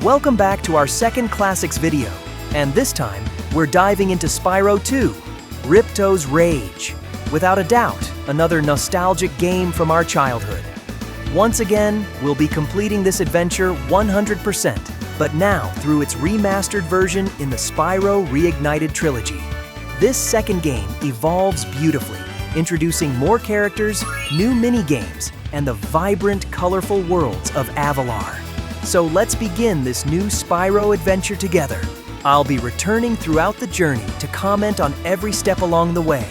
Welcome back to our second Classics video, and this time, we're diving into Spyro 2, Ripto's Rage. Without a doubt, another nostalgic game from our childhood. Once again, we'll be completing this adventure 100%, but now through its remastered version in the Spyro Reignited Trilogy. This second game evolves beautifully, introducing more characters, new mini-games, and the vibrant, colorful worlds of Avalar. So let's begin this new Spyro adventure together. I'll be returning throughout the journey to comment on every step along the way.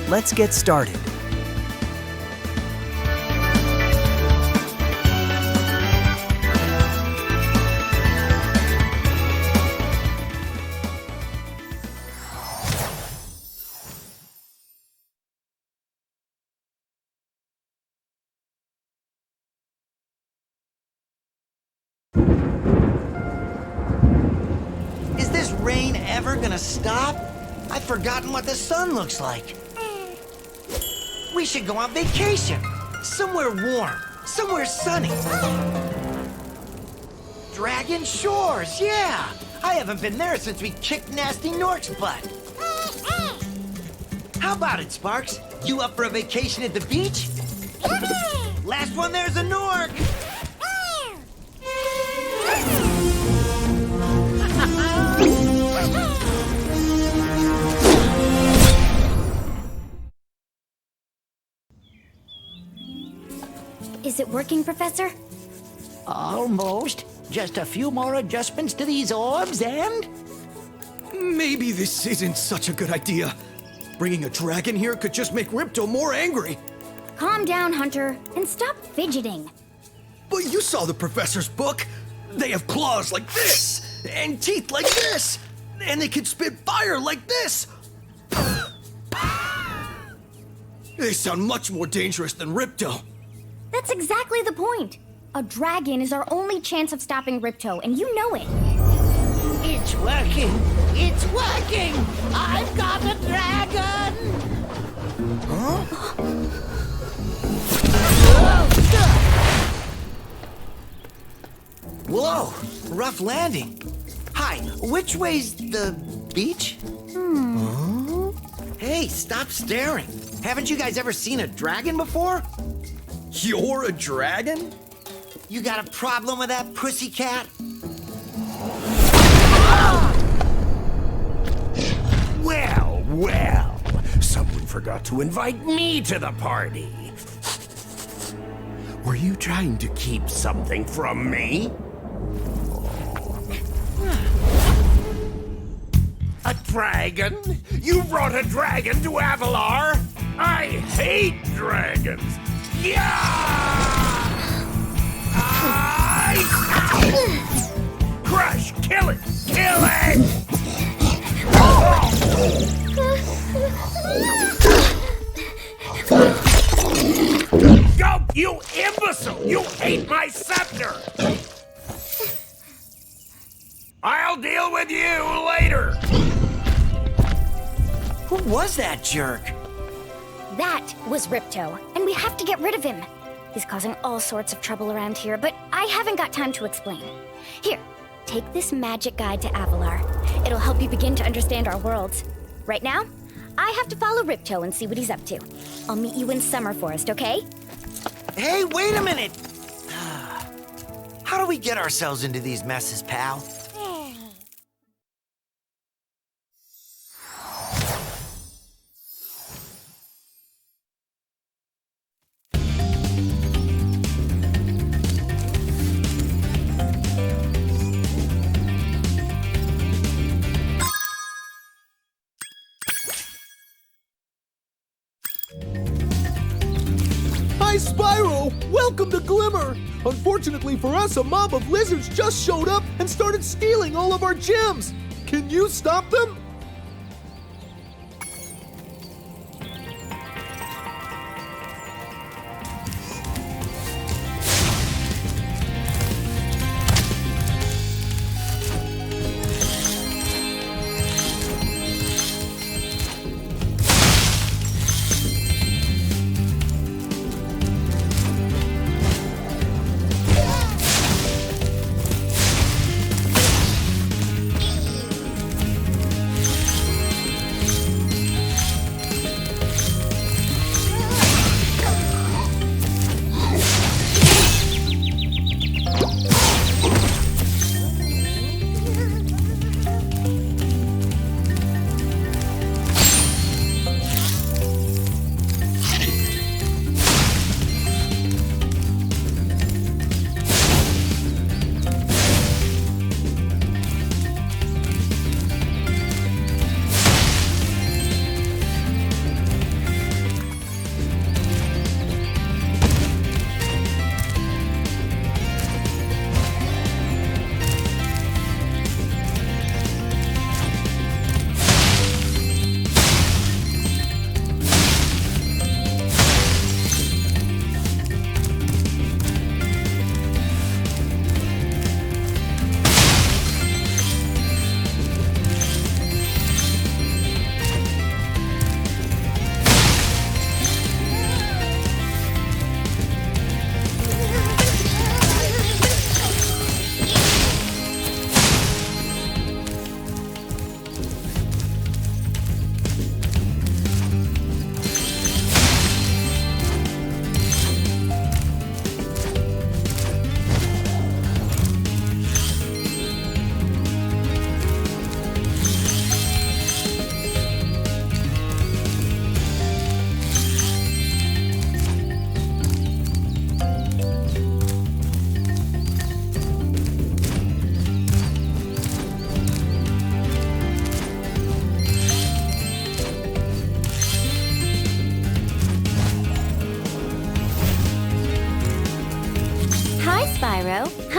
Let's get started. Is this rain ever gonna stop? I've forgotten what the sun looks like. We should go on vacation. Somewhere warm, somewhere sunny. Dragon Shores, yeah! I haven't been there since we kicked Nasty Nork's butt. How about it, Sparks? You up for a vacation at the beach? Last one there's a Nork! Is it working, Professor? Almost. Just a few more adjustments to these orbs and... Maybe this isn't such a good idea. Bringing a dragon here could just make Ripto more angry. Calm down, Hunter, and stop fidgeting. But you saw the professor's book. They have claws like this, and teeth like this, and they can spit fire like this. They sound much more dangerous than Ripto. That's exactly the point. A dragon is our only chance of stopping Ripto, and you know it. It's working! It's working! I've got a dragon! Huh? Whoa, rough landing. Hi, which way's the beach? Hey, stop staring. Haven't you guys ever seen a dragon before? You're a dragon? You got a problem with that, pussycat? Well, well, someone forgot to invite me to the party. Were you trying to keep something from me? A dragon? You brought a dragon to Avalar? I hate dragons! Yeah! Crush! Kill it! Kill it! Gulp, you imbecile! You ate my scepter! I'll deal with you later! Who was that jerk? That was Ripto, and we have to get rid of him. He's causing all sorts of trouble around here, but I haven't got time to explain. Here, take this magic guide to Avalar. It'll help you begin to understand our worlds. Right now, I have to follow Ripto and see what he's up to. I'll meet you in Summer Forest, okay? Hey, wait a minute! How do we get ourselves into these messes, pal? Hi, Spyro! Welcome to Glimmer! Unfortunately for us, a mob of lizards just showed up and started stealing all of our gems! Can you stop them?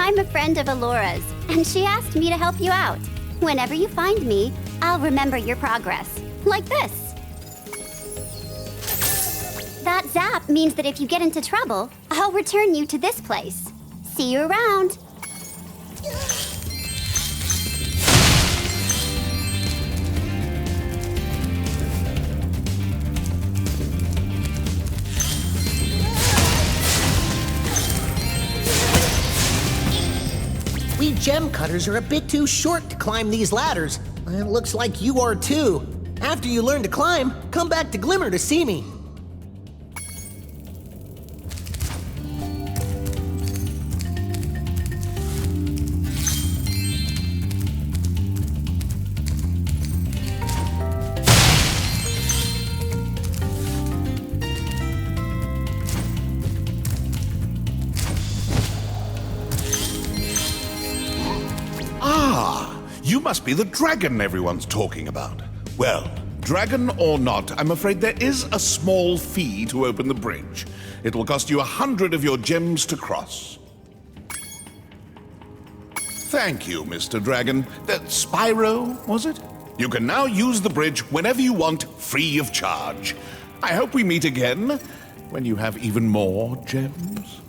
I'm a friend of Alora's, and she asked me to help you out. Whenever you find me, I'll remember your progress. Like this. That zap means that if you get into trouble, I'll return you to this place. See you around. We gem cutters are a bit too short to climb these ladders. It looks like you are too. After you learn to climb, come back to Glimmer to see me. You must be the dragon everyone's talking about. Well, dragon or not, I'm afraid there is a small fee to open the bridge. It will cost you 100 of your gems to cross. Thank you, Mr. Dragon. Spyro, was it? You can now use the bridge whenever you want, free of charge. I hope we meet again when you have even more gems.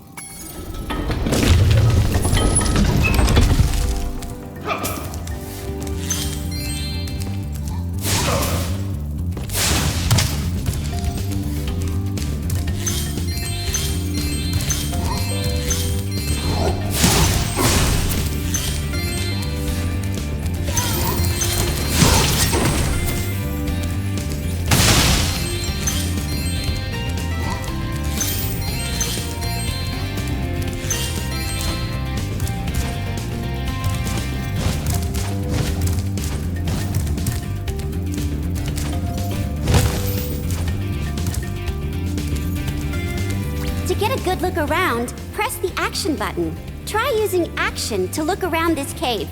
Good look around, press the action button. Try using action to look around this cave.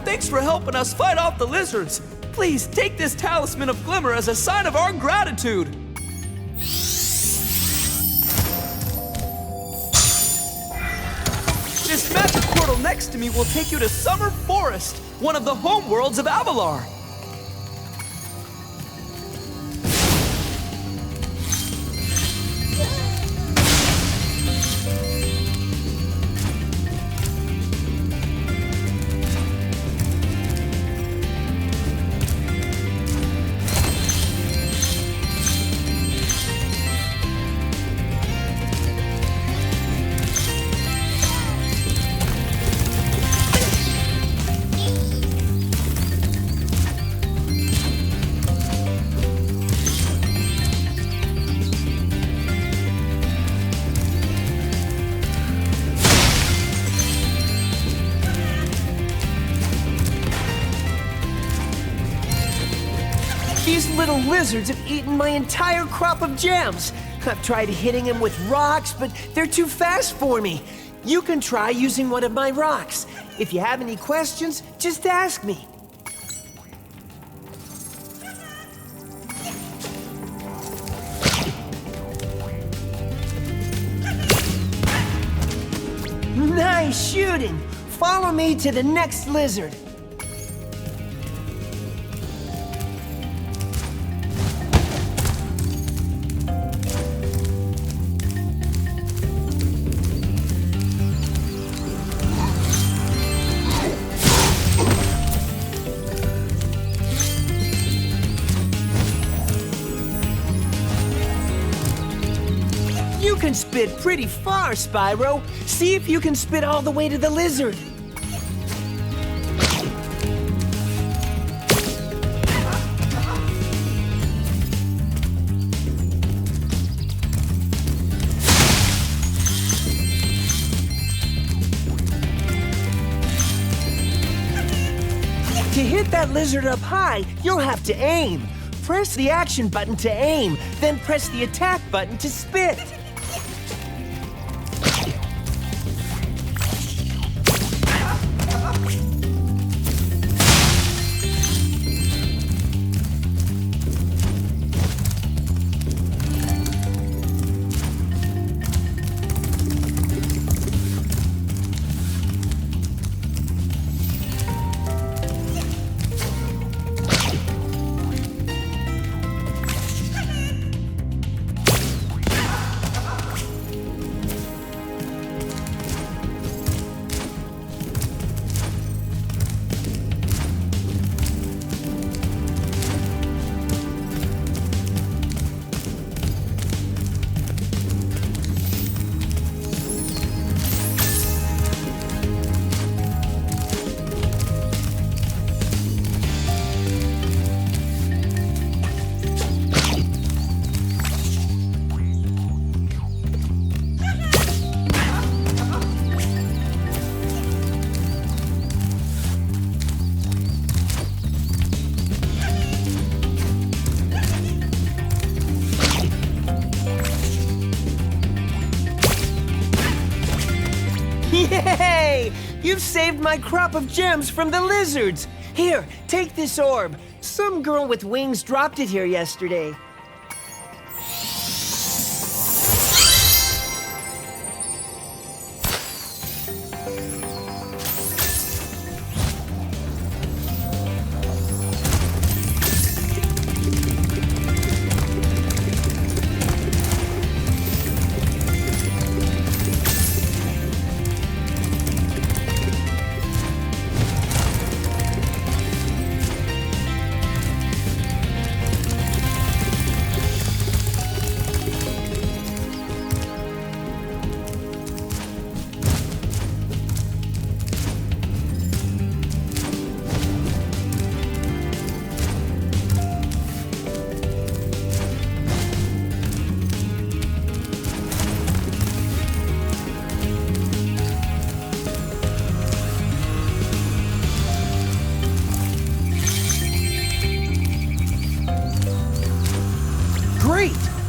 Thanks for helping us fight off the lizards. Please take this Talisman of Glimmer as a sign of our gratitude. This magic portal next to me will take you to Summer Forest, one of the homeworlds of Avalar. These little lizards have eaten my entire crop of gems. I've tried hitting them with rocks, but they're too fast for me. You can try using one of my rocks. If you have any questions, just ask me. Nice shooting! Follow me to the next lizard. You can spit pretty far, Spyro. See if you can spit all the way to the lizard. that lizard up high, you'll have to aim. Press the action button to aim, then press the attack button to spit. Yay! You've saved my crop of gems from the lizards. Here, take this orb. Some girl with wings dropped it here yesterday.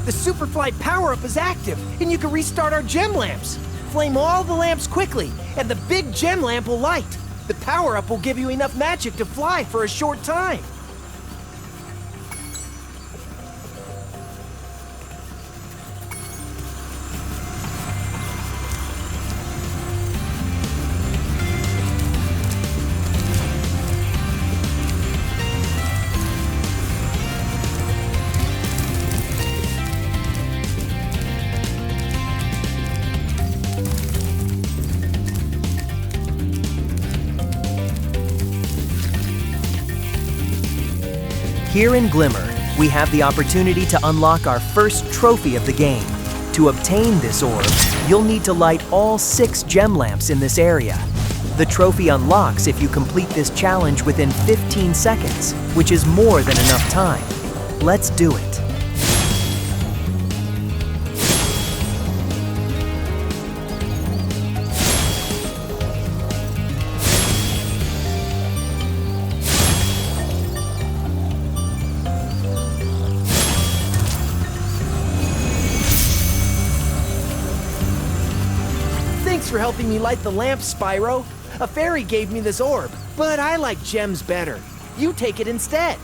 The Superfly power-up is active, and you can restart our gem lamps. Flame all the lamps quickly, and the big gem lamp will light. The power-up will give you enough magic to fly for a short time. Here in Glimmer, we have the opportunity to unlock our first trophy of the game. To obtain this orb, you'll need to light all 6 gem lamps in this area. The trophy unlocks if you complete this challenge within 15 seconds, which is more than enough time. Let's do it. Thanks for helping me light the lamp, Spyro. A fairy gave me this orb, but I like gems better. You take it instead.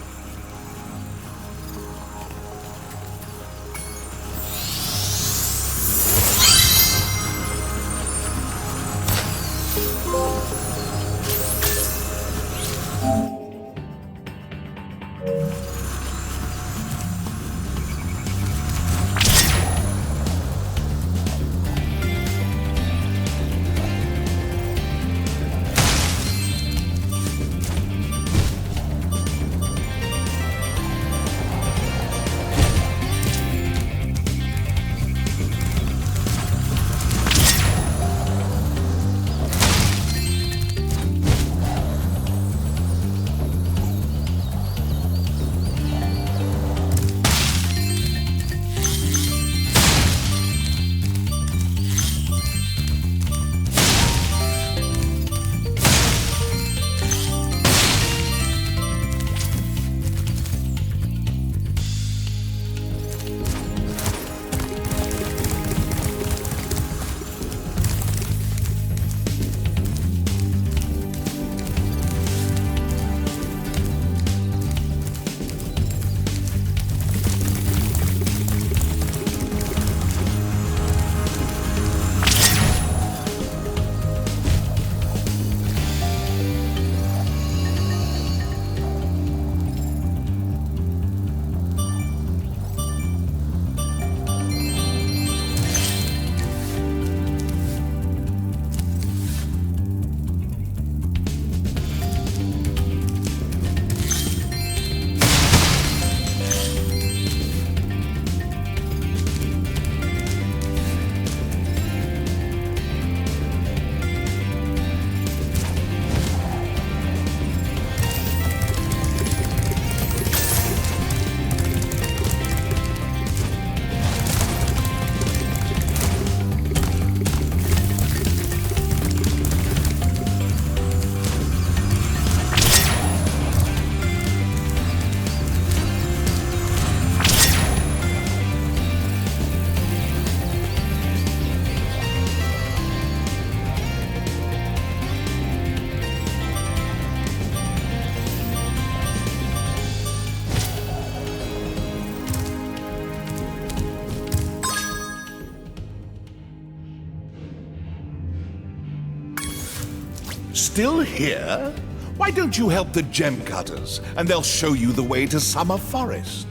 still here? Why don't you help the gem cutters, and they'll show you the way to Summer Forest?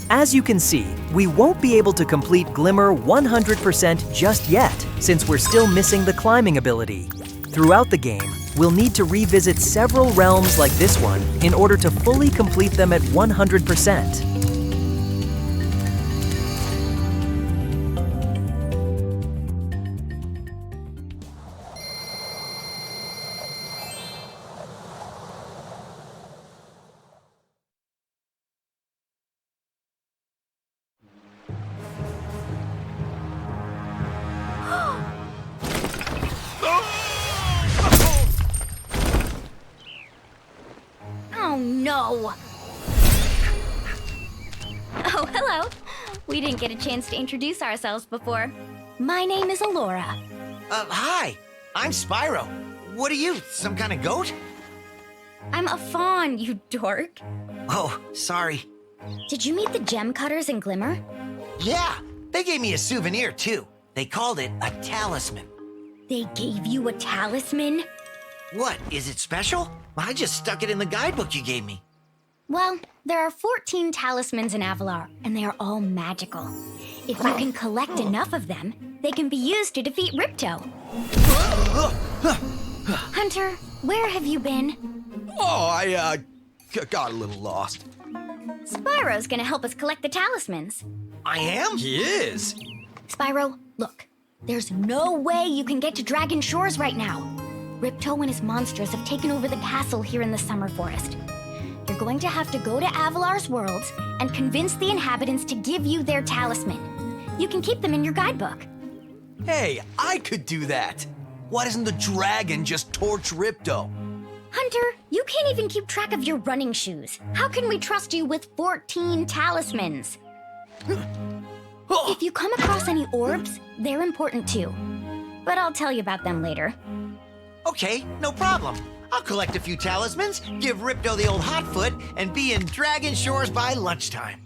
As you can see, we won't be able to complete Glimmer 100% just yet, since we're still missing the climbing ability. Throughout the game, we'll need to revisit several realms like this one in order to fully complete them at 100%. Oh no! Oh, hello. We didn't get a chance to introduce ourselves before. My name is Alora. Hi. I'm Spyro. What are you, some kind of goat? I'm a fawn, you dork. Oh, sorry. Did you meet the gem cutters in Glimmer? Yeah, they gave me a souvenir, too. They called it a talisman. They gave you a talisman? What, is it special? I just stuck it in the guidebook you gave me. Well, there are 14 talismans in Avalar, and they are all magical. If you can collect enough of them, they can be used to defeat Ripto. Hunter, where have you been? Oh, I got a little lost. Spyro's gonna help us collect the talismans. I am? He is. Spyro, look. There's no way you can get to Dragon Shores right now. Ripto and his monsters have taken over the castle here in the Summer Forest. You're going to have to go to Avalar's worlds and convince the inhabitants to give you their talisman. You can keep them in your guidebook. Hey, I could do that. Why doesn't the dragon just torch Ripto? Hunter, you can't even keep track of your running shoes. How can we trust you with 14 talismans? If you come across any orbs, they're important too. But I'll tell you about them later. Okay, no problem. I'll collect a few talismans, give Ripto the old hot foot, and be in Dragon Shores by lunchtime.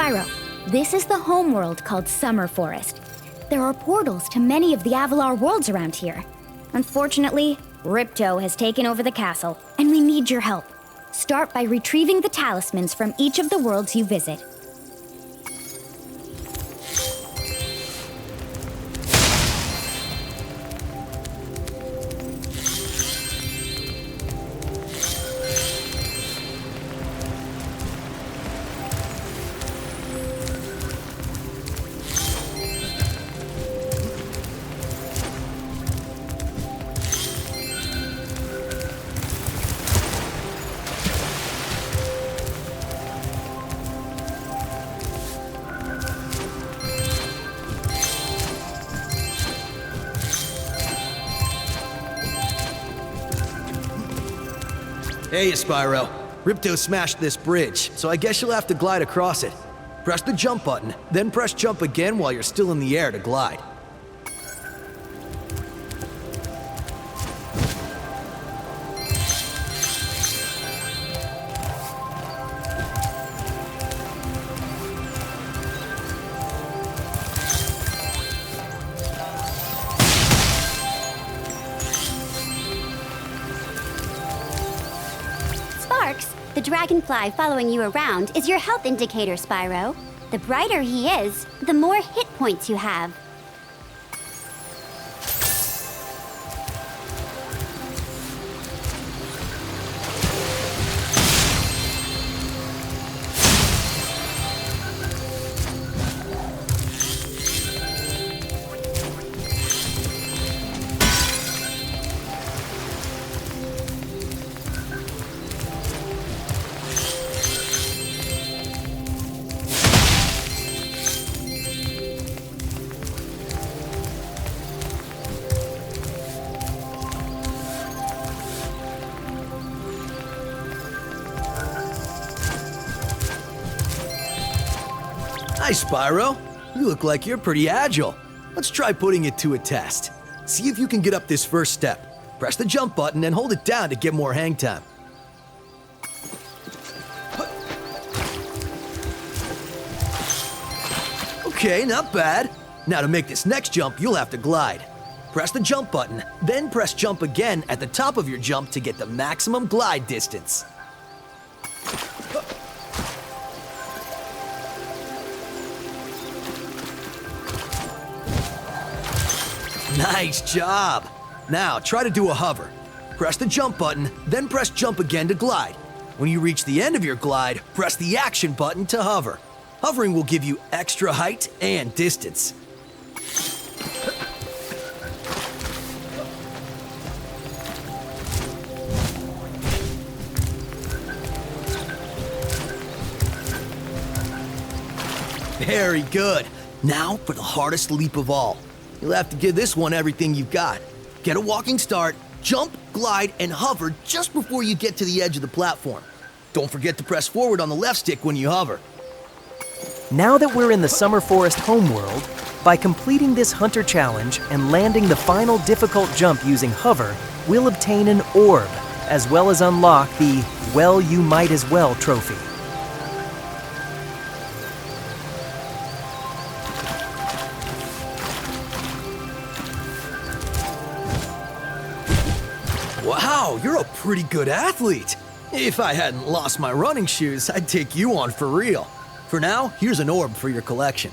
Spyro, this is the homeworld called Summer Forest. There are portals to many of the Avalar worlds around here. Unfortunately, Ripto has taken over the castle, and we need your help. Start by retrieving the talismans from each of the worlds you visit. Hey, Spyro. Ripto smashed this bridge, so I guess you'll have to glide across it. Press the jump button, then press jump again while you're still in the air to glide. The dragonfly following you around is your health indicator, Spyro. The brighter he is, the more hit points you have. Hi, Spyro. You look like you're pretty agile. Let's try putting it to a test. See if you can get up this first step. Press the jump button and hold it down to get more hang time. Okay, not bad. Now to make this next jump, you'll have to glide. Press the jump button, then press jump again at the top of your jump to get the maximum glide distance. Nice job! Now, try to do a hover. Press the jump button, then press jump again to glide. When you reach the end of your glide, press the action button to hover. Hovering will give you extra height and distance. Very good. Now for the hardest leap of all. You'll have to give this one everything you've got. Get a walking start, jump, glide, and hover just before you get to the edge of the platform. Don't forget to press forward on the left stick when you hover. Now that we're in the Summer Forest homeworld, by completing this hunter challenge and landing the final difficult jump using hover, we'll obtain an orb, as well as unlock the Well You Might As Well trophy. Wow, you're a pretty good athlete. If I hadn't lost my running shoes, I'd take you on for real. For now, here's an orb for your collection.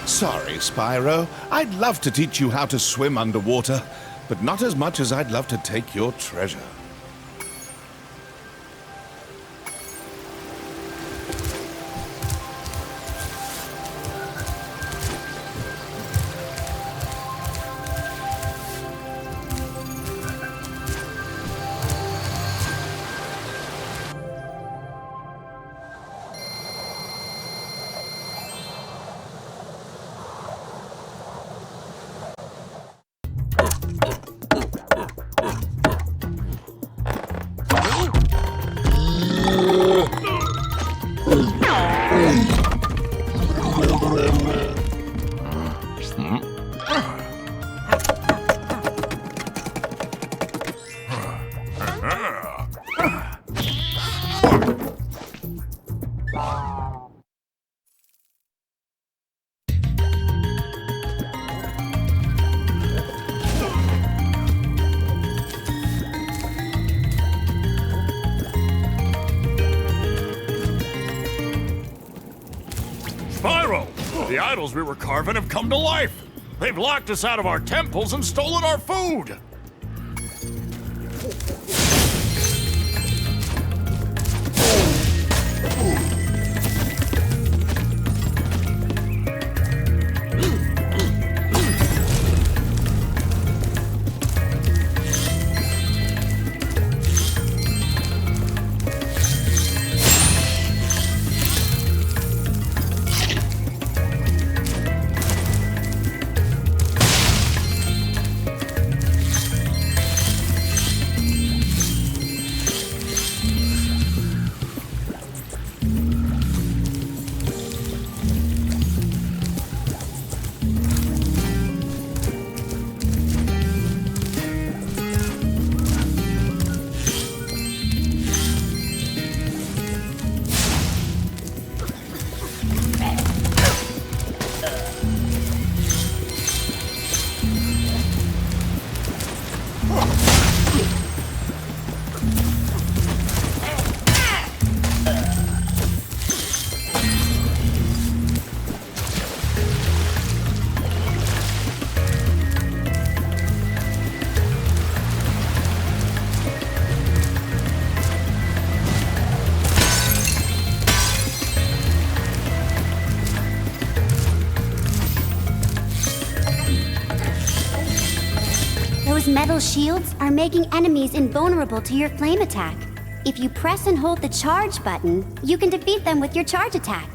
Sorry, Spyro. I'd love to teach you how to swim underwater, but not as much as I'd love to take your treasure. The idols we were carving have come to life. They've locked us out of our temples and stolen our food. Those metal shields are making enemies invulnerable to your flame attack. If you press and hold the charge button, you can defeat them with your charge attack.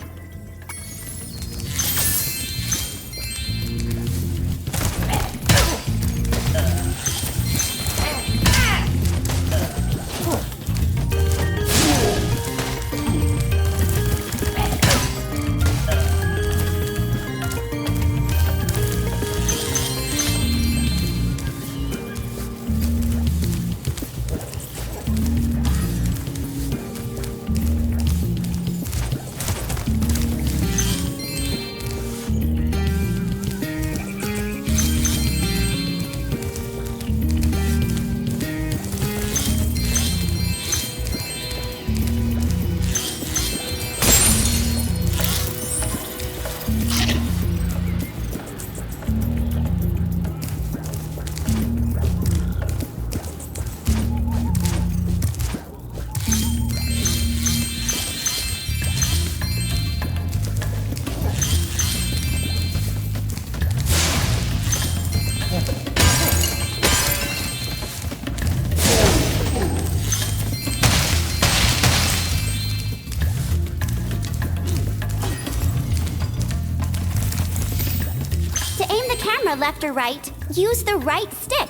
Left or right, use the right stick.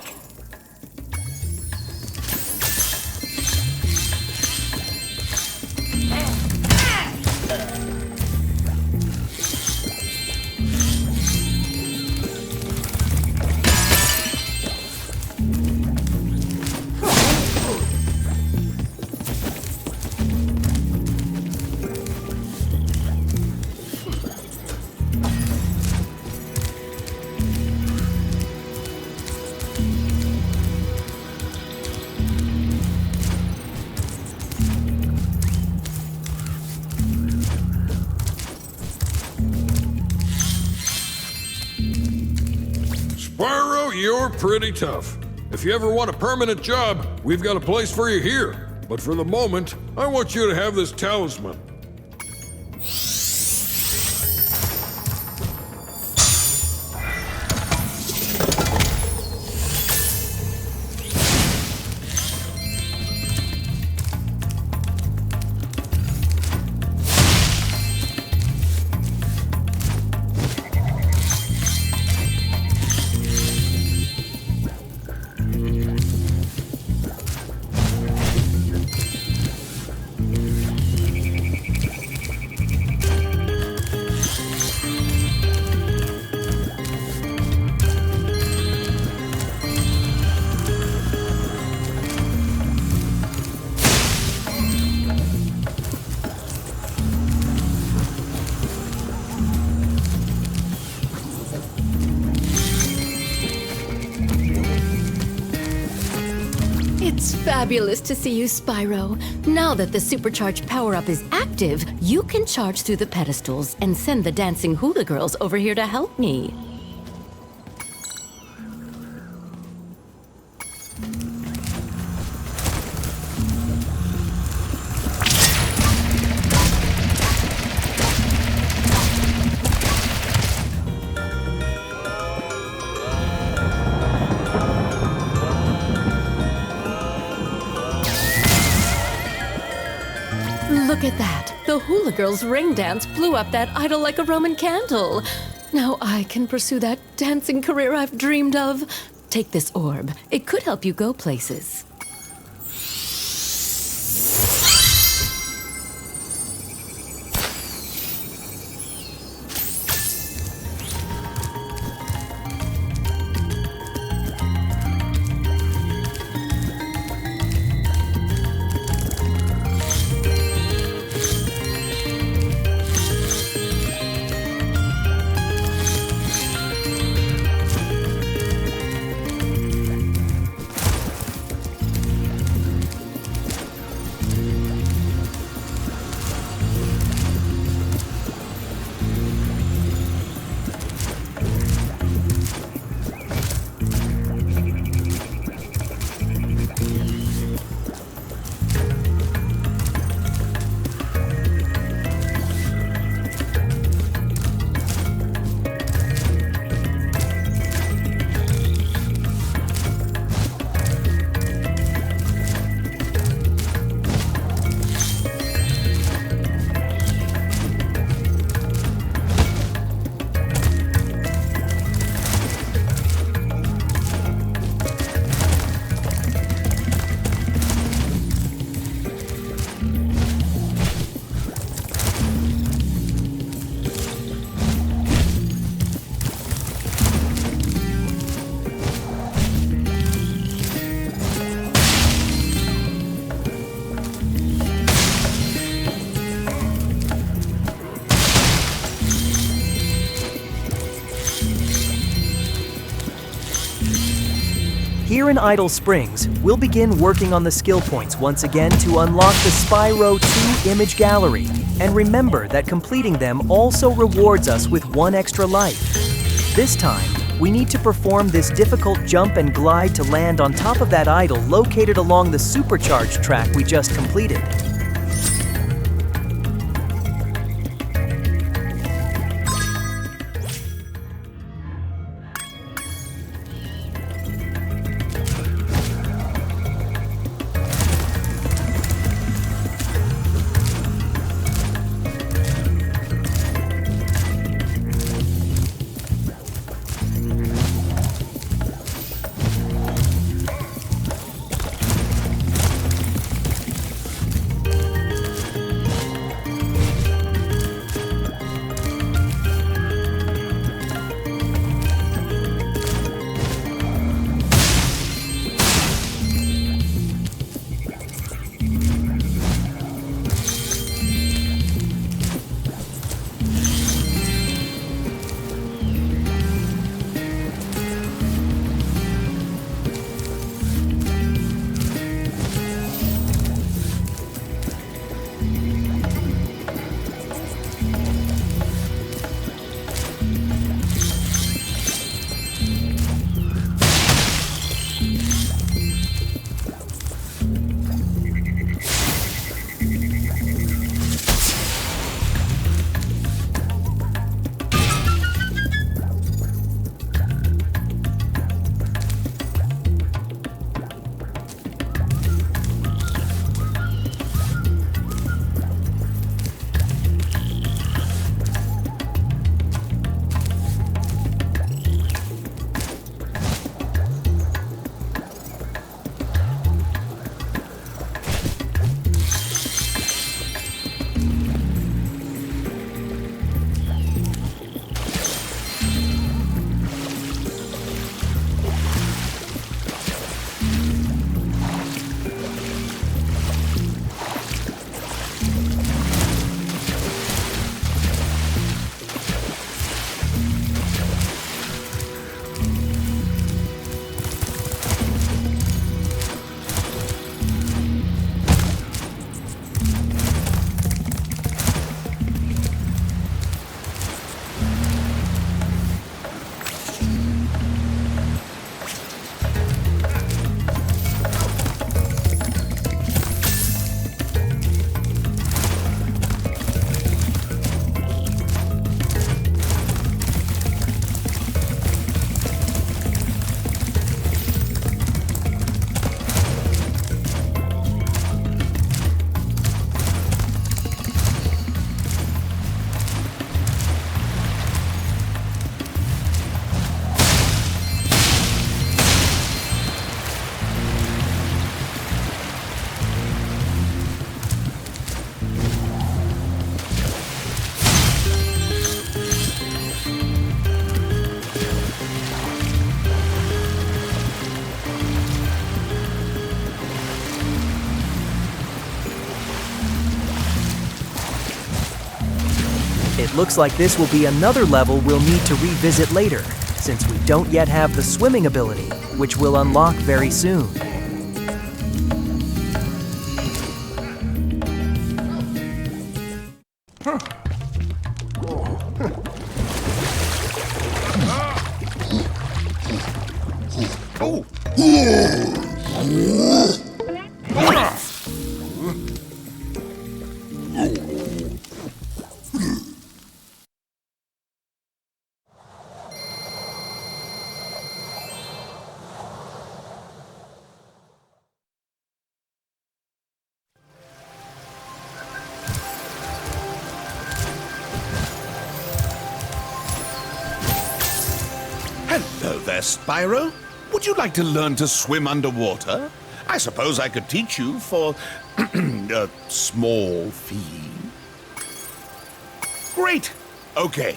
Spyro, you're pretty tough. If you ever want a permanent job, we've got a place for you here. But for the moment, I want you to have this talisman. It's fabulous to see you, Spyro. Now that the supercharged power-up is active, you can charge through the pedestals and send the dancing hula girls over here to help me. Look at that. The hula girl's ring dance blew up that idol like a Roman candle. Now I can pursue that dancing career I've dreamed of. Take this orb. It could help you go places. Here in Idle Springs, we'll begin working on the skill points once again to unlock the Spyro 2 image gallery. And remember that completing them also rewards us with 1 extra life. This time, we need to perform this difficult jump and glide to land on top of that idol located along the supercharged track we just completed. It looks like this will be another level we'll need to revisit later, since we don't yet have the swimming ability, which we'll unlock very soon. Hello there, Spyro. Would you like to learn to swim underwater? I suppose I could teach you for a small fee. Great. Okay.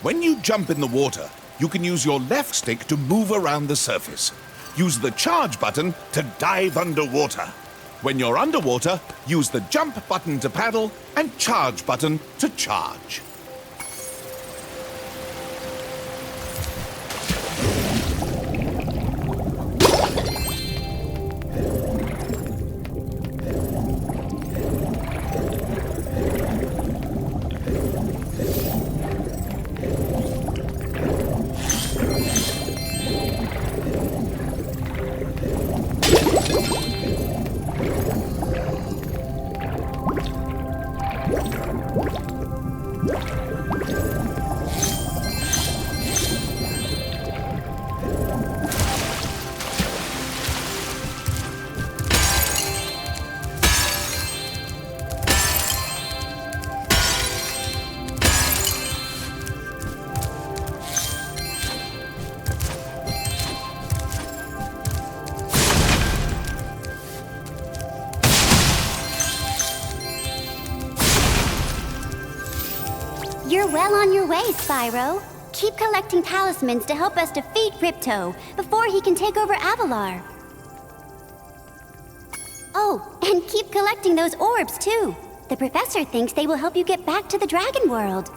When you jump in the water, you can use your left stick to move around the surface. Use the charge button to dive underwater. When you're underwater, use the jump button to paddle and charge button to charge. You're well on your way, Spyro. Keep collecting talismans to help us defeat Ripto before he can take over Avalar. Oh, and keep collecting those orbs, too. The professor thinks they will help you get back to the Dragon World.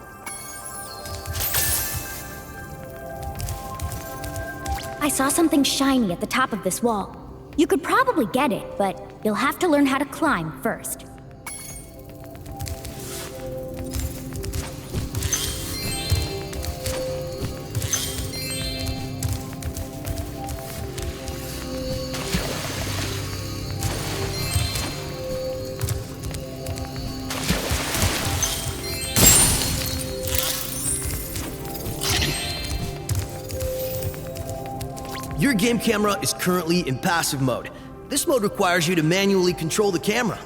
I saw something shiny at the top of this wall. You could probably get it, but you'll have to learn how to climb first. Your game camera is currently in passive mode. This mode requires you to manually control the camera.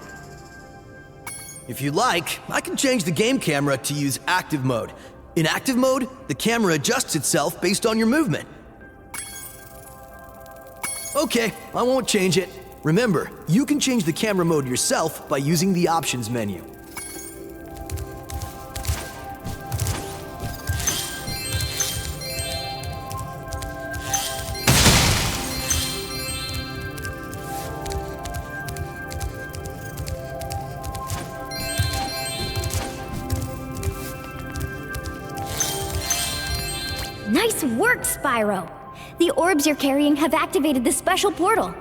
If you'd like, I can change the game camera to use active mode. In active mode, the camera adjusts itself based on your movement. Okay, I won't change it. Remember, you can change the camera mode yourself by using the options menu. Nice work, Spyro! The orbs you're carrying have activated the special portal.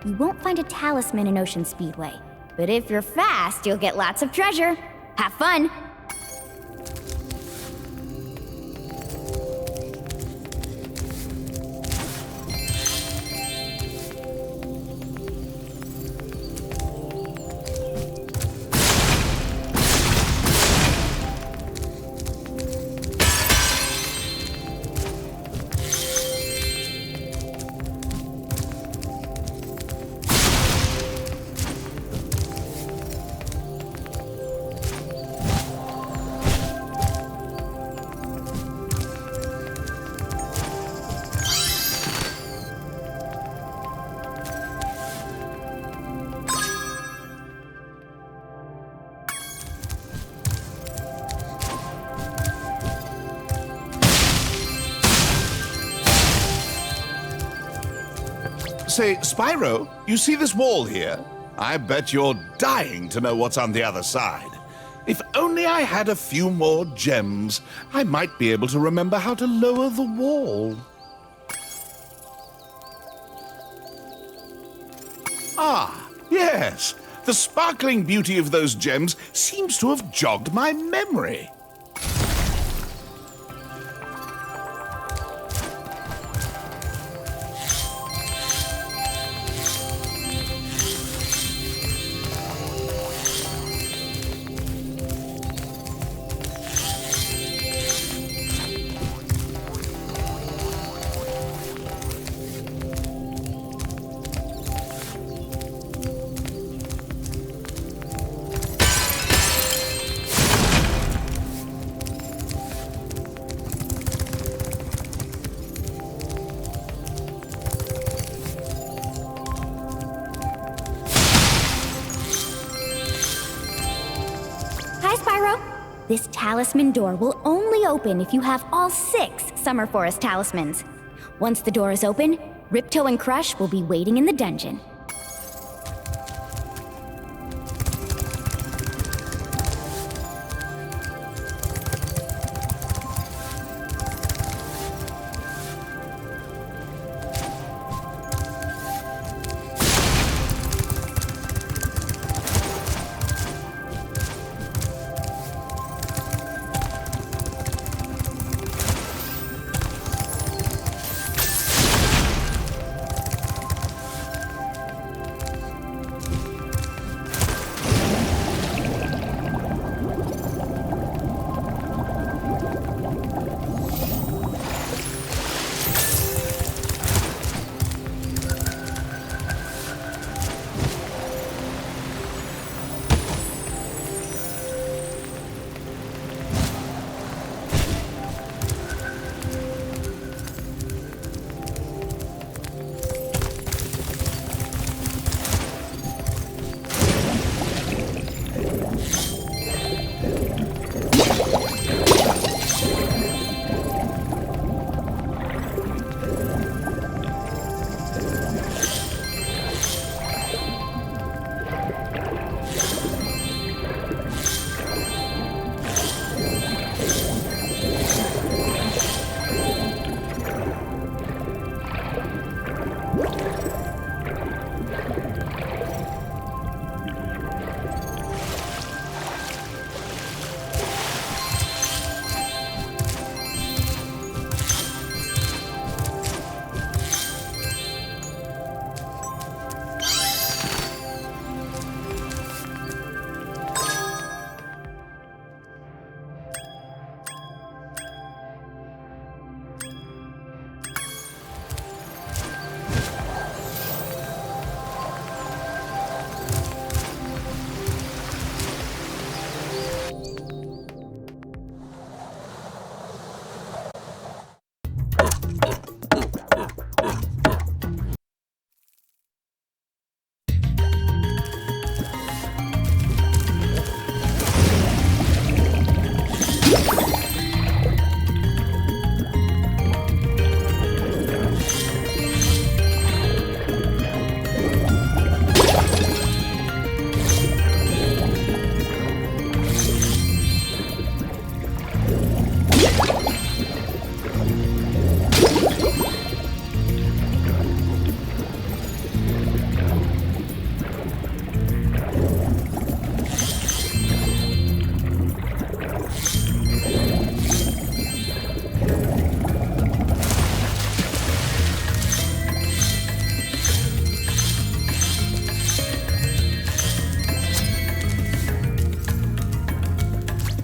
You won't find a talisman in Ocean Speedway, but if you're fast, you'll get lots of treasure. Have fun! Say, Spyro, you see this wall here? I bet you're dying to know what's on the other side. If only I had a few more gems, I might be able to remember how to lower the wall. Ah, yes. The sparkling beauty of those gems seems to have jogged my memory. This talisman door will only open if you have all 6 Summer Forest talismans. Once the door is open, Ripto and Crush will be waiting in the dungeon.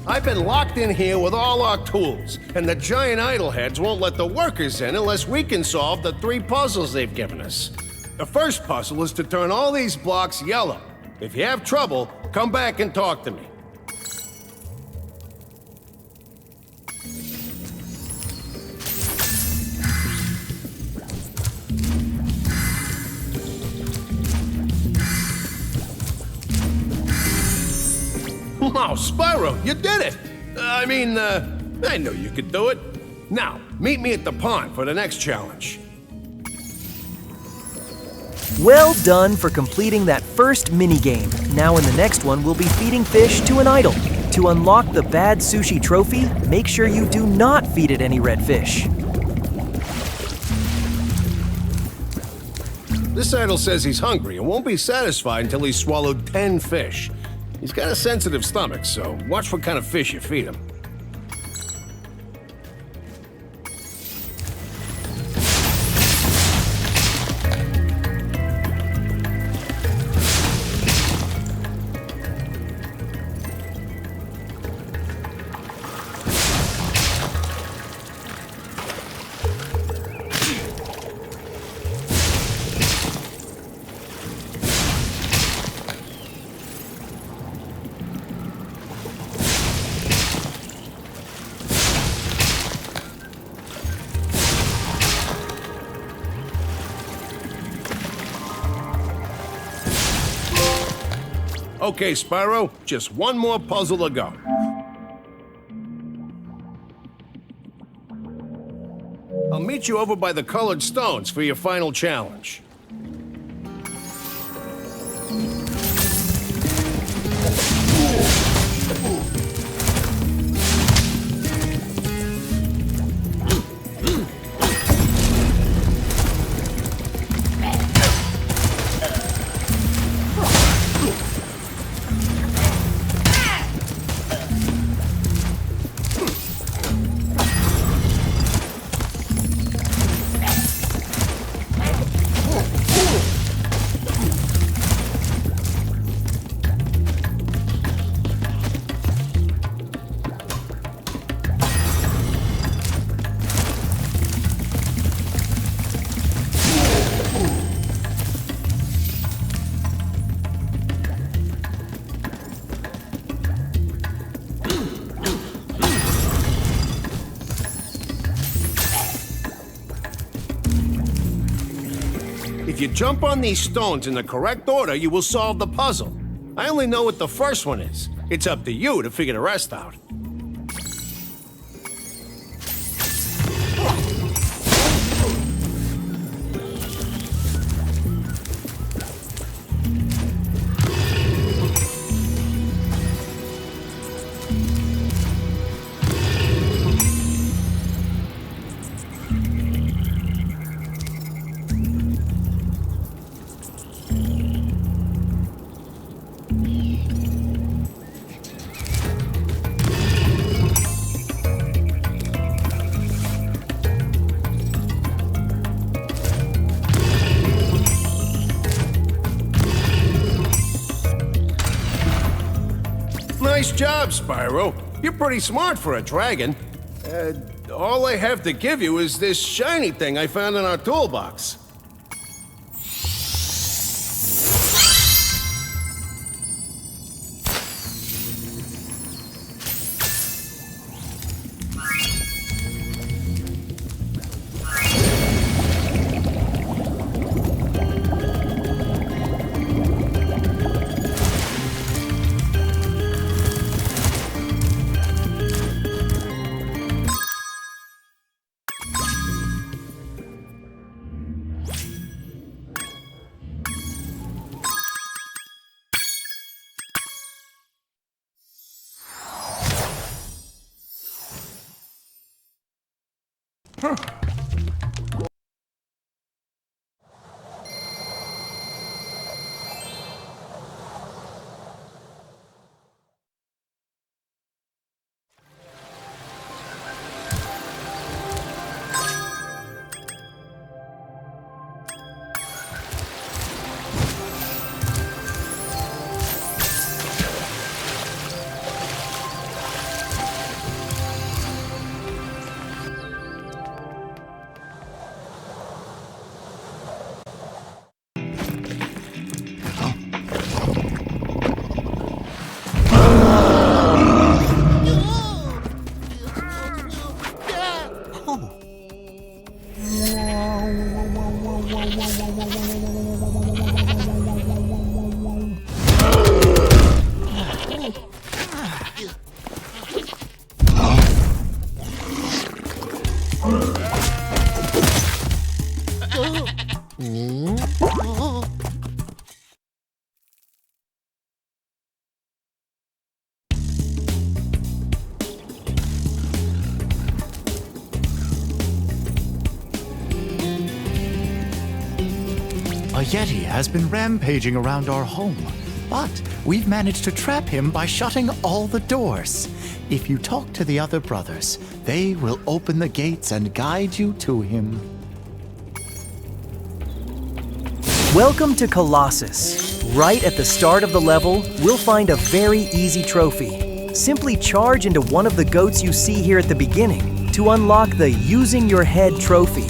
I've been locked in here with all our tools, and the giant idleheads won't let the workers in unless we can solve the 3 puzzles they've given us. The first puzzle is to turn all these blocks yellow. If you have trouble, come back and talk to me. Wow, Spyro, you did it! I knew you could do it. Now, meet me at the pond for the next challenge. Well done for completing that first minigame. Now in the next one, we'll be feeding fish to an idol. To unlock the Bad Sushi trophy, make sure you do not feed it any red fish. This idol says he's hungry and won't be satisfied until he's swallowed 10 fish. He's got a sensitive stomach, so watch what kind of fish you feed him. Okay, Spyro, just one more puzzle to go. I'll meet you over by the colored stones for your final challenge. If you jump on these stones in the correct order, you will solve the puzzle. I only know what the first one is. It's up to you to figure the rest out. Nice job, Spyro. You're pretty smart for a dragon. All I have to give you is this shiny thing I found in our toolbox. Yeti has been rampaging around our home, but we've managed to trap him by shutting all the doors. If you talk to the other brothers, they will open the gates and guide you to him. Welcome to Colossus. Right at the start of the level, we'll find a very easy trophy. Simply charge into one of the goats you see here at the beginning to unlock the Using Your Head trophy.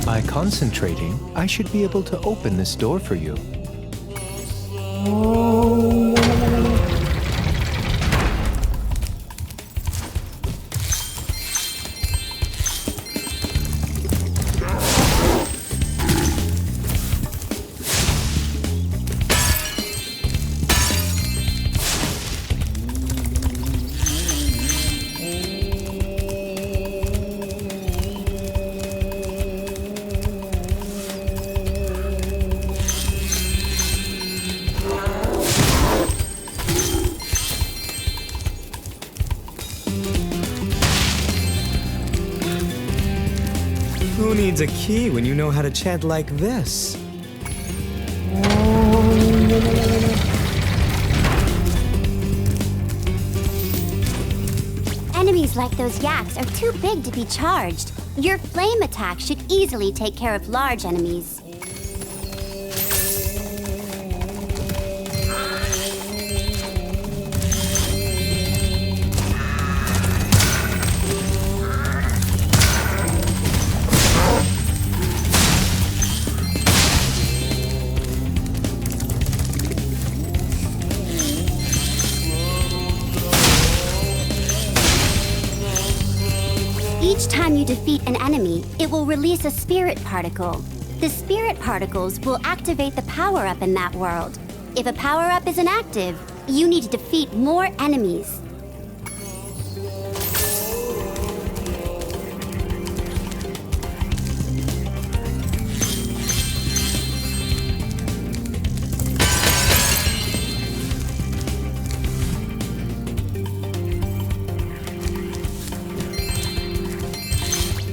By concentrating, I should be able to open this door for you. Who needs a key when you know how to chant like this? Enemies like those yaks are too big to be charged. Your flame attack should easily take care of large enemies. Each time you defeat an enemy, it will release a spirit particle. The spirit particles will activate the power-up in that world. If a power-up is inactive, you need to defeat more enemies.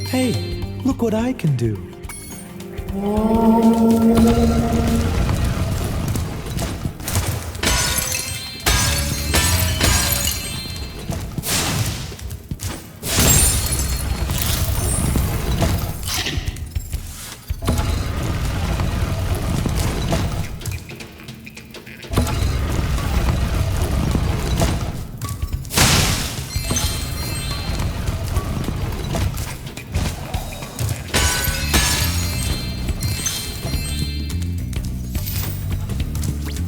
Hey, look what I can do.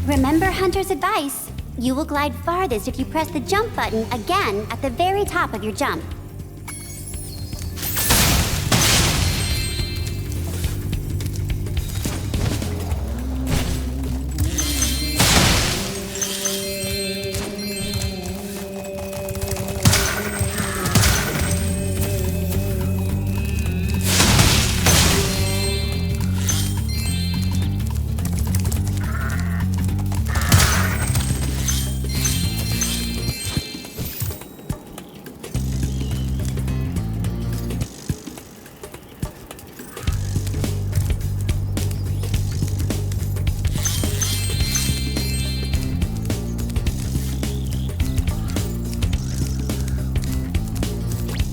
Remember Hunter's advice. You will glide farthest if you press the jump button again at the very top of your jump.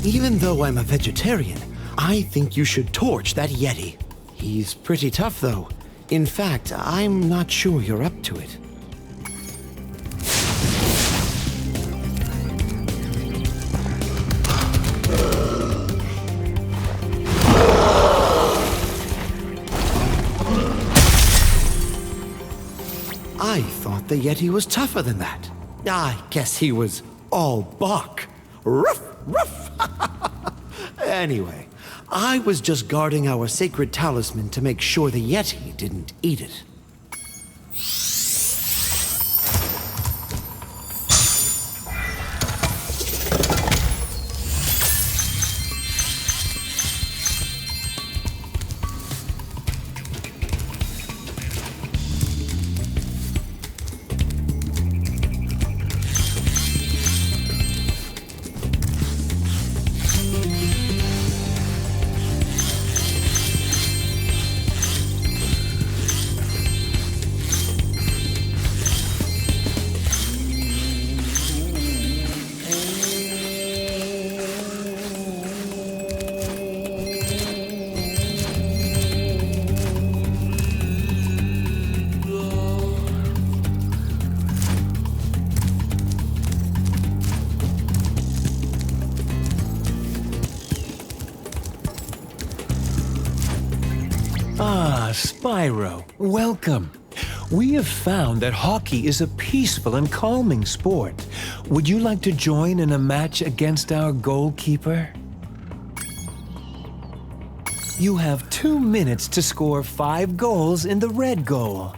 Even though I'm a vegetarian, I think you should torch that Yeti. He's pretty tough, though. In fact, I'm not sure you're up to it. I thought the Yeti was tougher than that. I guess he was all bark. Ruff, ruff. Anyway, I was just guarding our sacred talisman to make sure the Yeti didn't eat it. Ah, Spyro, welcome. We have found that hockey is a peaceful and calming sport. Would you like to join in a match against our goalkeeper? You have 2 minutes to score 5 goals in the red goal.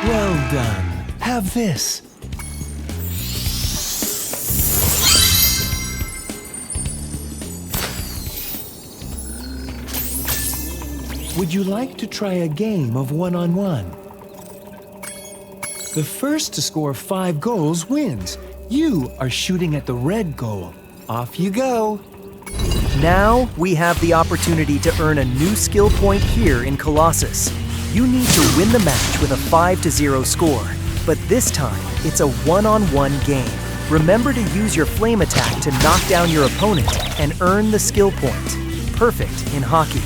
Well done. Have this. Would you like to try a game of one-on-one? The first to score 5 goals wins. You are shooting at the red goal. Off you go. Now we have the opportunity to earn a new skill point here in Colossus. You need to win the match with a 5-0 score, but this time it's a one-on-one game. Remember to use your flame attack to knock down your opponent and earn the skill point. Perfect in hockey.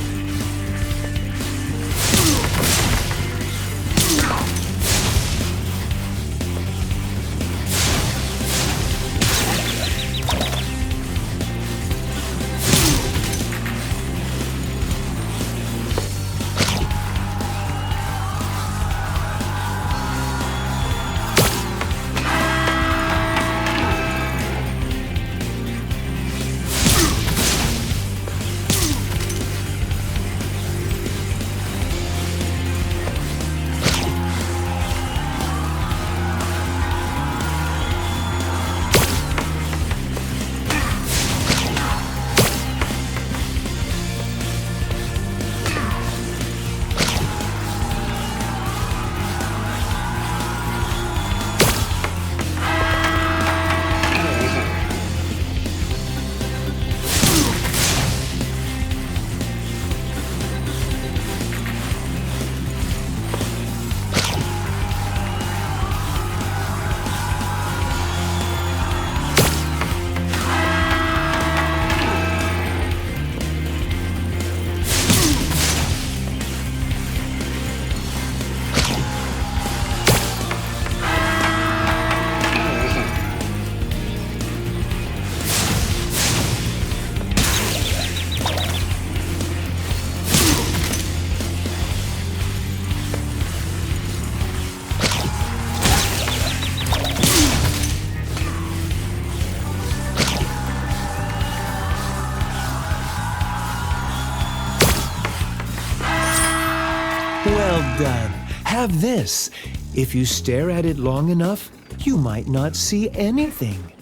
Well done. Have this. If you stare at it long enough, you might not see anything.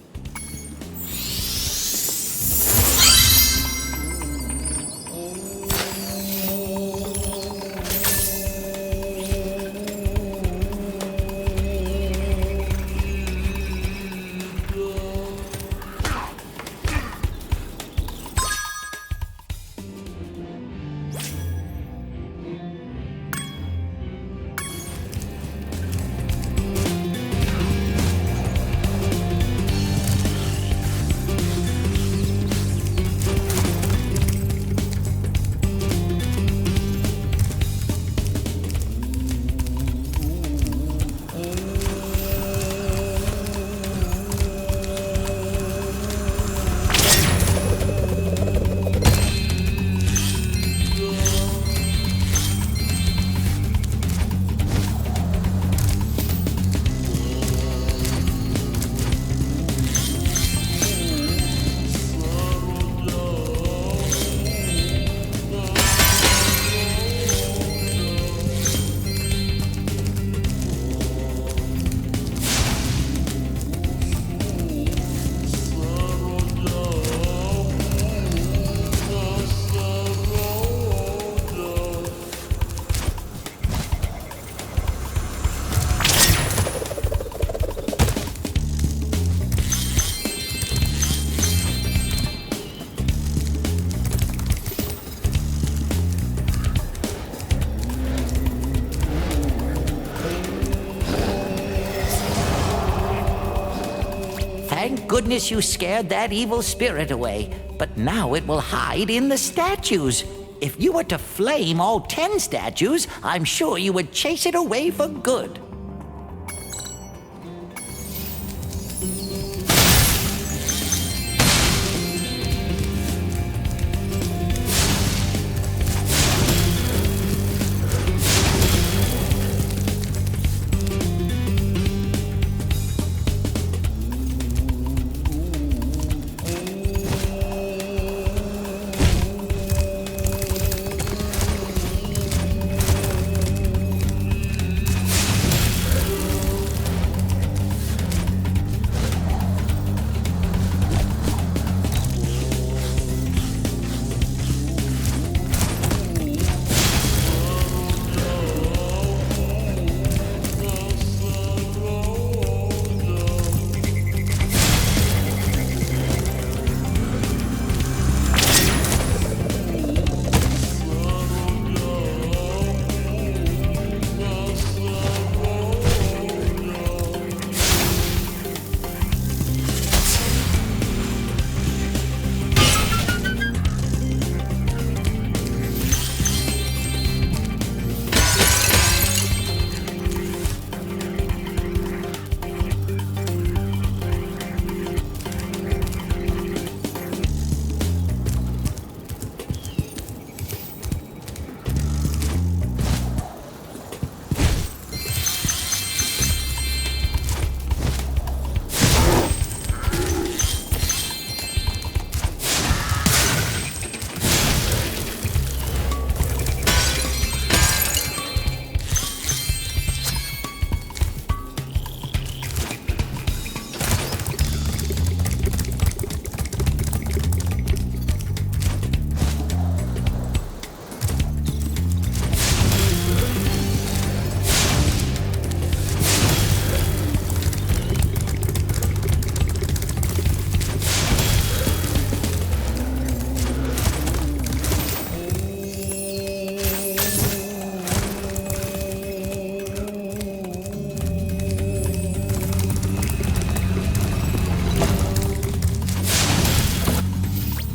Thank goodness you scared that evil spirit away. But now it will hide in the statues. If you were to flame all 10 statues, I'm sure you would chase it away for good.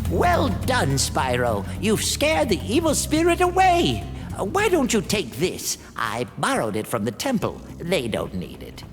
Well done, Spyro. You've scared the evil spirit away. Why don't you take this? I borrowed it from the temple. They don't need it.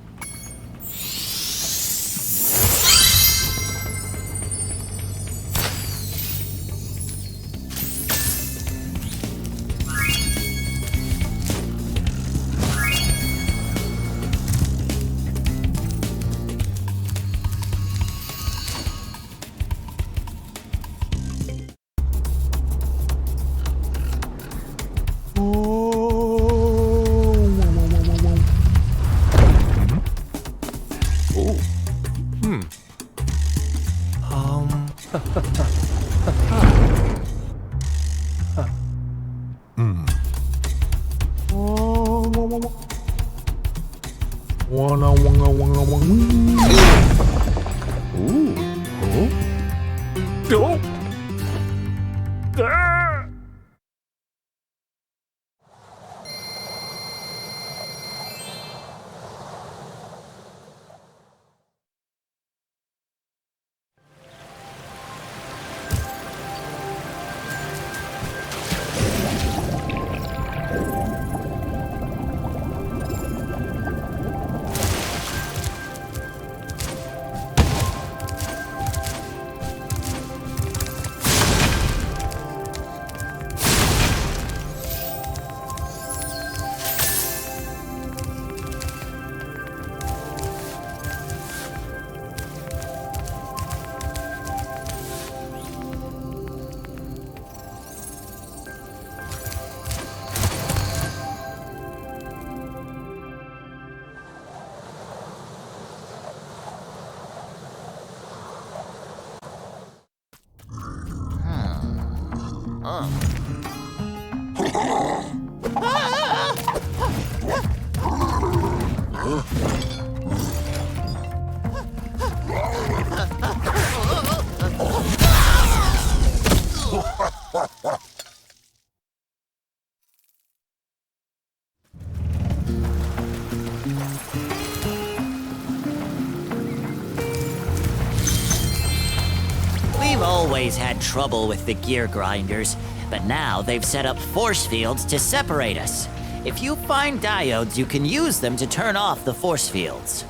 We've always had trouble with the gear grinders, but now they've set up force fields to separate us. If you find diodes, you can use them to turn off the force fields.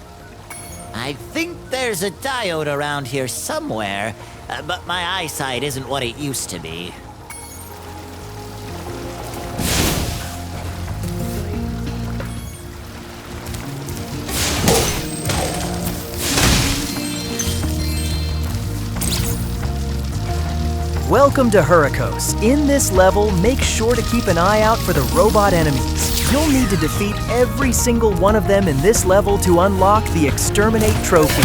I think there's a diode around here somewhere, but my eyesight isn't what it used to be. Welcome to Hurricos. In this level, make sure to keep an eye out for the robot enemies. You'll need to defeat every single one of them in this level to unlock the Exterminate trophy.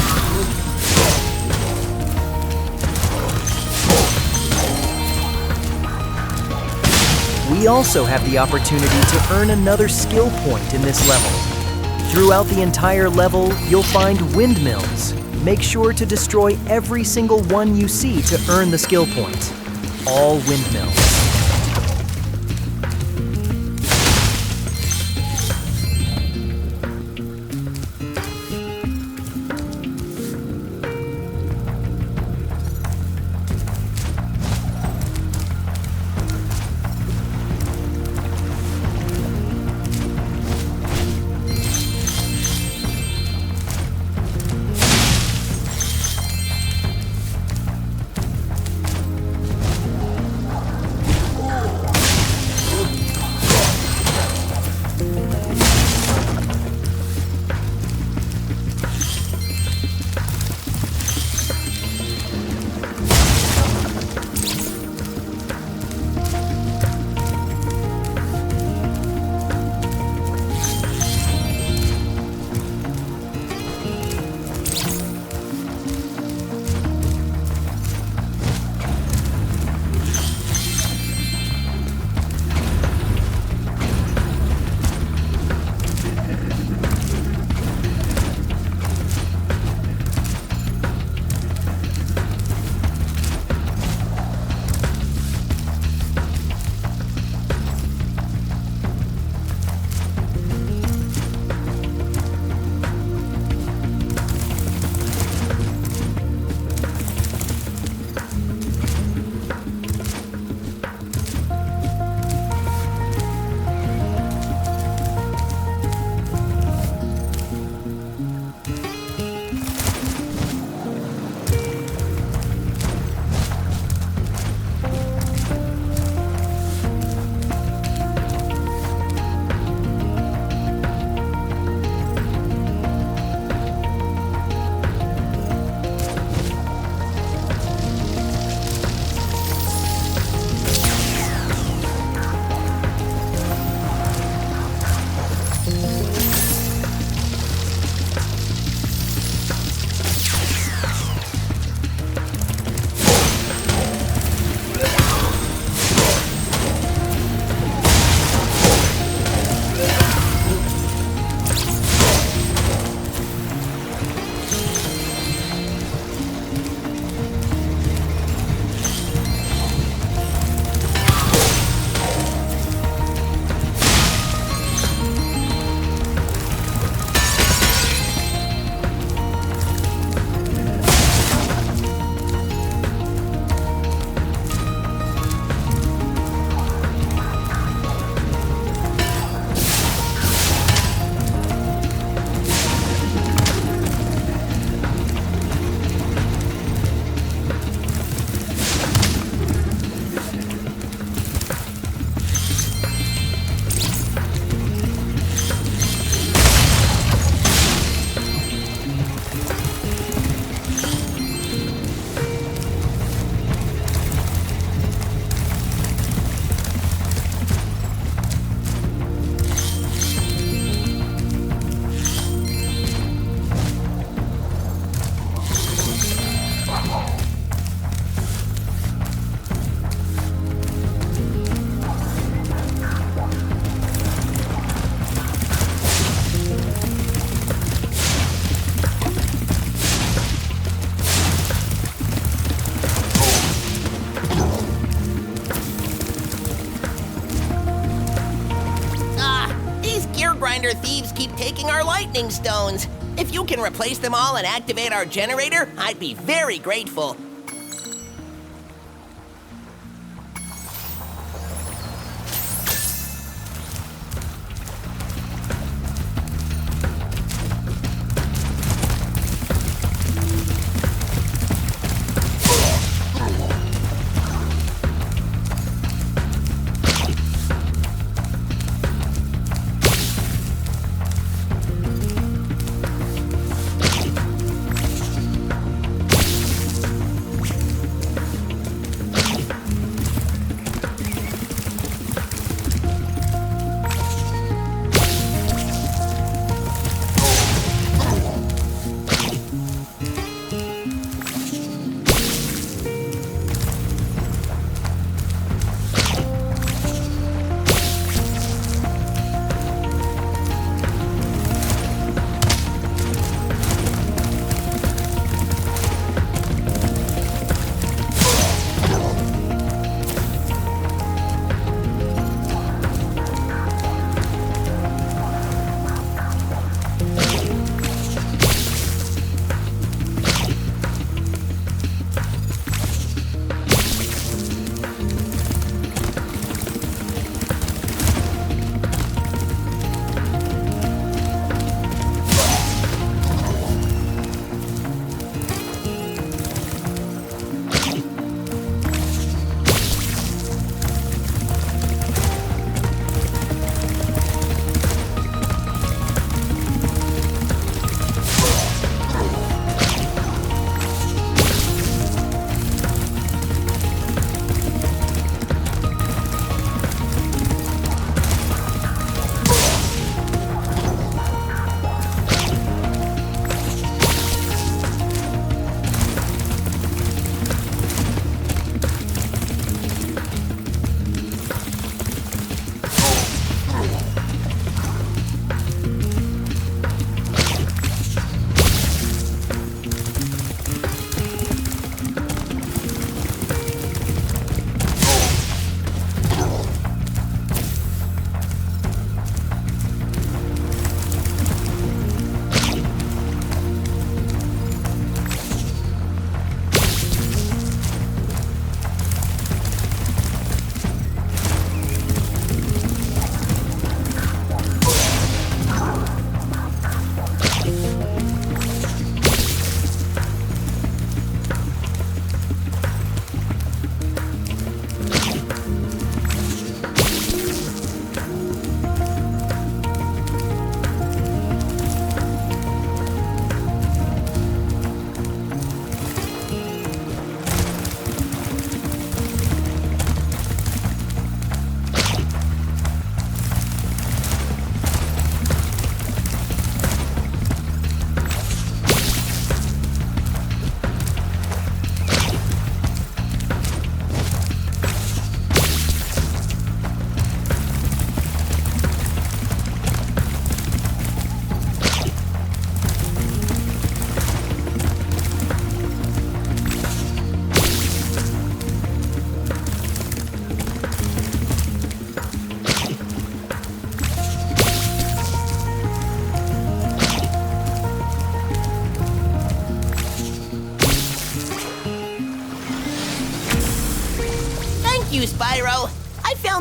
We also have the opportunity to earn another skill point in this level. Throughout the entire level, you'll find Windmills. Make sure to destroy every single one you see to earn the skill point. All Windmills. grinder thieves keep taking our lightning stones. If you can replace them all and activate our generator, I'd be very grateful.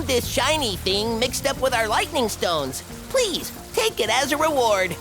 this shiny thing mixed up with our lightning stones. Please, take it as a reward.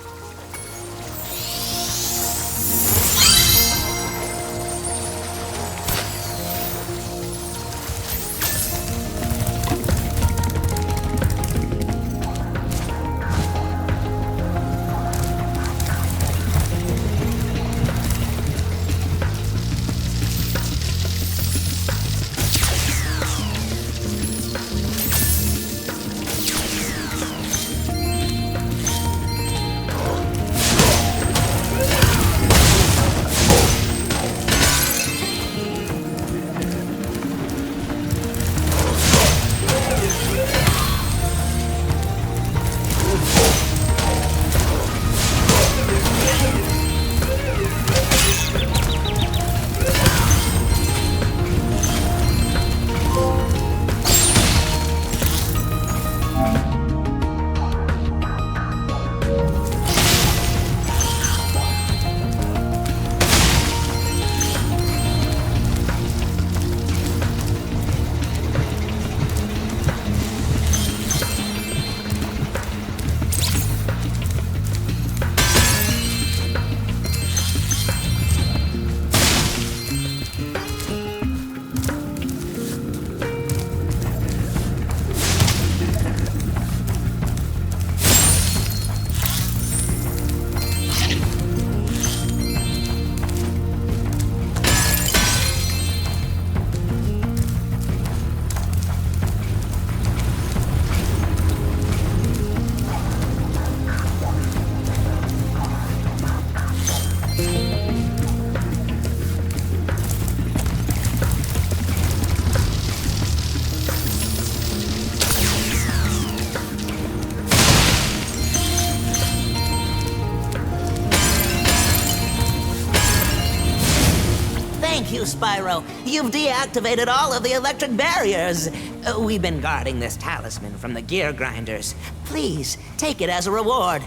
Thank you, Spyro. You've deactivated all of the electric barriers. We've been guarding this talisman from the gear grinders. Please, take it as a reward.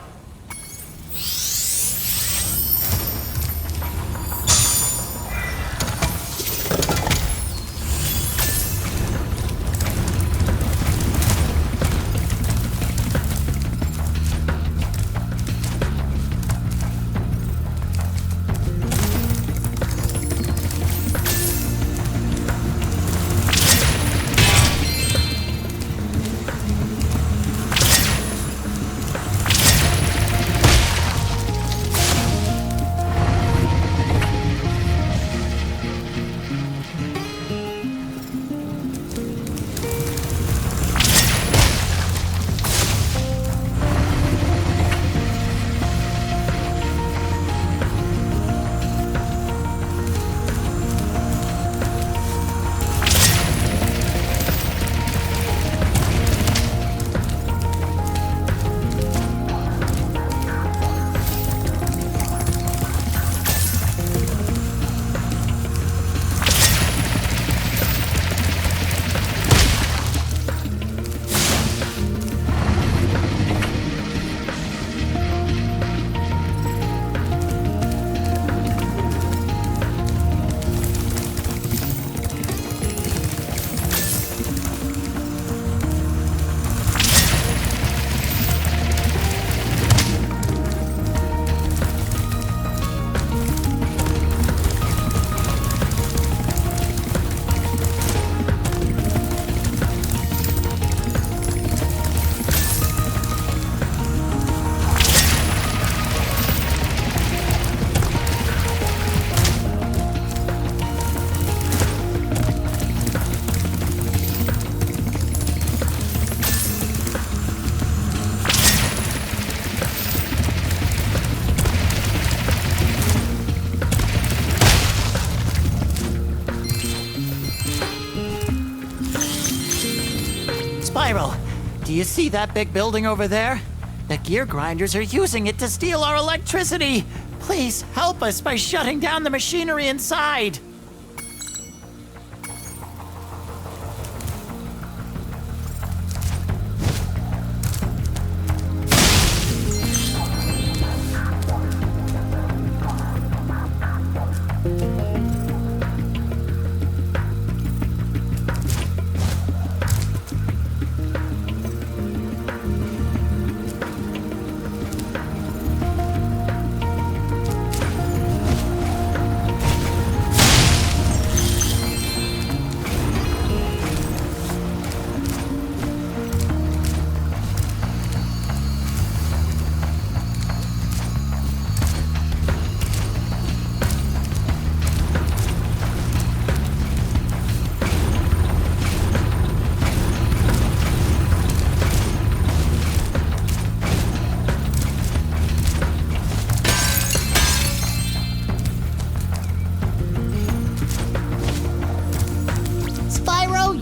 Spyro, do you see that big building over there? The gear grinders are using it to steal our electricity. Please help us by shutting down the machinery inside.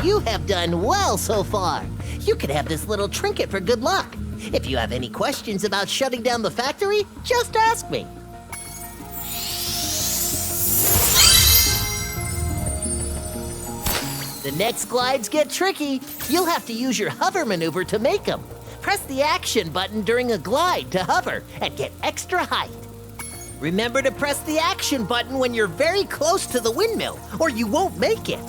You have done well so far. You can have this little trinket for good luck. If you have any questions about shutting down the factory, just ask me. The next glides get tricky. You'll have to use your hover maneuver to make them. Press the action button during a glide to hover and get extra height. Remember to press the action button when you're very close to the windmill, or you won't make it.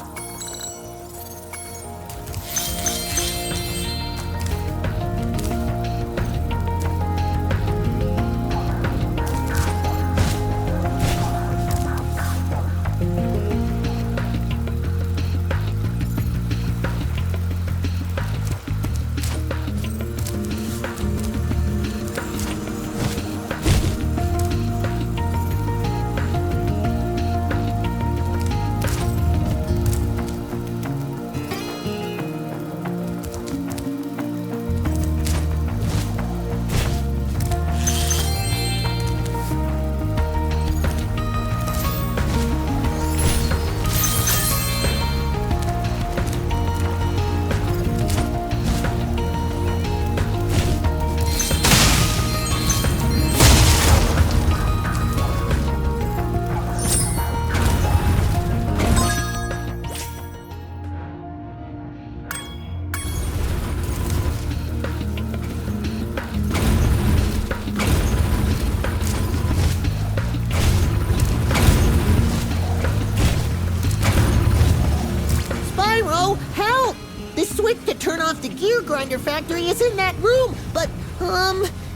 The gear grinder factory is in that room, but,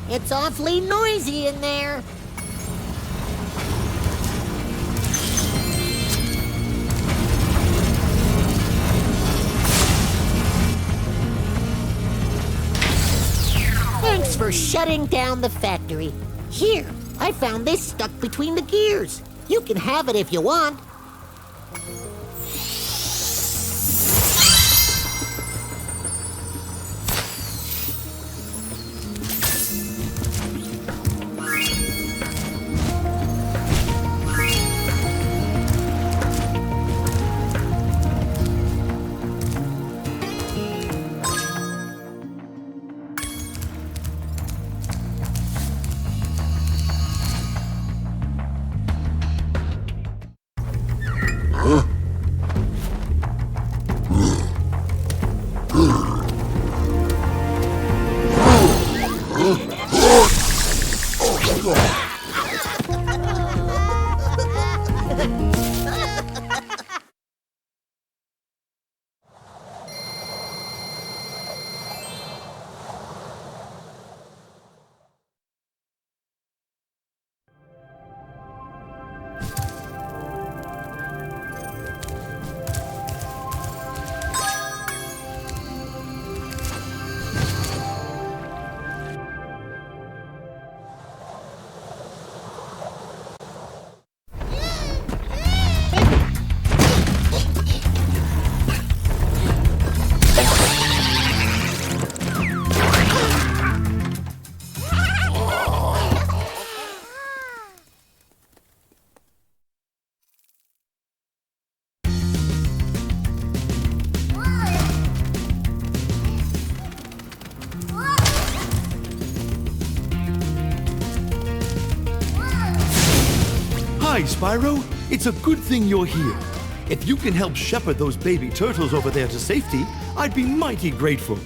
it's awfully noisy in there. Thanks for shutting down the factory. Here, I found this stuck between the gears. You can have it if you want. Hi, Spyro. It's a good thing you're here. If you can help shepherd those baby turtles over there to safety, I'd be mighty grateful.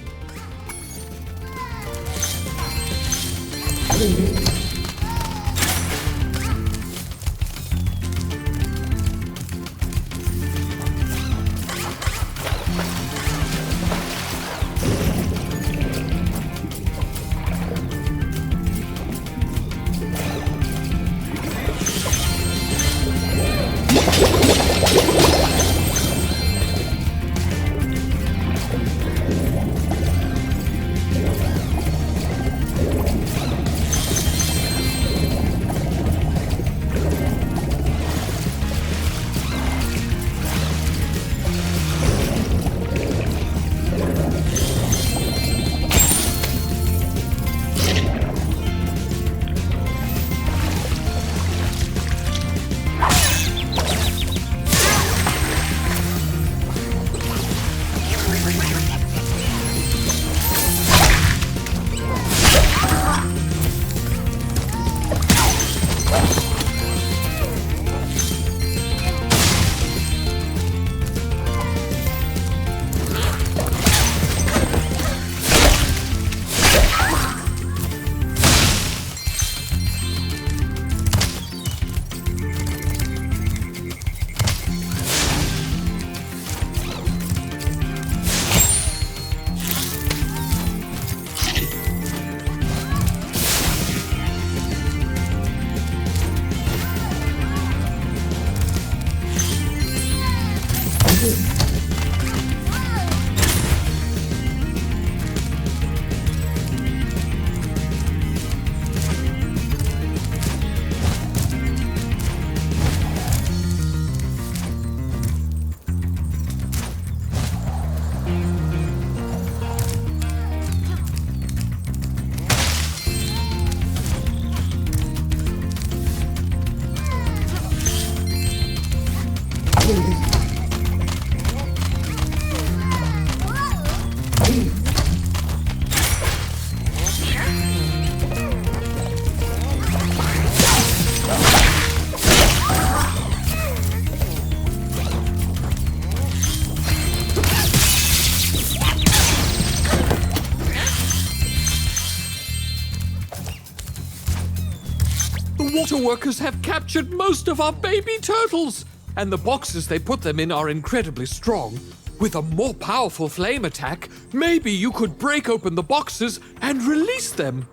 water workers have captured most of our baby turtles, and the boxes they put them in are incredibly strong. With a more powerful flame attack, maybe you could break open the boxes and release them.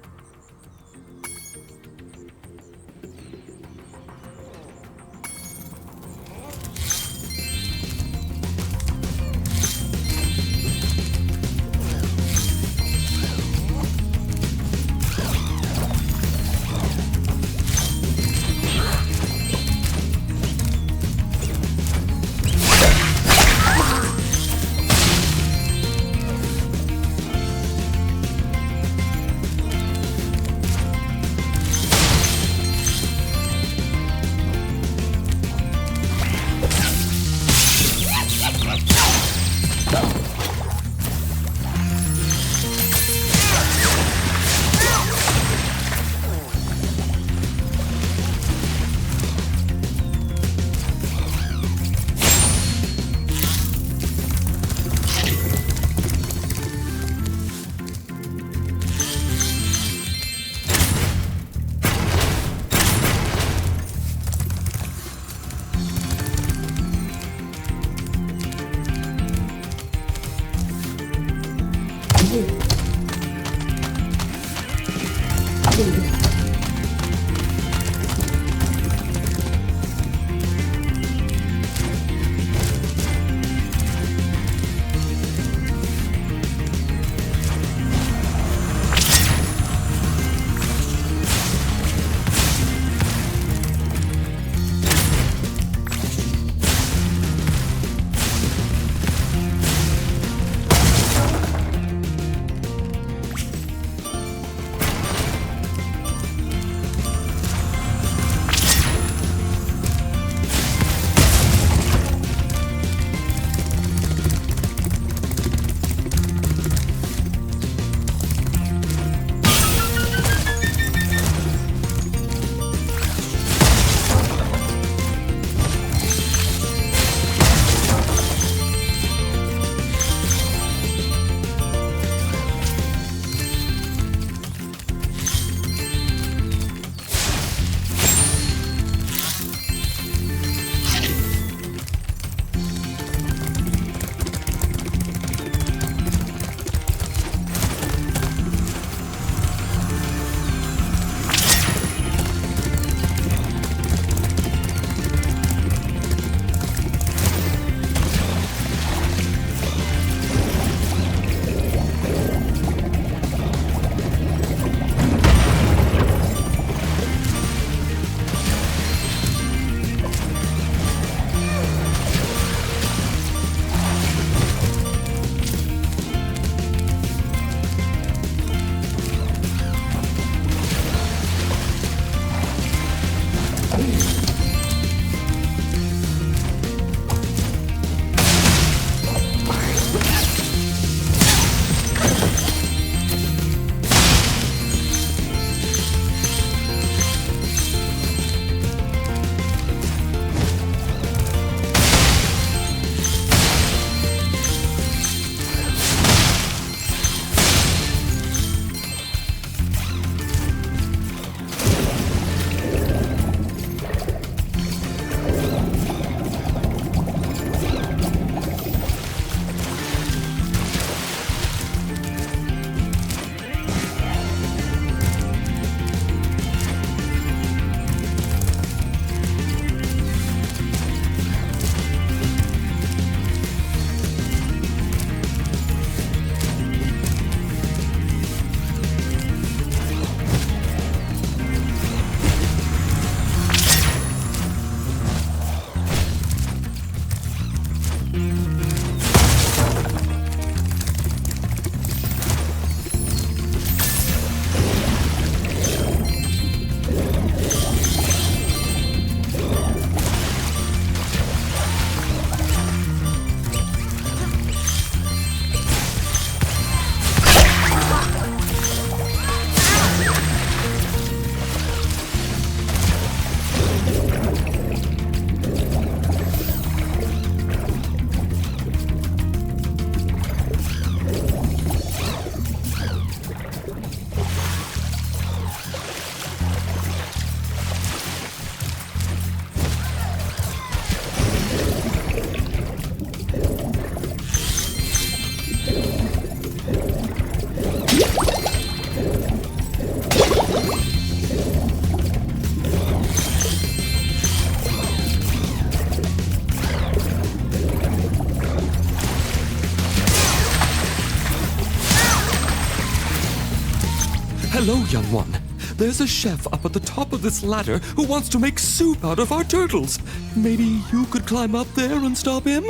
Hello, young one. There's a chef up at the top of this ladder who wants to make soup out of our turtles. Maybe you could climb up there and stop him?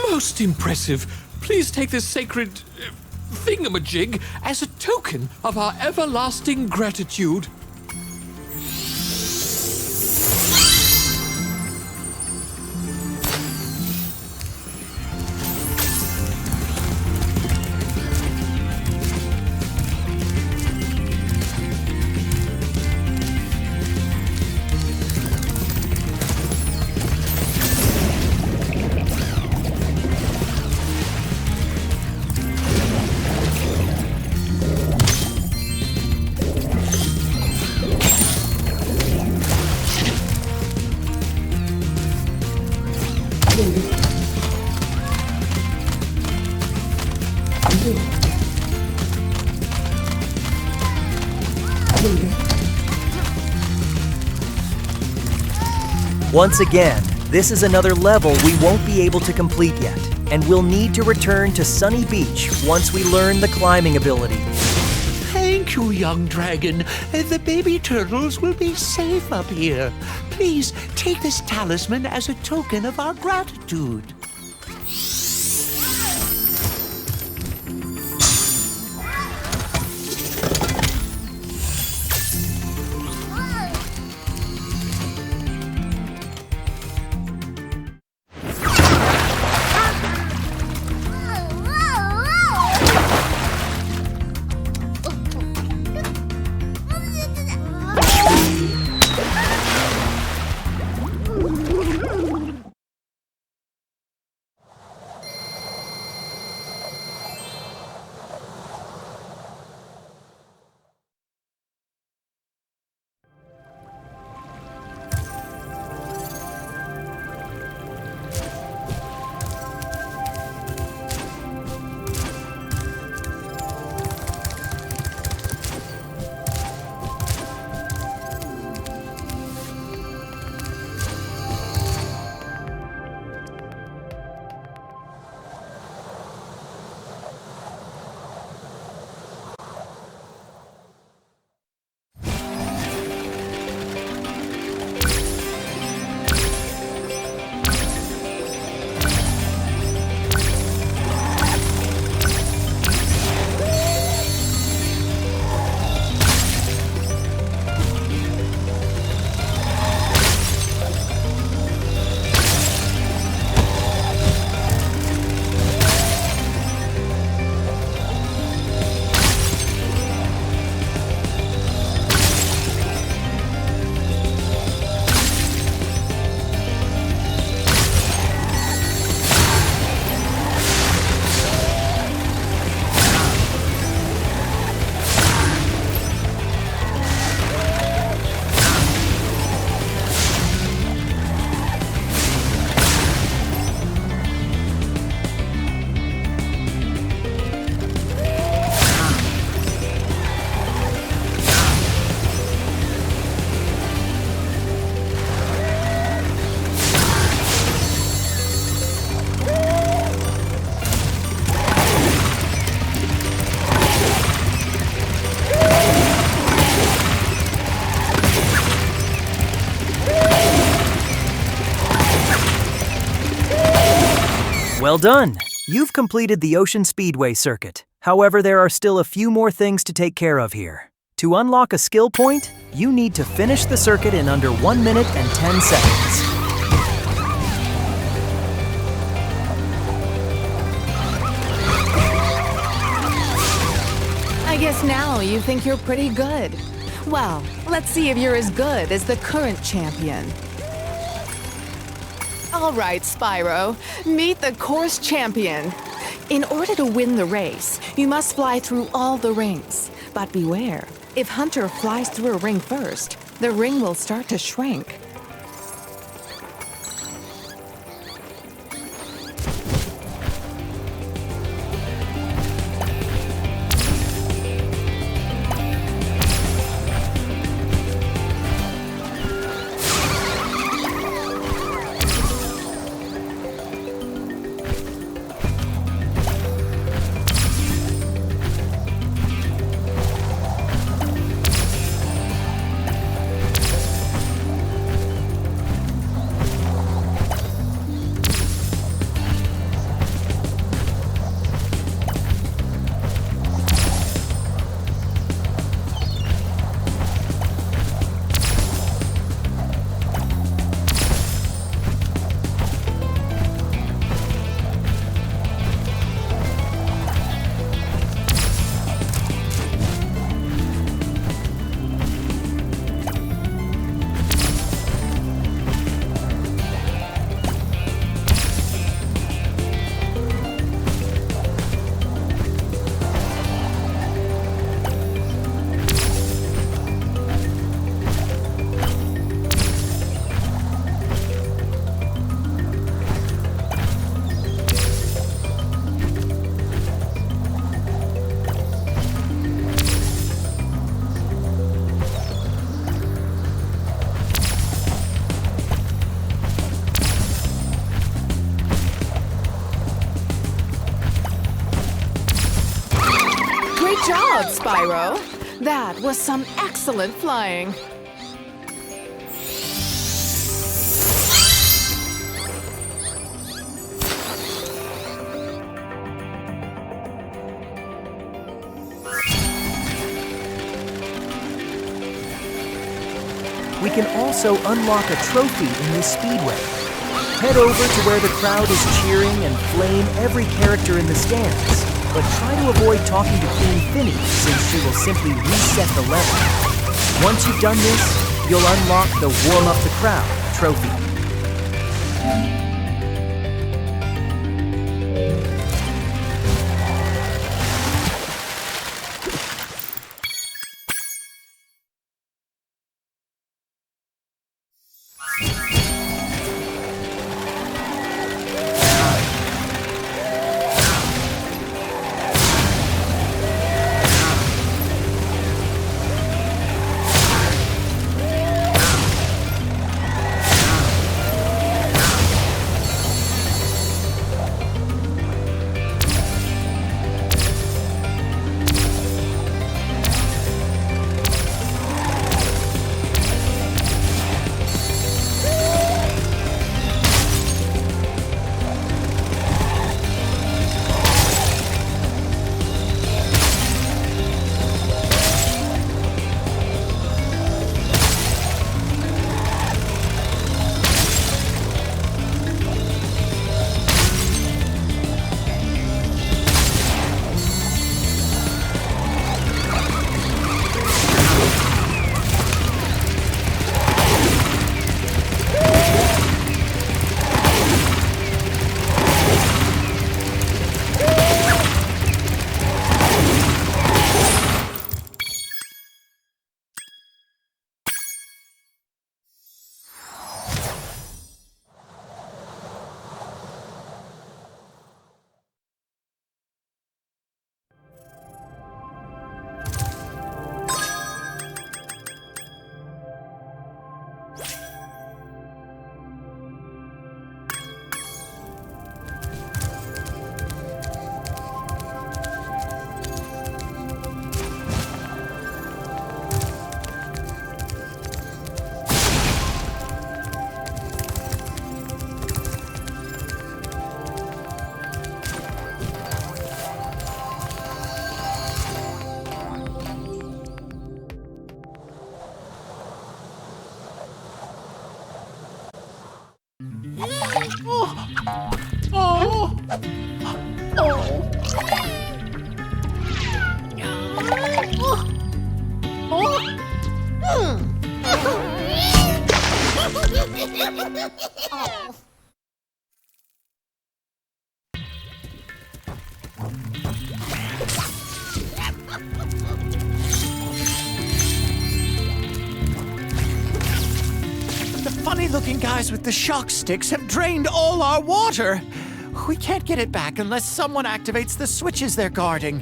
Most impressive. Please take this sacred thingamajig as a token of our everlasting gratitude. Once again, this is another level we won't be able to complete yet, and we'll need to return to Sunny Beach once we learn the climbing ability. Thank you, young dragon. The baby turtles will be safe up here. Please take this talisman as a token of our gratitude. Well done! You've completed the Ocean Speedway circuit. However, there are still a few more things to take care of here. To unlock a skill point, you need to finish the circuit in under 1 minute and 10 seconds. I guess now you think you're pretty good. Well, let's see if you're as good as the current champion. All right, Spyro, meet the course champion. In order to win the race, you must fly through all the rings. But beware, if Hunter flies through a ring first, the ring will start to shrink. Spyro, that was some excellent flying. We can also unlock a trophy in this Speedway. Head over to where the crowd is cheering and flame every character in the stands. But try to avoid talking to Queen Finny, since she will simply reset the level. Once you've done this, you'll unlock the Warm Up the Crowd trophy. scary-looking guys with the shock sticks have drained all our water. We can't get it back unless someone activates the switches they're guarding.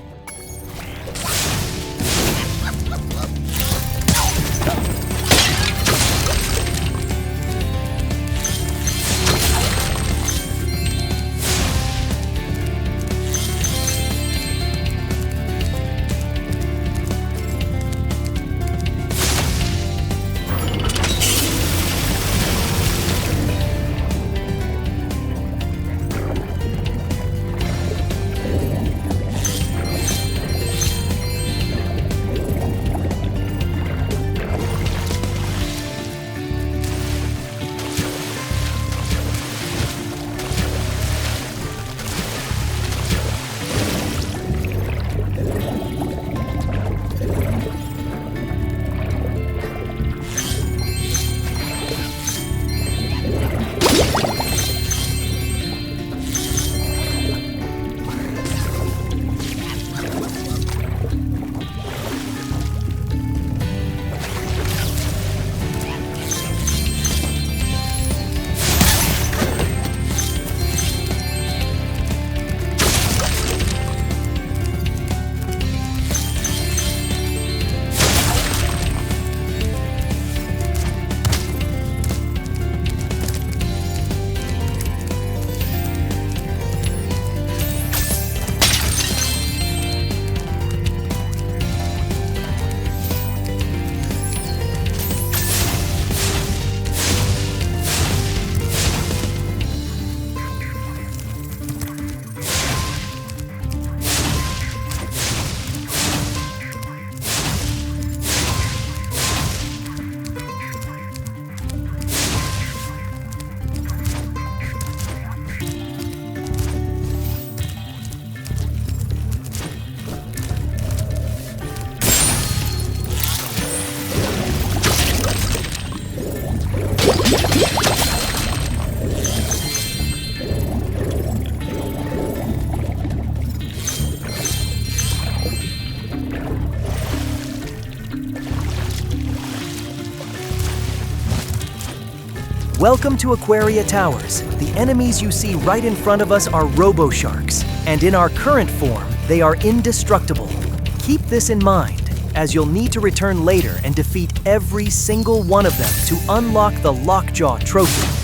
Welcome to Aquaria Towers. The enemies you see right in front of us are robo-sharks, and in our current form, they are indestructible. Keep this in mind, as you'll need to return later and defeat every single one of them to unlock the Lockjaw trophy.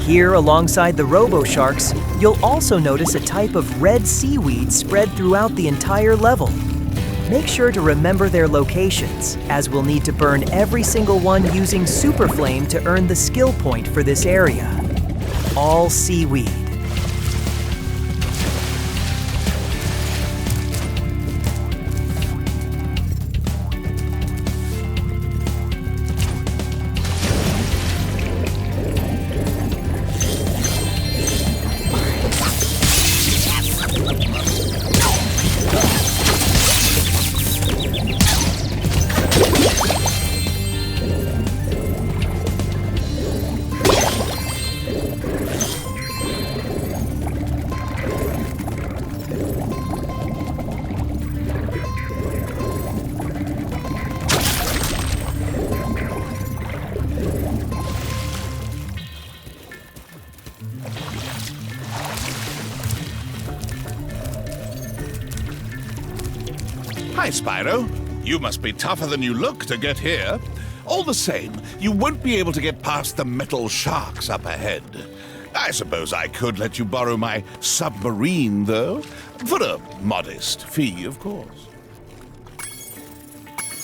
Here, alongside the robo-sharks, you'll also notice a type of red seaweed spread throughout the entire level. Make sure to remember their locations, as we'll need to burn every single one using Super Flame to earn the skill point for this area. All seaweed. Hi, Spyro. You must be tougher than you look to get here. All the same, you won't be able to get past the metal sharks up ahead. I suppose I could let you borrow my submarine, though. For a modest fee, of course.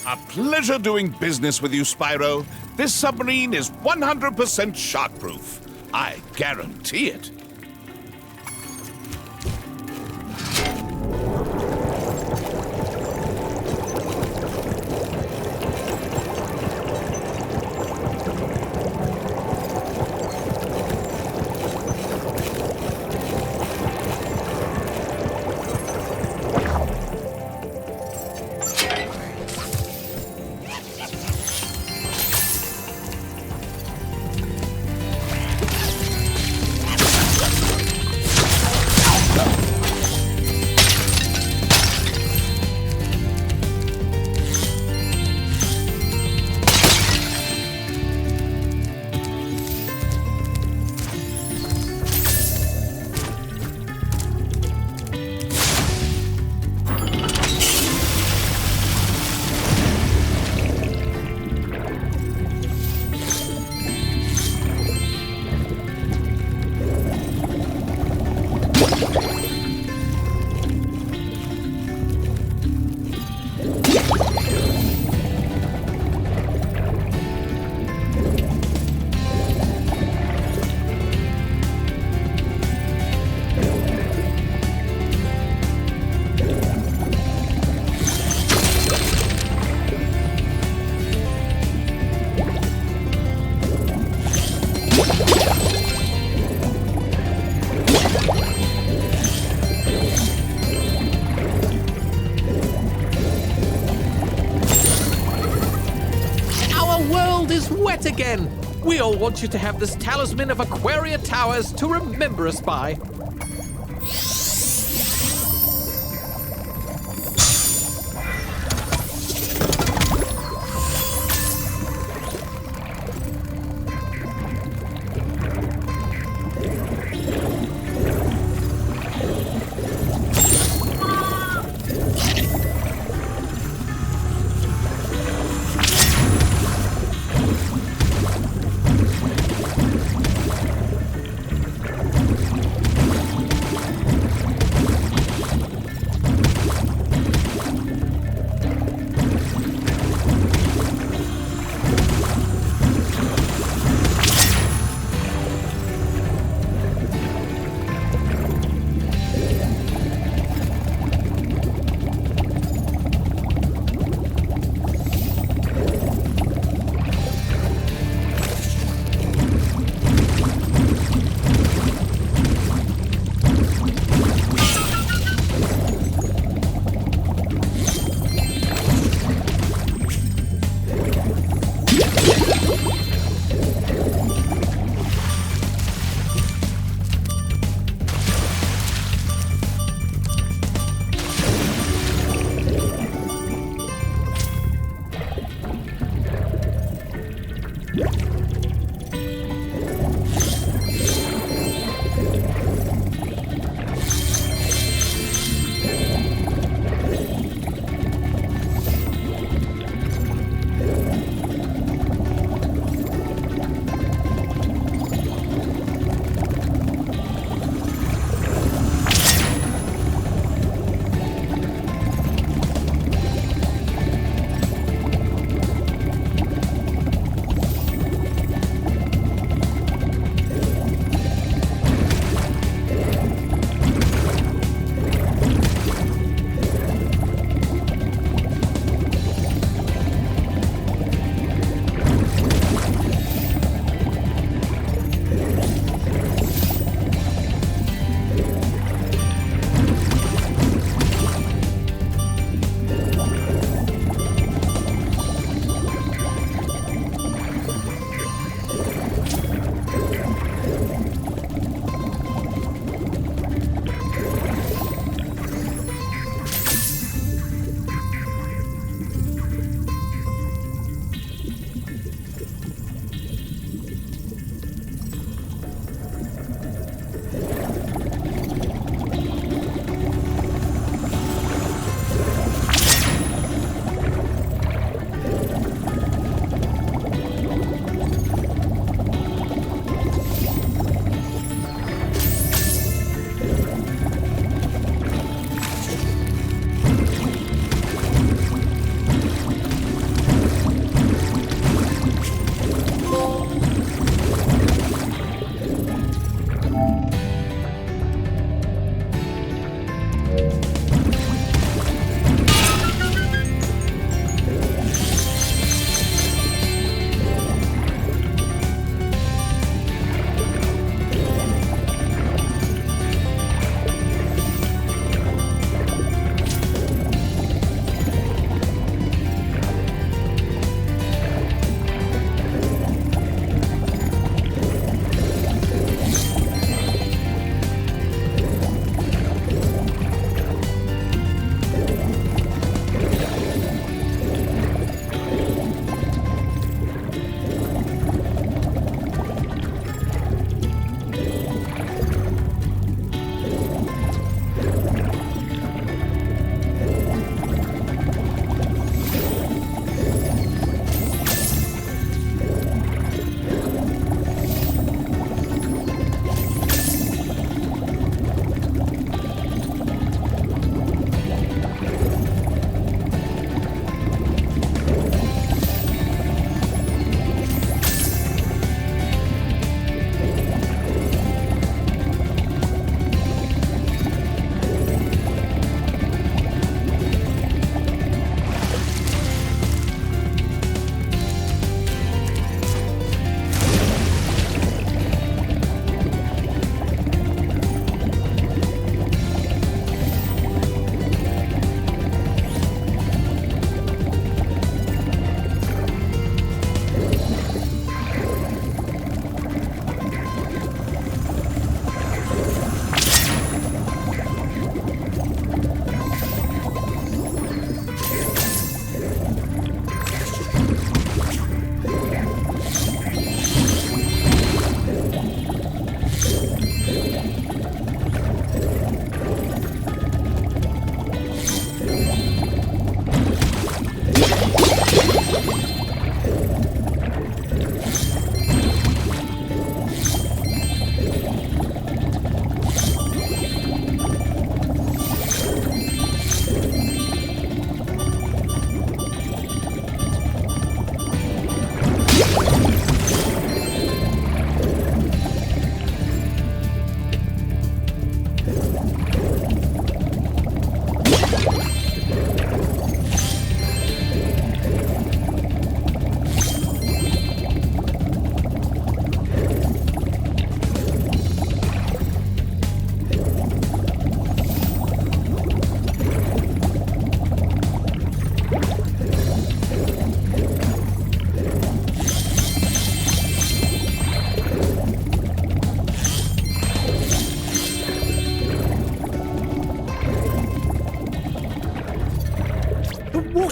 A pleasure doing business with you, Spyro. This submarine is 100% shark-proof. I guarantee it. again. We all want you to have this talisman of Aquaria Towers to remember us by.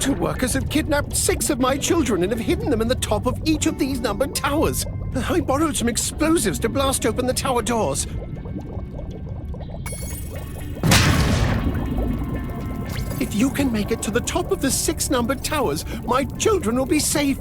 water workers have kidnapped 6 of my children and have hidden them in the top of each of these numbered towers. I borrowed some explosives to blast open the tower doors. If you can make it to the top of the 6 numbered towers, my children will be safe.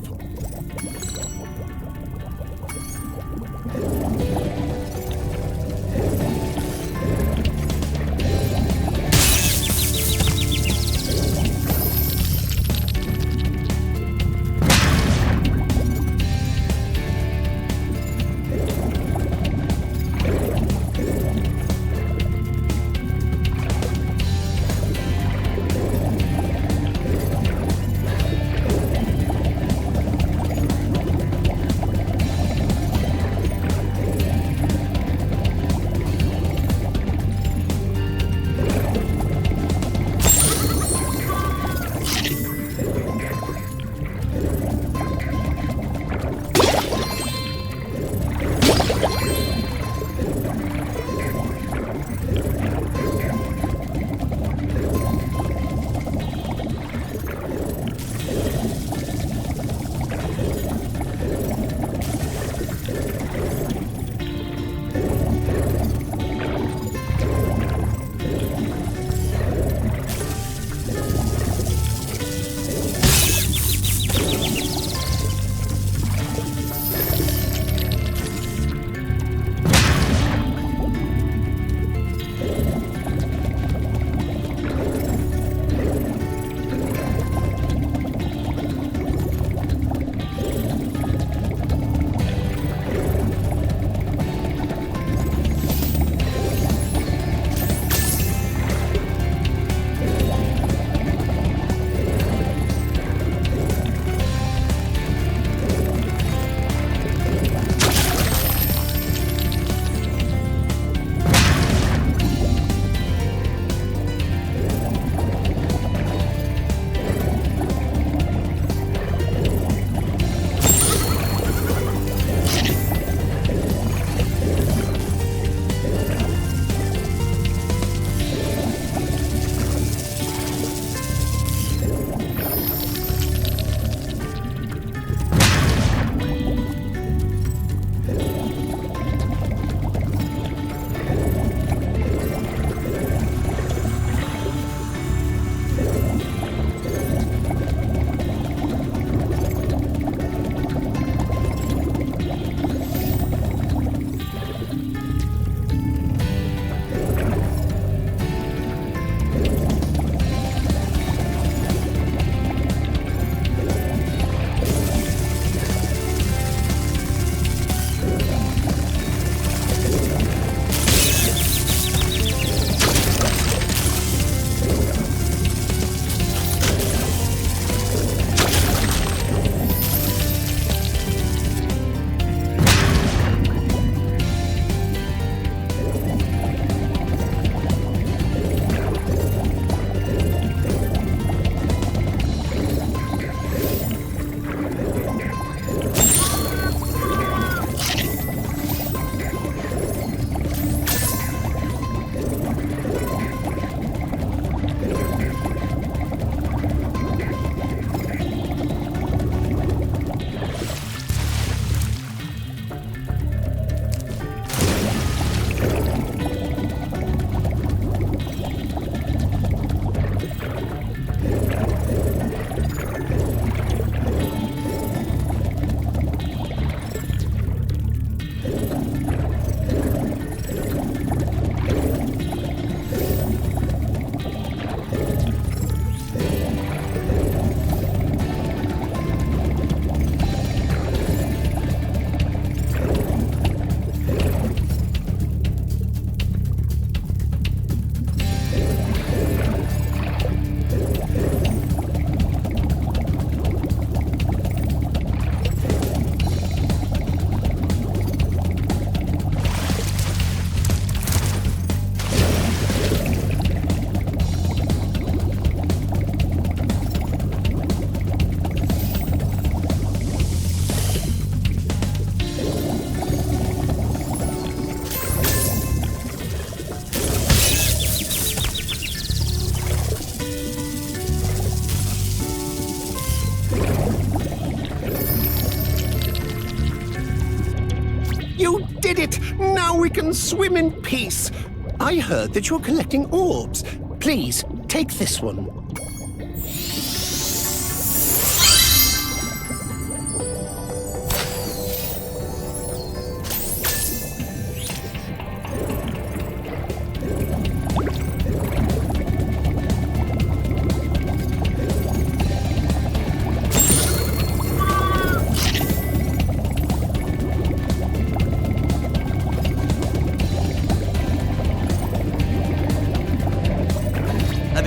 You did it! Now we can swim in peace! I heard that you're collecting orbs. Please, take this one.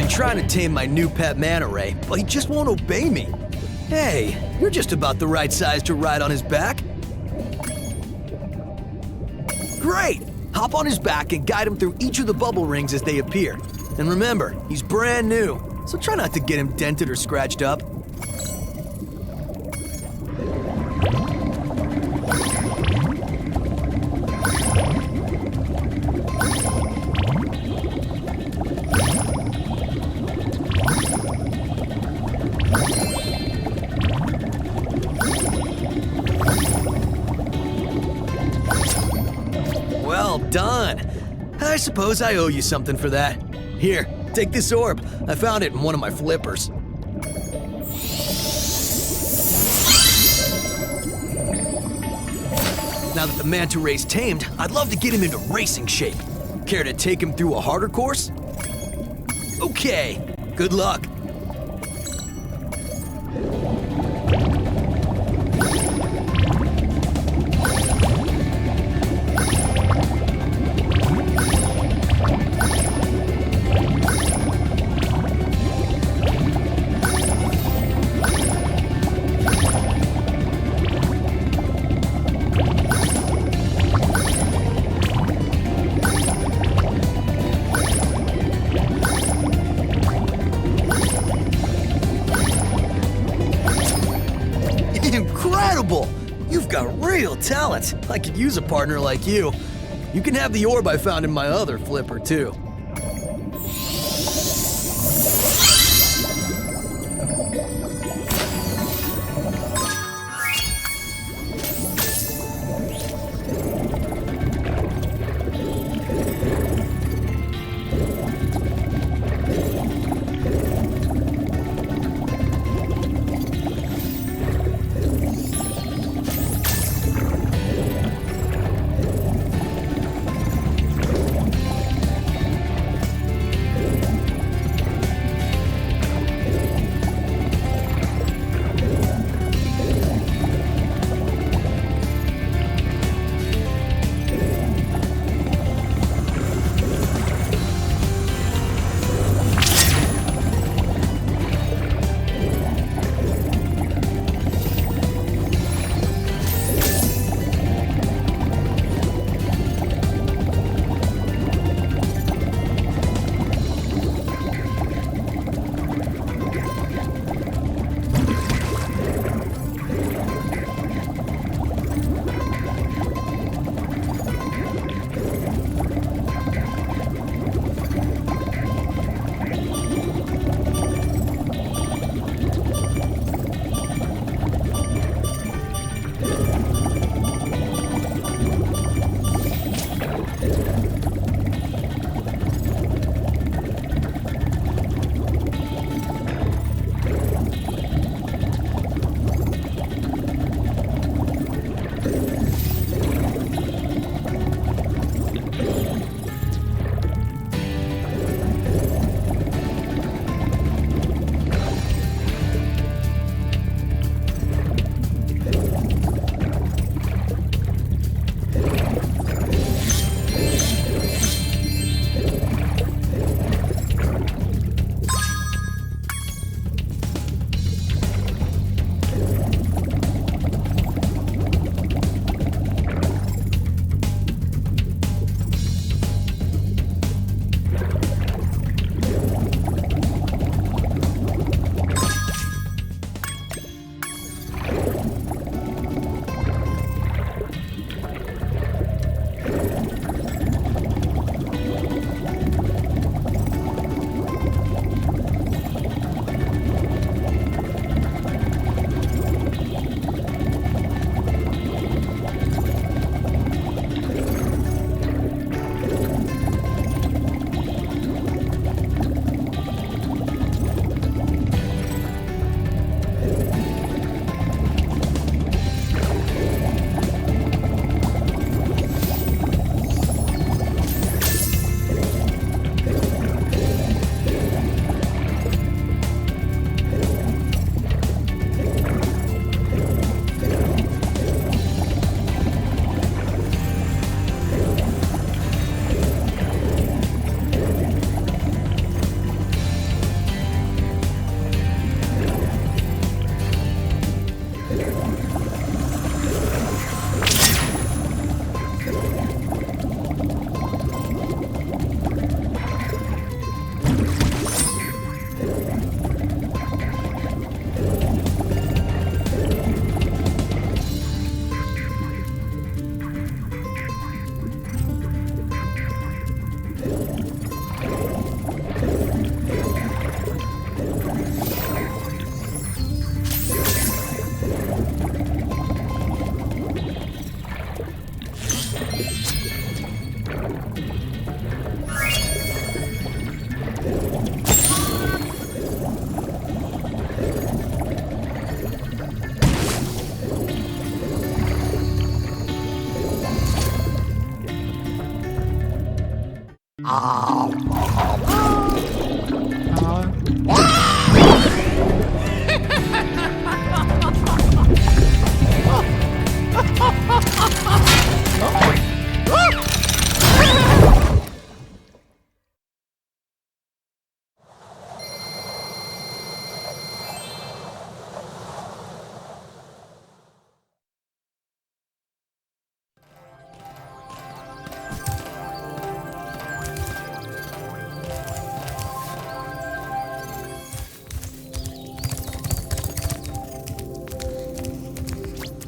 Trying to tame my new pet manta ray, but he just won't obey me. Hey, you're just about the right size to ride on his back. Great! Hop on his back and guide him through each of the bubble rings as they appear. And remember, he's brand new, so try not to get him dented or scratched up. Done. I suppose I owe you something for that. Here, take this orb. I found it in one of my flippers. Now that the manta ray's tamed, I'd love to get him into racing shape. Care to take him through a harder course? Okay, good luck. You've got real talent. I could use a partner like you. You can have the orb I found in my other flipper, too.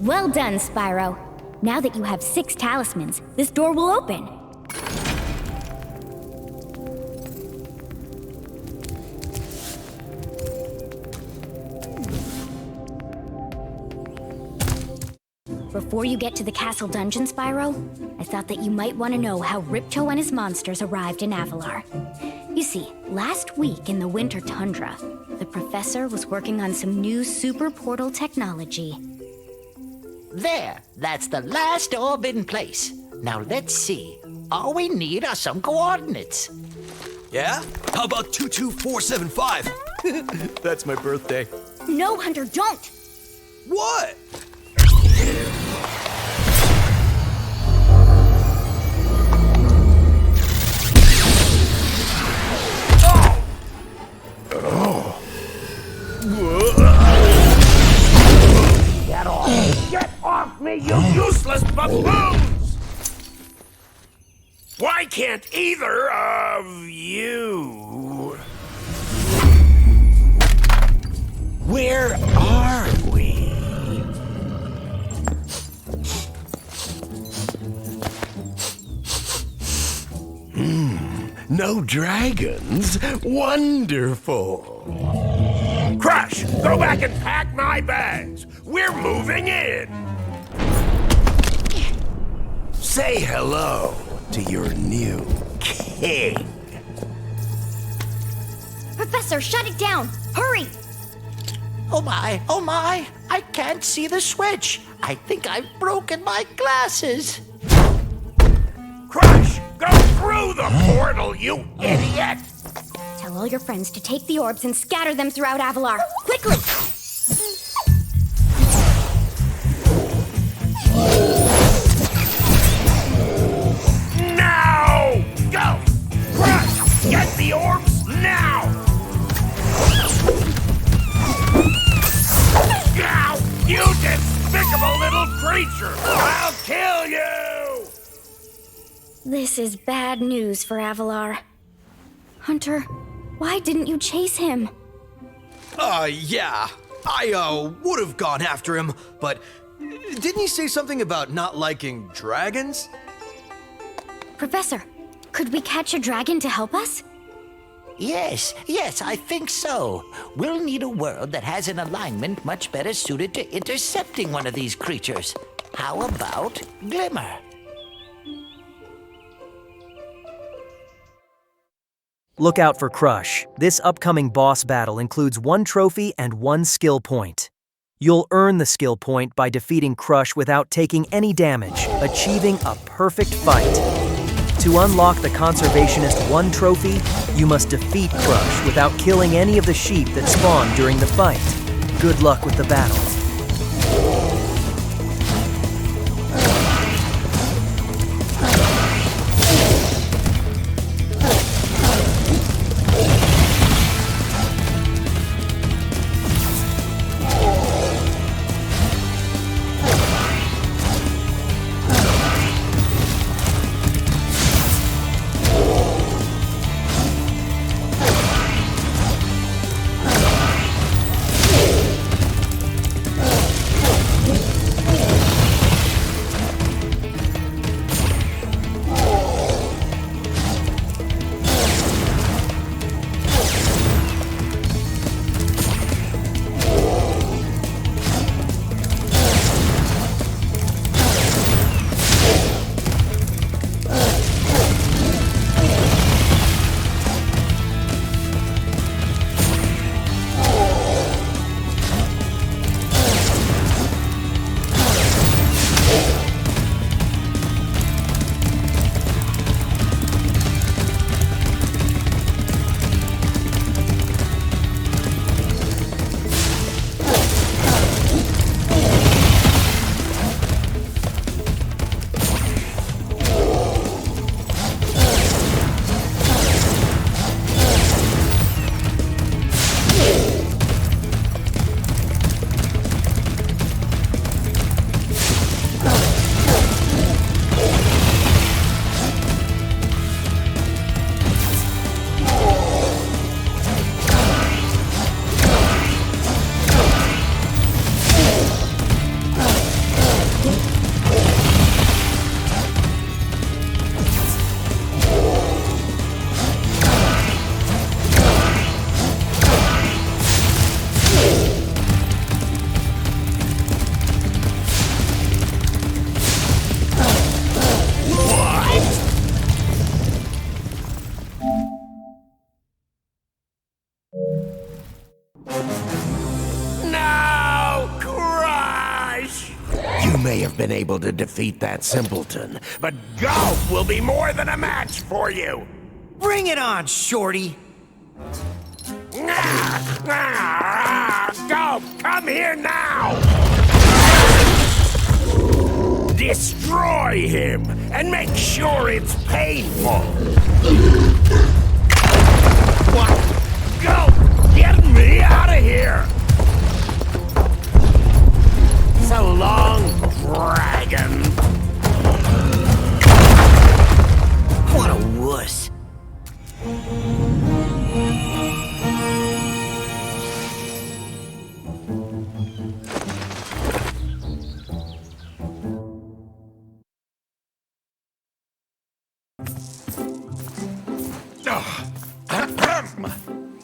Well done, Spyro. Now that you have 6 talismans, this door will open. Before you get to the castle dungeon, Spyro, I thought that you might want to know how Ripto and his monsters arrived in Avalar. You see, last week in the winter tundra, the professor was working on some new super portal technology. There, that's the last orb in place. Now let's see. All we need are some coordinates. Yeah? How about 22475? That's my birthday. No, Hunter, don't! What? Get off me, you useless buffoons! Why can't either of you... Where are we? No dragons? Wonderful! Crush! Go back and pack my bags! We're moving in! Say hello to your new king. Professor, shut it down! Hurry! Oh my, I can't see the switch. I think I've broken my glasses. Crush! Go through the portal, you idiot! Tell all your friends to take the orbs and scatter them throughout Avalar. Quickly! Now! Go! Crush! Get the orbs now! Now! You despicable little creature! I'll kill you! This is bad news for Avalar. Hunter, why didn't you chase him? Yeah. I would have gone after him, but didn't he say something about not liking dragons? Professor, could we catch a dragon to help us? Yes, I think so. We'll need a world that has an alignment much better suited to intercepting one of these creatures. How about Glimmer? Look out for Crush. This upcoming boss battle includes 1 trophy and 1 skill point. You'll earn the skill point by defeating Crush without taking any damage, achieving a perfect fight. To unlock the Conservationist 1 trophy, you must defeat Crush without killing any of the sheep that spawn during the fight. Good luck with the battle. been able to defeat that simpleton, but Gulp will be more than a match for you! Bring it on, Shorty! Gulp, come here now! Destroy him, and make sure it's painful! What? Gulp, get me out of here! So long, dragon! What a wuss.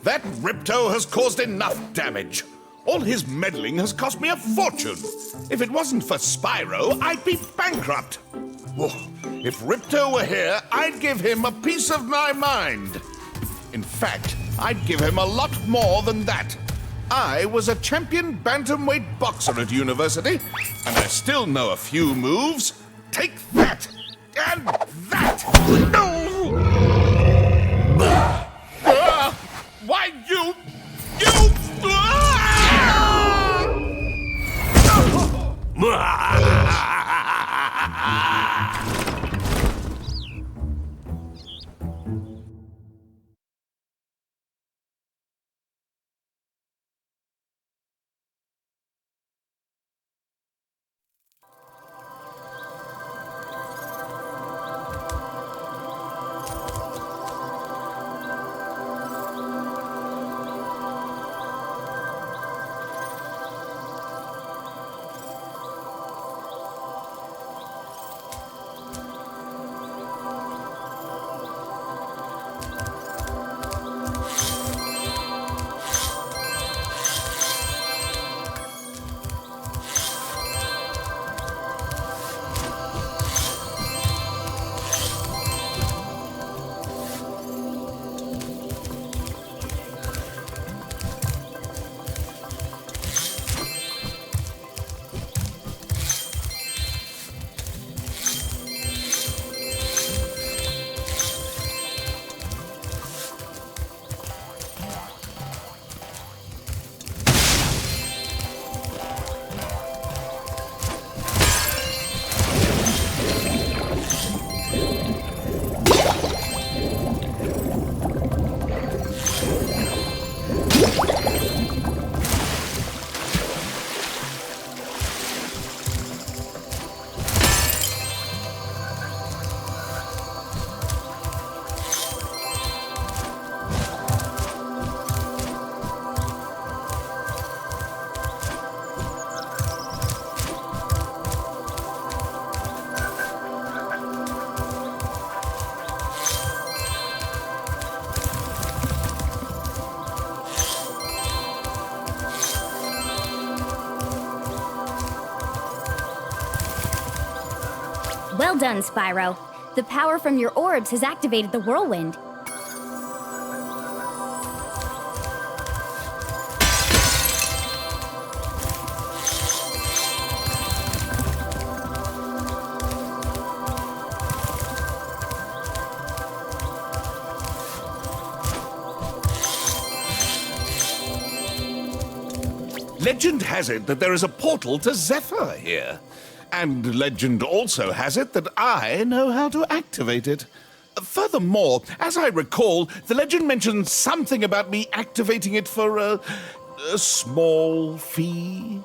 That Ripto has caused enough damage. All his meddling has cost me a fortune. If it wasn't for Spyro, I'd be bankrupt. Oh, if Ripto were here, I'd give him a piece of my mind. In fact, I'd give him a lot more than that. I was a champion bantamweight boxer at university, and I still know a few moves. Take that! And that! No! Why, you... Well done, Spyro. The power from your orbs has activated the whirlwind. Legend has it that there is a portal to Zephyr here. And legend also has it that I know how to activate it. Furthermore, as I recall, the legend mentions something about me activating it for a small fee.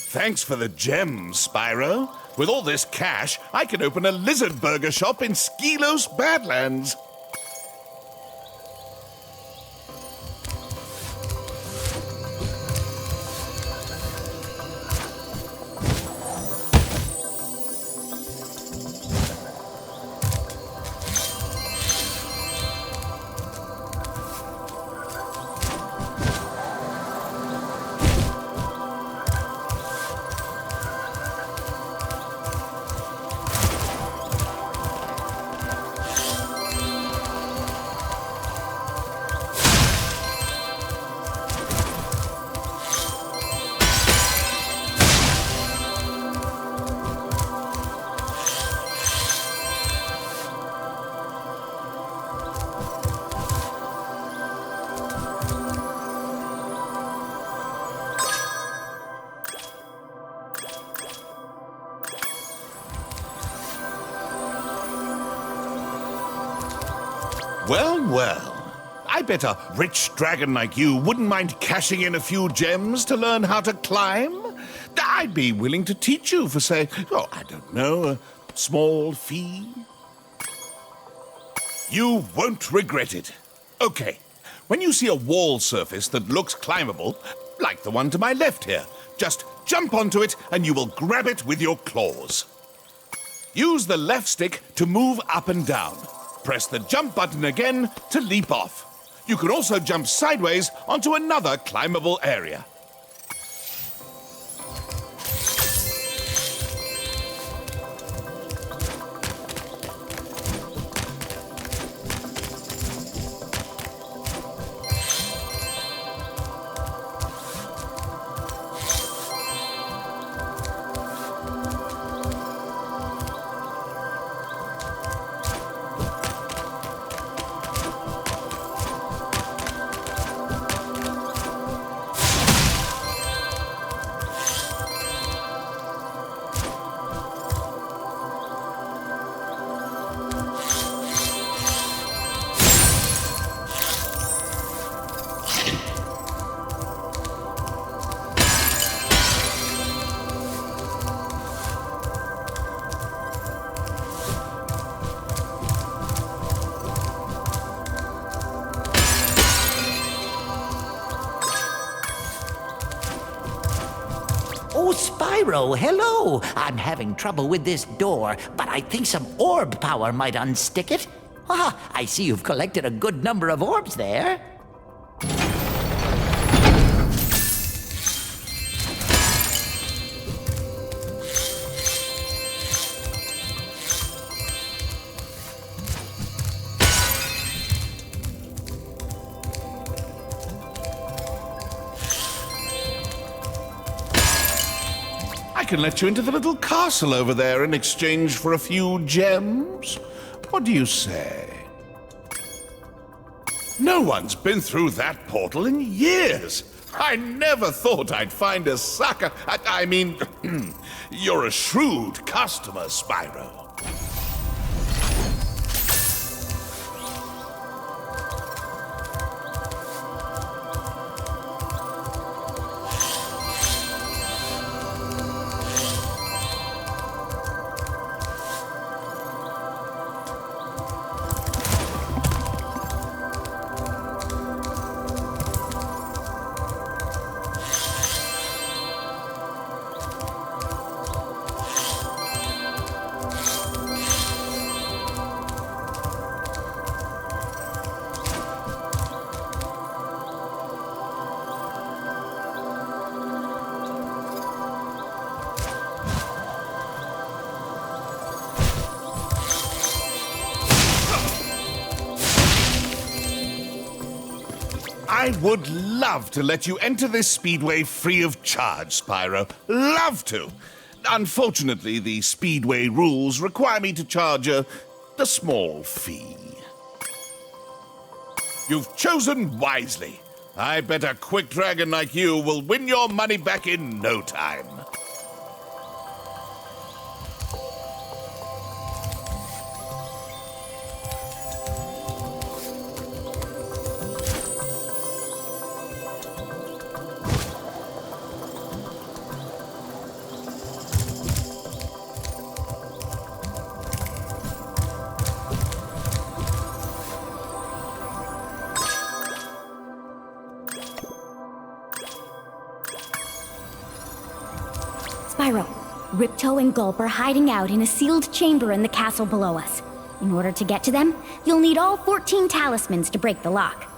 Thanks for the gems, Spyro. With all this cash, I can open a lizard burger shop in Skelos, Badlands. Well, well. I bet a rich dragon like you wouldn't mind cashing in a few gems to learn how to climb. I'd be willing to teach you for, say, oh, I don't know, a small fee. You won't regret it. Okay, when you see a wall surface that looks climbable, like the one to my left here, just jump onto it and you will grab it with your claws. Use the left stick to move up and down. Press the jump button again to leap off. You can also jump sideways onto another climbable area. Oh, Spyro, hello! I'm having trouble with this door, but I think some orb power might unstick it. Ah, I see you've collected a good number of orbs there. I can let you into the little castle over there in exchange for a few gems. What do you say? No one's been through that portal in years. I never thought I'd find a sucker. I mean, you're a shrewd customer, Spyro. I would love to let you enter this Speedway free of charge, Spyro. Love to. Unfortunately, the Speedway rules require me to charge a small fee. You've chosen wisely. I bet a quick dragon like you will win your money back in no time. Spyro, Ripto and Gulp are hiding out in a sealed chamber in the castle below us. In order to get to them, you'll need all 14 talismans to break the lock.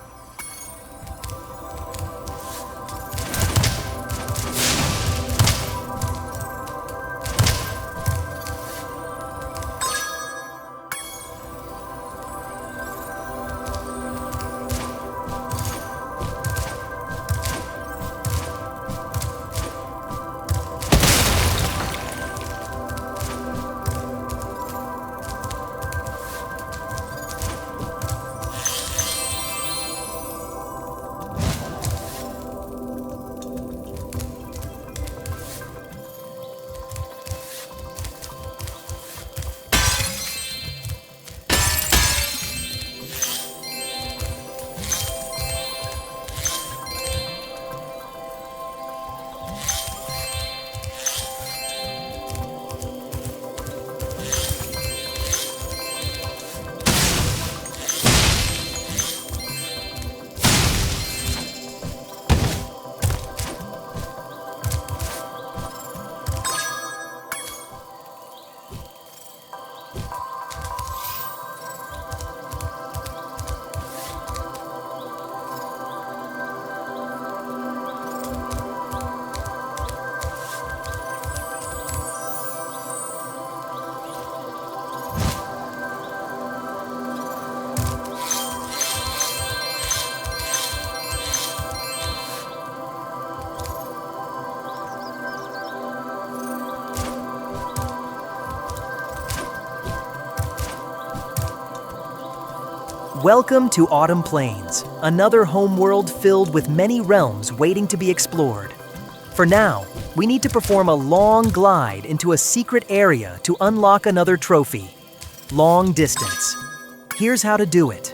Welcome to Autumn Plains, another homeworld filled with many realms waiting to be explored. For now, we need to perform a long glide into a secret area to unlock another trophy. Long distance. Here's how to do it.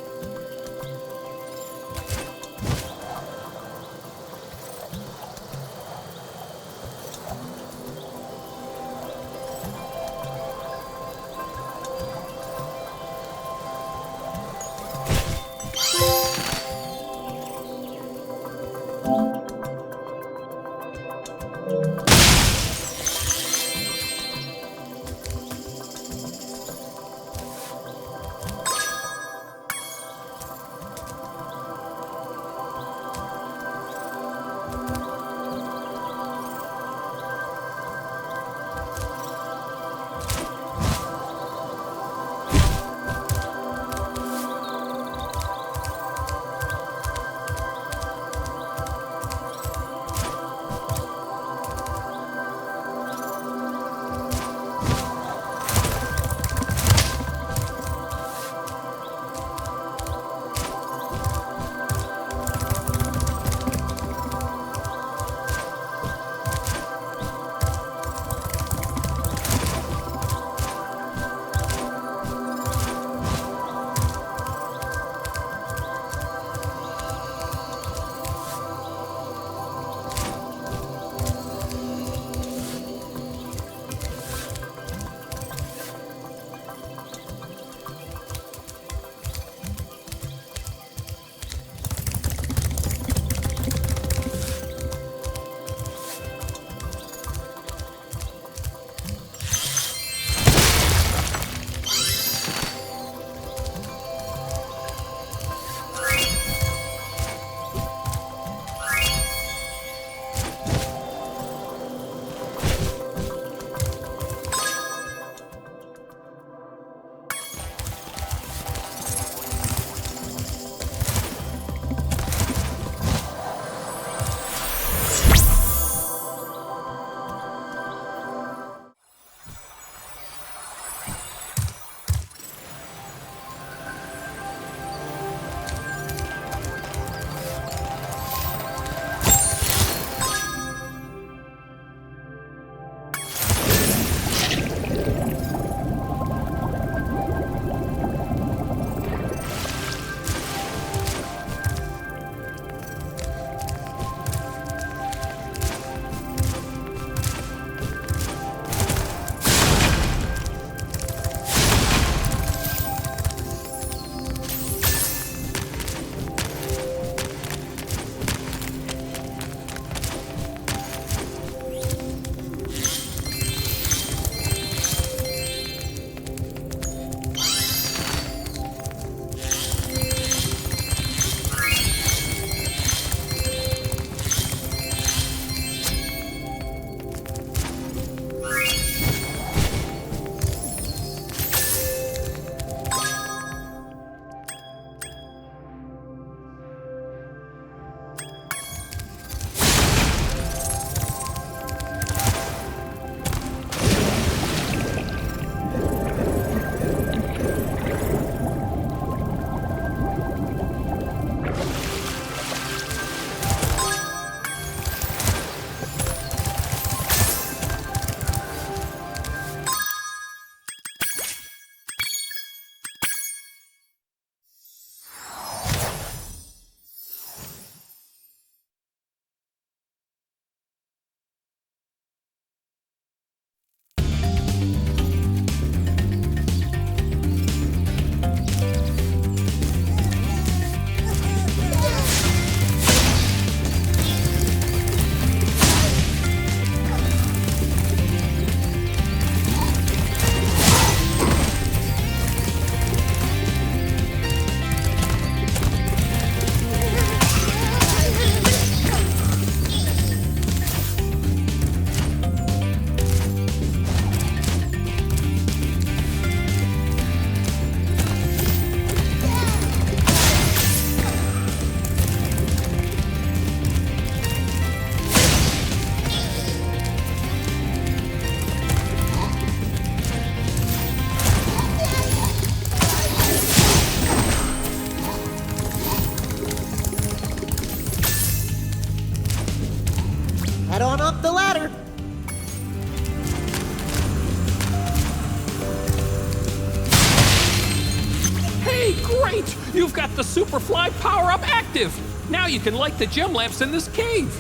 Sweet! You've got the Superfly power-up active! Now you can light the gem lamps in this cave!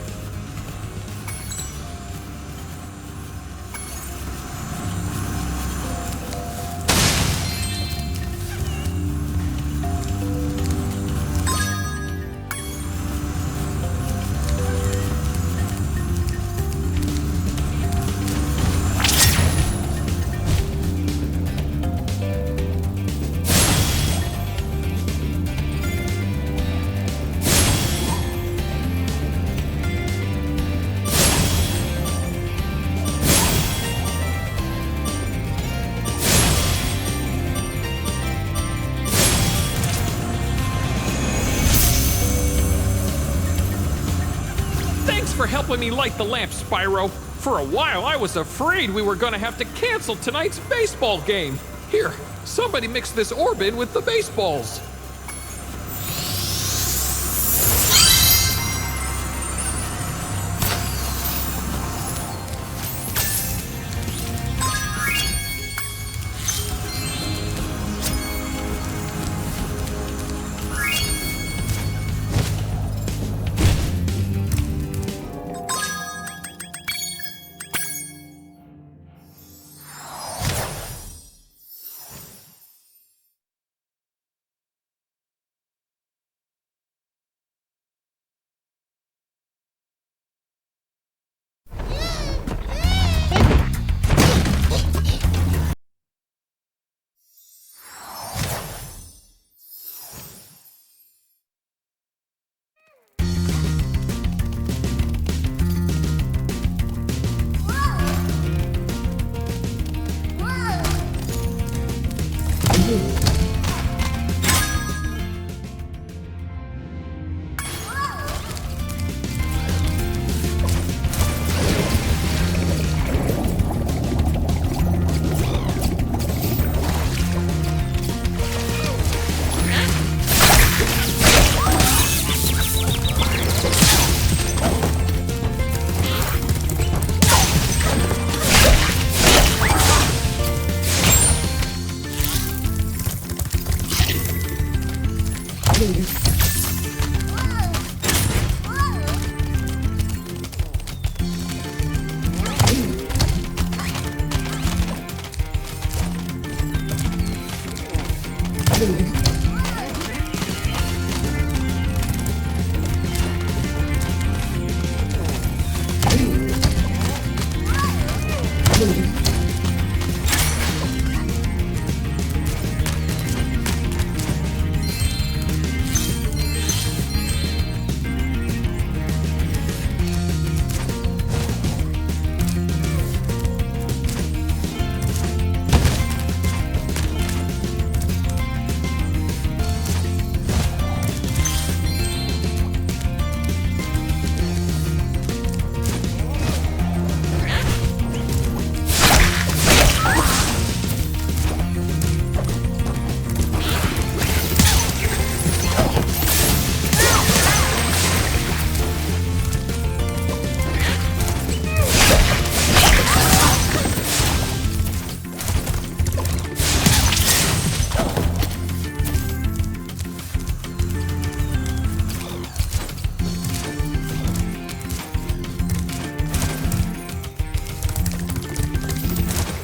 For helping me light the lamp, Spyro. For a while, I was afraid we were gonna have to cancel tonight's baseball game. Here, somebody mix this orb in with the baseballs.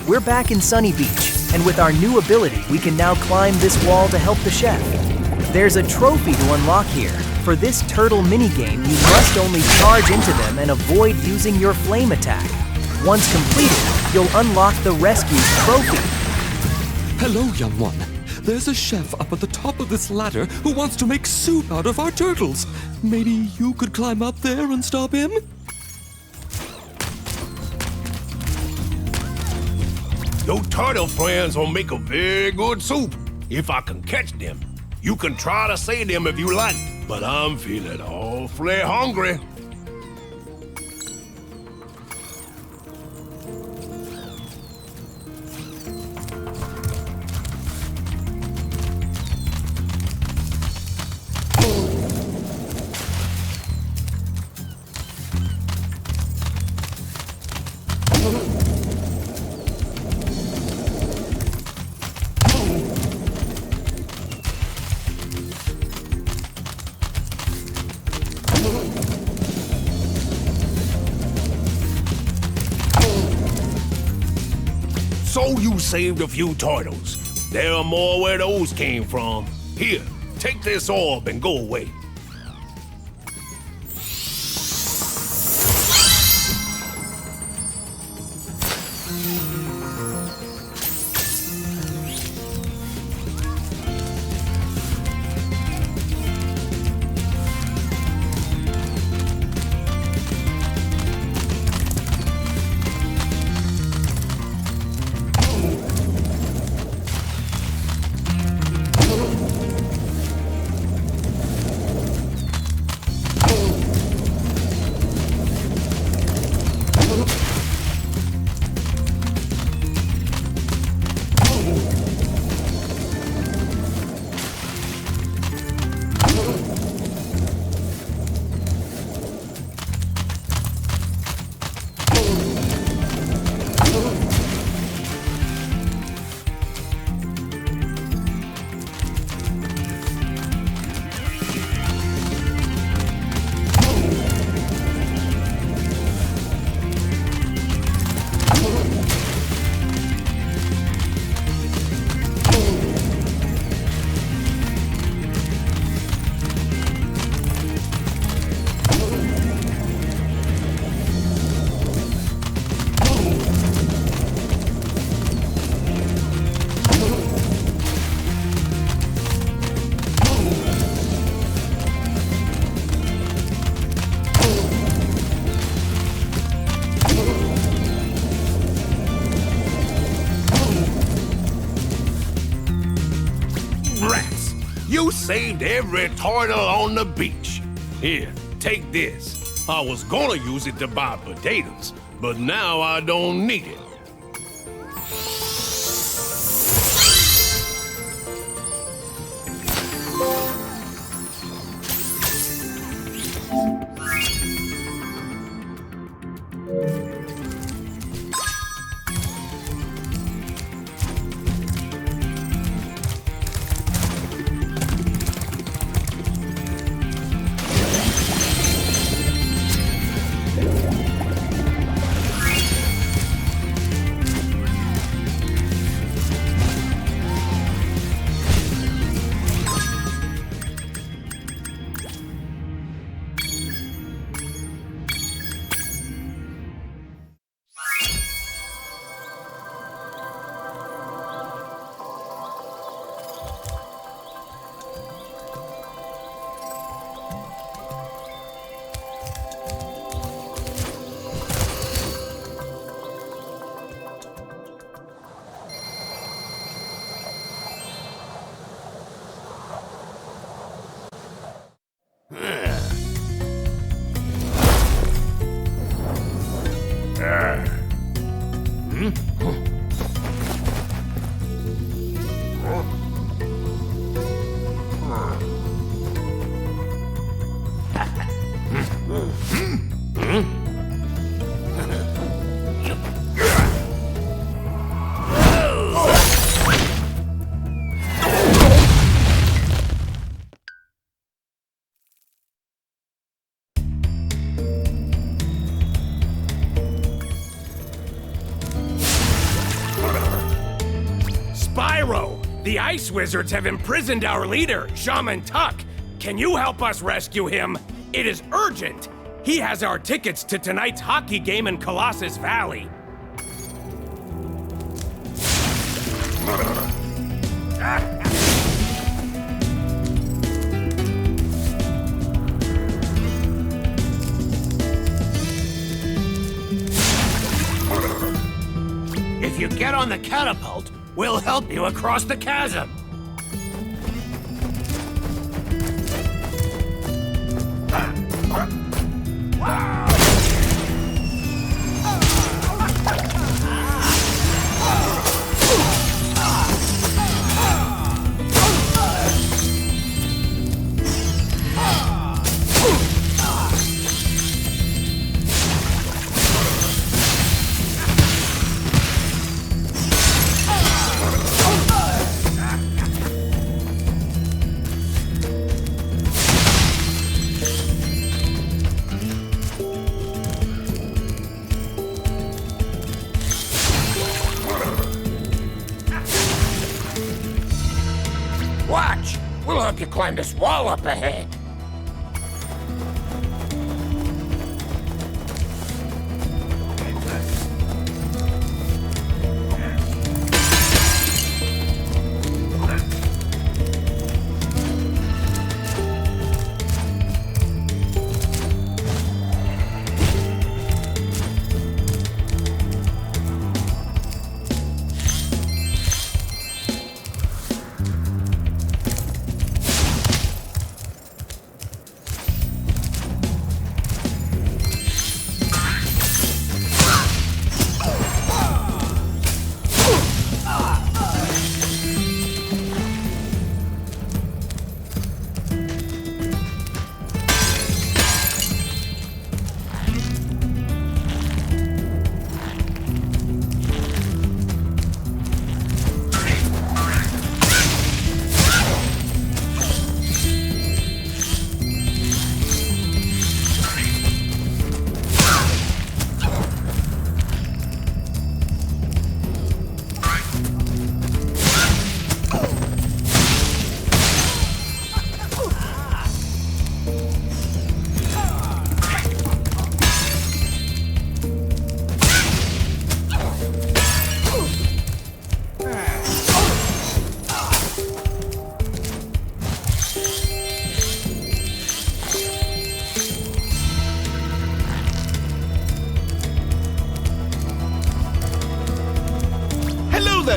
We're back in Sunny Beach, and with our new ability, we can now climb this wall to help the chef. There's a trophy to unlock here. For this turtle minigame, you must only charge into them and avoid using your flame attack. Once completed, you'll unlock the rescue trophy. Hello, young one. There's a chef up at the top of this ladder who wants to make soup out of our turtles. Maybe you could climb up there and stop him? Your turtle friends will make a very good soup if I can catch them. You can try to save them if you like, but I'm feeling awfully hungry. you saved a few turtles. There are more where those came from. Here, take this orb and go away. You saved every turtle on the beach. Here, take this. I was gonna use it to buy potatoes, but now I don't need it. The Ice Wizards have imprisoned our leader, Shaman Tuck. Can you help us rescue him? It is urgent. He has our tickets to tonight's hockey game in Colossus Valley. If you get on the catapult, we'll help you across the chasm. Watch! We'll help you climb this wall up ahead.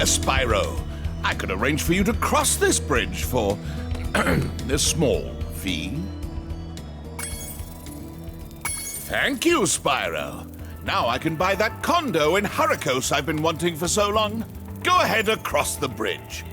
Spyro. I could arrange for you to cross this bridge for a small fee. Thank you, Spyro. Now I can buy that condo in Hurricos I've been wanting for so long. Go ahead across the bridge.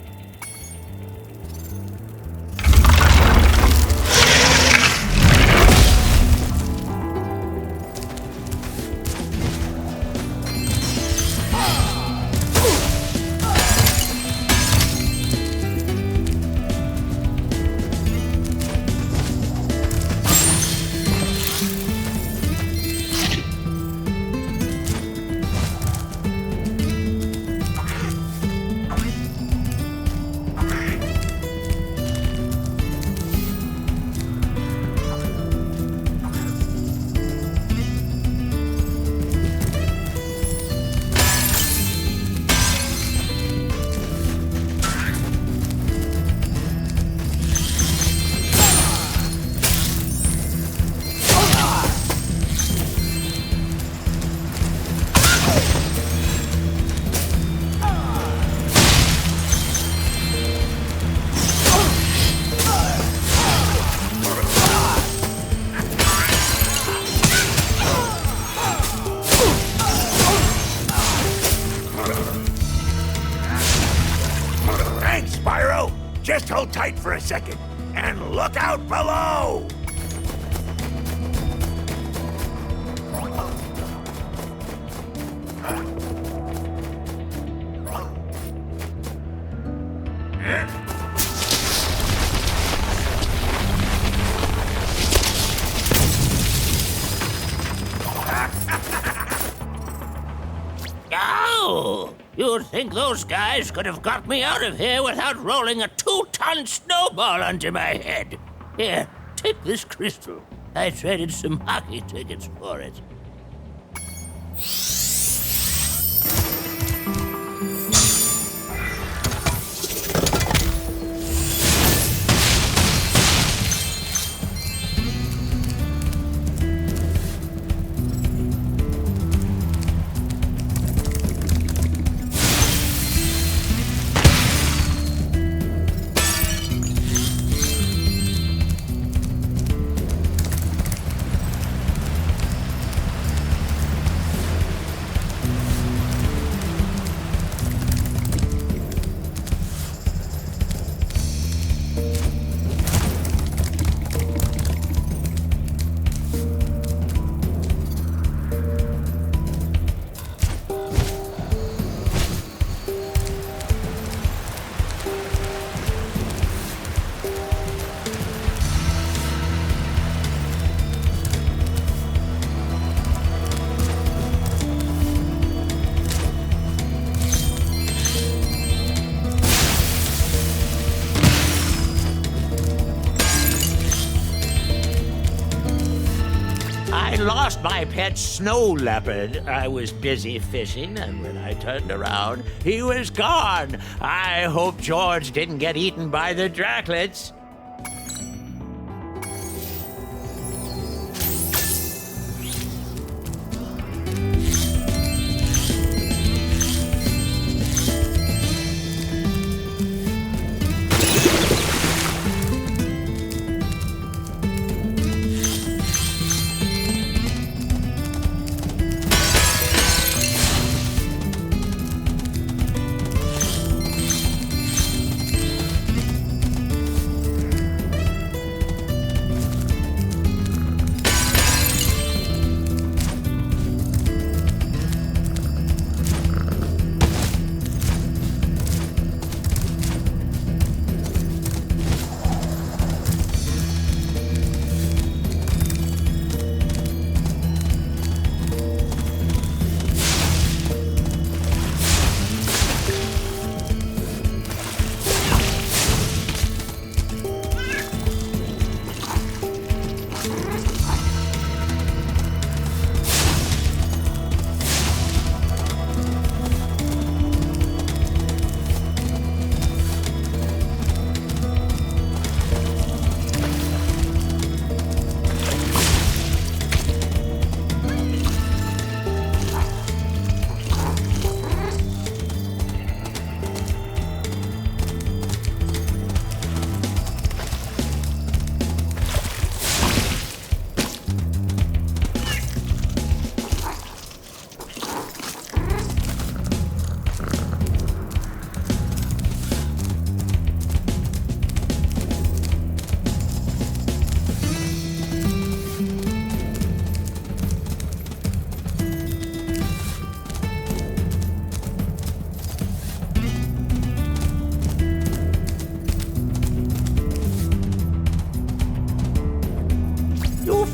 Just hold tight for a second, and look out below! Oh! You'd think those guys could have got me out of here without rolling a 2-ton snowball onto my head. Here, take this crystal. I traded some hockey tickets for it. lost my pet snow leopard. I was busy fishing, and when I turned around, he was gone. I hope George didn't get eaten by the Draclets.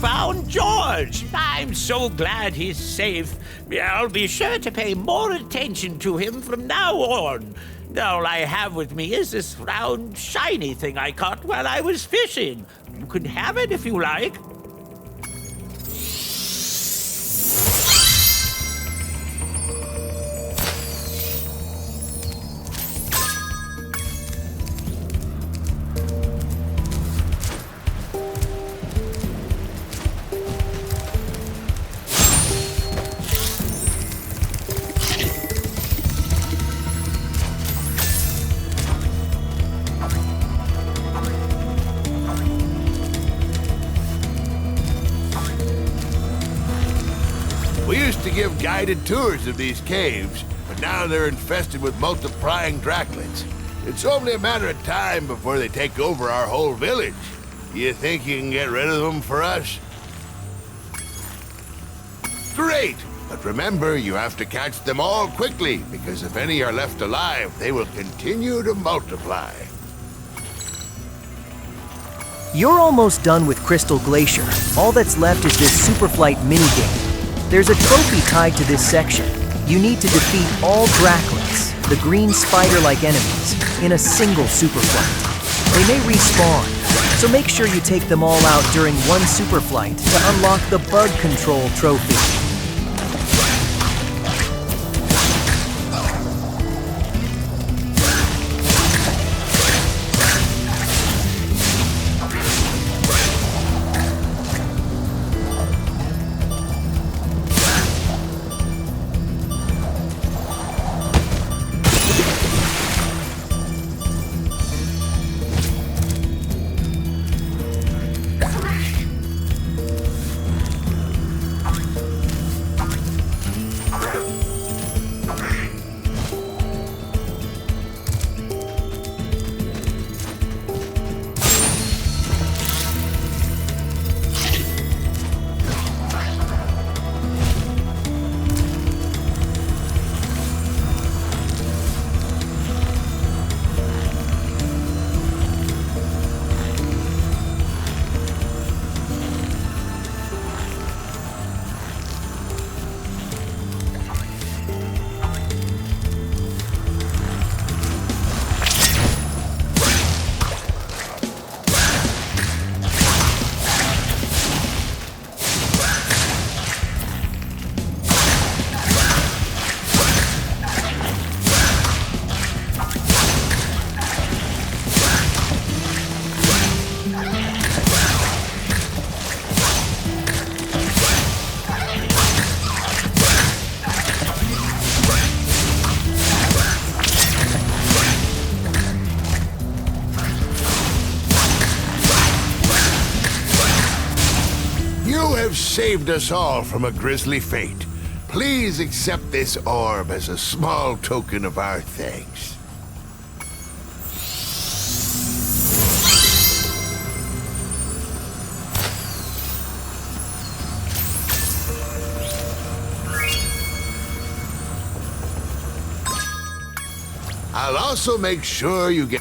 Found George! I'm so glad he's safe. I'll be sure to pay more attention to him from now on. All I have with me is this round, shiny thing I caught while I was fishing. You can have it if you like. Give guided tours of these caves, but now they're infested with multiplying Draclets. It's only a matter of time before they take over our whole village. You think you can get rid of them for us? Great! But remember, you have to catch them all quickly, because if any are left alive, they will continue to multiply. You're almost done with Crystal Glacier. All that's left is this Superflight minigame. There's a trophy tied to this section. You need to defeat all Draclets, the green spider-like enemies, in a single Superflight. They may respawn, so make sure you take them all out during one Superflight to unlock the Bug Control trophy. have saved us all from a grisly fate. Please accept this orb as a small token of our thanks. I'll also make sure you get...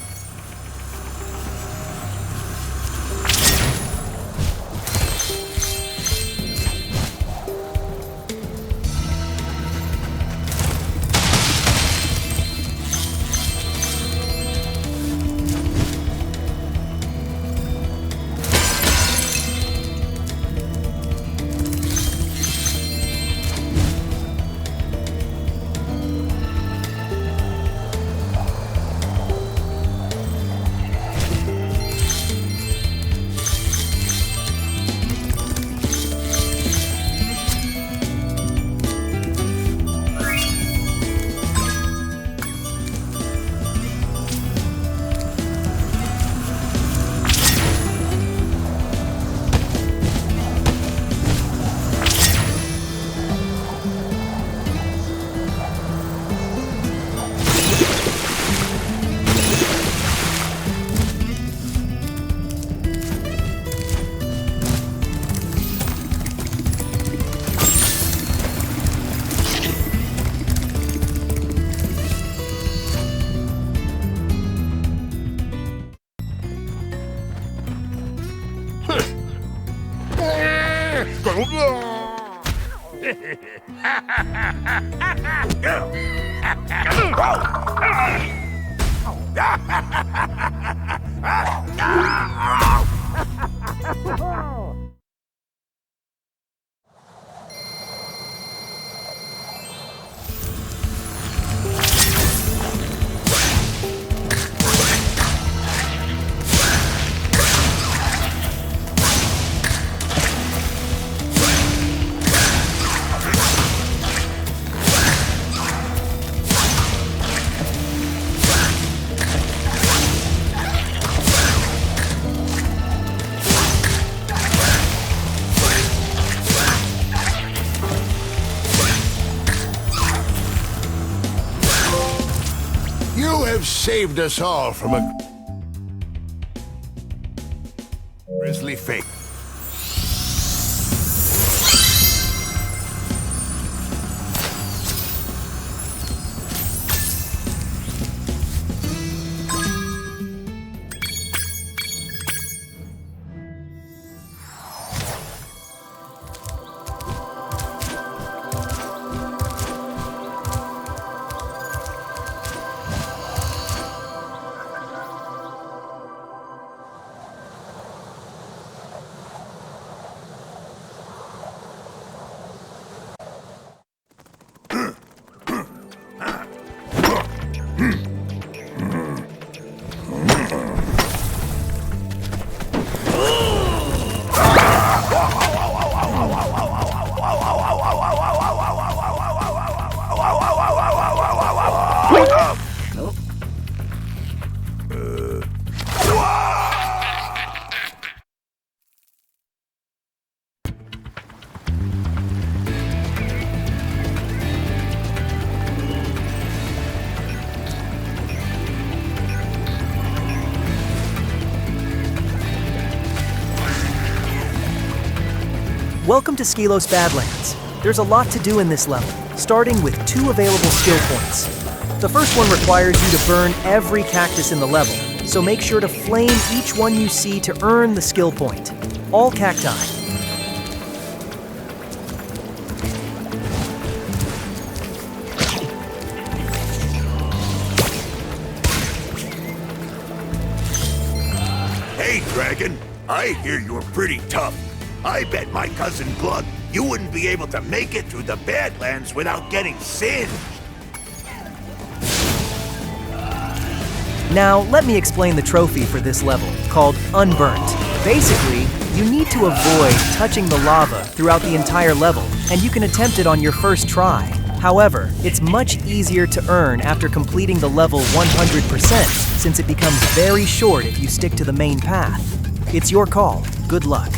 Saved us all from a grisly fate. Welcome to Skelos Badlands. There's a lot to do in this level, starting with 2 available skill points. The first one requires you to burn every cactus in the level, so make sure to flame each one you see to earn the skill point. All cacti. Hey, Dragon. I hear you're pretty tough. I bet my cousin Glug you wouldn't be able to make it through the Badlands without getting singed. Now, let me explain the trophy for this level, called Unburnt. Basically, you need to avoid touching the lava throughout the entire level, and you can attempt it on your first try. However, it's much easier to earn after completing the level 100%, since it becomes very short if you stick to the main path. It's your call. Good luck.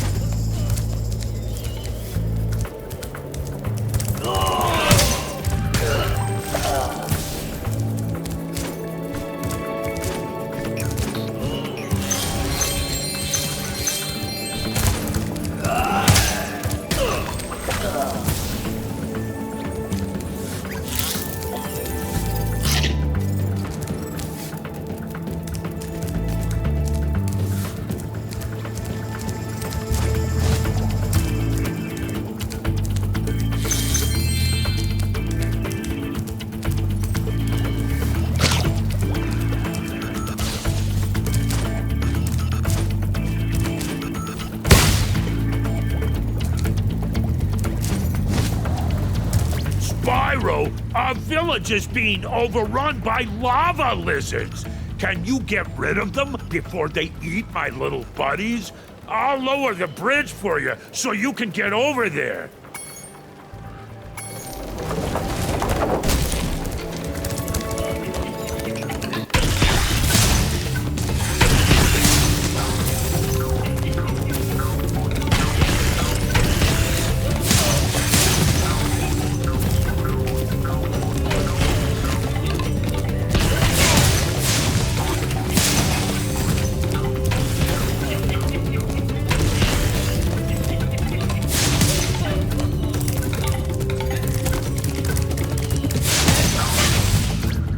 Our village is being overrun by lava lizards. Can you get rid of them before they eat my little buddies? I'll lower the bridge for you so you can get over there.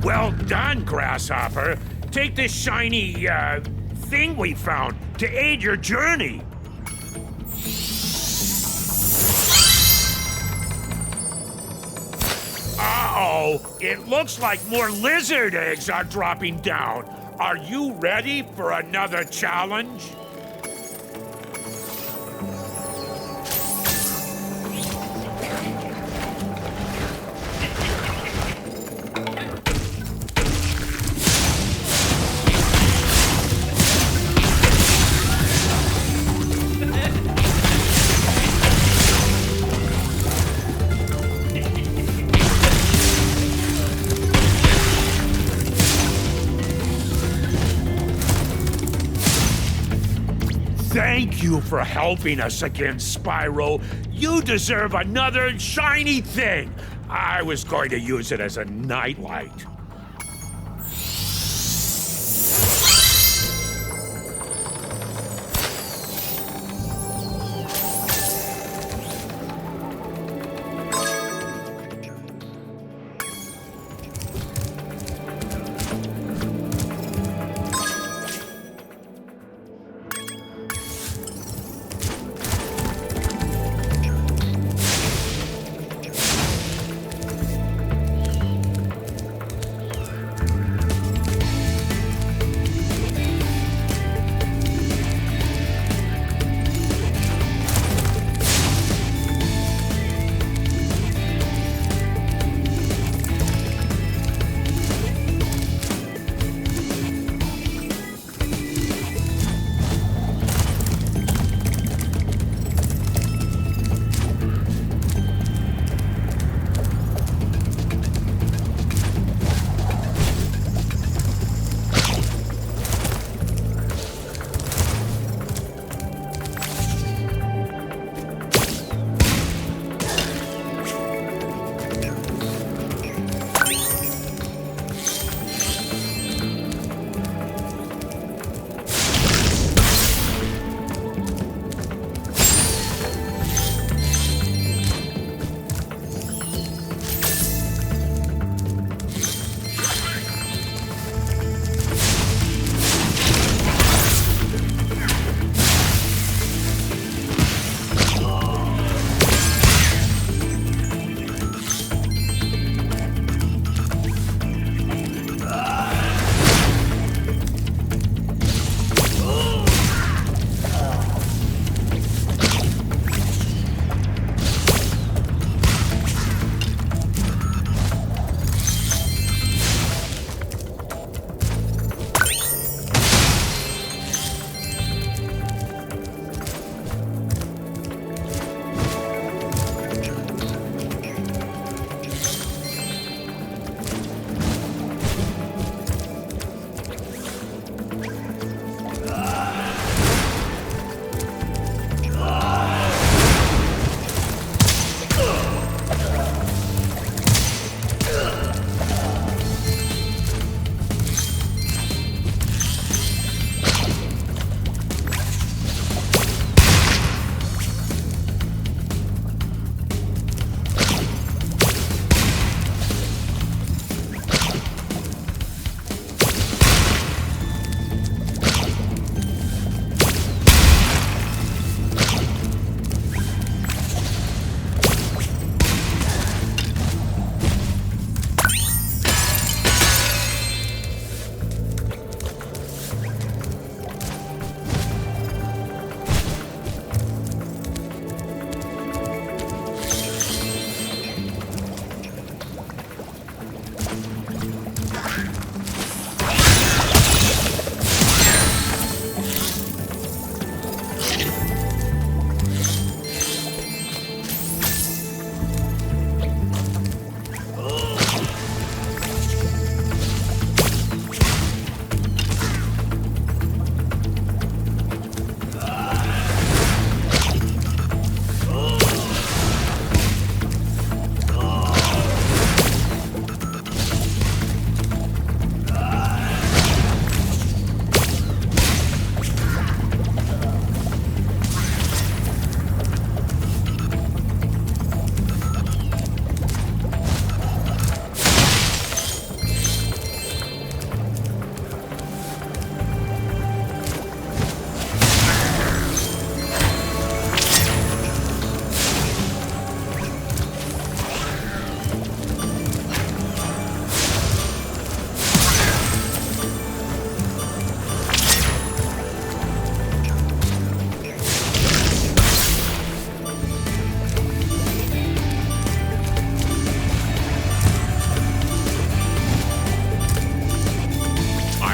Well done, Grasshopper. Take this shiny, thing we found to aid your journey. Uh-oh, it looks like more lizard eggs are dropping down. Are you ready for another challenge? Thank you for helping us again, Spyro. You deserve another shiny thing. I was going to use it as a nightlight.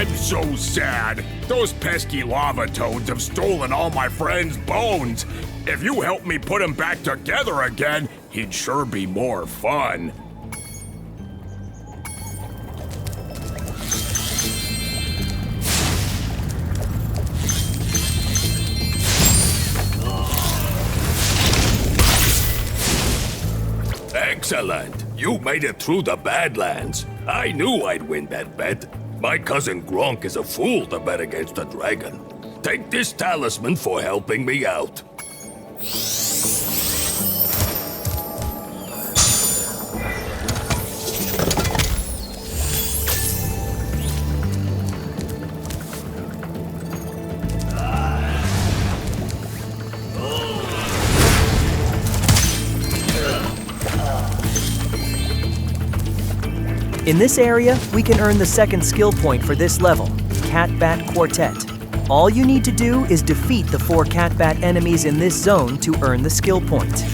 I'm so sad. Those pesky lava toads have stolen all my friend's bones. If you help me put them back together again, he'd sure be more fun. Excellent! You made it through the Badlands. I knew I'd win that bet. My cousin Gronk is a fool to bet against a dragon. Take this talisman for helping me out. In this area, we can earn the second skill point for this level, Catbat Quartet. All you need to do is defeat the 4 Catbat enemies in this zone to earn the skill point.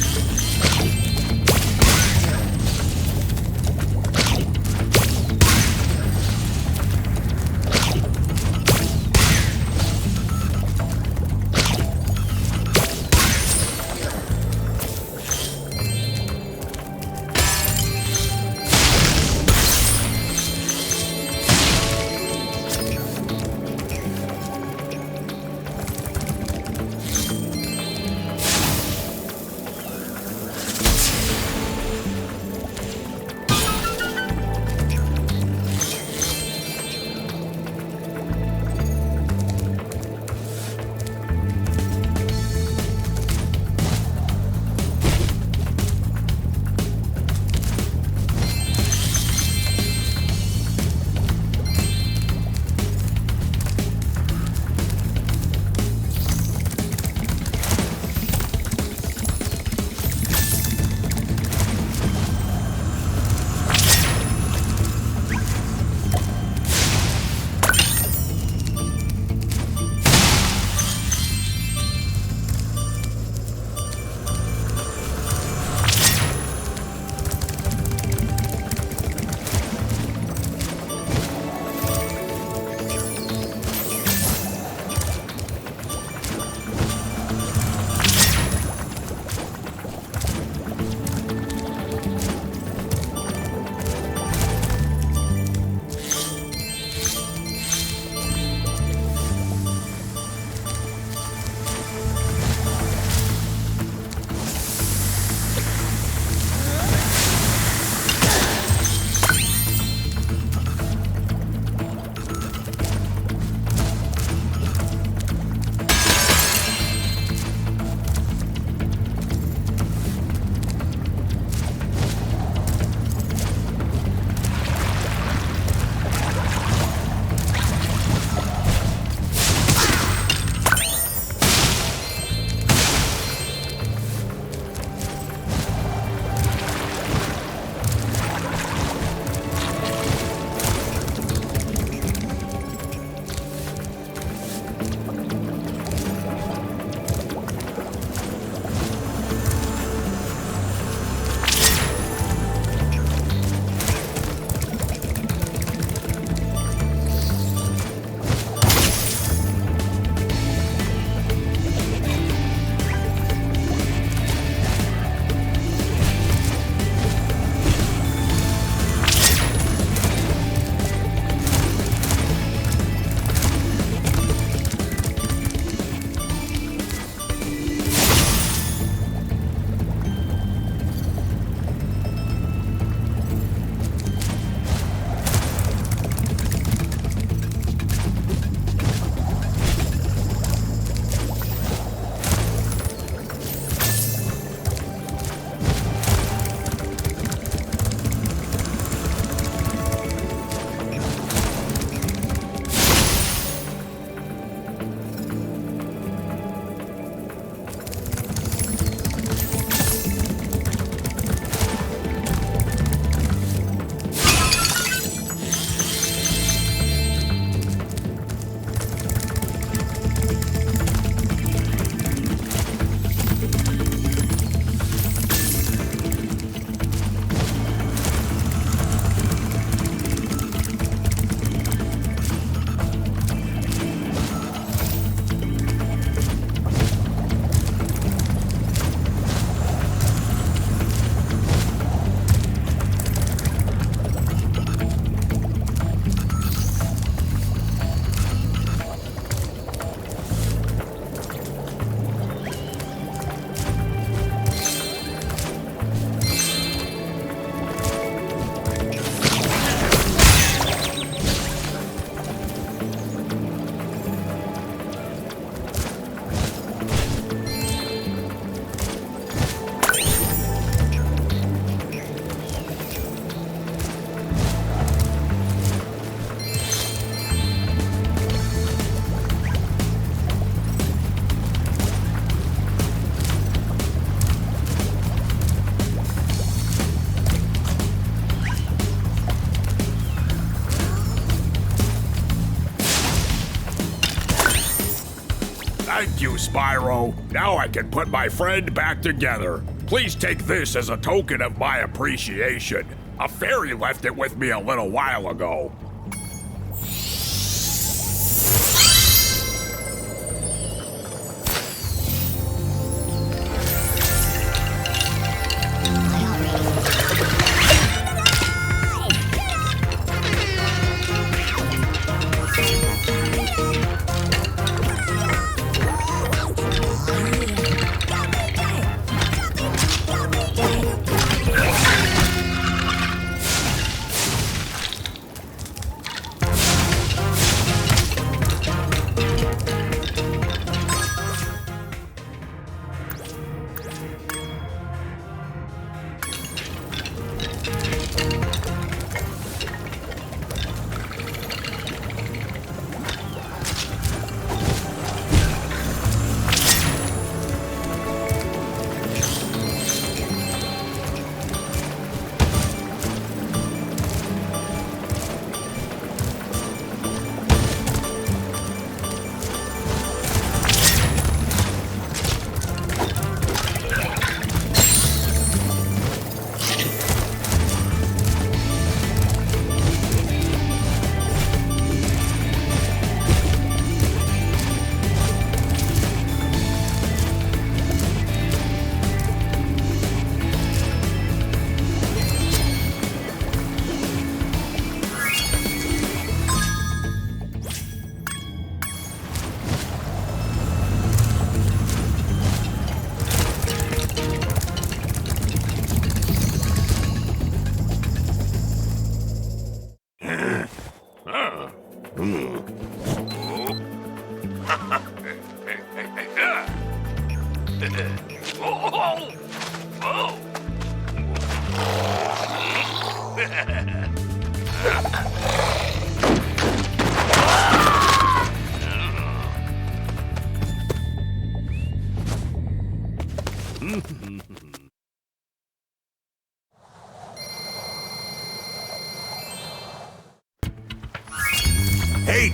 Thank you, Spyro. Now I can put my friend back together. Please take this as a token of my appreciation. A fairy left it with me a little while ago. Hey!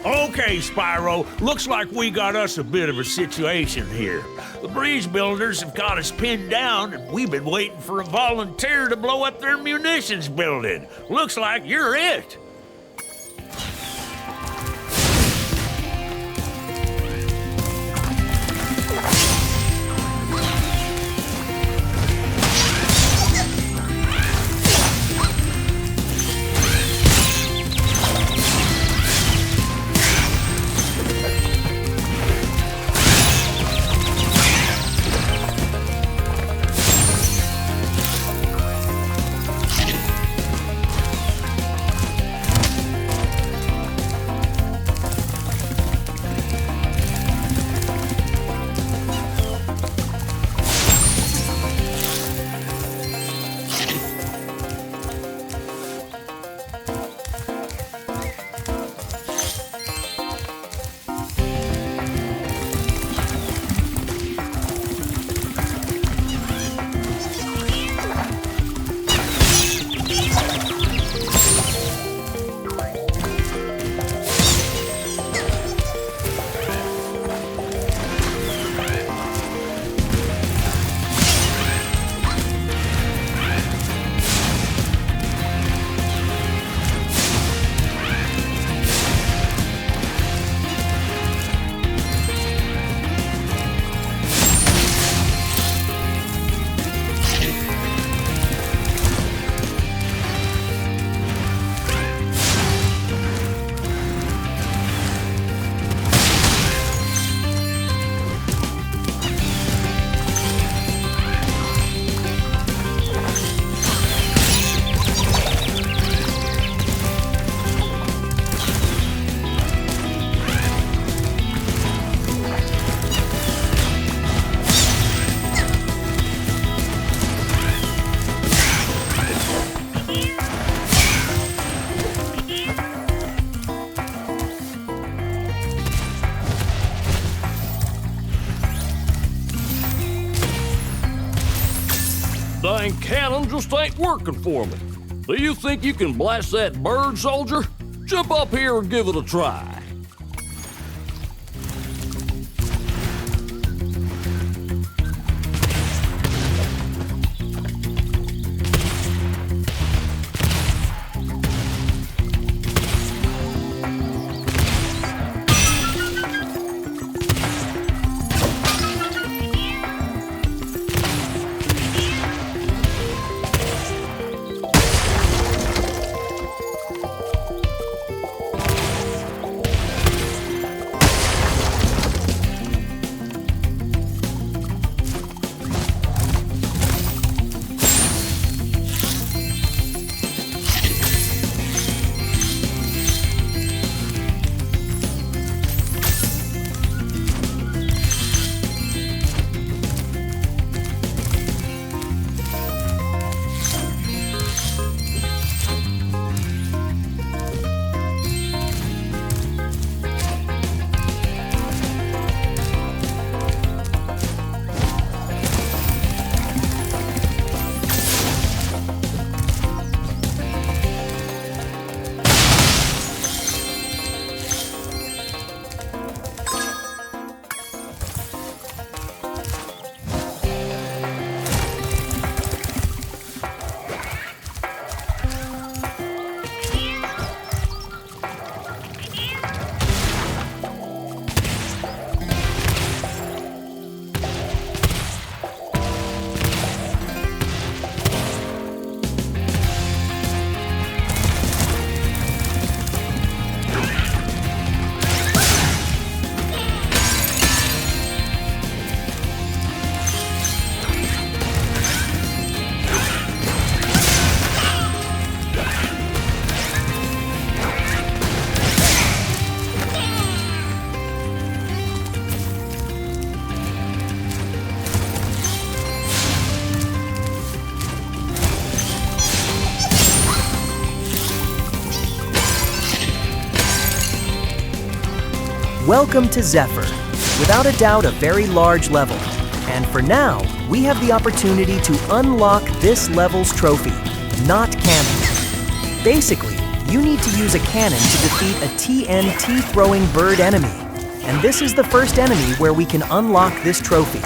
Okay, Spyro, looks like we got us a bit of a situation here. The breeze builders have got us pinned down, and we've been waiting for a volunteer to blow up their munitions building. Looks like you're it. dang cannon just ain't working for me. Do you think you can blast that bird, soldier? Jump up here and give it a try. Welcome to Zephyr. Without a doubt, a very large level. And for now, we have the opportunity to unlock this level's trophy, Not Cannon. Basically, you need to use a cannon to defeat a TNT-throwing bird enemy. And this is the first enemy where we can unlock this trophy.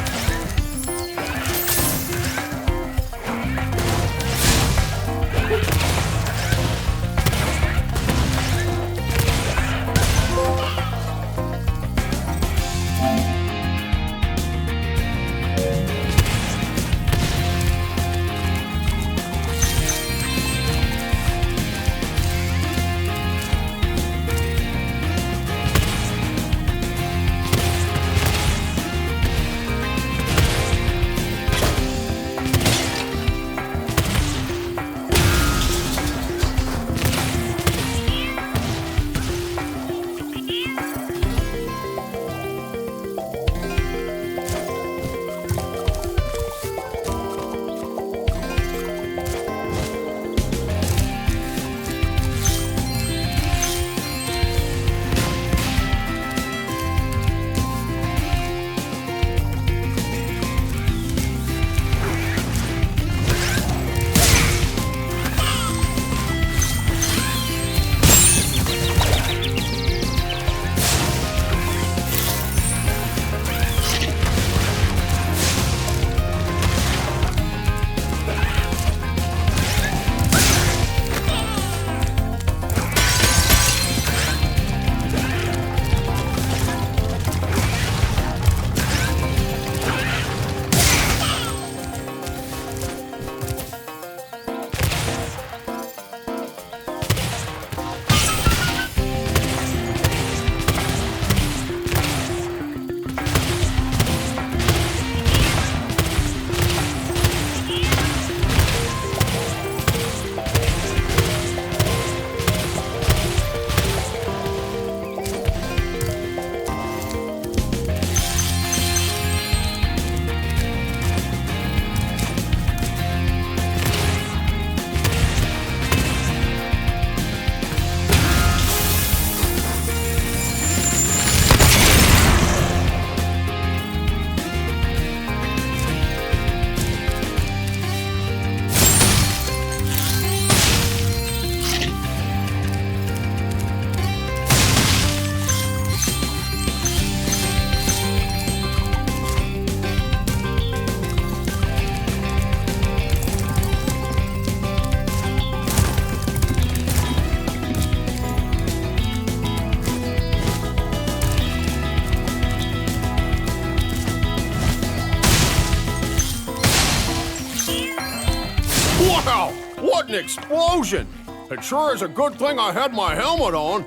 Wow! What an explosion! It sure is a good thing I had my helmet on.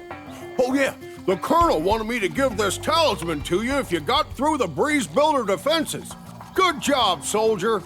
Oh yeah, the Colonel wanted me to give this talisman to you if you got through the Breeze Builder defenses. Good job, soldier.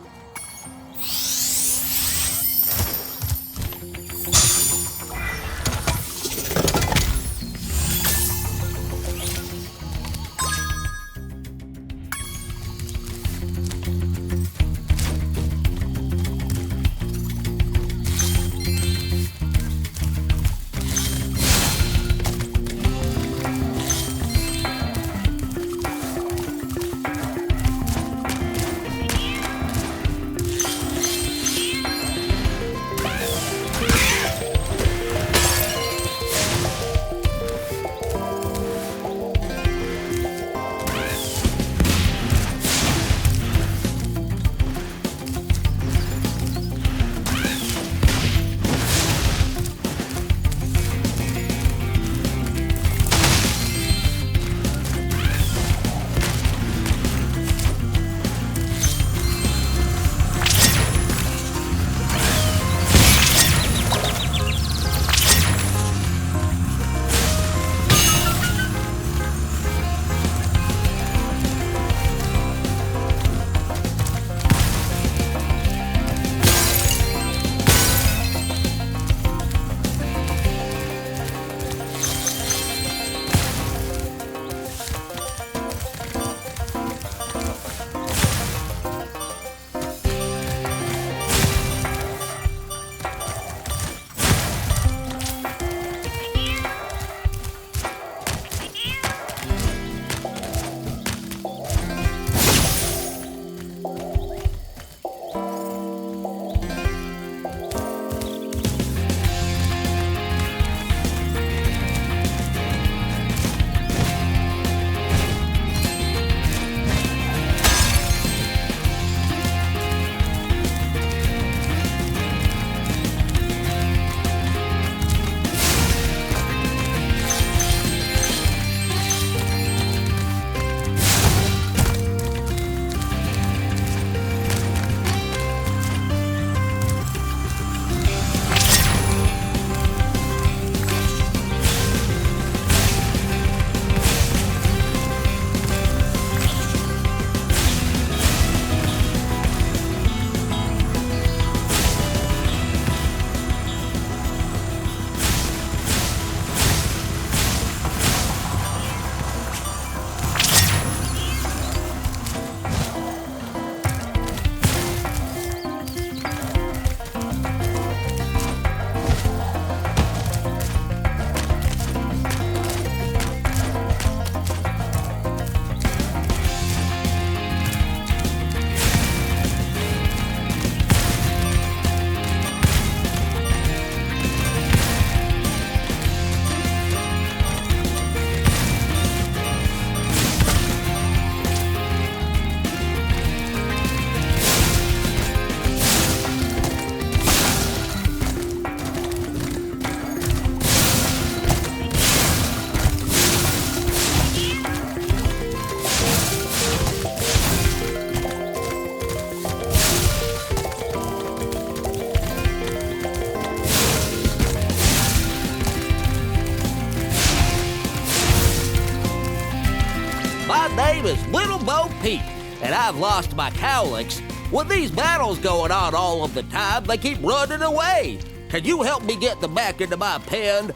name is Little Bo Peep, and I've lost my cowlicks. With these battles going on all of the time, they keep running away. Can you help me get them back into my pen?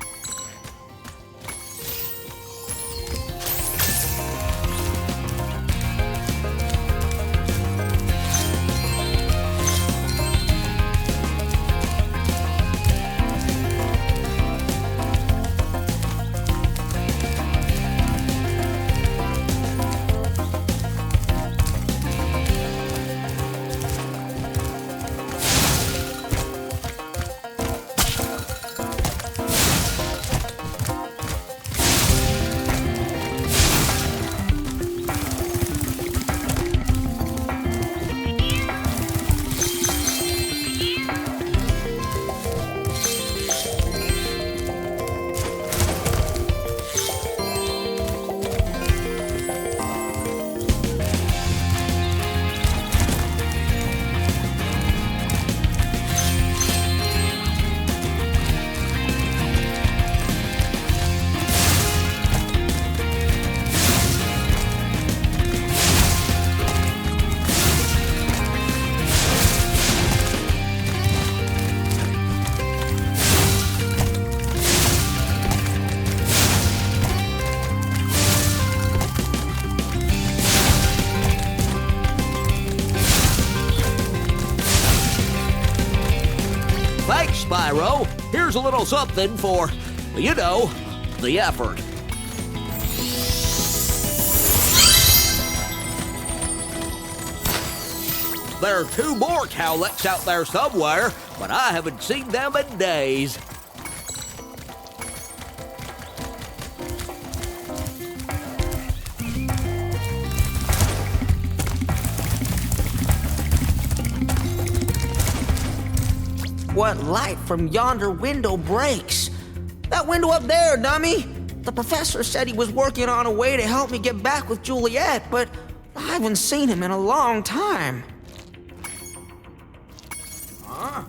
Spyro. Here's a little something for, you know, the effort. There are 2 more cowlicks out there somewhere, but I haven't seen them in days. What light from yonder window breaks? That window up there, dummy! The professor said he was working on a way to help me get back with Juliet, but I haven't seen him in a long time. Huh?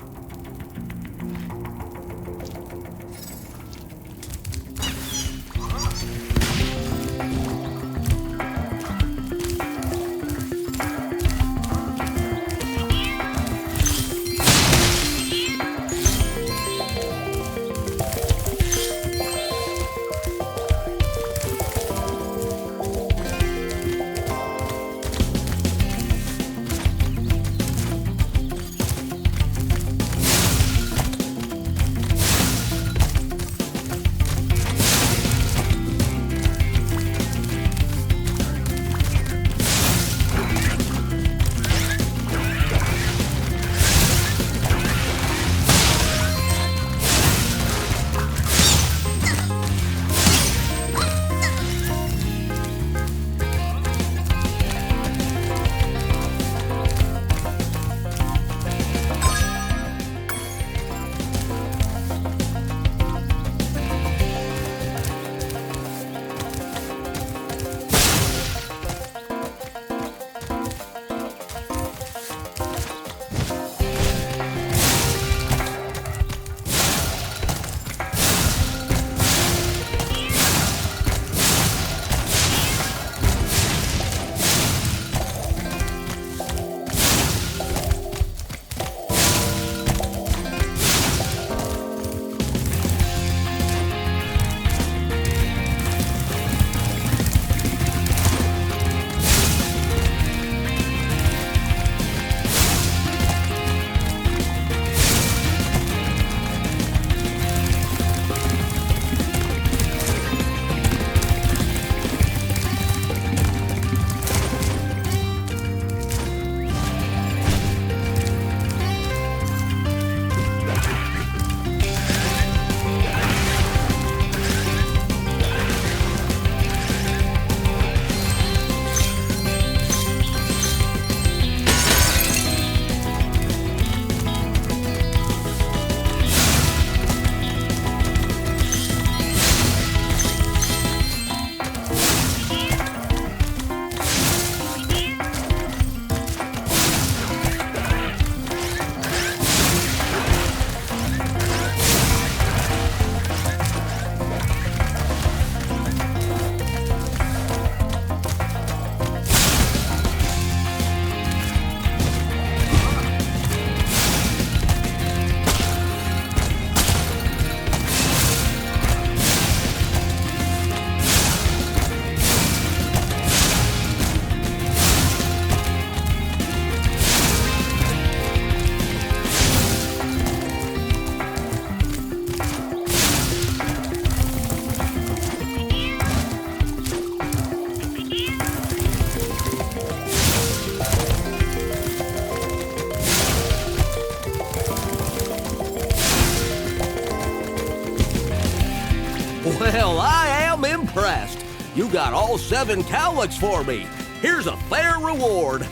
Well, I am impressed. You got all 7 cowlicks for me. Here's a fair reward.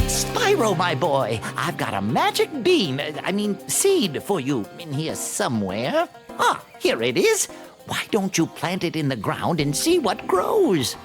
Spyro, my boy, I've got a magic bean, seed for you in here somewhere. Ah, here it is. Why don't you plant it in the ground and see what grows?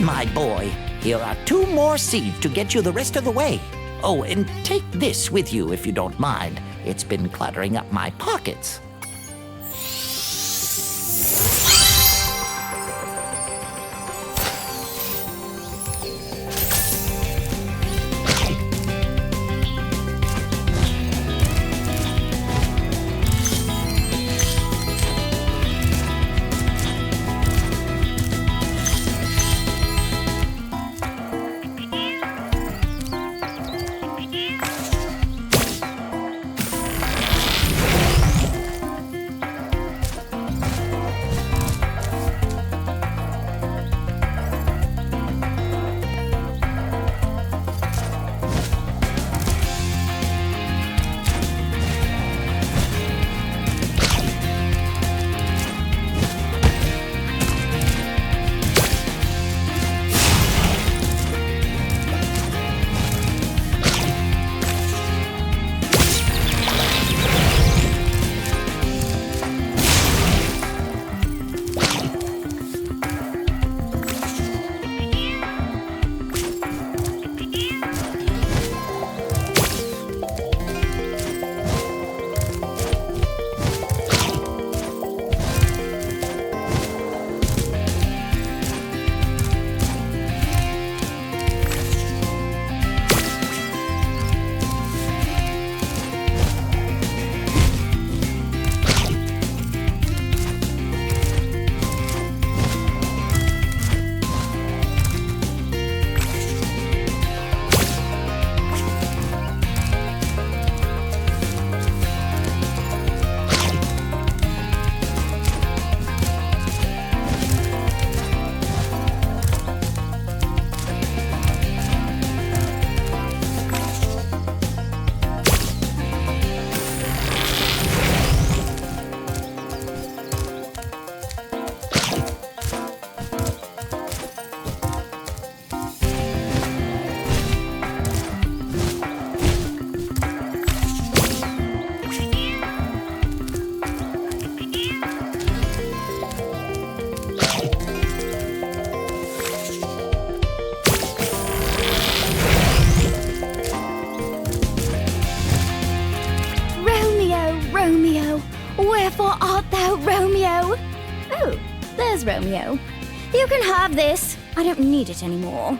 done, my boy. Here are 2 more seeds to get you the rest of the way. Oh, and take this with you if you don't mind. It's been cluttering up my pockets. Wherefore art thou, Romeo? Oh, there's Romeo. You can have this. I don't need it anymore.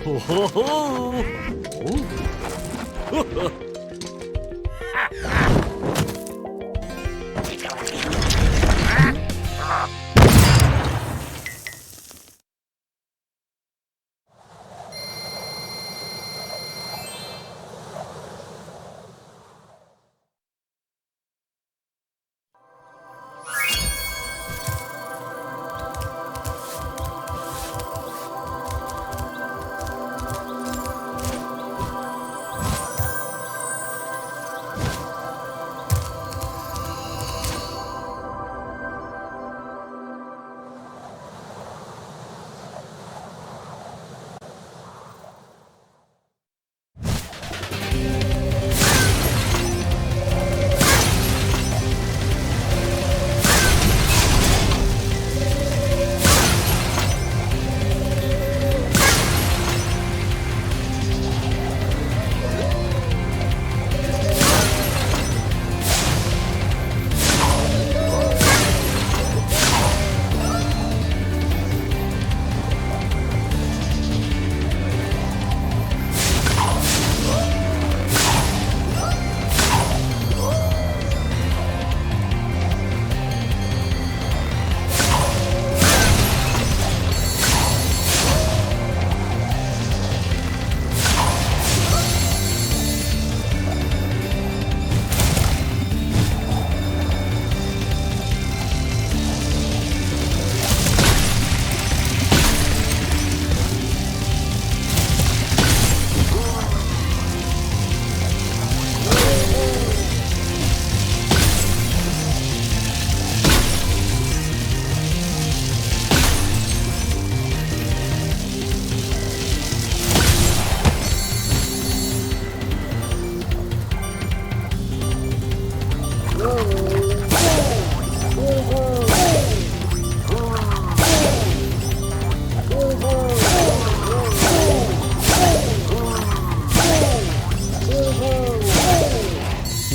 Ho, ho, ho.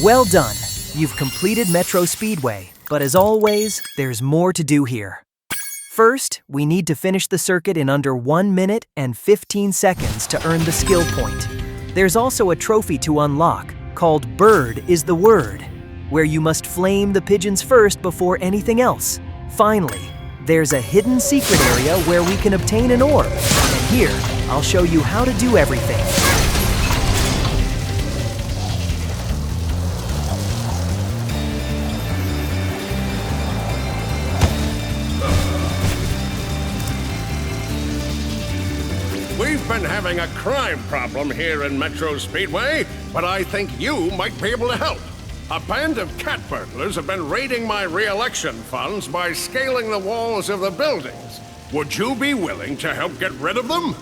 Well done! You've completed Metro Speedway, but as always, there's more to do here. First, we need to finish the circuit in under 1 minute and 15 seconds to earn the skill point. There's also a trophy to unlock, called Bird is the Word, where you must flame the pigeons first before anything else. Finally, there's a hidden secret area where we can obtain an orb, and here, I'll show you how to do everything. We've been having a crime problem here in Metro Speedway, but I think you might be able to help. A band of cat burglars have been raiding my re-election funds by scaling the walls of the buildings. Would you be willing to help get rid of them?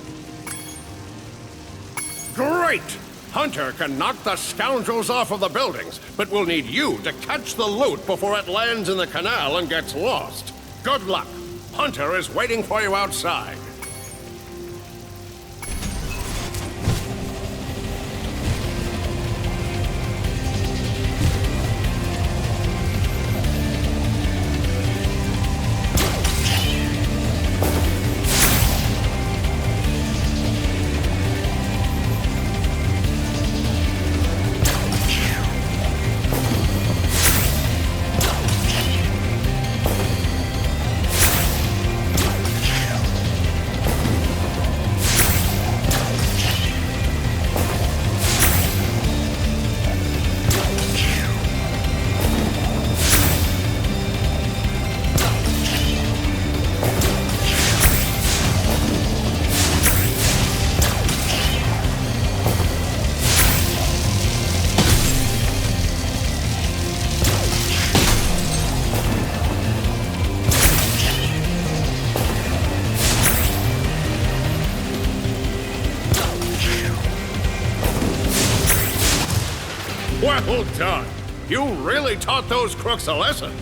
Great! Hunter can knock the scoundrels off of the buildings, but we'll need you to catch the loot before it lands in the canal and gets lost. Good luck. Hunter is waiting for you outside. Well done! You really taught those crooks a lesson.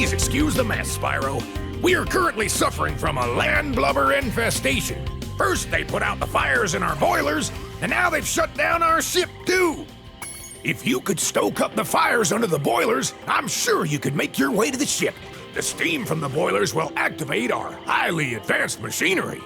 Please excuse the mess, Spyro. We are currently suffering from a land blubber infestation. First, they put out the fires in our boilers, and now they've shut down our ship, too. If you could stoke up the fires under the boilers, I'm sure you could make your way to the ship. The steam from the boilers will activate our highly advanced machinery.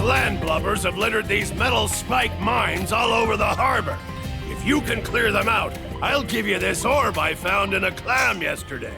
Land blubbers have littered these metal spike mines all over the harbor. If you can clear them out, I'll give you this orb I found in a clam yesterday.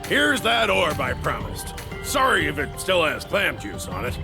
Here's that orb I promised. Sorry if it still has clam juice on it.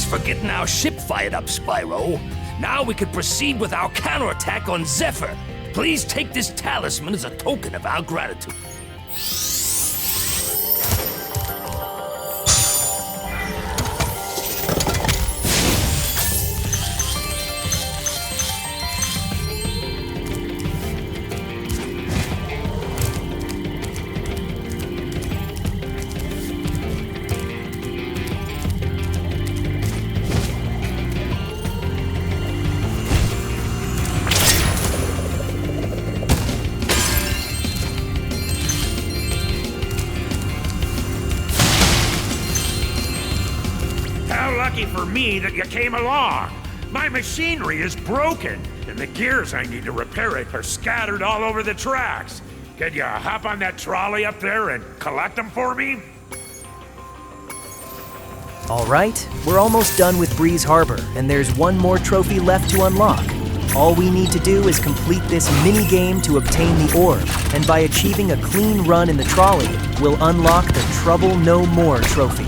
For getting our ship fired up, Spyro. Now we can proceed with our counterattack on Zephyr. Please take this talisman as a token of our gratitude. For me that you came along. My machinery is broken, and the gears I need to repair it are scattered all over the tracks. Can you hop on that trolley up there and collect them for me? All right, we're almost done with Breeze Harbor, and there's one more trophy left to unlock. All we need to do is complete this mini-game to obtain the orb, and by achieving a clean run in the trolley, we'll unlock the Trouble No More trophy.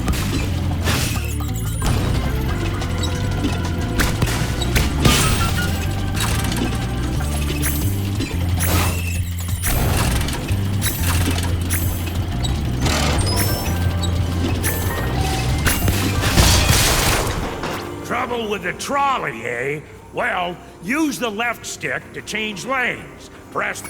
With the trolley, eh? Well, use the left stick to change lanes. Press...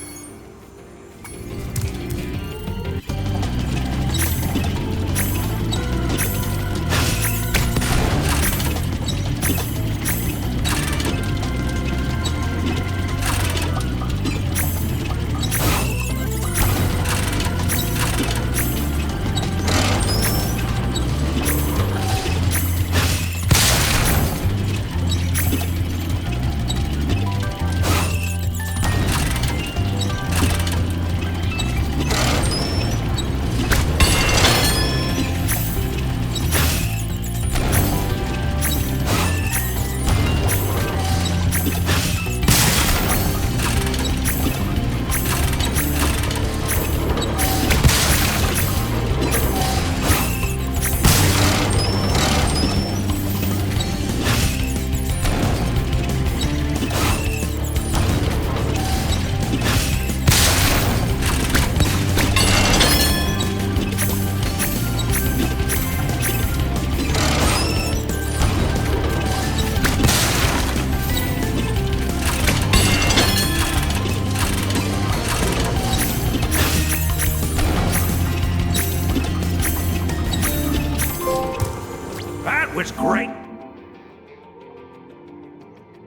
was great.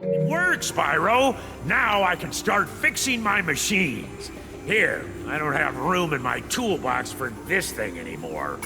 It worked, Spyro. Now I can start fixing my machines. Here, I don't have room in my toolbox for this thing anymore.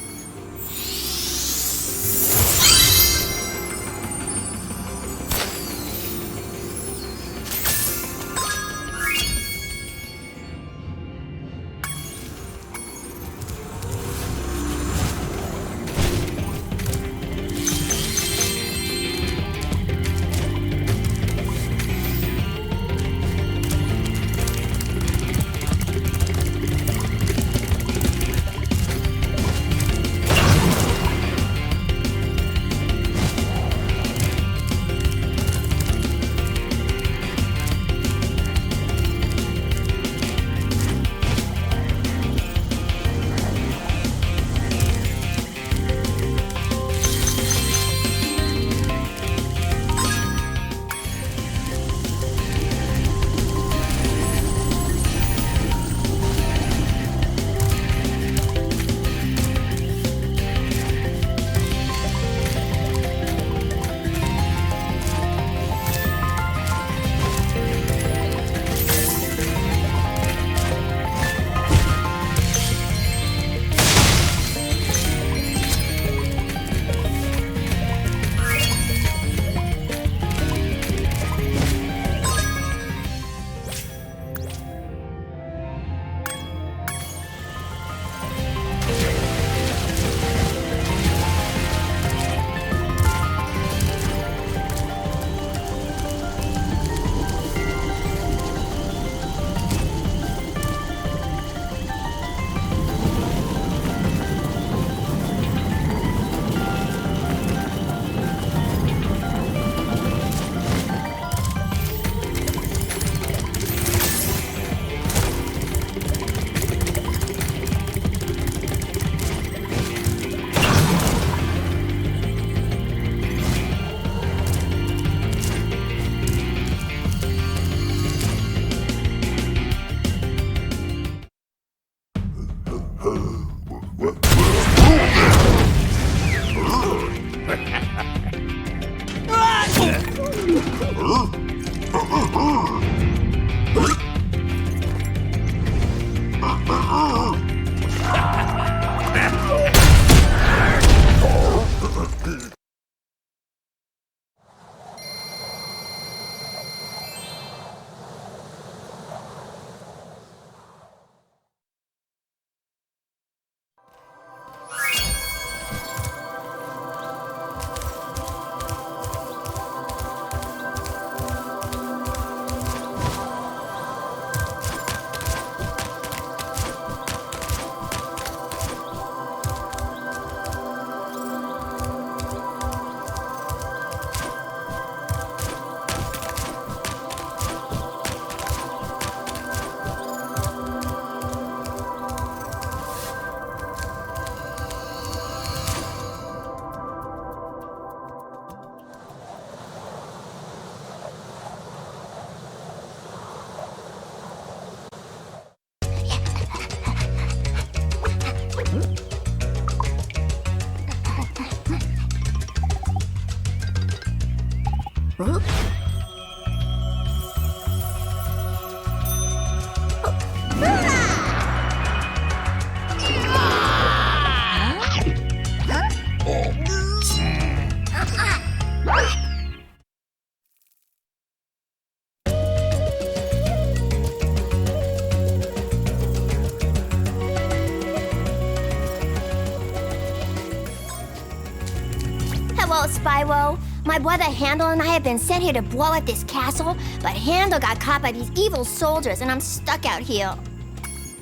Spyro. My brother Handel and I have been sent here to blow up this castle, but Handel got caught by these evil soldiers and I'm stuck out here.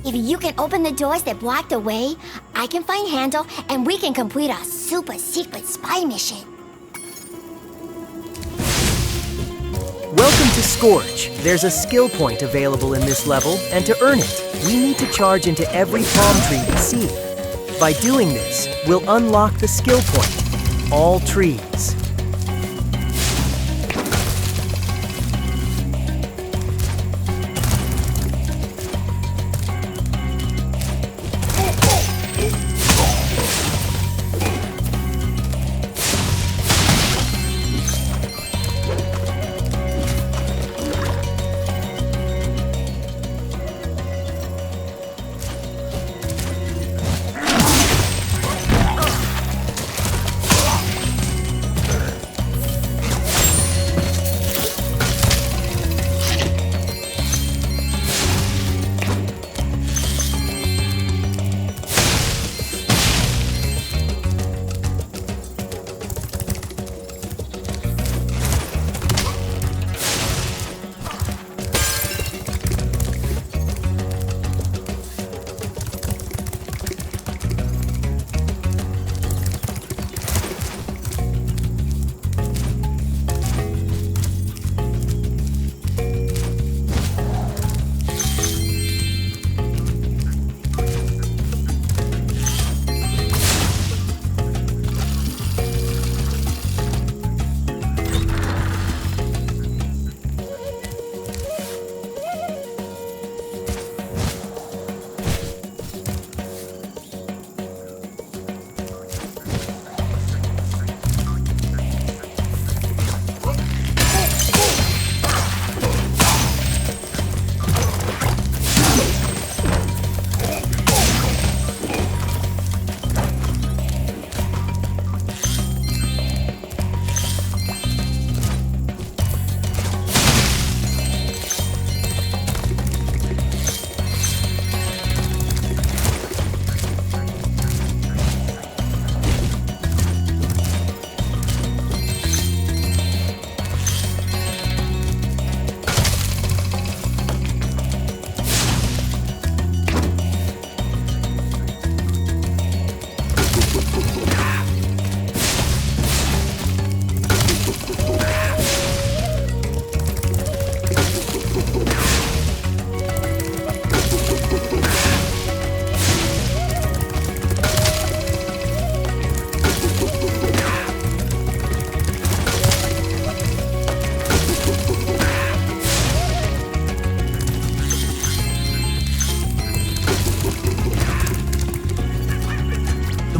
If you can open the doors that block the way, I can find Handel and we can complete our super secret spy mission. Welcome to Scourge. There's a skill point available in this level, and to earn it, we need to charge into every palm tree we see. By doing this, we'll unlock the skill point. All trees.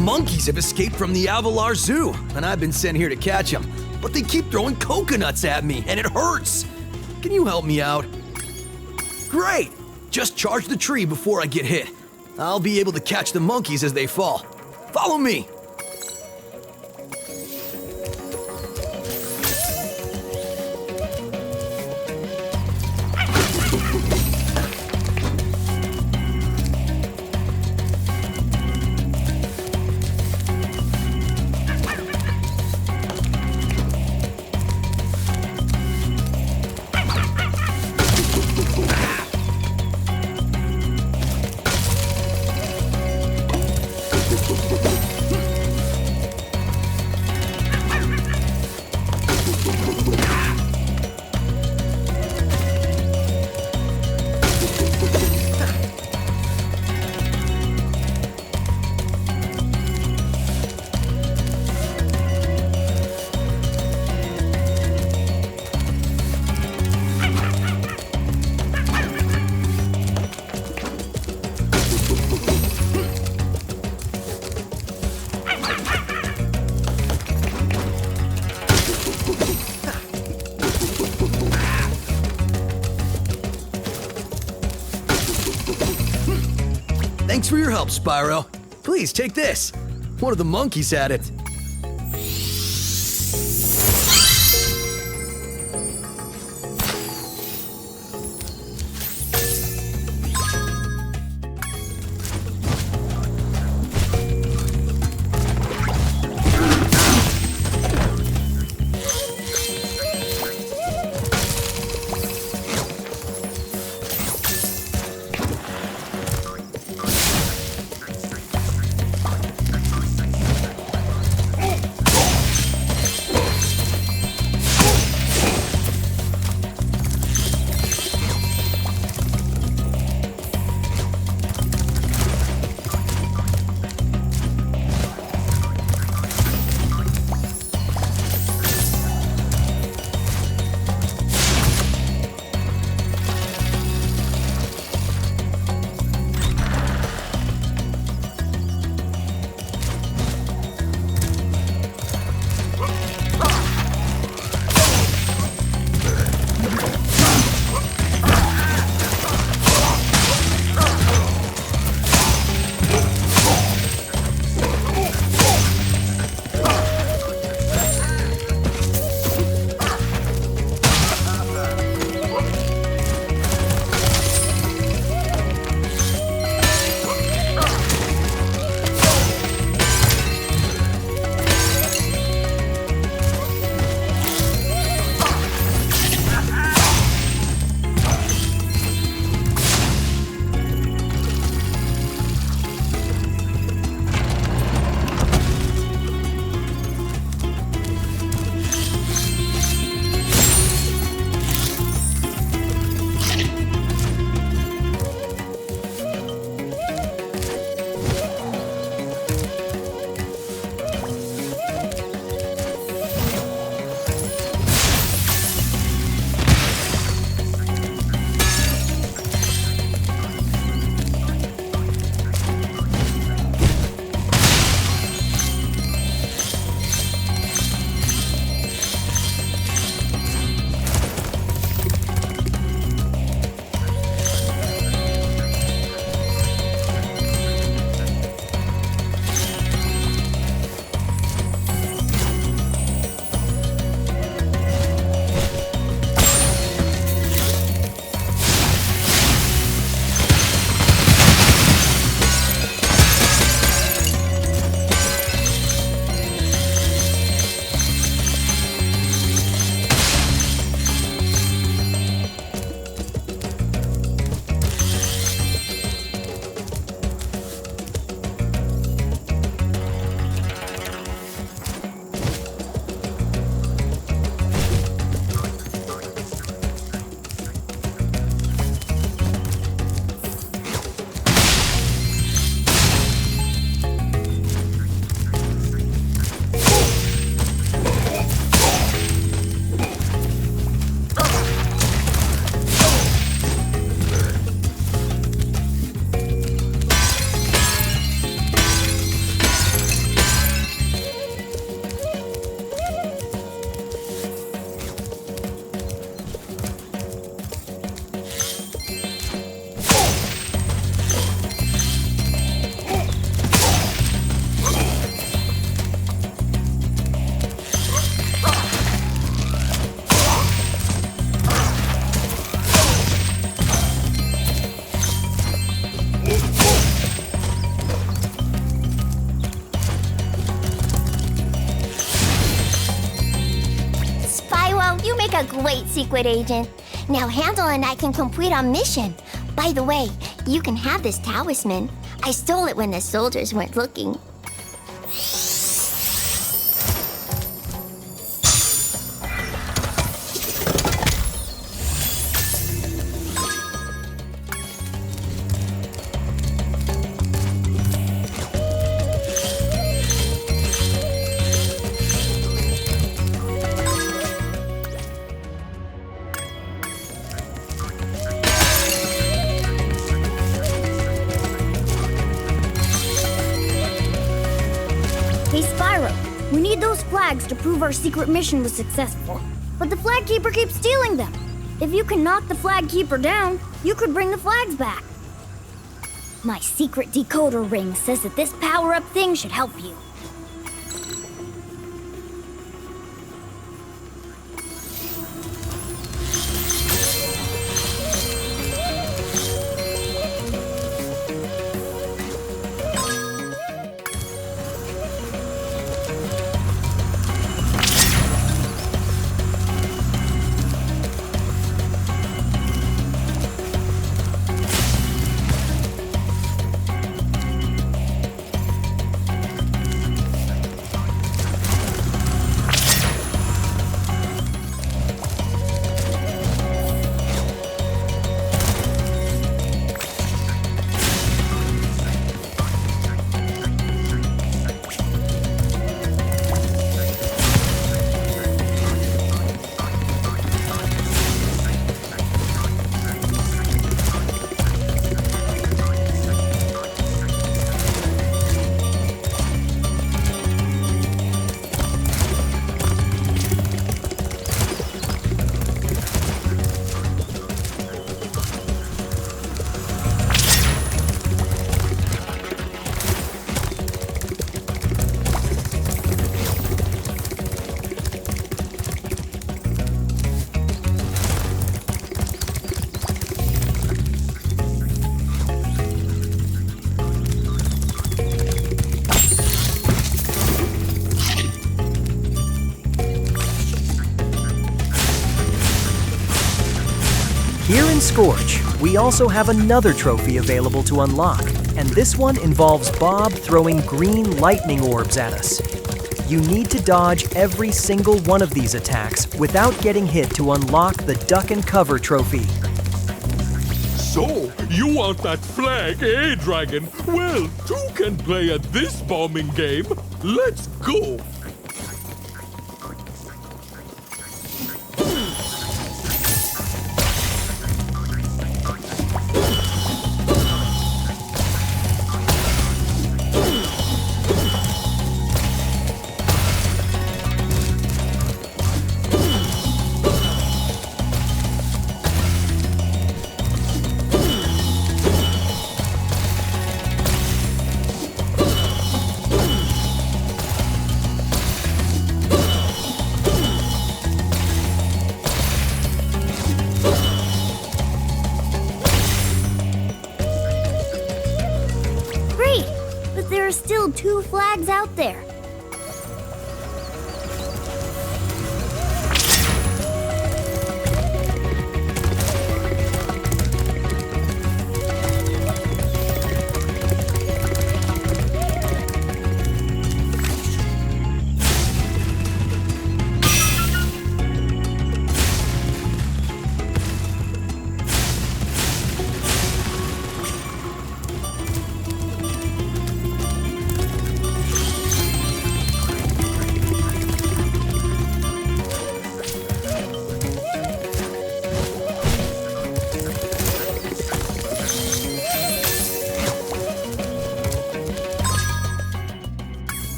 monkeys have escaped from the Avalar Zoo, and I've been sent here to catch them. But they keep throwing coconuts at me, and it hurts. Can you help me out? Great! Just charge the tree before I get hit. I'll be able to catch the monkeys as they fall. Follow me! Thanks for your help, Spyro. Please, take this. One of the monkeys had it. a great secret agent. Now Handel and I can complete our mission. By the way, you can have this talisman. I stole it when the soldiers weren't looking. Hey Spyro, we need those flags to prove our secret mission was successful. But the flag keeper keeps stealing them. If you can knock the flag keeper down, you could bring the flags back. My secret decoder ring says that this power-up thing should help you. Here in Scorch, we also have another trophy available to unlock, and this one involves Bob throwing green lightning orbs at us. You need to dodge every single one of these attacks without getting hit to unlock the Duck and Cover trophy. So, you want that flag, eh, Dragon? Well, two can play at this bombing game. Let's go! Two flags out there.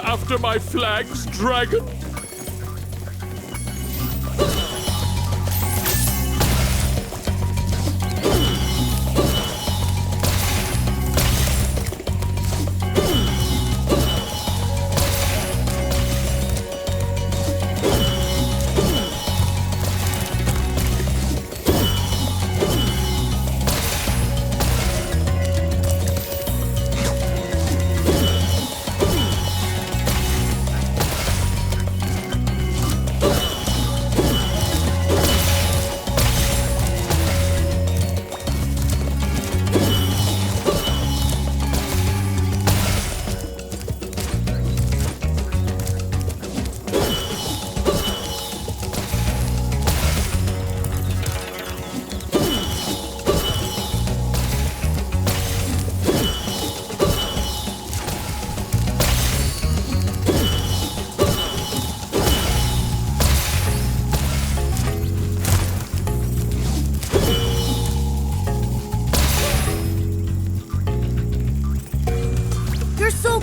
After my flags, Dragon?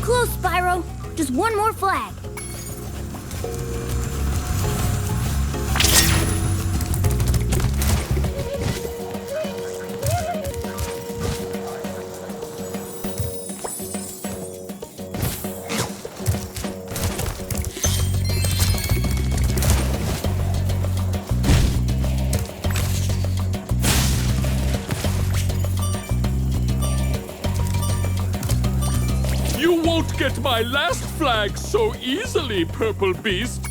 close, Spyro. Just one more flag. You won't get my last flag so easily, Purple Beast.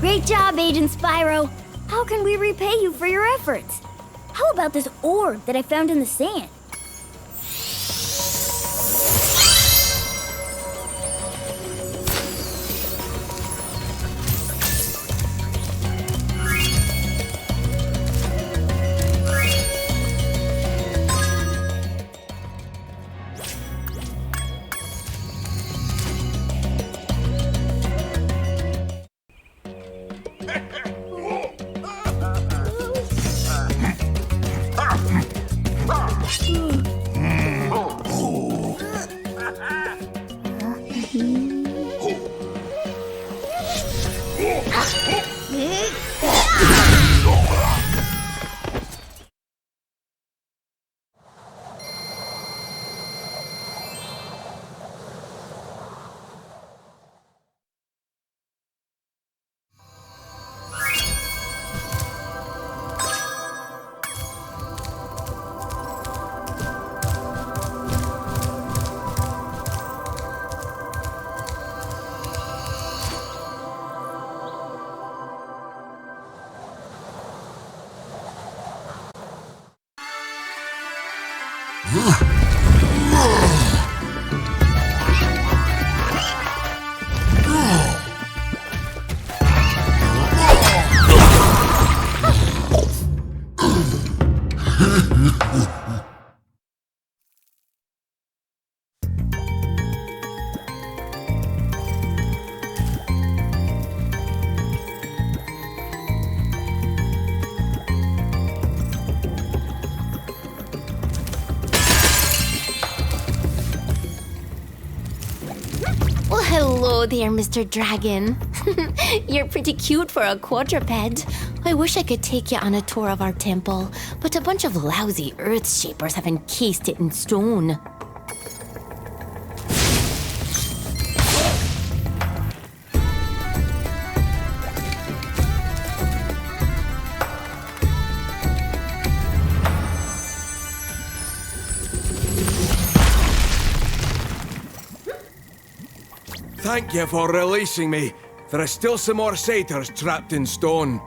Great job, Agent Spyro. How can we repay you for your efforts? How about this orb that I found in the sand? Hello there, Mr. Dragon. You're pretty cute for a quadruped. I wish I could take you on a tour of our temple, but a bunch of lousy earth shapers have encased it in stone. Thank you for releasing me. There are still some more satyrs trapped in stone.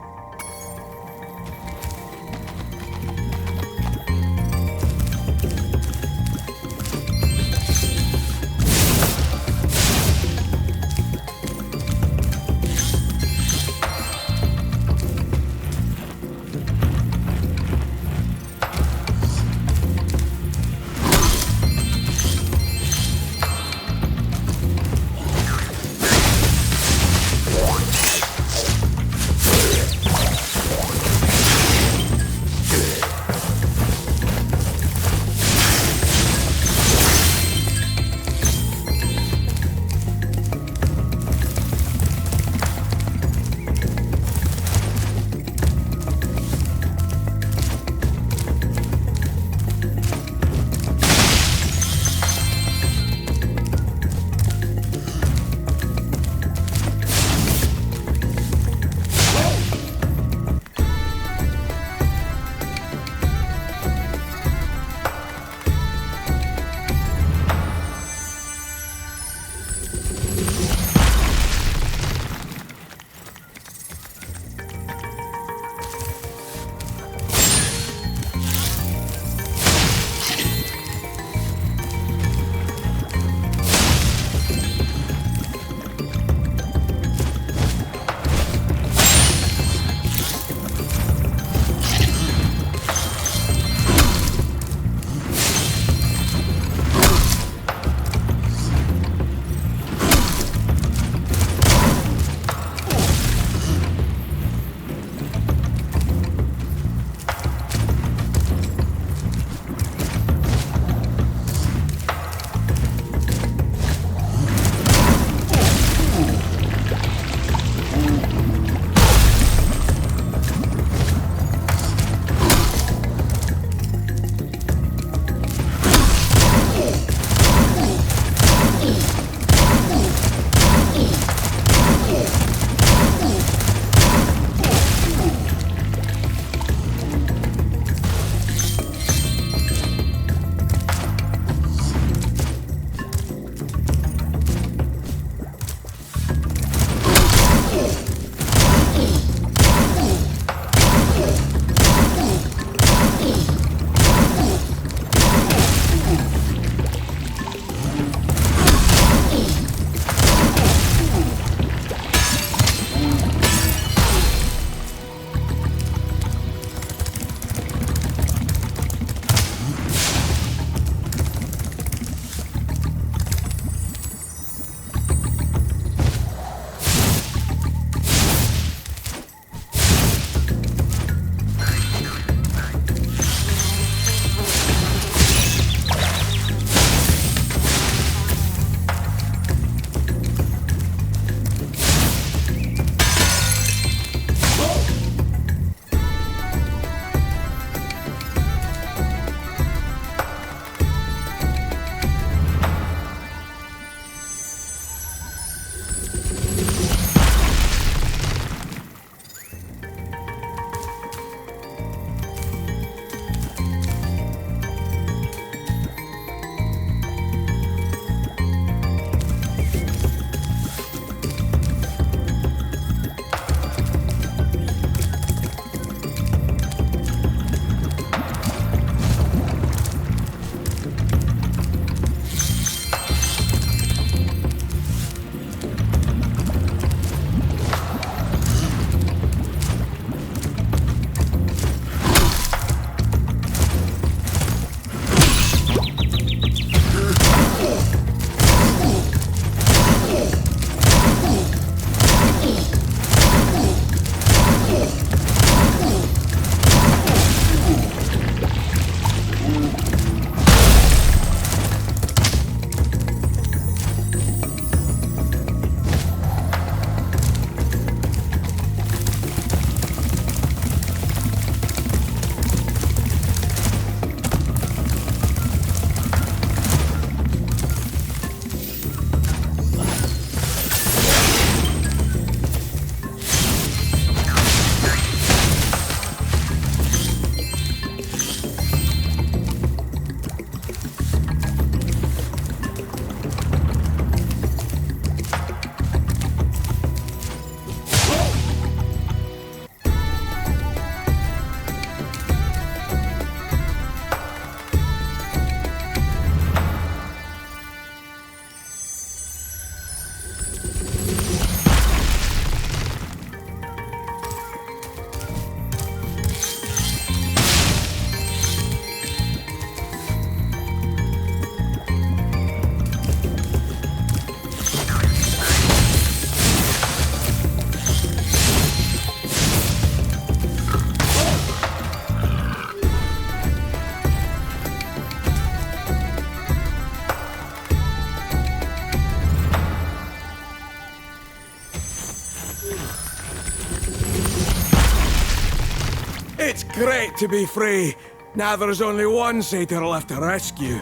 Great to be free. Now there's only one satyr left to rescue.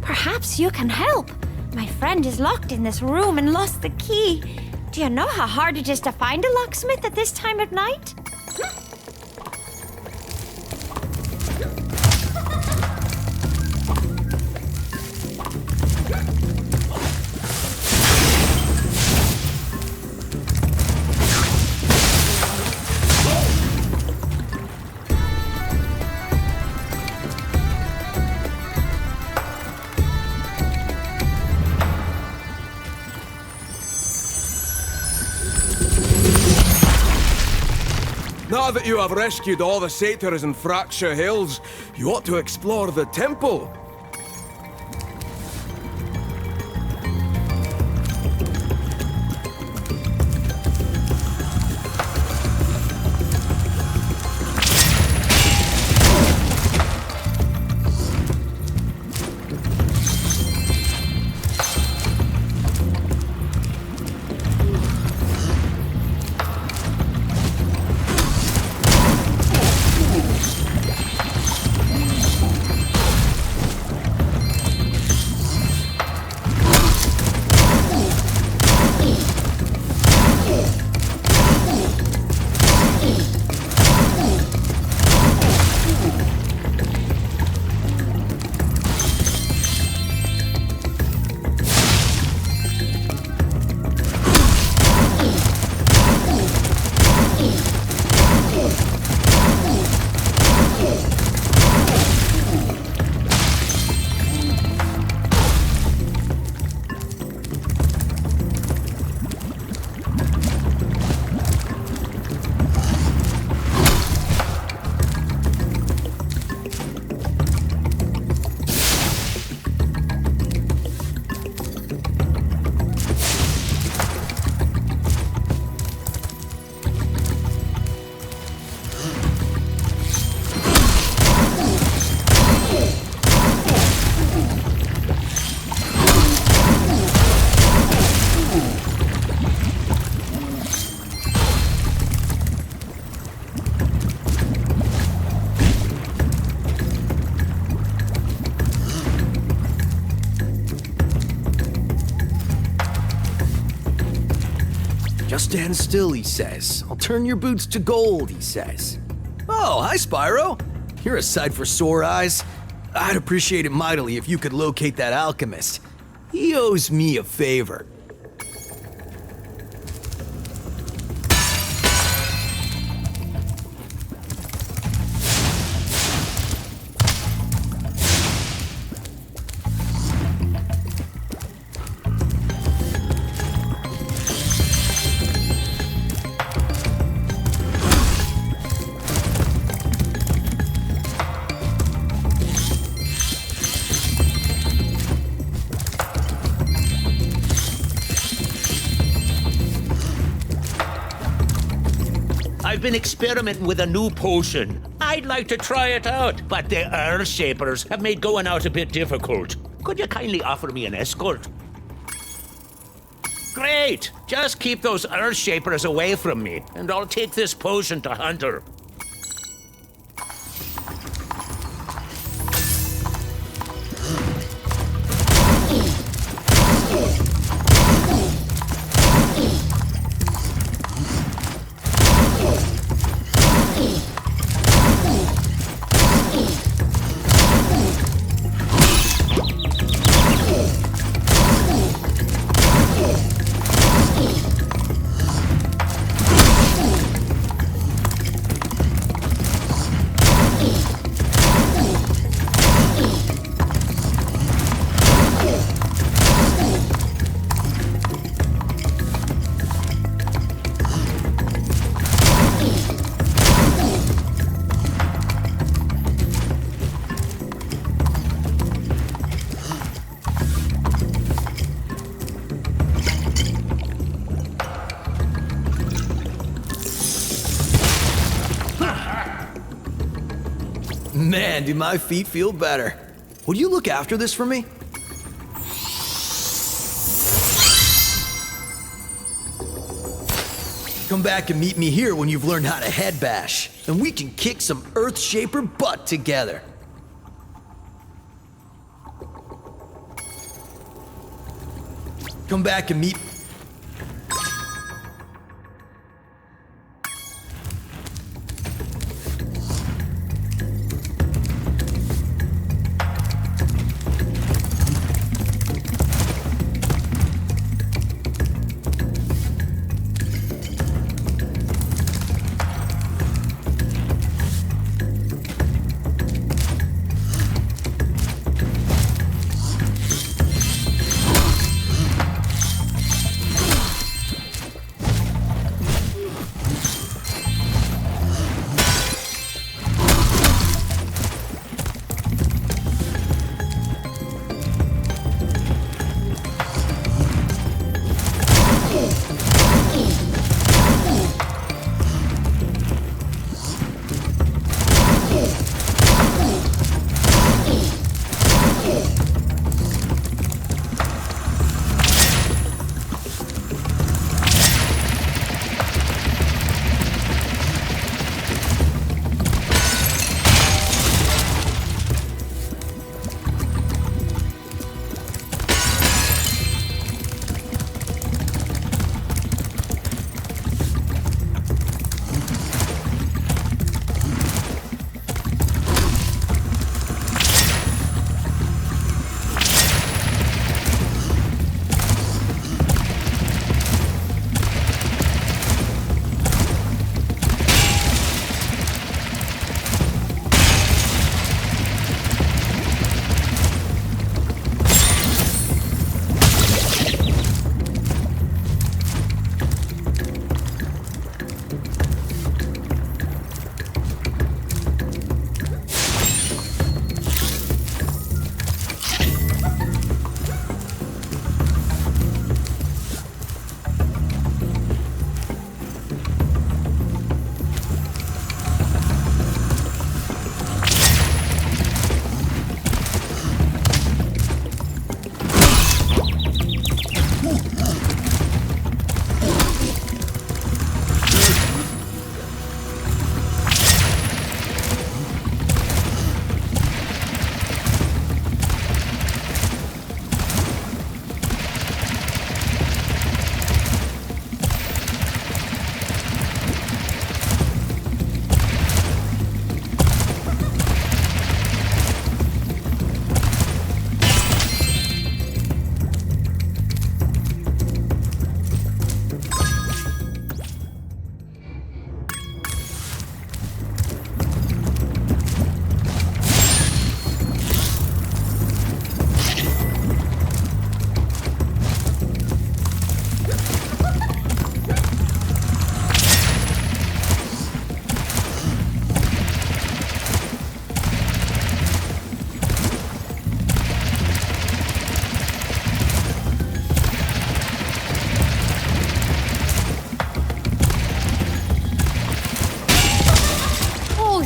Perhaps you can help. My friend is locked in this room and lost the key. Do you know how hard it is to find a locksmith at this time of night? Now that you have rescued all the satyrs in Fracture Hills, you ought to explore the temple. Just stand still, he says. I'll turn your boots to gold, he says. Oh, hi, Spyro. You're a sight for sore eyes. I'd appreciate it mightily if you could locate that alchemist. He owes me a favor. I've been experimenting with a new potion. I'd like to try it out, but the Earth Shapers have made going out a bit difficult. Could you kindly offer me an escort? Great! Just keep those Earth Shapers away from me, and I'll take this potion to Hunter. Man, do my feet feel better. Would you look after this for me? Come back and meet me here when you've learned how to headbash, and we can kick some Earthshaper butt together. Come back and meet...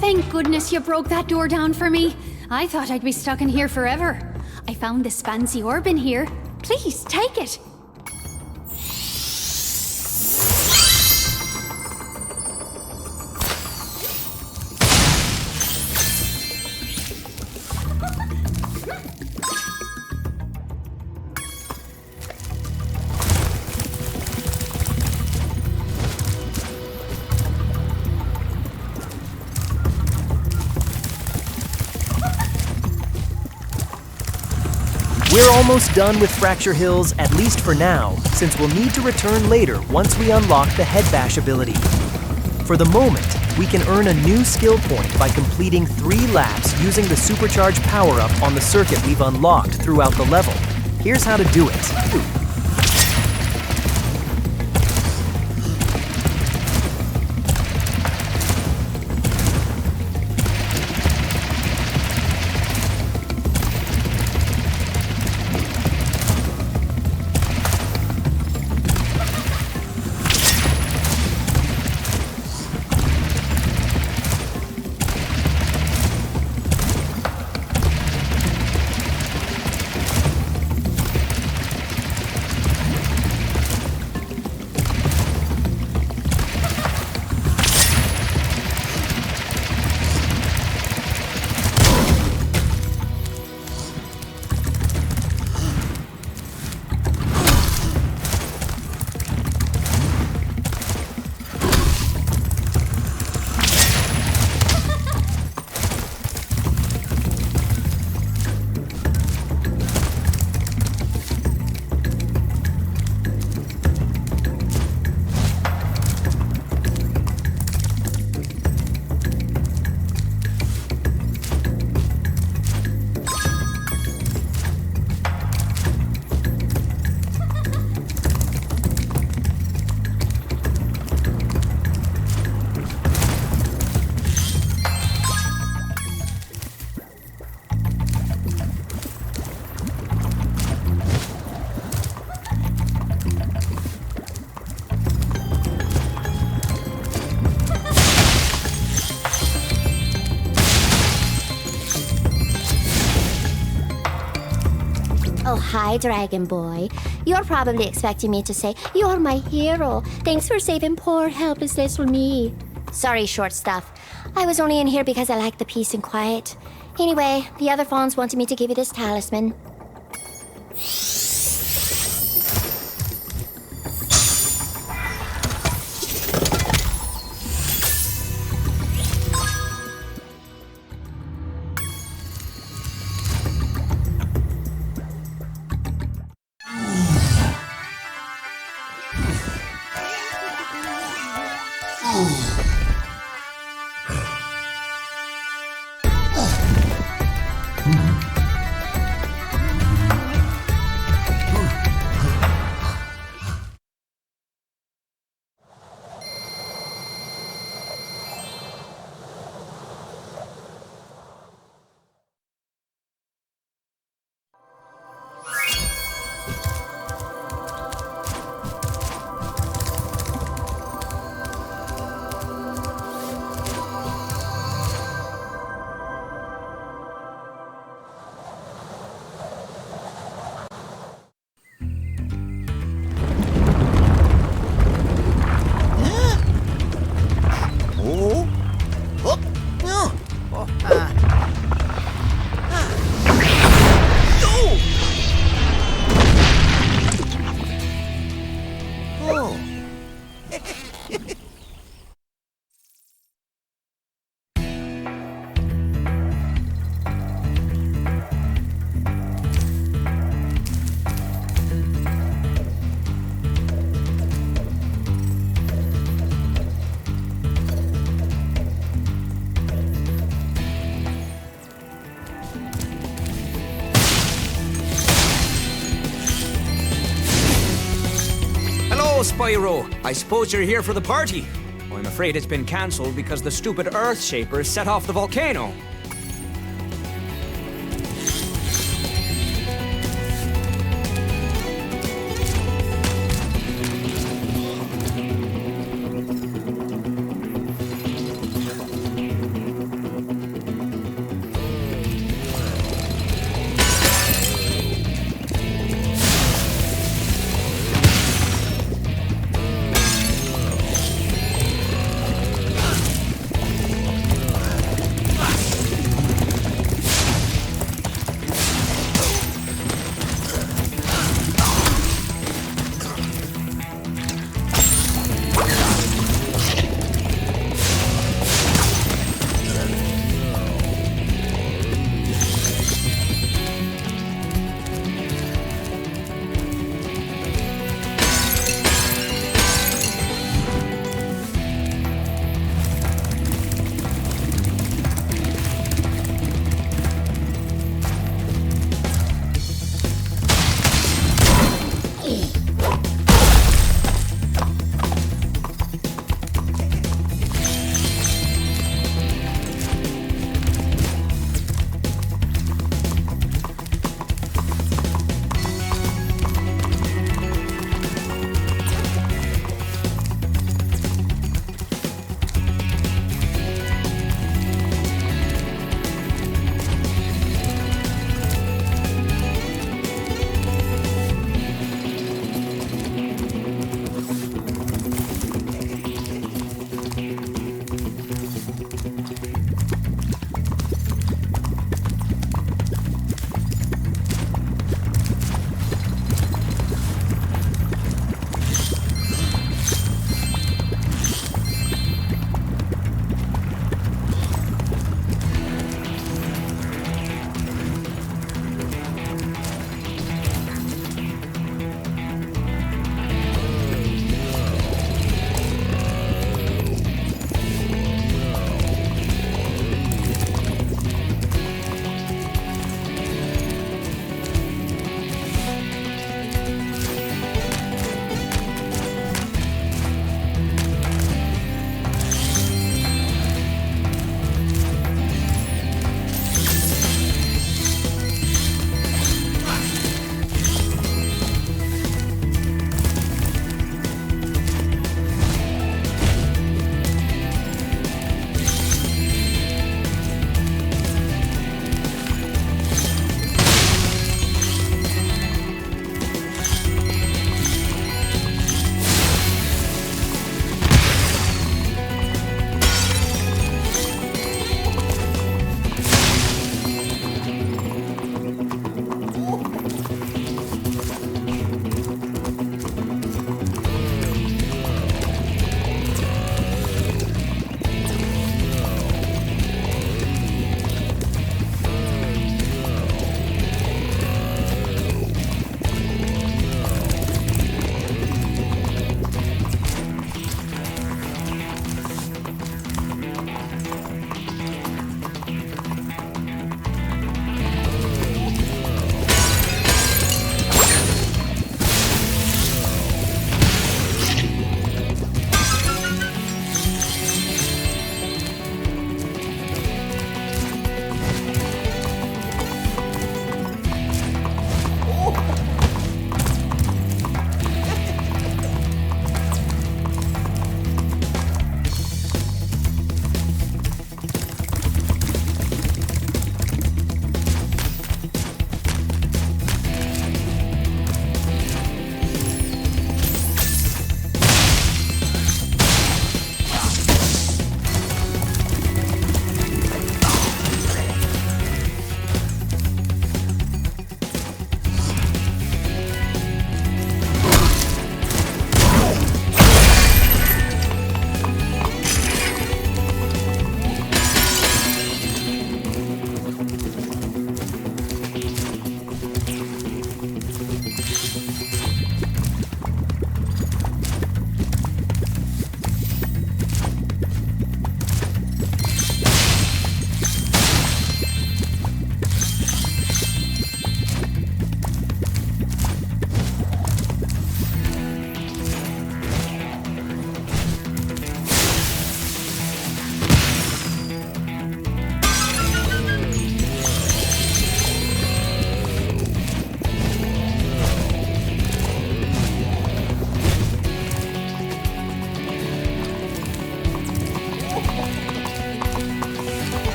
Thank goodness you broke that door down for me. I thought I'd be stuck in here forever. I found this fancy orb in here. Please, take it. We're almost done with Fracture Hills, at least for now, since we'll need to return later once we unlock the Headbash ability. For the moment, we can earn a new skill point by completing 3 laps using the supercharged power-up on the circuit we've unlocked throughout the level. Here's how to do it. Oh, hi, Dragon Boy. You're probably expecting me to say, "You're my hero. Thanks for saving poor, helpless little me." Sorry, short stuff. I was only in here because I like the peace and quiet. Anyway, the other fawns wanted me to give you this talisman. Spyro, I suppose you're here for the party. Oh, I'm afraid it's been cancelled because the stupid Earth Shapers set off the volcano.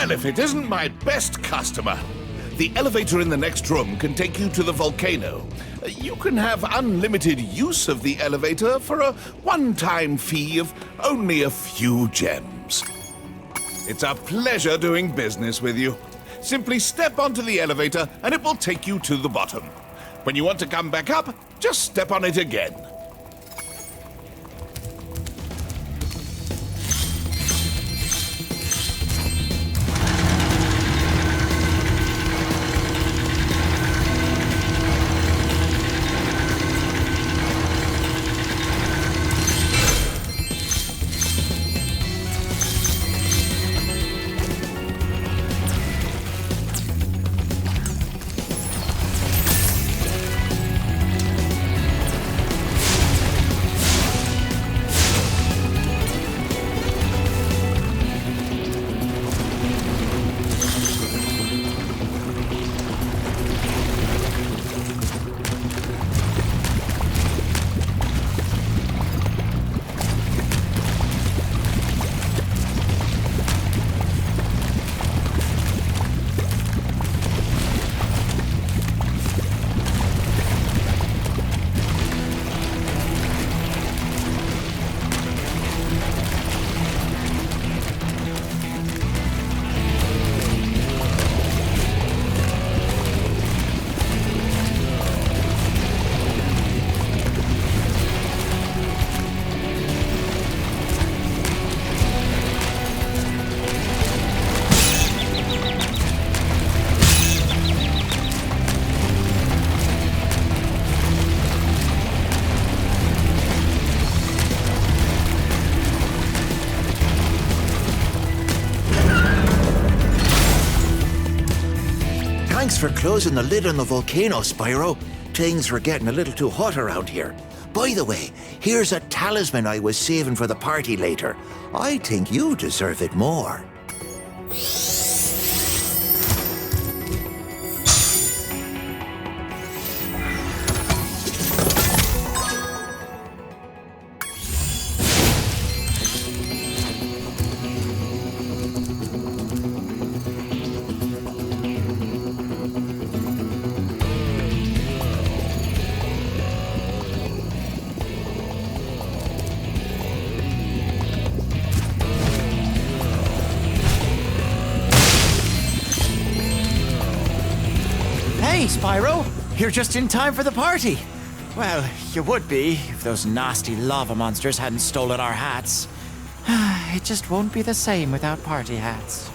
Well, if it isn't my best customer. The elevator in the next room can take you to the volcano. You can have unlimited use of the elevator for a one-time fee of only a few gems. It's a pleasure doing business with you. Simply step onto the elevator and it will take you to the bottom. When you want to come back up, just step on it again. Thanks for closing the lid on the volcano, Spyro. Things were getting a little too hot around here. By the way, here's a talisman I was saving for the party later. I think you deserve it more. Hey, Spyro! You're just in time for the party! Well, you would be if those nasty lava monsters hadn't stolen our hats. It just won't be the same without party hats.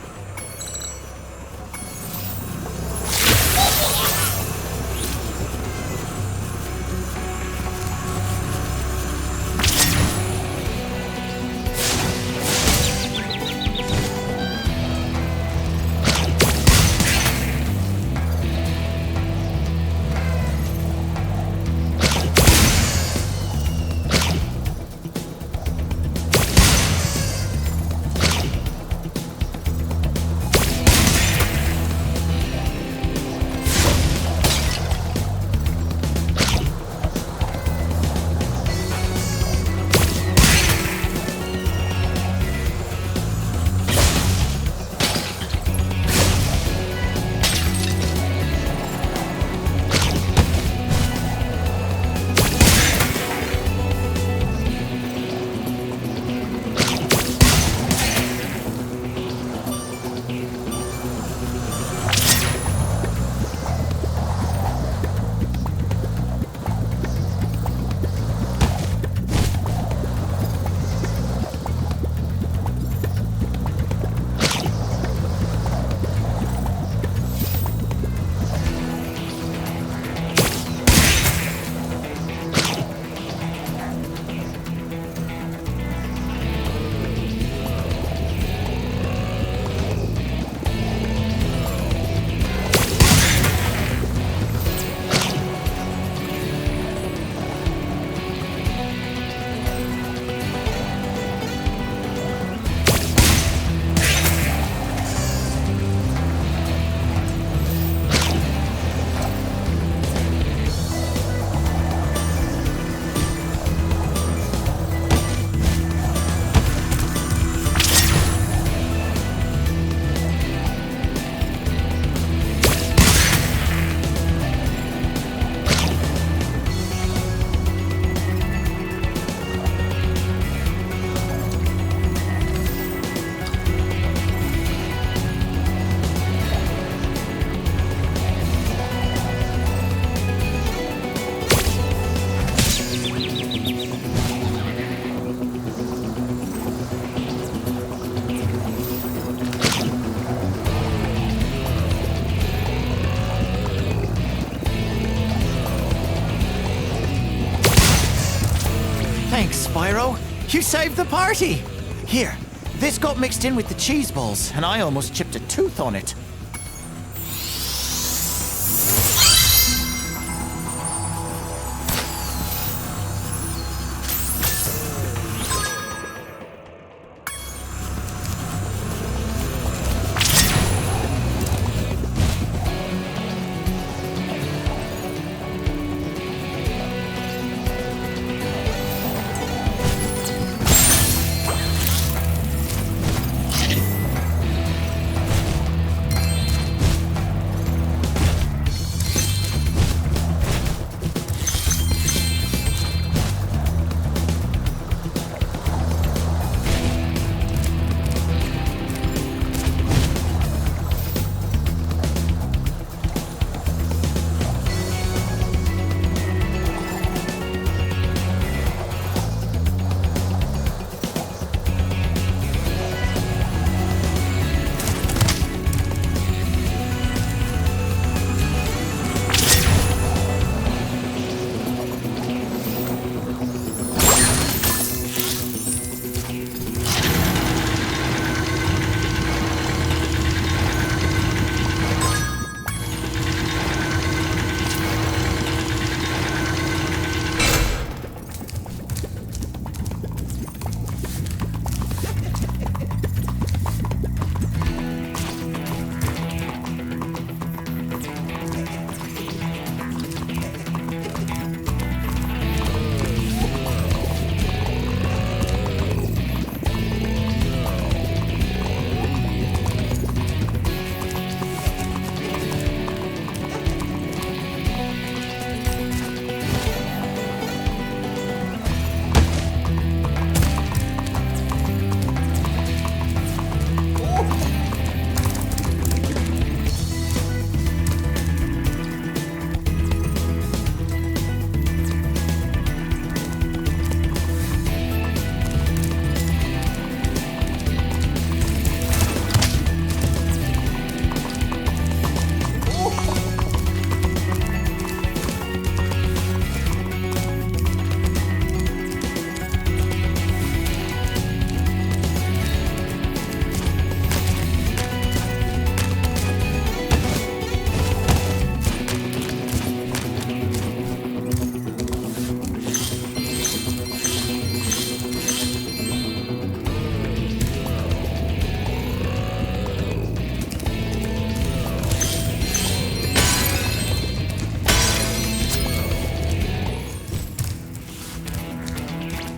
Spyro. You saved the party. Here, this got mixed in with the cheese balls, and I almost chipped a tooth on it.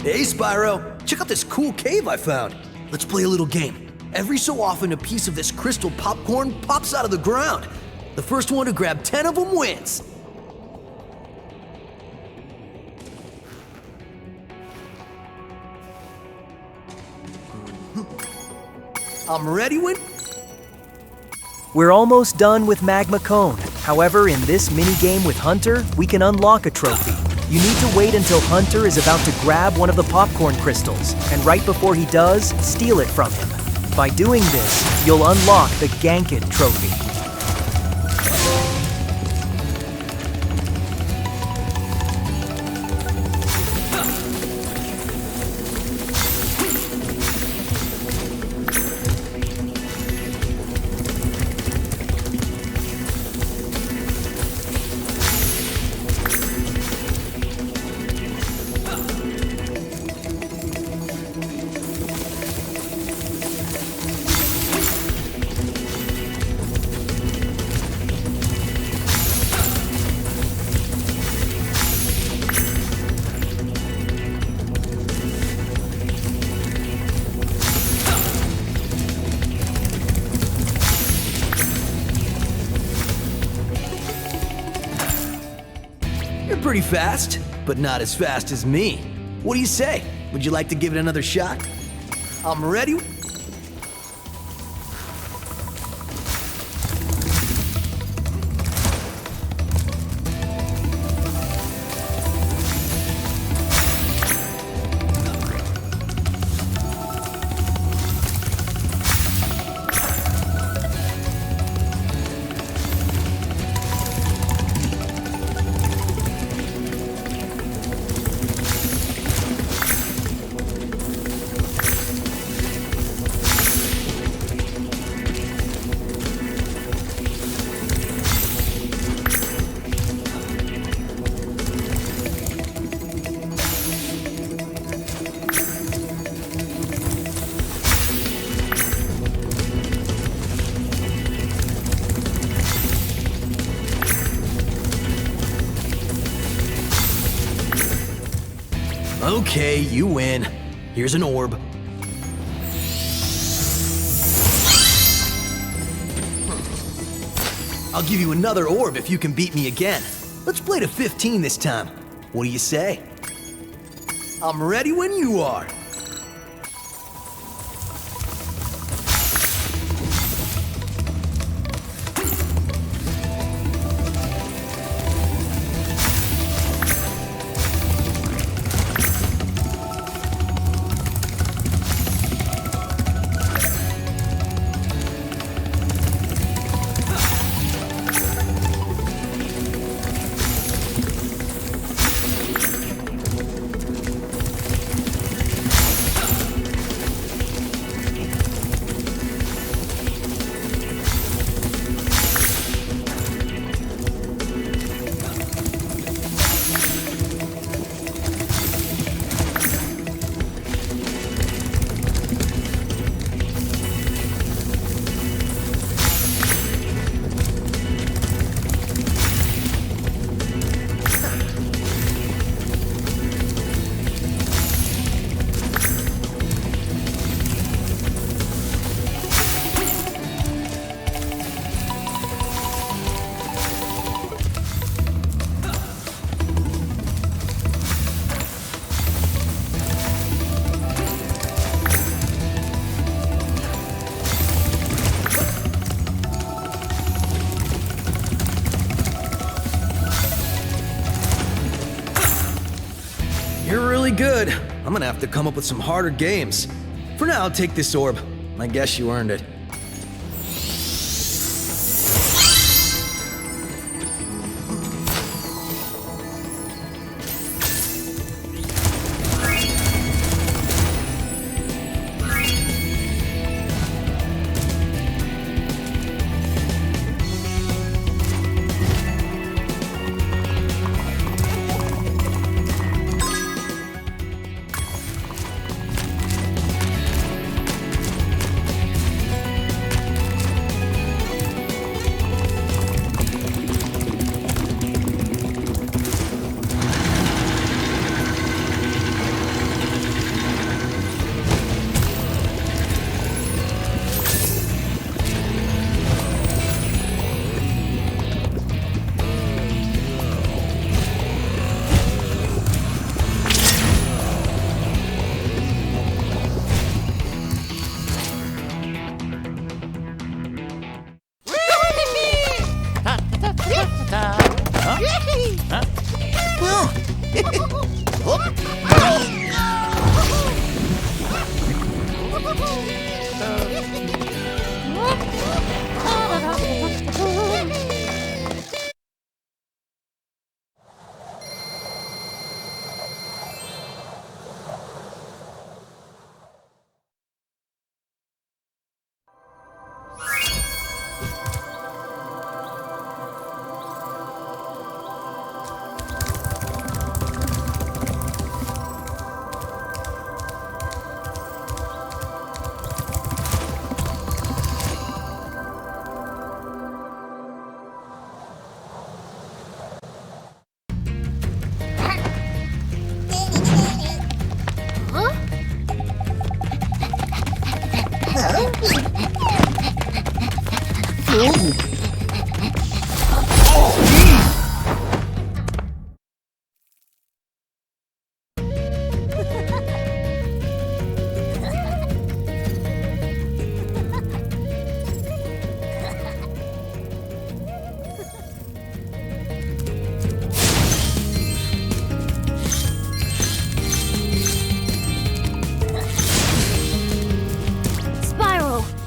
Hey, Spyro! Check out this cool cave I found. Let's play a little game. Every so often, a piece of this crystal popcorn pops out of the ground. The first one to grab 10 of them wins. I'm ready, Win. We're almost done with Magma Cone. However, in this mini-game with Hunter, we can unlock a trophy. You need to wait until Hunter is about to grab one of the popcorn crystals, and right before he does, steal it from him. By doing this, you'll unlock the Ganked trophy. Pretty fast, but not as fast as me. What do you say? Would you like to give it another shot? I'm ready. Okay, you win. Here's an orb. I'll give you another orb if you can beat me again. Let's play to 15 this time. What do you say? I'm ready when you are. You're really good. I'm gonna have to come up with some harder games. For now, take this orb. I guess you earned it.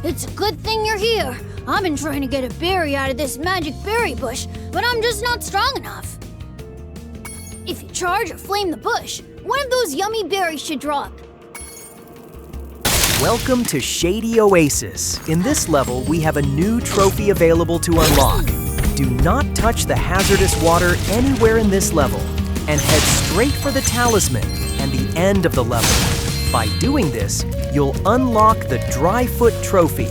It's a good thing you're here. I've been trying to get a berry out of this magic berry bush, but I'm just not strong enough. If you charge or flame the bush, one of those yummy berries should drop. Welcome to Shady Oasis. In this level, we have a new trophy available to unlock. Do not touch the hazardous water anywhere in this level, and head straight for the Talisman and the end of the level. By doing this, you'll unlock the Dryfoot Trophy.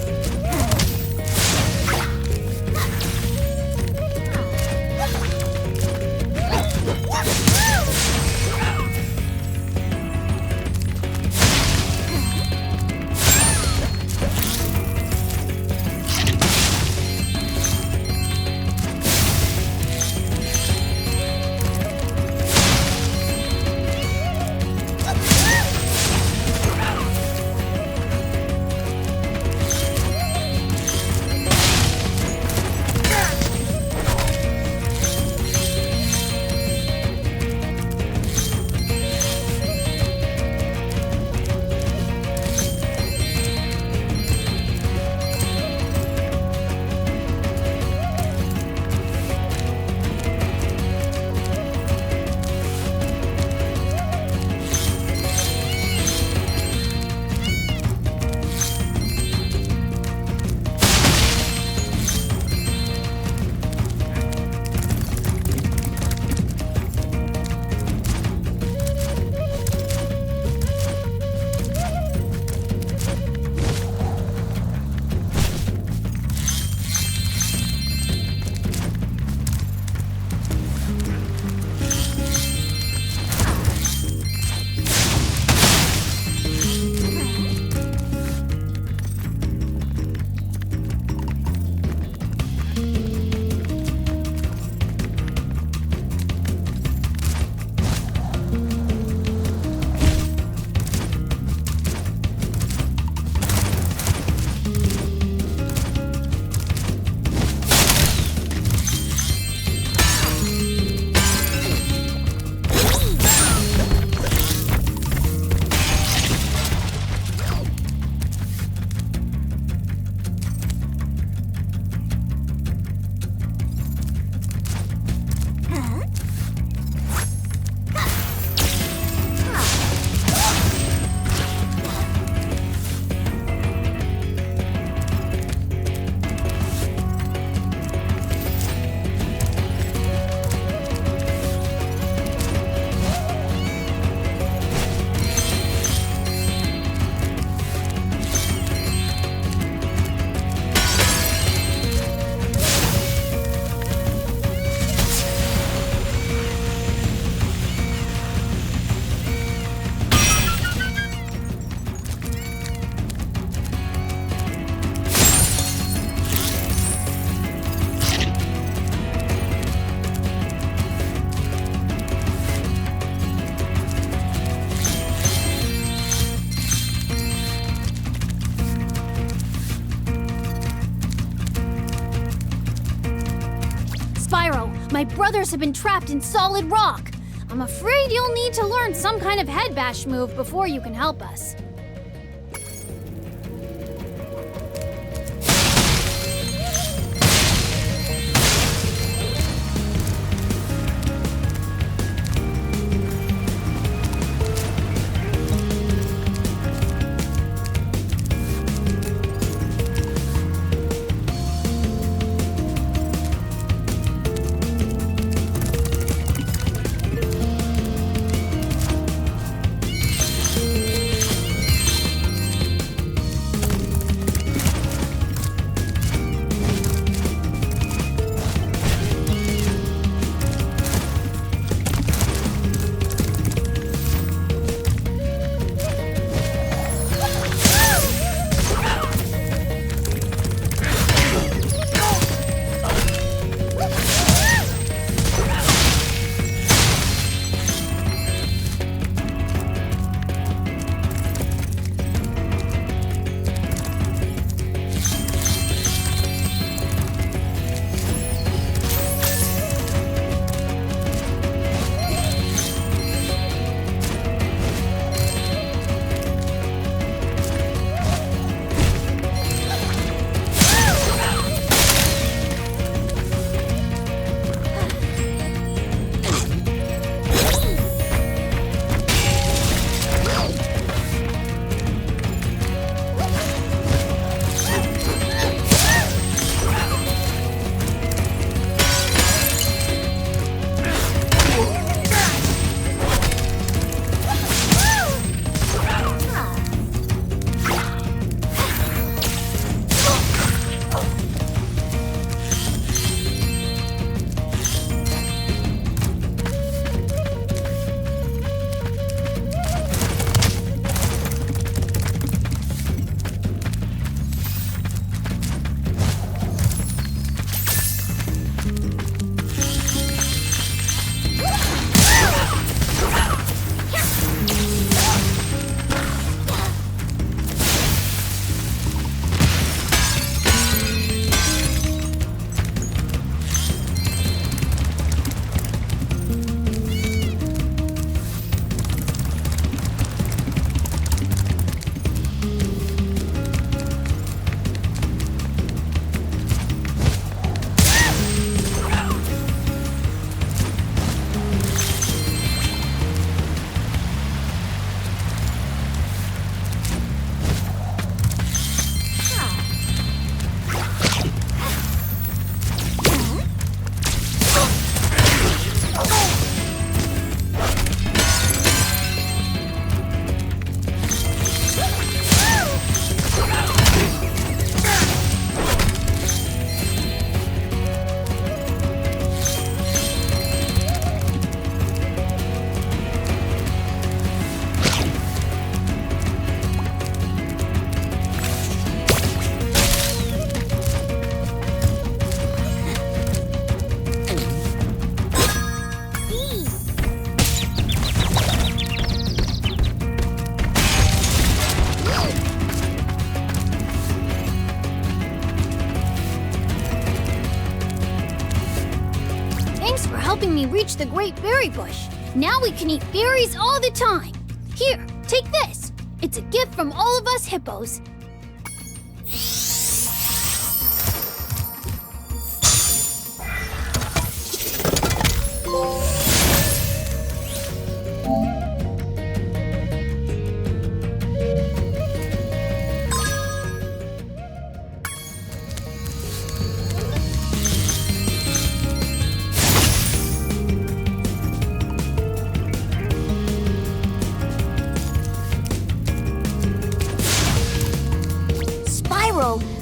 My brothers have been trapped in solid rock. I'm afraid you'll need to learn some kind of Headbash move before you can help us. helping me reach the Great Berry Bush. Now we can eat berries all the time. Here, take this. It's a gift from all of us hippos.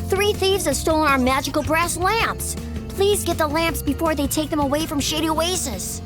Three thieves have stolen our magical brass lamps. Please get the lamps before they take them away from Shady Oasis.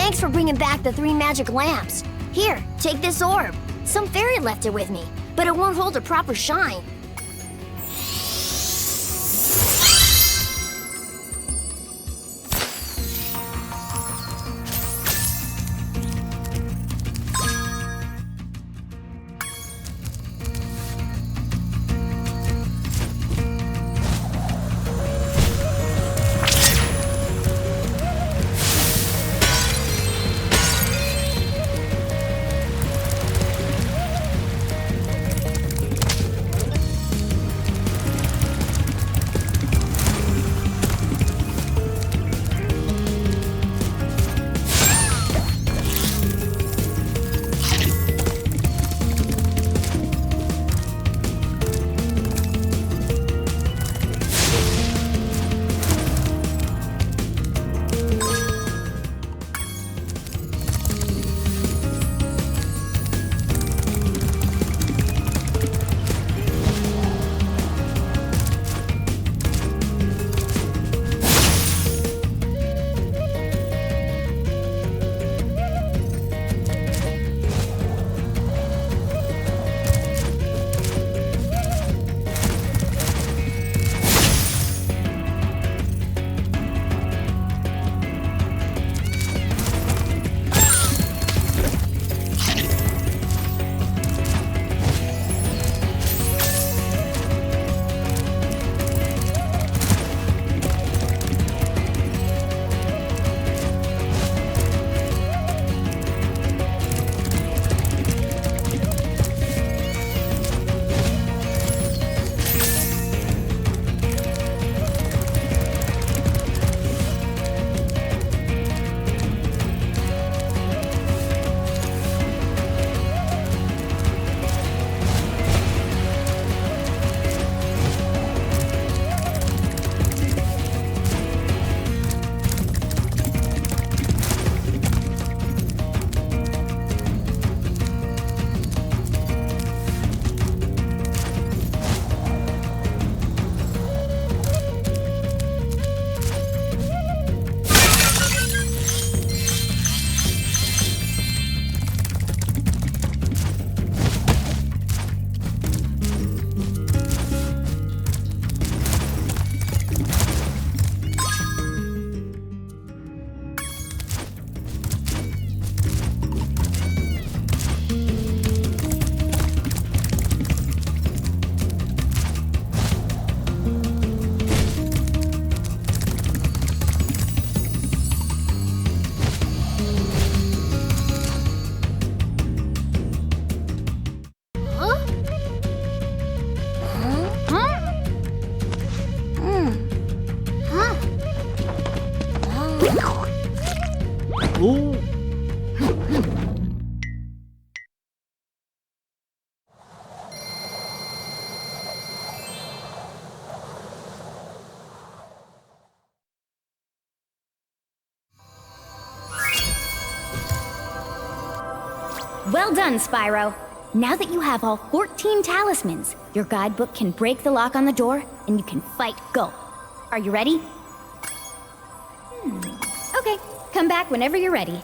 Thanks for bringing back the 3 magic lamps. Here, take this orb. Some fairy left it with me, but it won't hold a proper shine. Well done, Spyro. Now that you have all 14 talismans, your guidebook can break the lock on the door and you can fight Gulp. Are you ready? Okay, come back whenever you're ready.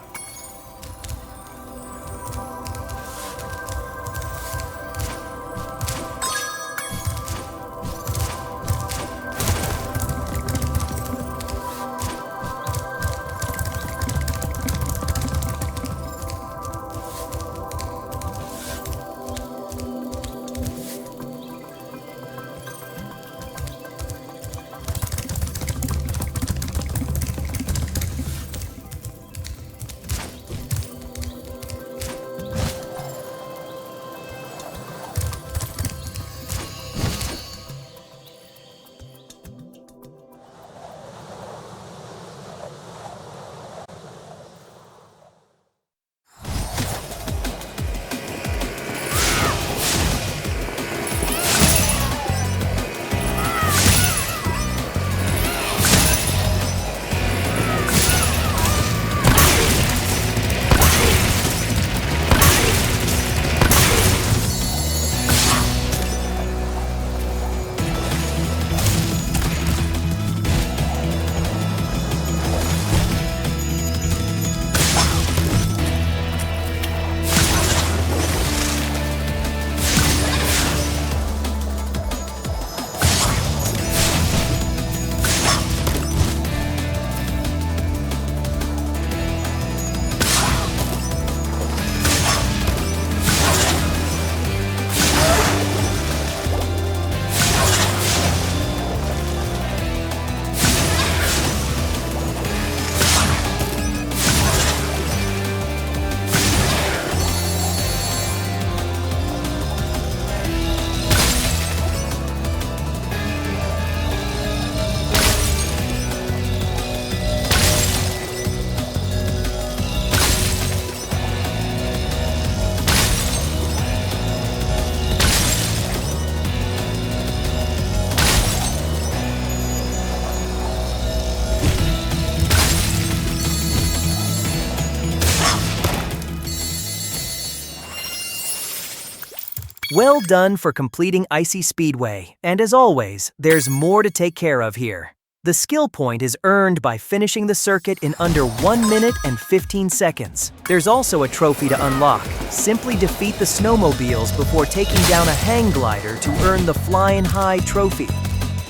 Well done for completing Icy Speedway, and as always, there's more to take care of here. The skill point is earned by finishing the circuit in under 1 minute and 15 seconds. There's also a trophy to unlock. Simply defeat the snowmobiles before taking down a hang glider to earn the Flying High trophy.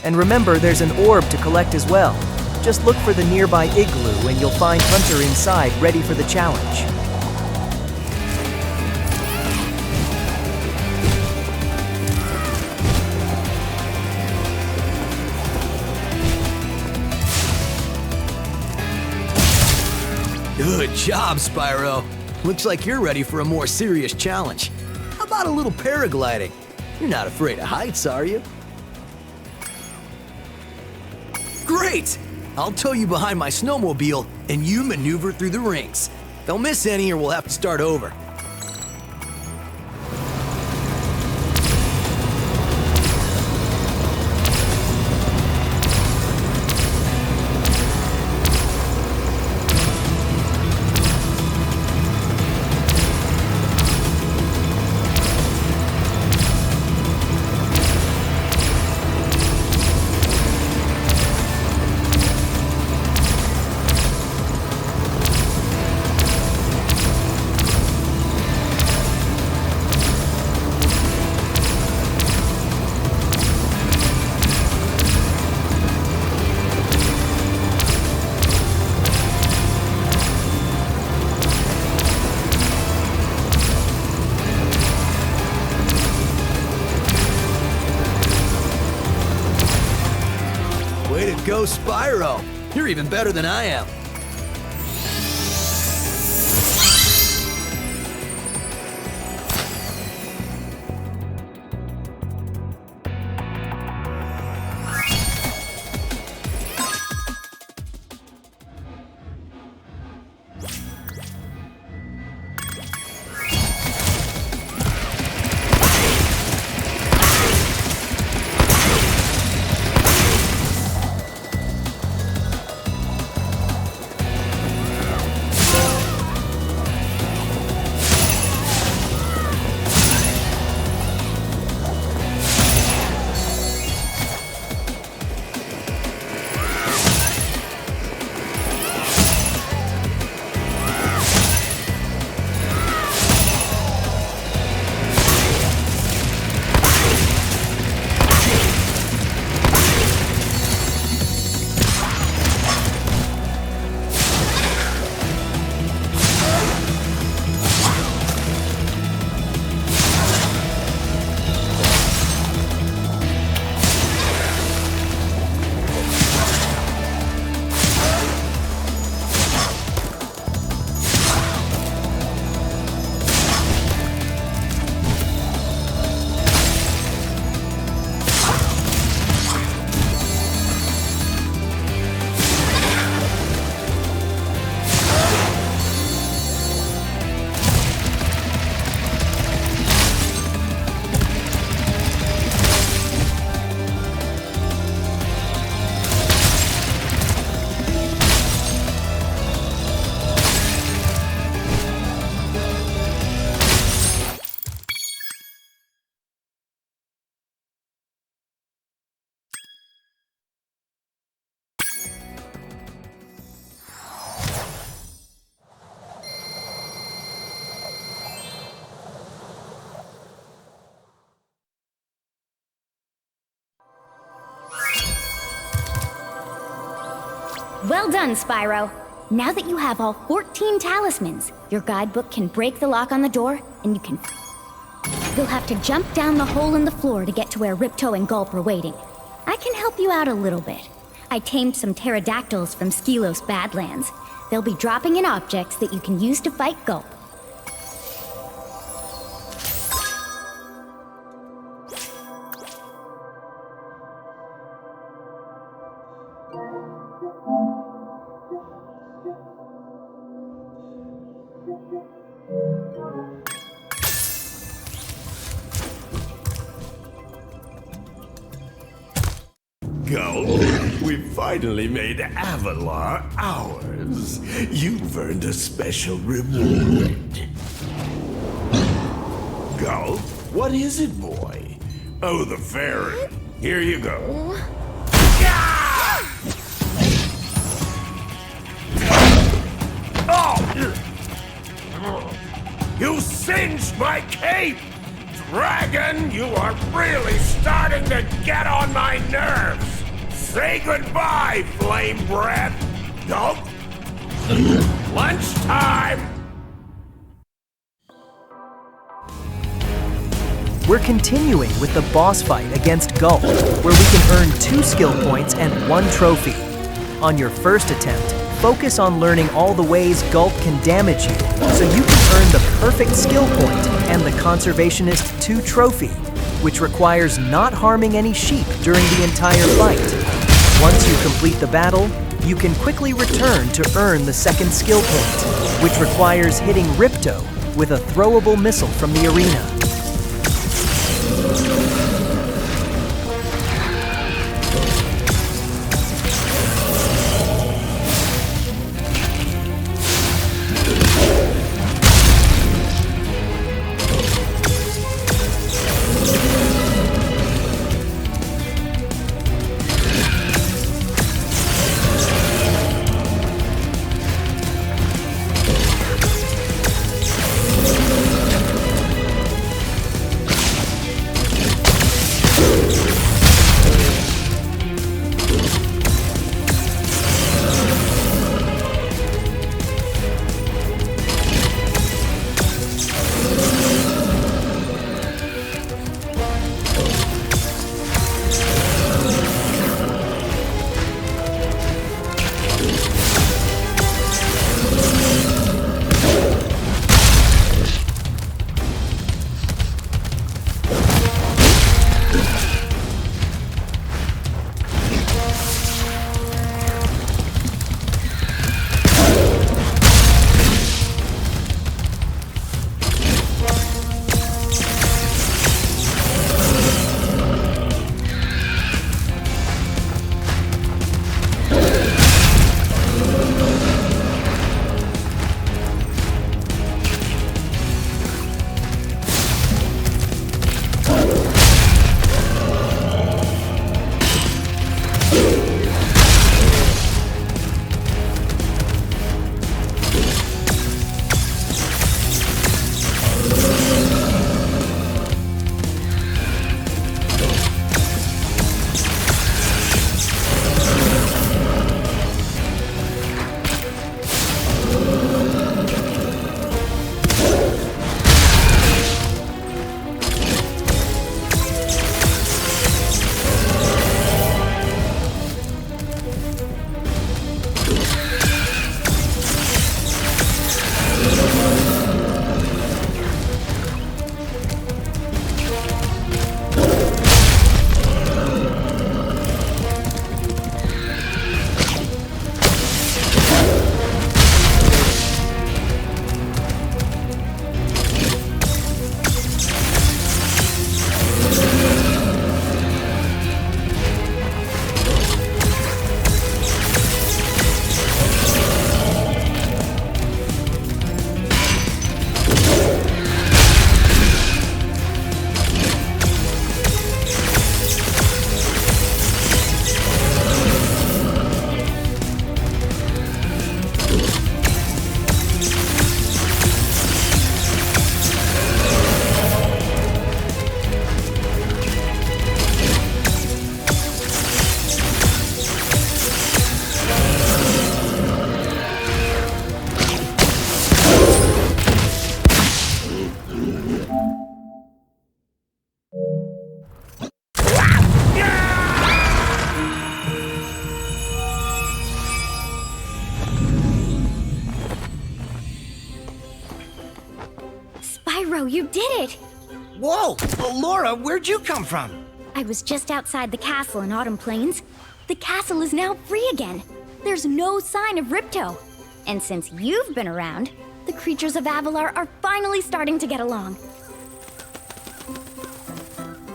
And remember, there's an orb to collect as well. Just look for the nearby igloo and you'll find Hunter inside ready for the challenge. Good job, Spyro. Looks like you're ready for a more serious challenge. How about a little paragliding? You're not afraid of heights, are you? Great! I'll tow you behind my snowmobile and you maneuver through the rings. Don't miss any or we'll have to start over. Go, Spyro! You're even better than I am. Well done, Spyro. Now that you have all 14 talismans, your guidebook can break the lock on the door, and you can... You'll have to jump down the hole in the floor to get to where Ripto and Gulp are waiting. I can help you out a little bit. I tamed some pterodactyls from Skelos Badlands. They'll be dropping in objects that you can use to fight Gulp. Gulp, we finally made Avalar ours. You've earned a special reward. Gulp, What is it, boy? Oh, the fairy. Here you go. Oh! You singed my cape! Dragon, you are really starting to get on my nerves! Say goodbye, flame breath! Gulp! Lunchtime! We're continuing with the boss fight against Gulp, where we can earn 2 skill points and 1 trophy. On your first attempt, focus on learning all the ways Gulp can damage you, so you can earn the perfect skill point and the Conservationist 2 trophy, which requires not harming any sheep during the entire fight. Once you complete the battle, you can quickly return to earn the second skill point, which requires hitting Ripto with a throwable missile from the arena. Spyro, you did it! Whoa! Laura, where'd you come from? I was just outside the castle in Autumn Plains. The castle is now free again. There's no sign of Ripto. And since you've been around, the creatures of Avalar are finally starting to get along.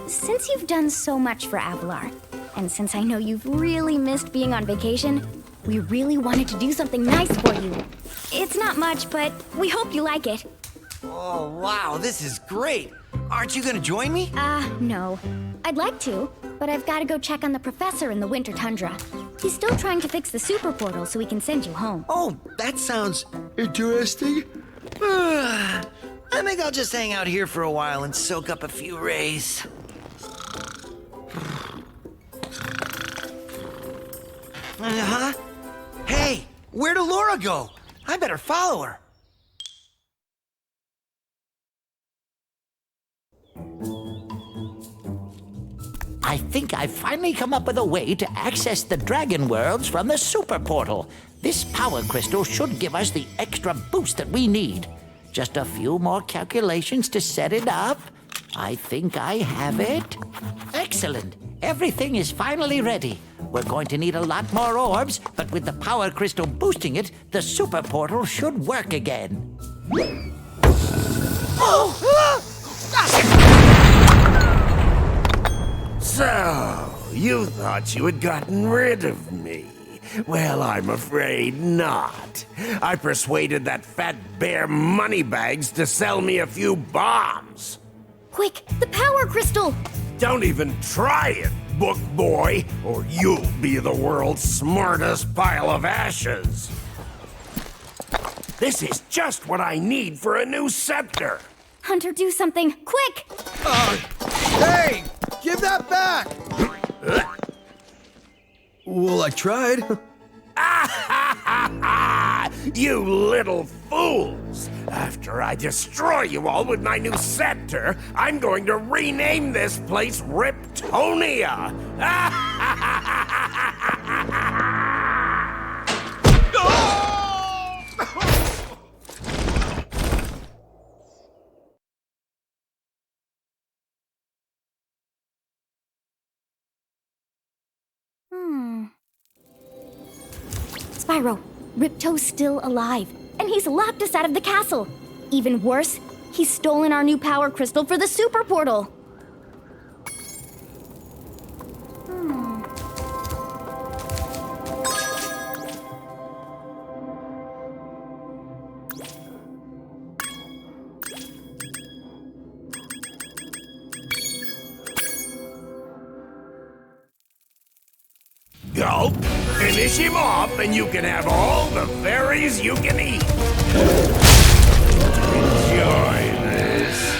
Since you've done so much for Avalar, and since I know you've really missed being on vacation, we really wanted to do something nice for you. It's not much, but we hope you like it. Oh, wow, this is great. Aren't you gonna join me? No. I'd like to, but I've got to go check on the professor in the winter tundra. He's still trying to fix the super portal so we can send you home. Oh, that sounds interesting. I think I'll just hang out here for a while and soak up a few rays. Uh-huh. Hey, where'd Laura go? I better follow her. I think I've finally come up with a way to access the Dragon Worlds from the Super Portal. This power crystal should give us the extra boost that we need. Just a few more calculations to set it up. I think I have it. Excellent. Everything is finally ready. We're going to need a lot more orbs, but with the power crystal boosting it, the Super Portal should work again. So, you thought you had gotten rid of me. Well, I'm afraid not. I persuaded that fat bear Moneybags to sell me a few bombs. Quick, the power crystal! Don't even try it, book boy, or you'll be the world's smartest pile of ashes. This is just what I need for a new scepter. Hunter, do something, quick! Hey! Give that back! Well, I tried. You little fools! After I destroy you all with my new scepter, I'm going to rename this place Riptonia! Spyro, Ripto's still alive, and he's locked us out of the castle. Even worse, he's stolen our new power crystal for the super portal. Gulp, finish him off and you can have all the fairies you can eat. Enjoy this.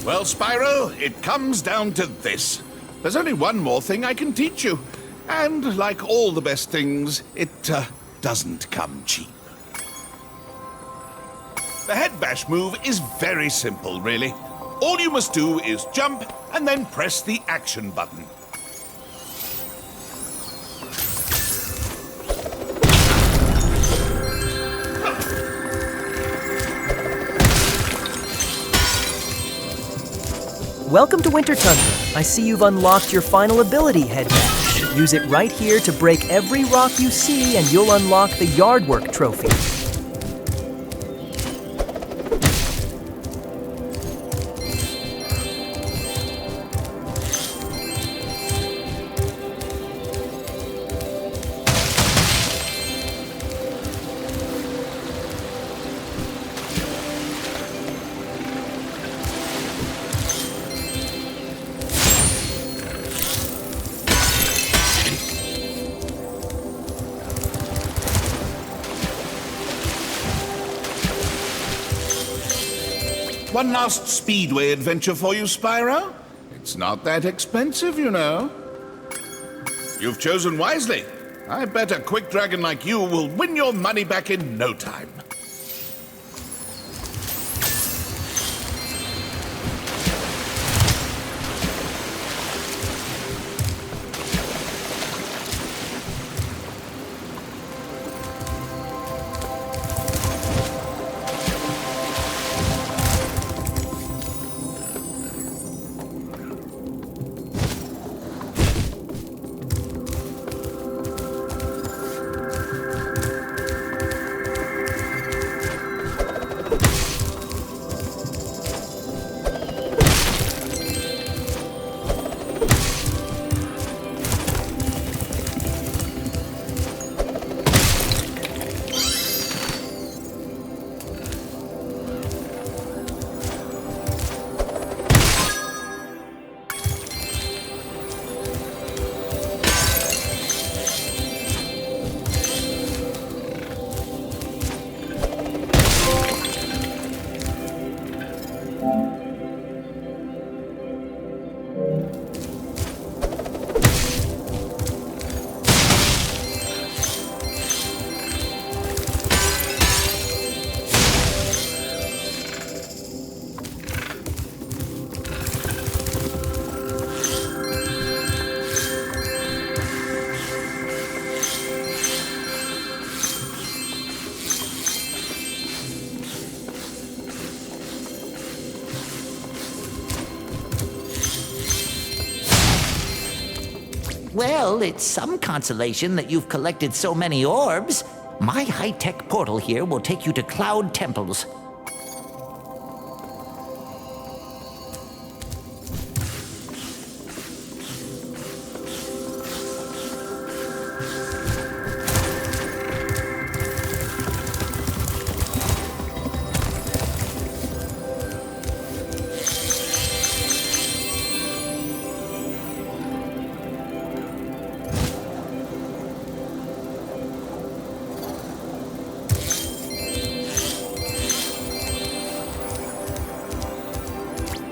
Well, Spyro, it comes down to this. There's only one more thing I can teach you. And like all the best things, it doesn't come cheap. The Headbash move is very simple, really. All you must do is jump and then press the action button. Welcome to Winter Tundra. I see you've unlocked your final ability, Headbash. Use it right here to break every rock you see and you'll unlock the Yardwork trophy. One last Speedway adventure for you, Spyro. It's not that expensive, you know. You've chosen wisely. I bet a quick dragon like you will win your money back in no time. Well, it's some consolation that you've collected so many orbs. My high-tech portal here will take you to Cloud Temples.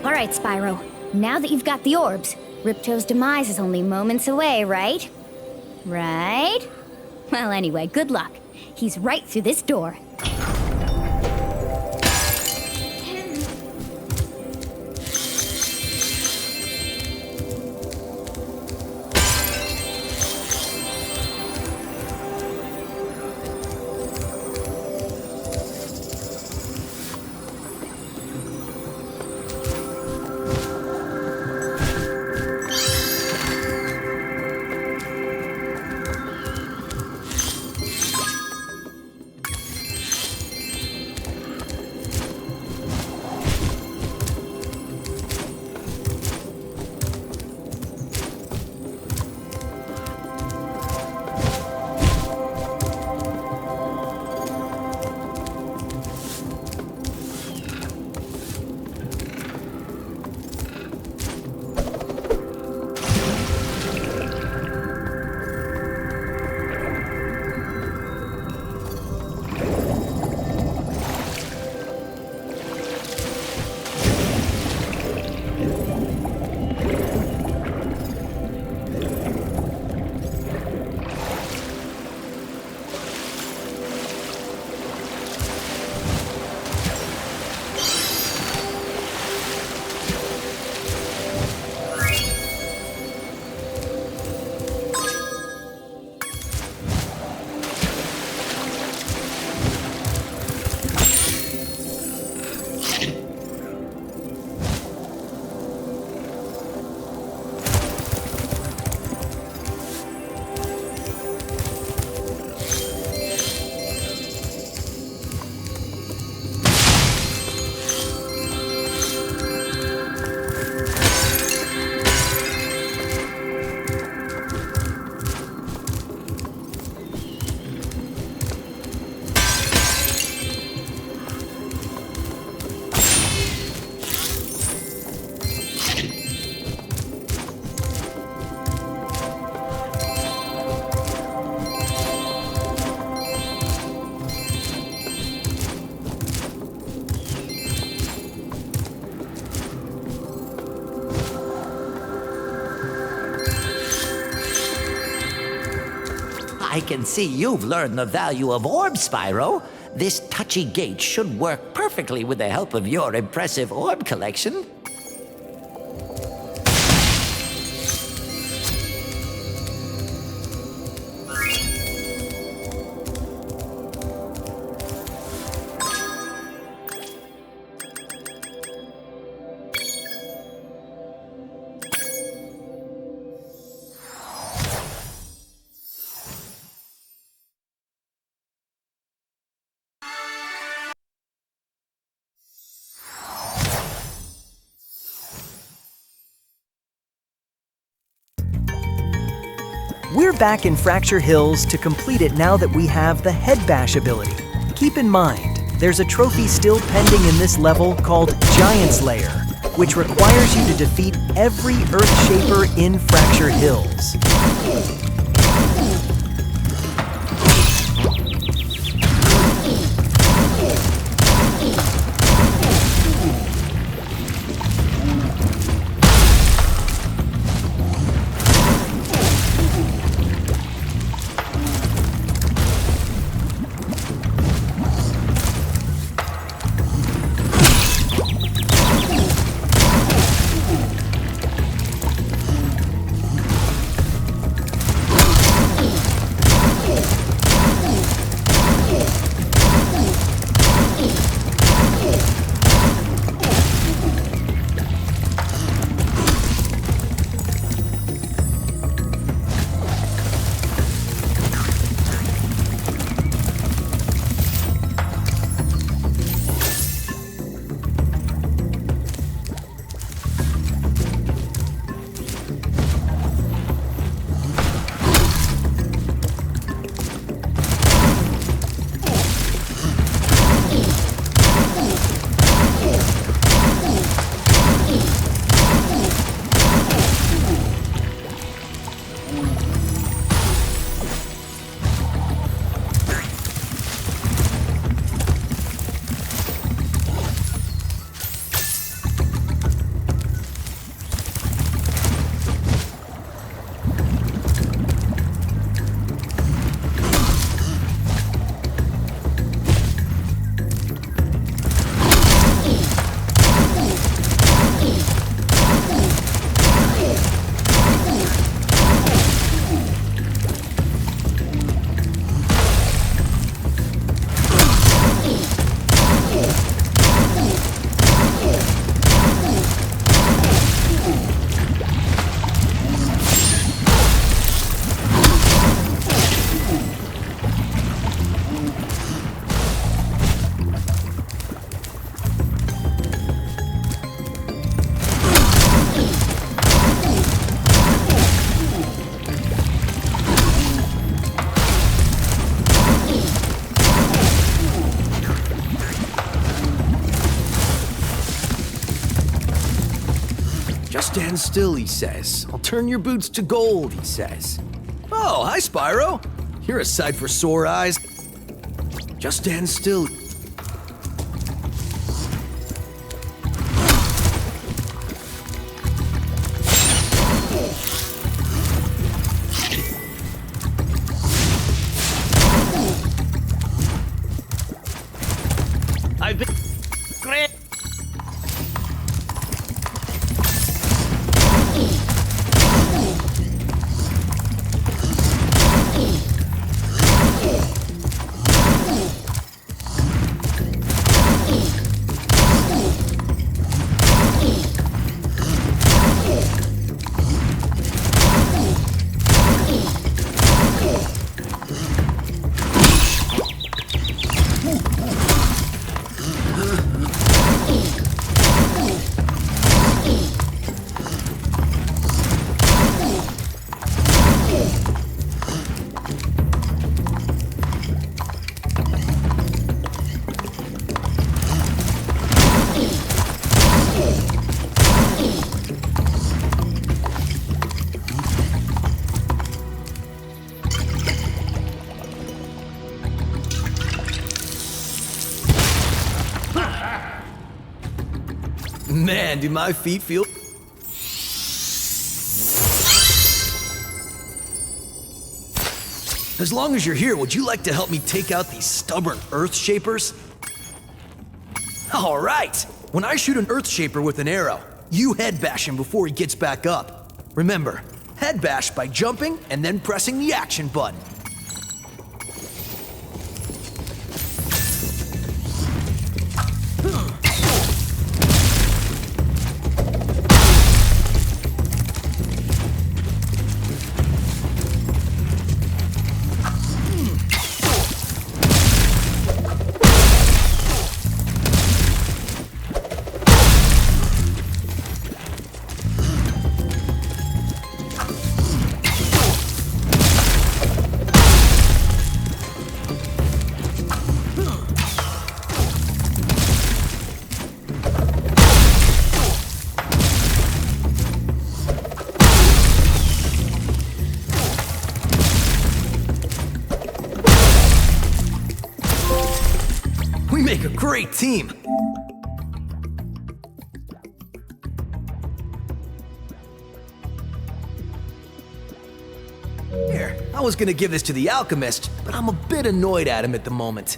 All right, Spyro. Now that you've got the orbs, Ripto's demise is only moments away, right? Right? Well, anyway, good luck. He's right through this door. I can see you've learned the value of orbs, Spyro. This touchy gate should work perfectly with the help of your impressive orb collection. We're back in Fracture Hills to complete it now that we have the Headbash ability. Keep in mind, there's a trophy still pending in this level called Giant Slayer, which requires you to defeat every Earth Shaper in Fracture Hills. Stand still, he says. I'll turn your boots to gold, he says. Oh, hi, Spyro. You're a sight for sore eyes. Just stand still. I've been great. Man, do my feet feel... As long as you're here, would you like to help me take out these stubborn Earth Shapers? All right! When I shoot an Earth Shaper with an arrow, you headbash him before he gets back up. Remember, headbash by jumping and then pressing the action button. Make a great team. Here, I was gonna give this to the alchemist, but I'm a bit annoyed at him at the moment.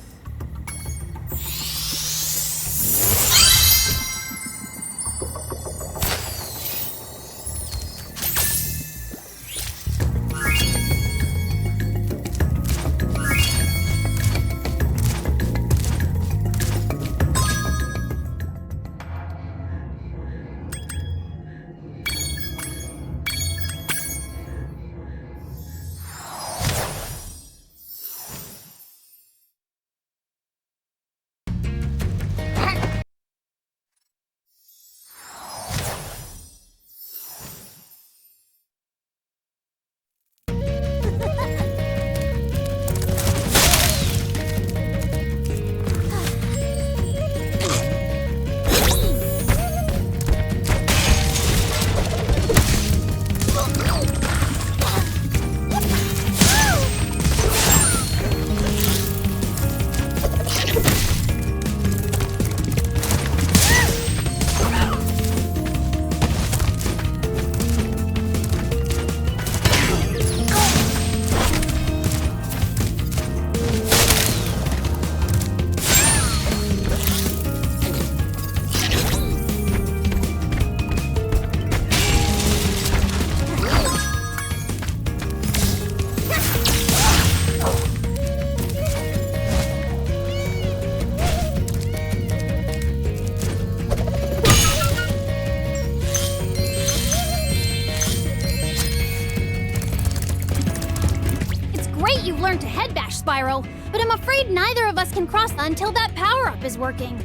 you've learned to headbash, Spyro, but I'm afraid neither of us can cross until that power-up is working.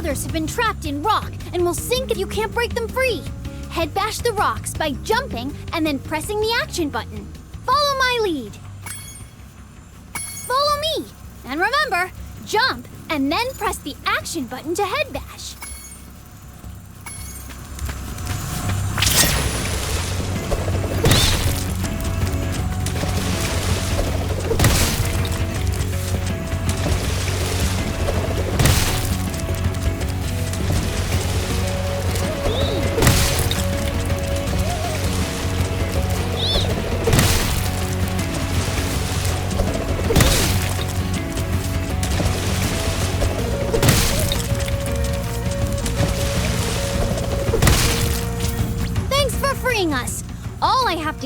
Have been trapped in rock and will sink if you can't break them free. Headbash the rocks by jumping and then pressing the action button. Follow my lead. Follow me. And remember, jump and then press the action button to headbash.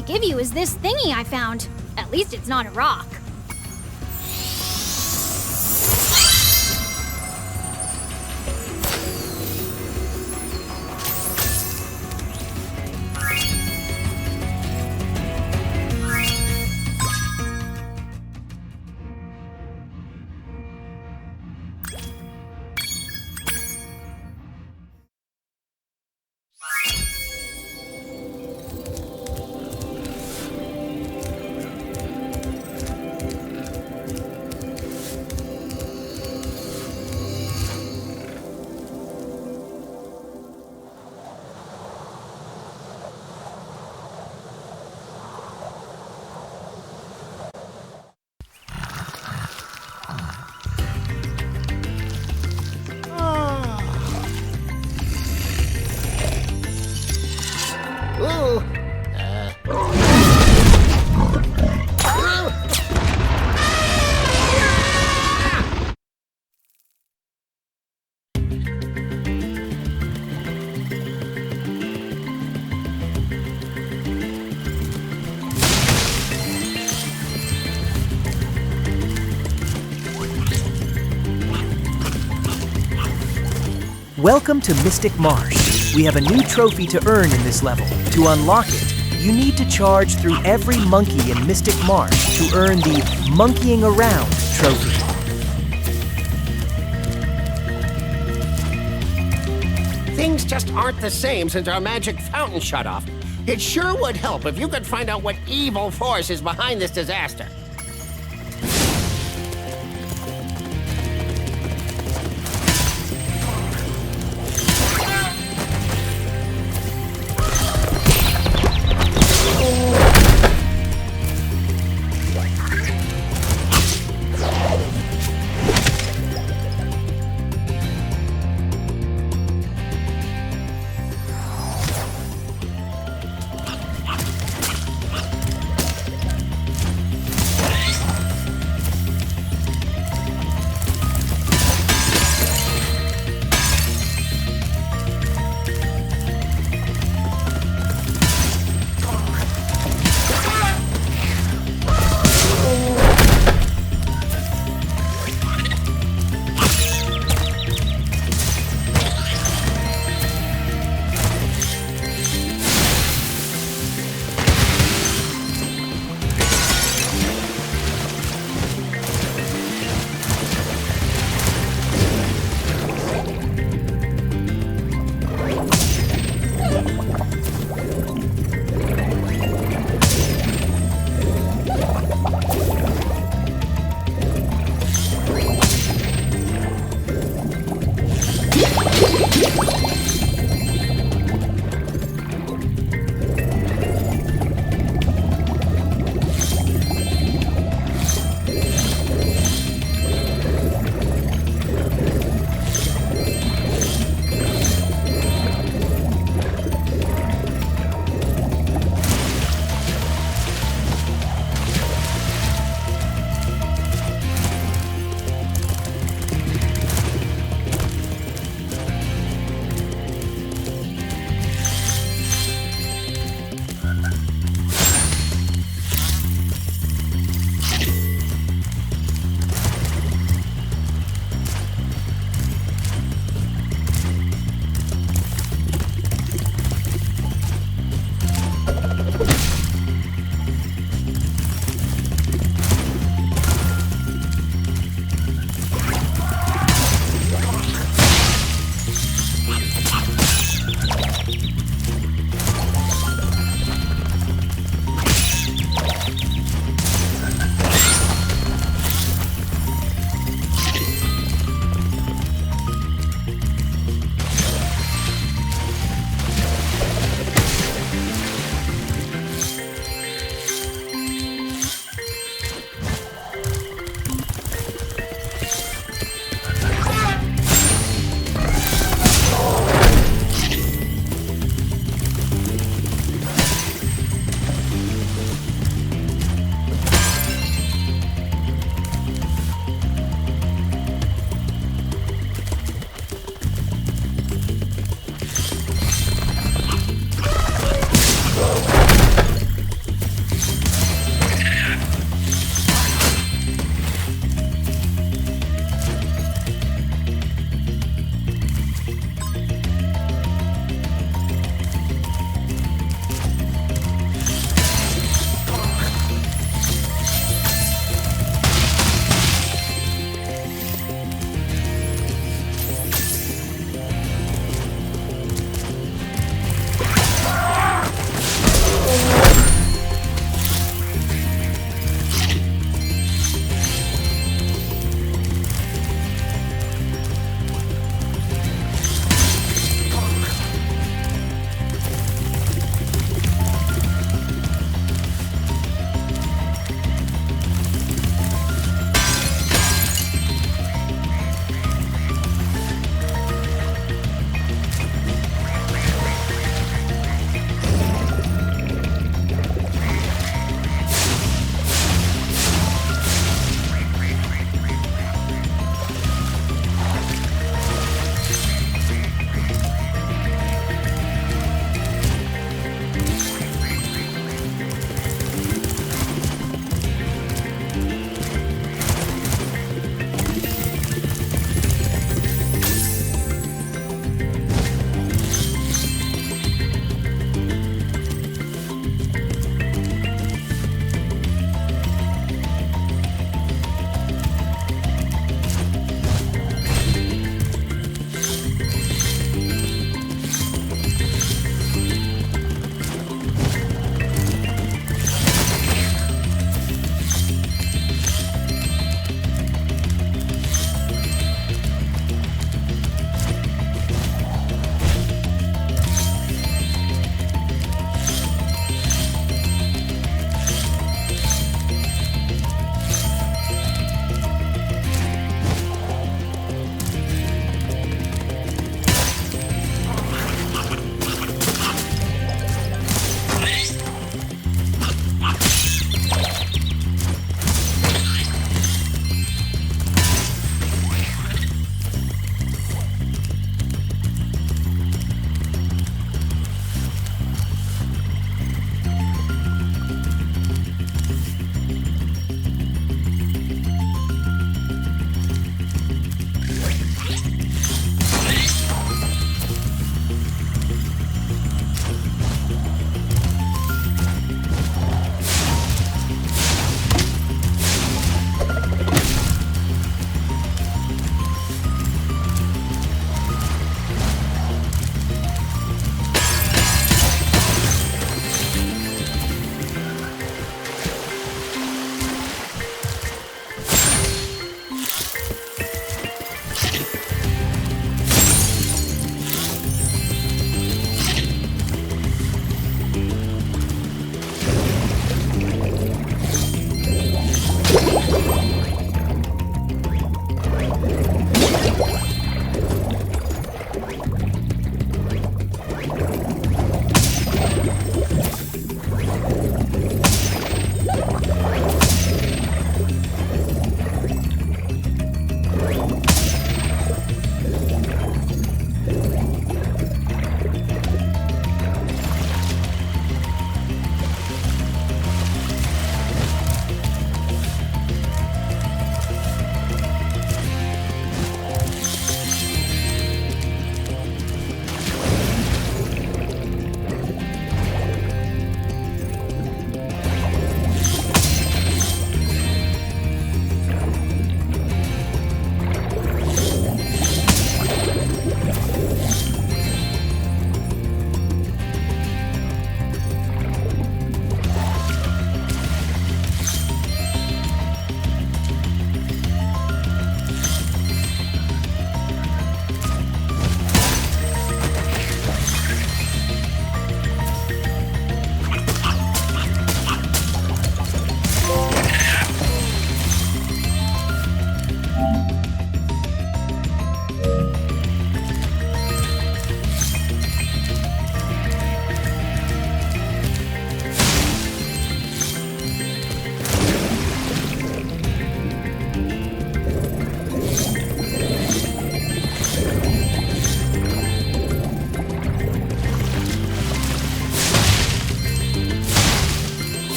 to give you is this thingy I found. At least it's not a rock. Welcome to Mystic Marsh. We have a new trophy to earn in this level. To unlock it, you need to charge through every monkey in Mystic Marsh to earn the Monkeying Around trophy. Things just aren't the same since our magic fountain shut off. It sure would help if you could find out what evil force is behind this disaster.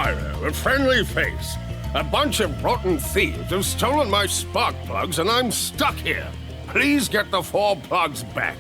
Spyro, a friendly face. A bunch of rotten thieves have stolen my spark plugs and I'm stuck here. Please get the 4 plugs back.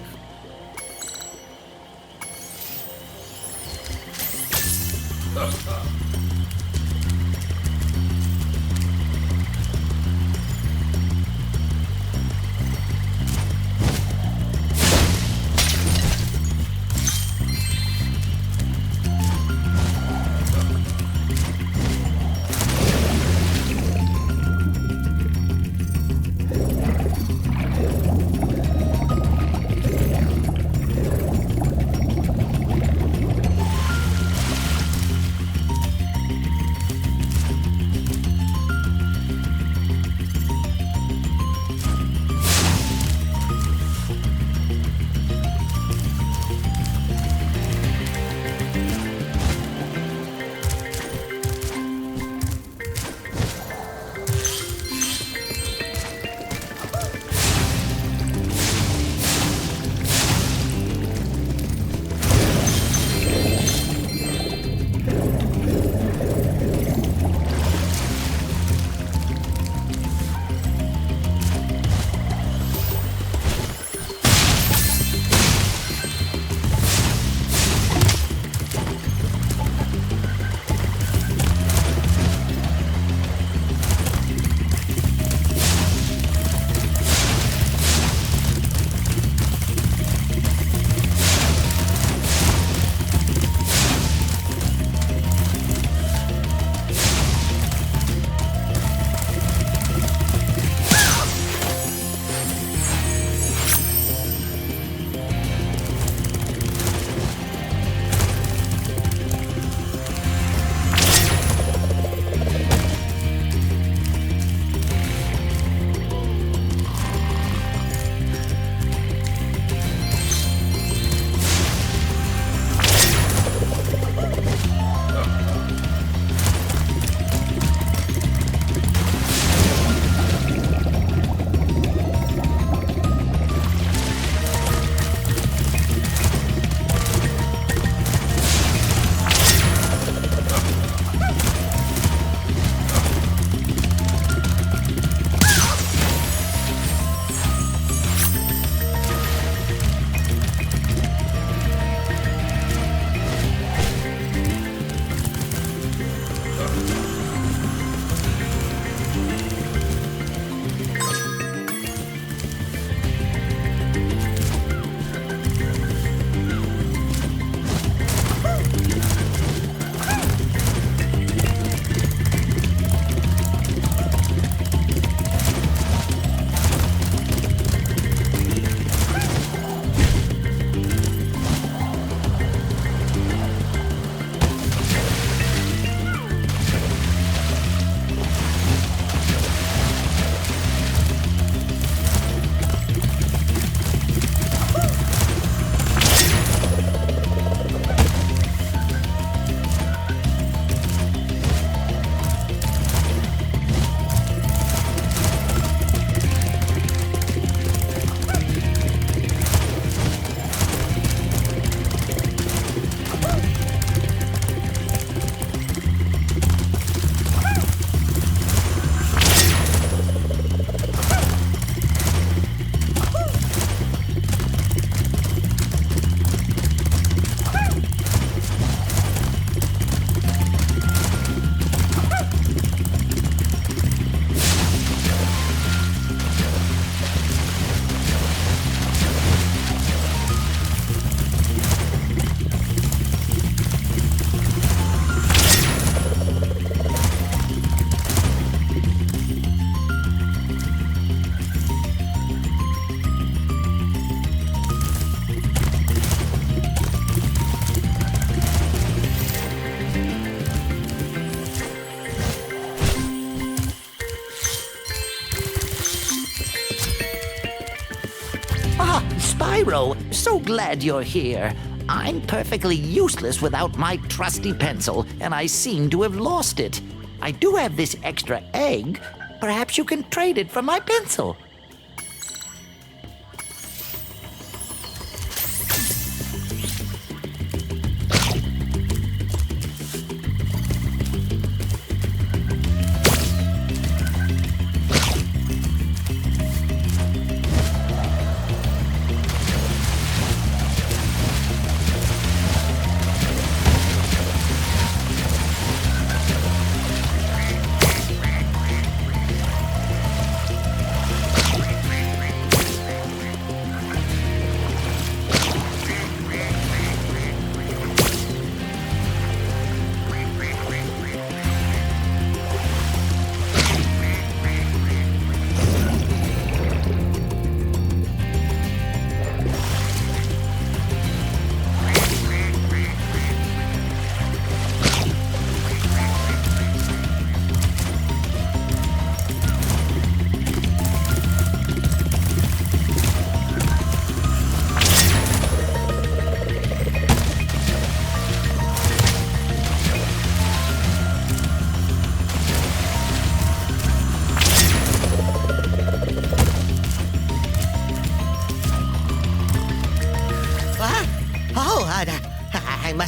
Spyro, so glad you're here. I'm perfectly useless without my trusty pencil, and I seem to have lost it. I do have this extra egg. Perhaps you can trade it for my pencil.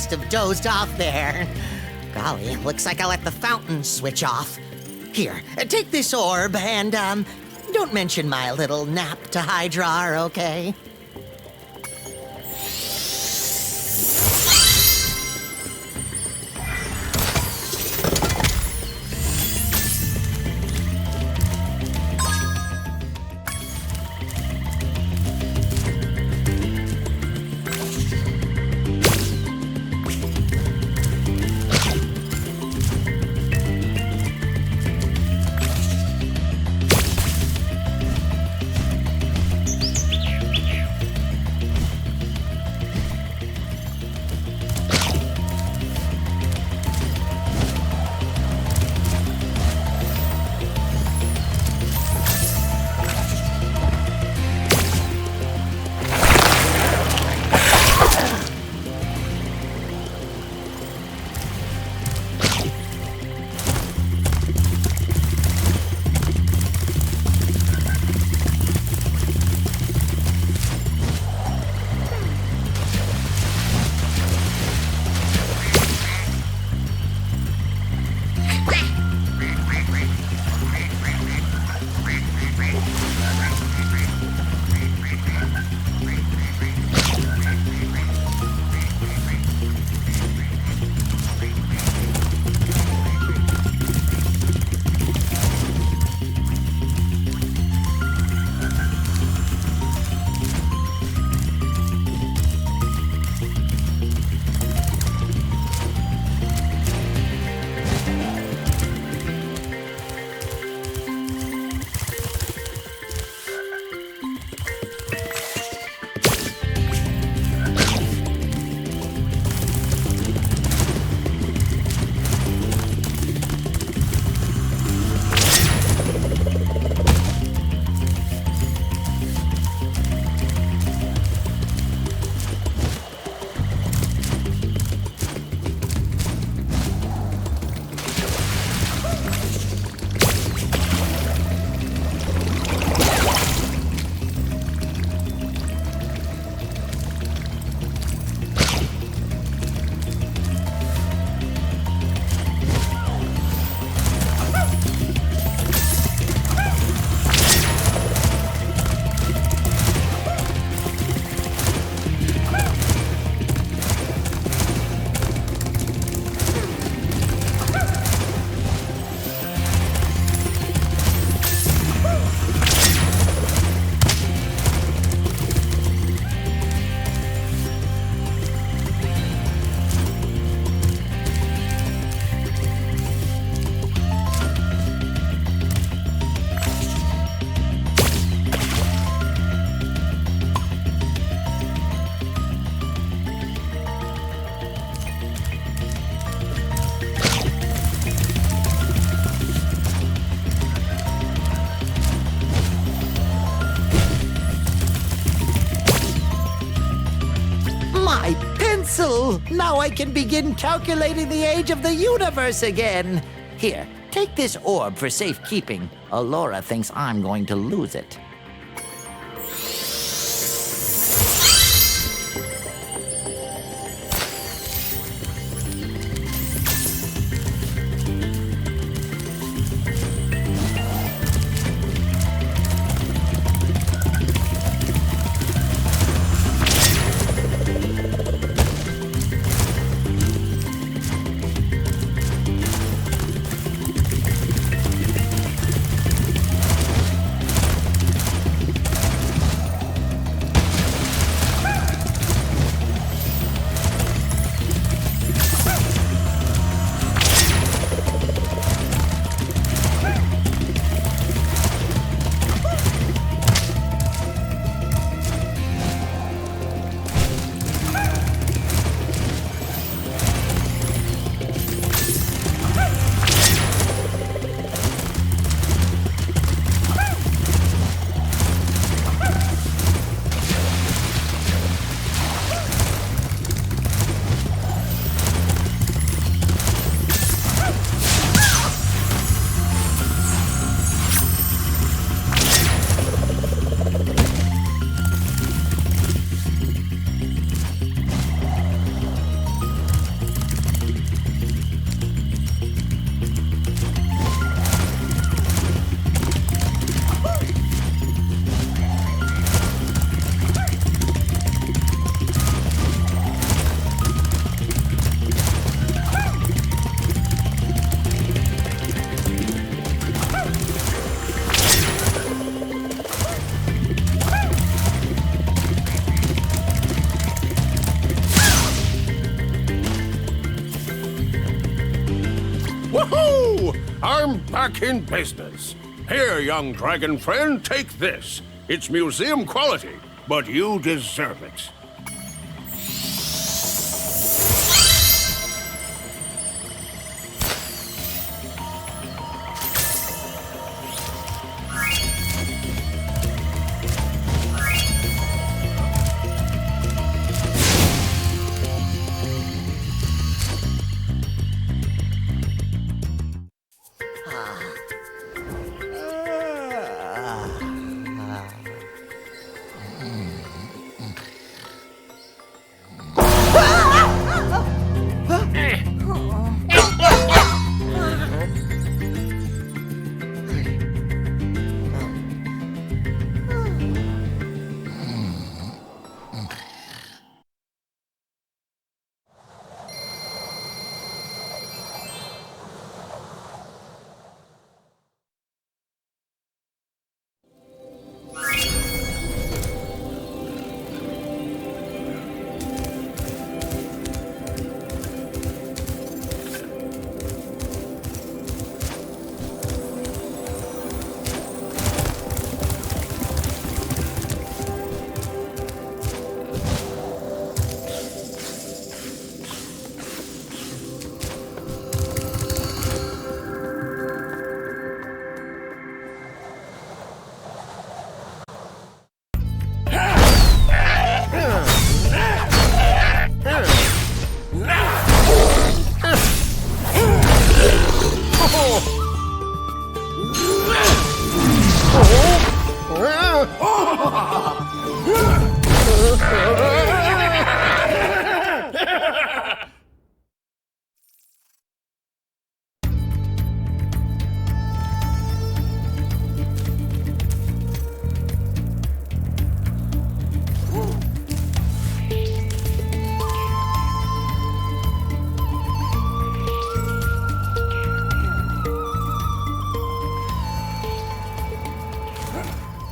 must have dozed off there. Golly, looks like I let the fountain switch off. Here, take this orb and, don't mention my little nap to Hydra, okay? Now I can begin calculating the age of the universe again. Here, take this orb for safekeeping. Allura thinks I'm going to lose it. I'm back in business. Here, young dragon friend, take this. It's museum quality, but you deserve it.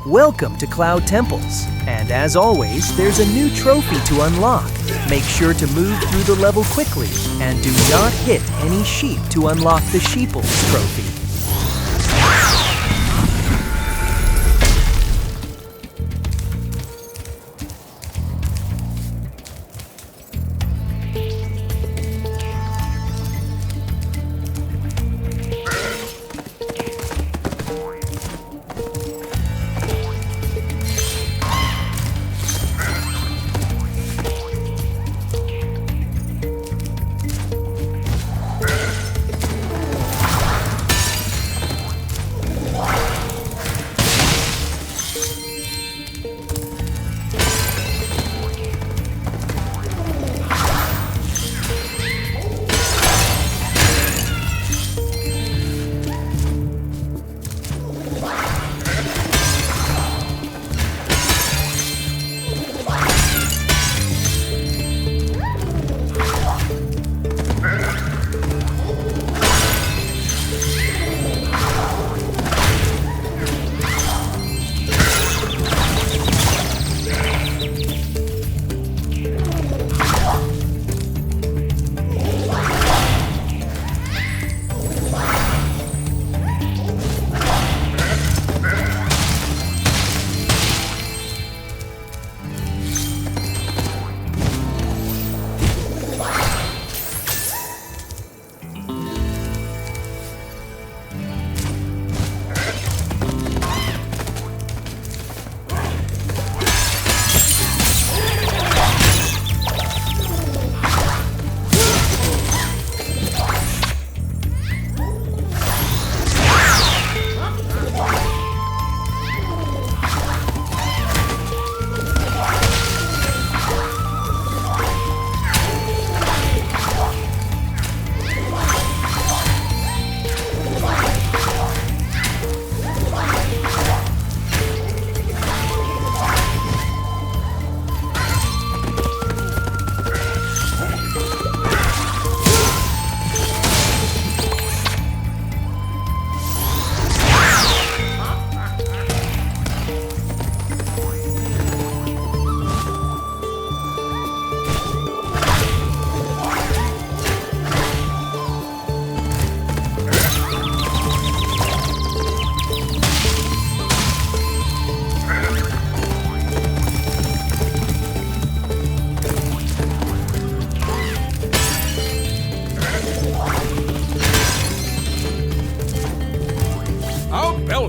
Welcome to Cloud Temples, and as always, there's a new trophy to unlock. Make sure to move through the level quickly, and do not hit any sheep to unlock the Sheeples trophy.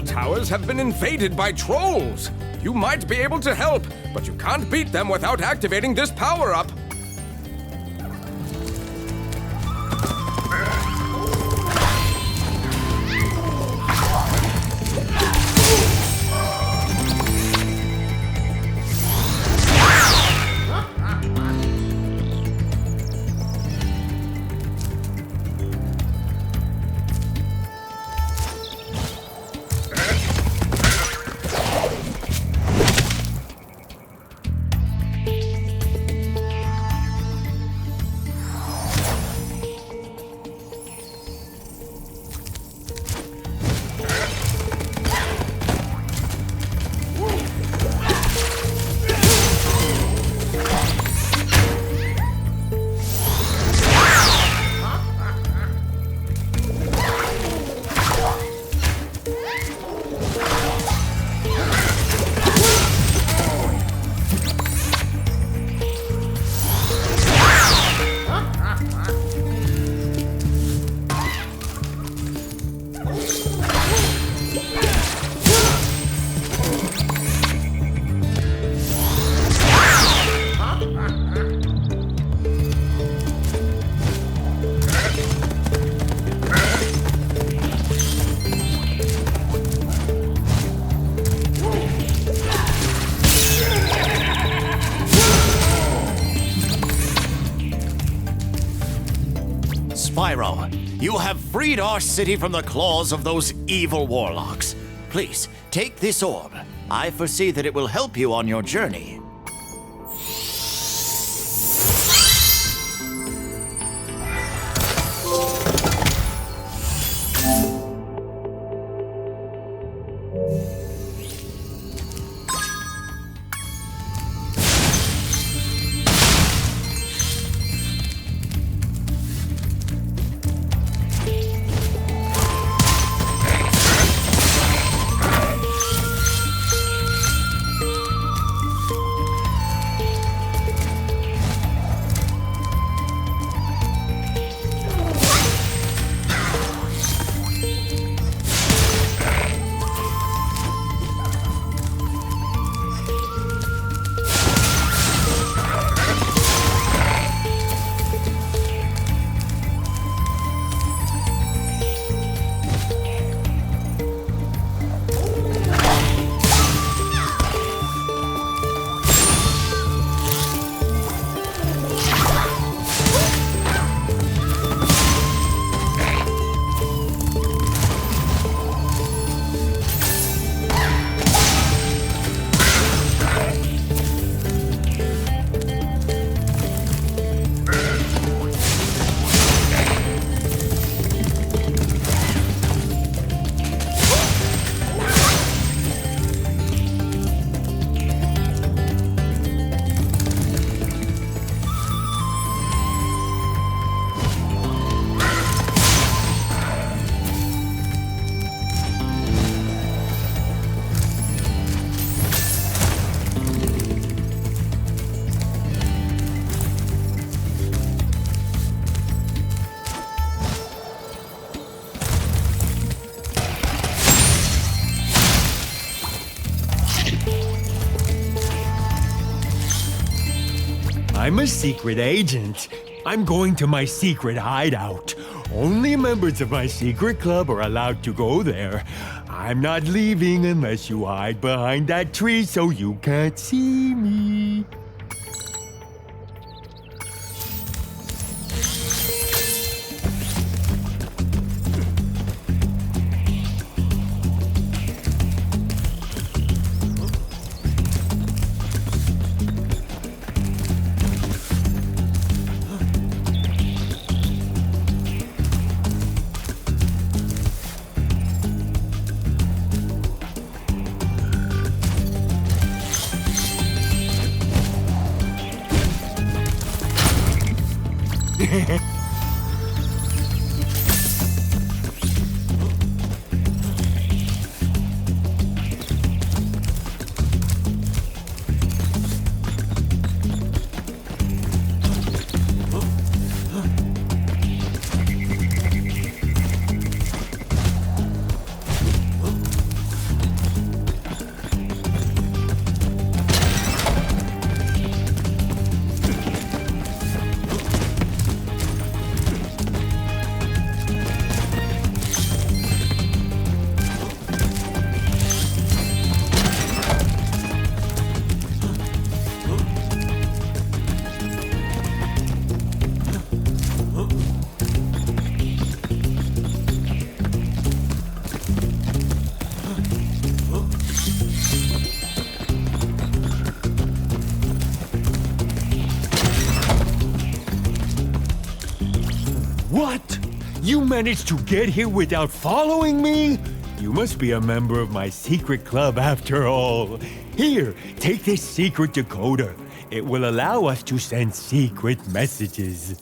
control towers have been invaded by trolls. You might be able to help, but you can't beat them without activating this power-up. Spyro, you have freed our city from the claws of those evil warlocks. Please, take this orb. I foresee that it will help you on your journey. I'm a secret agent. I'm going to my secret hideout. Only members of my secret club are allowed to go there. I'm not leaving unless you hide behind that tree so you can't see me. managed to get here without following me? You must be a member of my secret club after all. Here, take this secret decoder. It will allow us to send secret messages.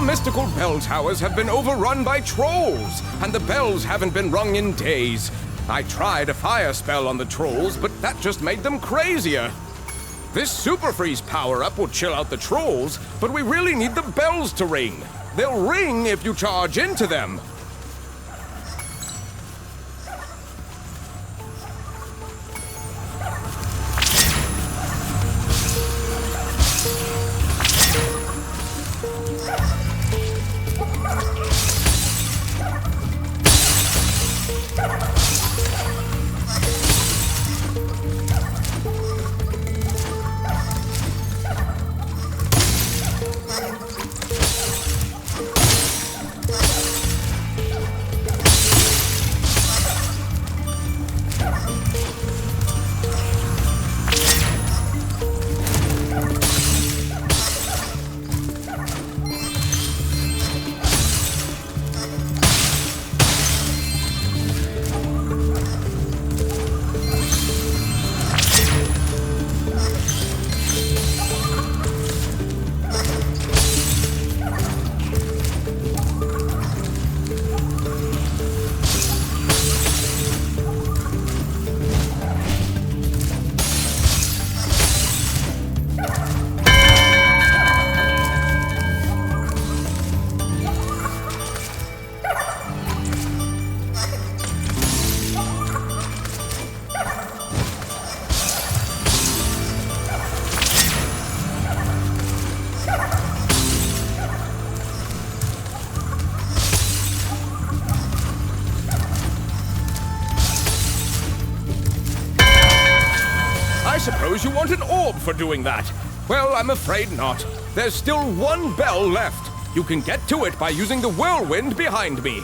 Mystical bell towers have been overrun by trolls, and the bells haven't been rung in days. I tried a fire spell on the trolls, but that just made them crazier. This Super Freeze power-up will chill out the trolls, but we really need the bells to ring. They'll ring if you charge into them. Suppose you want an orb for doing that. Well, I'm afraid not. There's still one bell left. You can get to it by using the whirlwind behind me.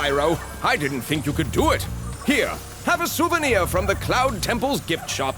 Spyro. I didn't think you could do it. Here, have a souvenir from the Cloud Temple's gift shop.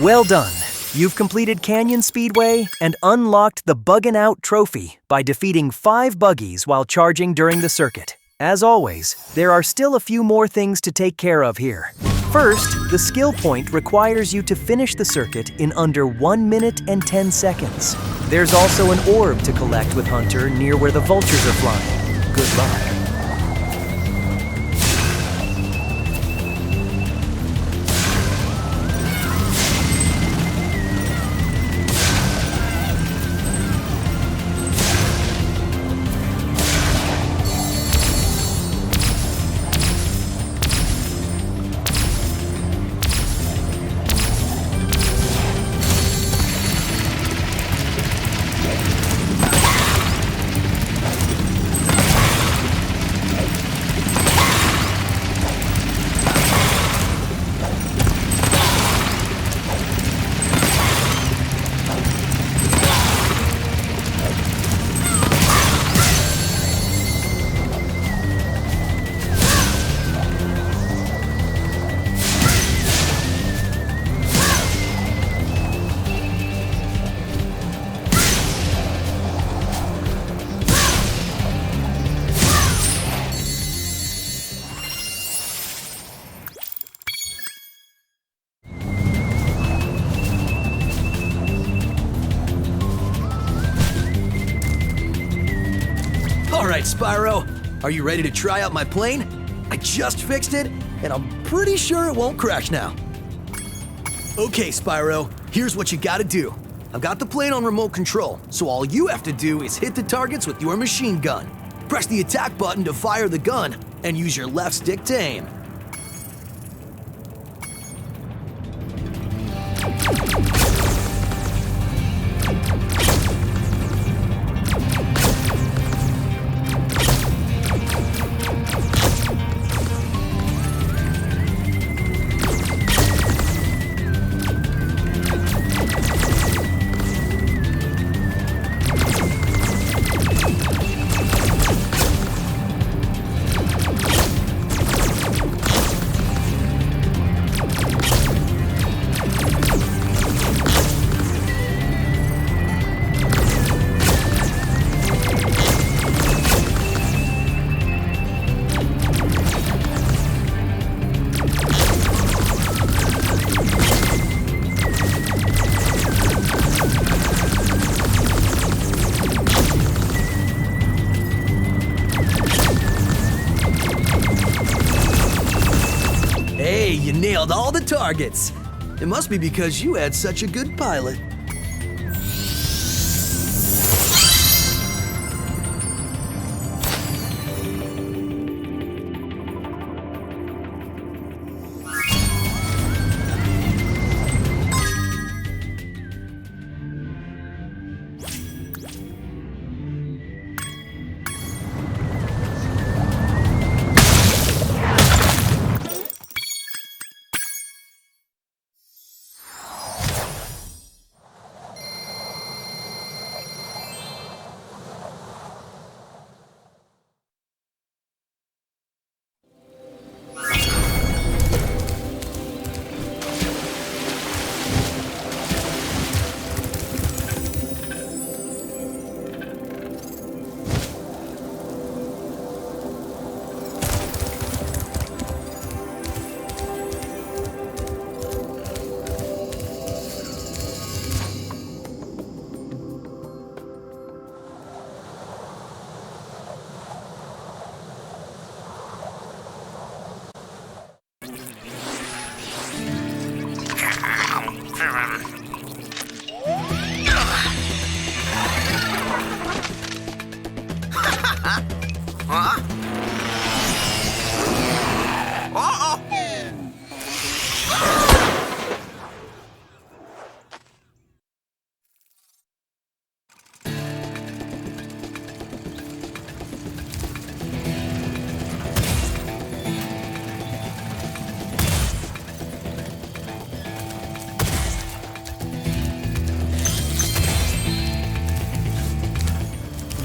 Well done. You've completed Canyon Speedway and unlocked the Buggin' Out trophy by defeating 5 buggies while charging during the circuit. As always, there are still a few more things to take care of here. First, the skill point requires you to finish the circuit in under 1 minute and 10 seconds. There's also an orb to collect with Hunter near where the vultures are flying. Good luck. right, Spyro. Are you ready to try out my plane? I just fixed it, and I'm pretty sure it won't crash now. Okay, Spyro, here's what you gotta do. I've got the plane on remote control, so all you have to do is hit the targets with your machine gun. Press the attack button to fire the gun, and use your left stick to aim. You nailed all the targets. It must be because you had such a good pilot.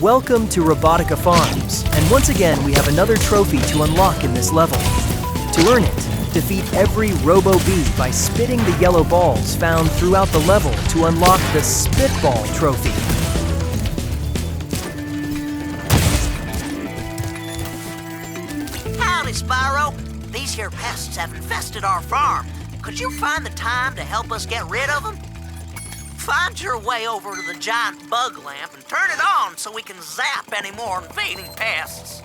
Welcome to Robotica Farms, and once again we have another trophy to unlock in this level. To earn it, defeat every Robo-Bee by spitting the yellow balls found throughout the level to unlock the Spitball trophy. Howdy, Spyro. These here pests have infested our farm. Could you find the time to help us get rid of them? Find your way over to the giant bug lamp and turn it on so we can zap any more invading pests.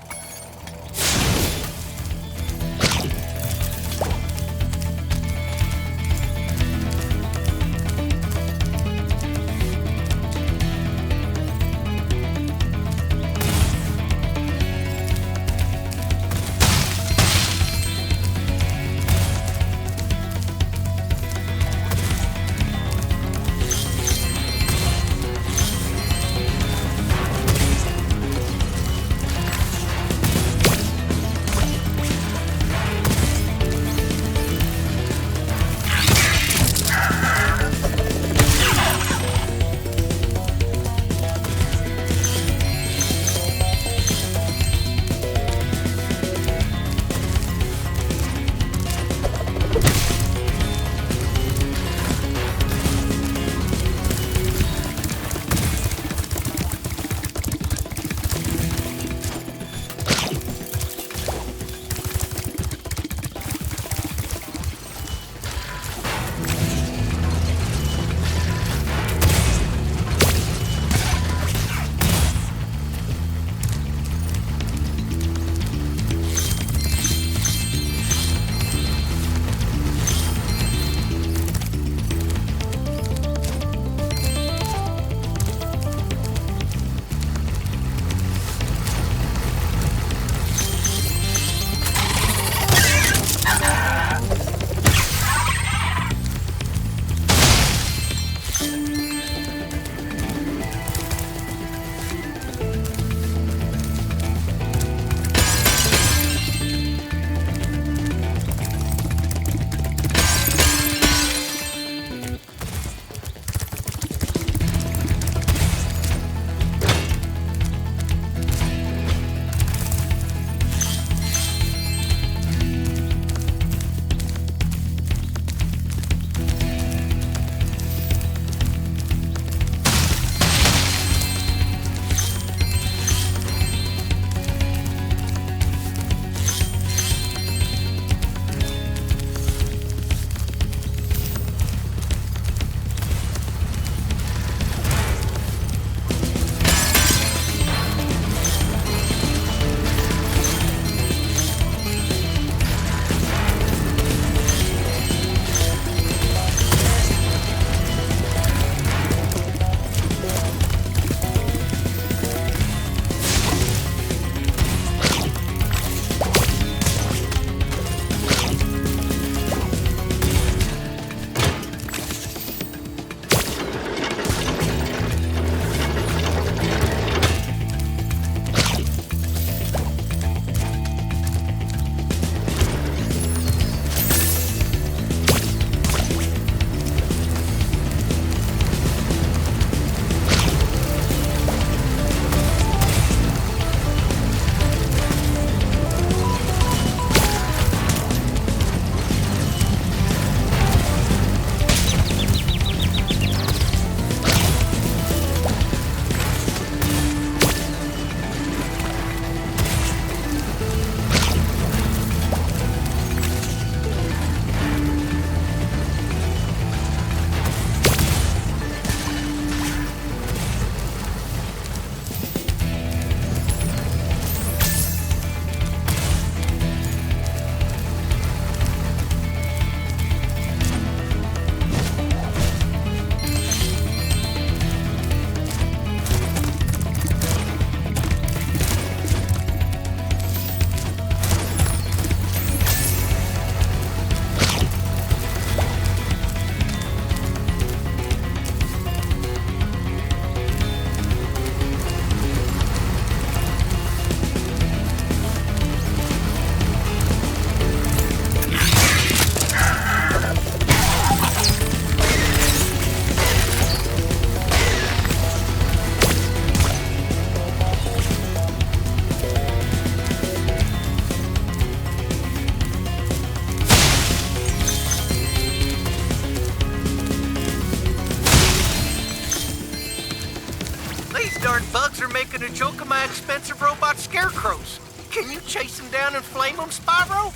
making a joke of my expensive robot scarecrows. Can you chase them down and flame them, Spyro?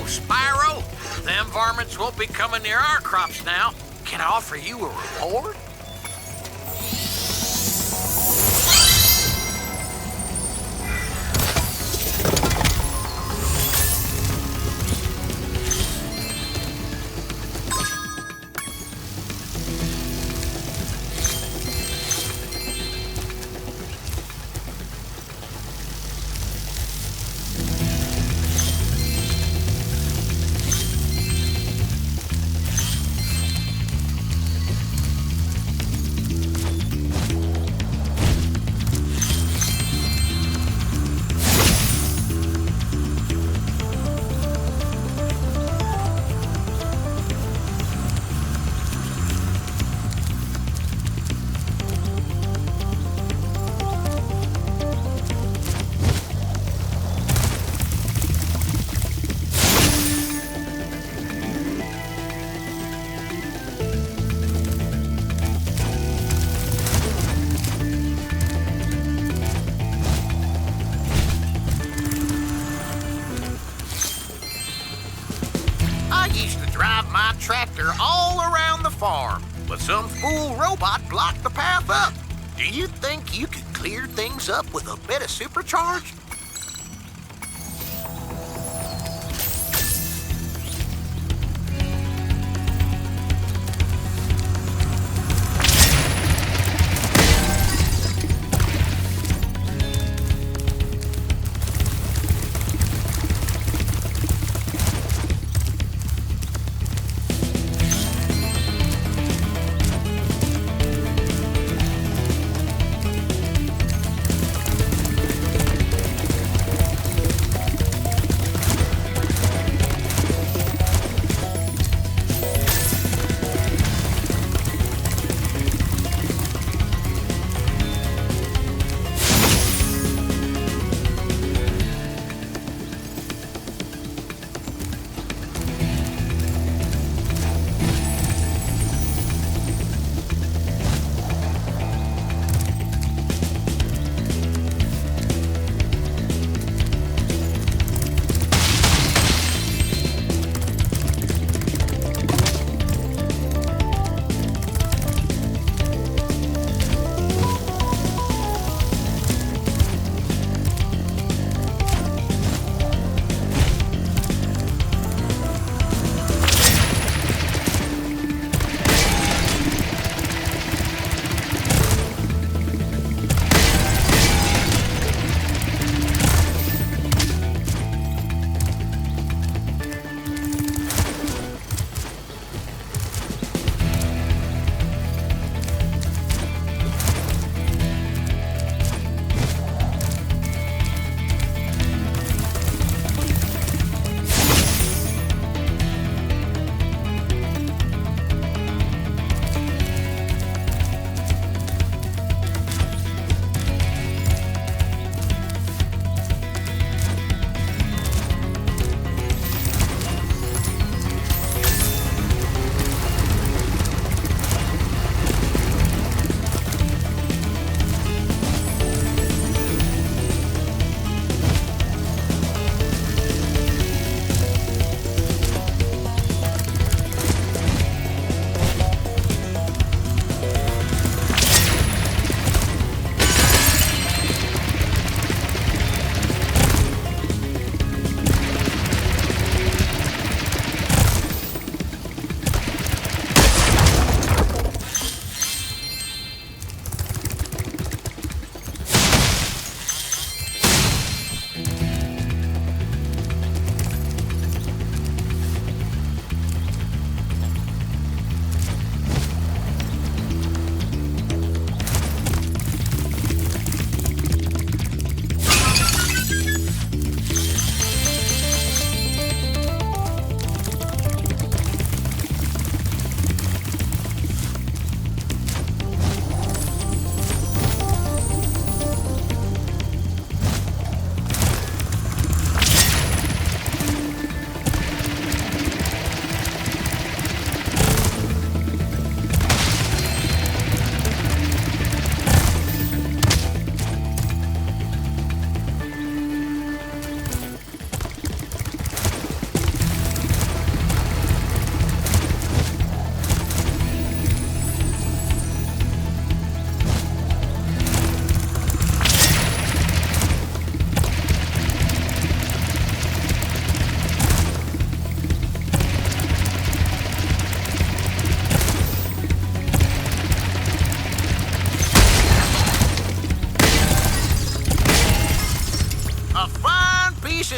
Spyro. Them varmints won't be coming near our crops now. Can I offer you a reward? Tractor all around the farm, but some fool robot blocked the path up. Do you think you could clear things up with a bit of supercharge?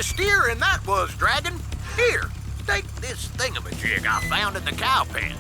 honest steering that was, Dragon. Here, take this thingamajig I found in the cow pen.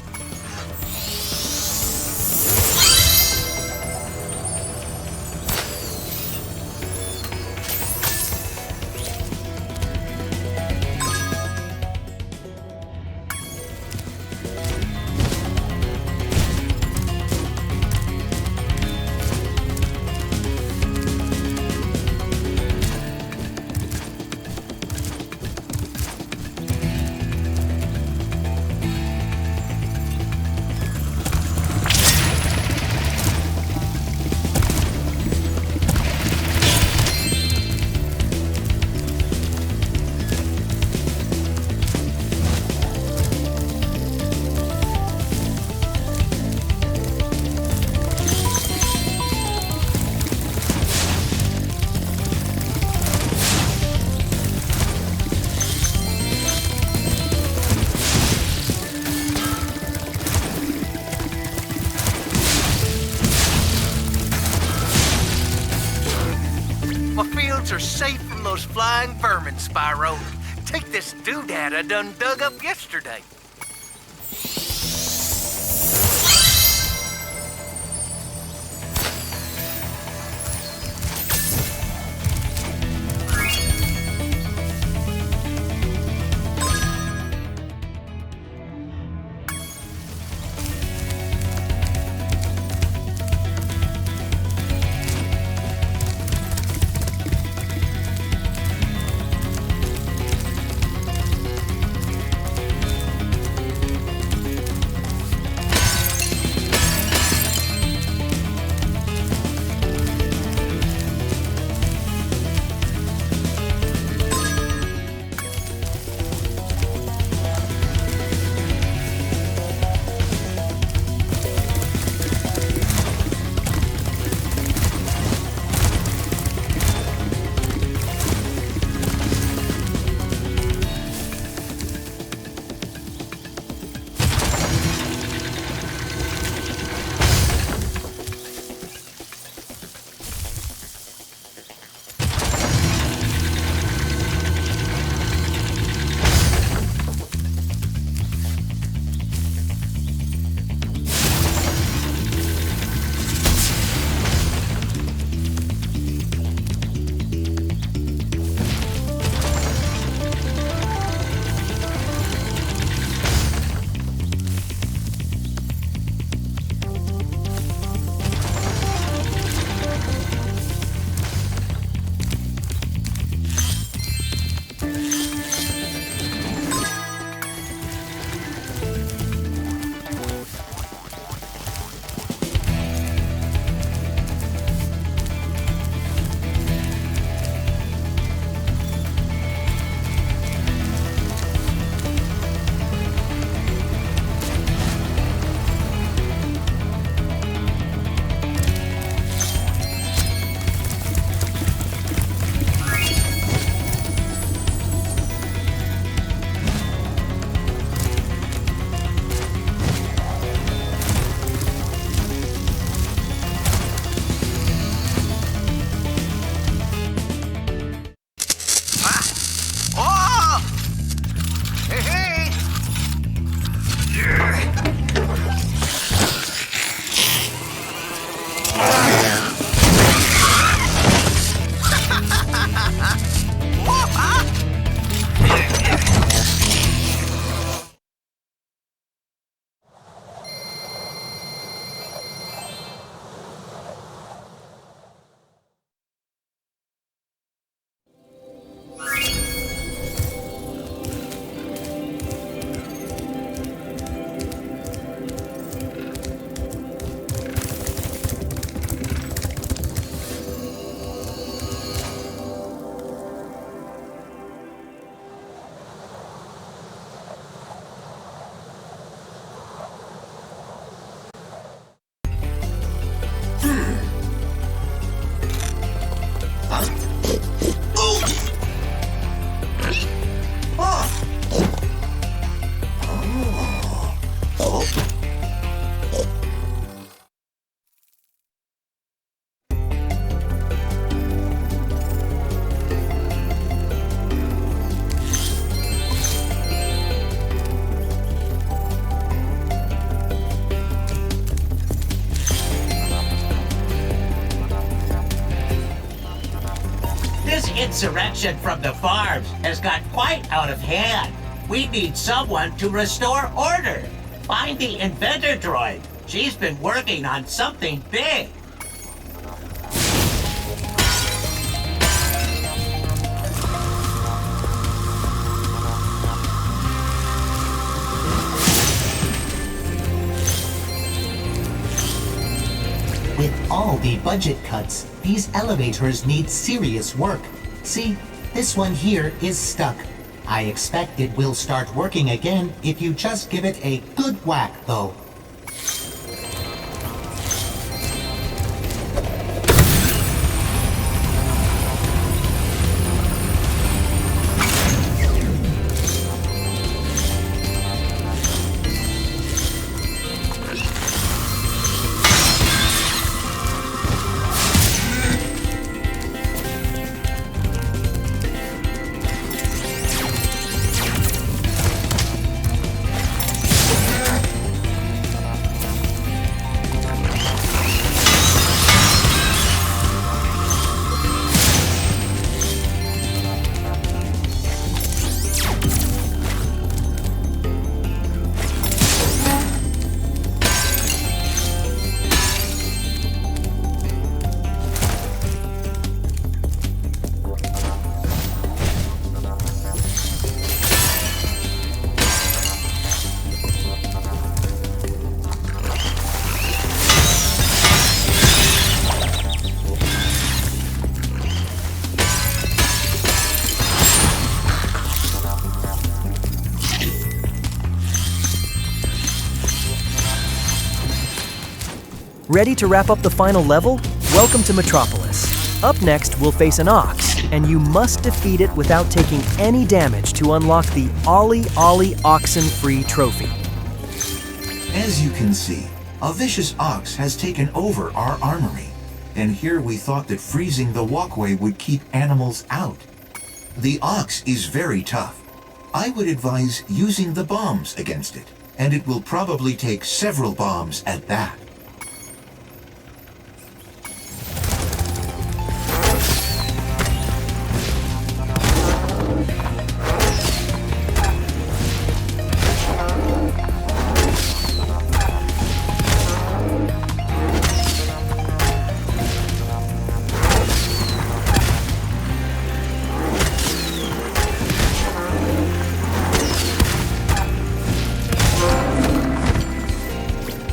Are safe from those flying vermin, Spyro. Take this doodad I done dug up yesterday. insurrection from the farms has got quite out of hand. We need someone to restore order. Find the inventor droid. She's been working on something big. With all the budget cuts, these elevators need serious work. See, this one here is stuck. I expect it will start working again if you just give it a good whack, though. Ready to wrap up the final level? Welcome to Metropolis. Up next, we'll face an ox, and you must defeat it without taking any damage to unlock the Ollie Ollie Oxen-free trophy. As you can see, a vicious ox has taken over our armory, and here we thought that freezing the walkway would keep animals out. The ox is very tough. I would advise using the bombs against it, and it will probably take several bombs at that.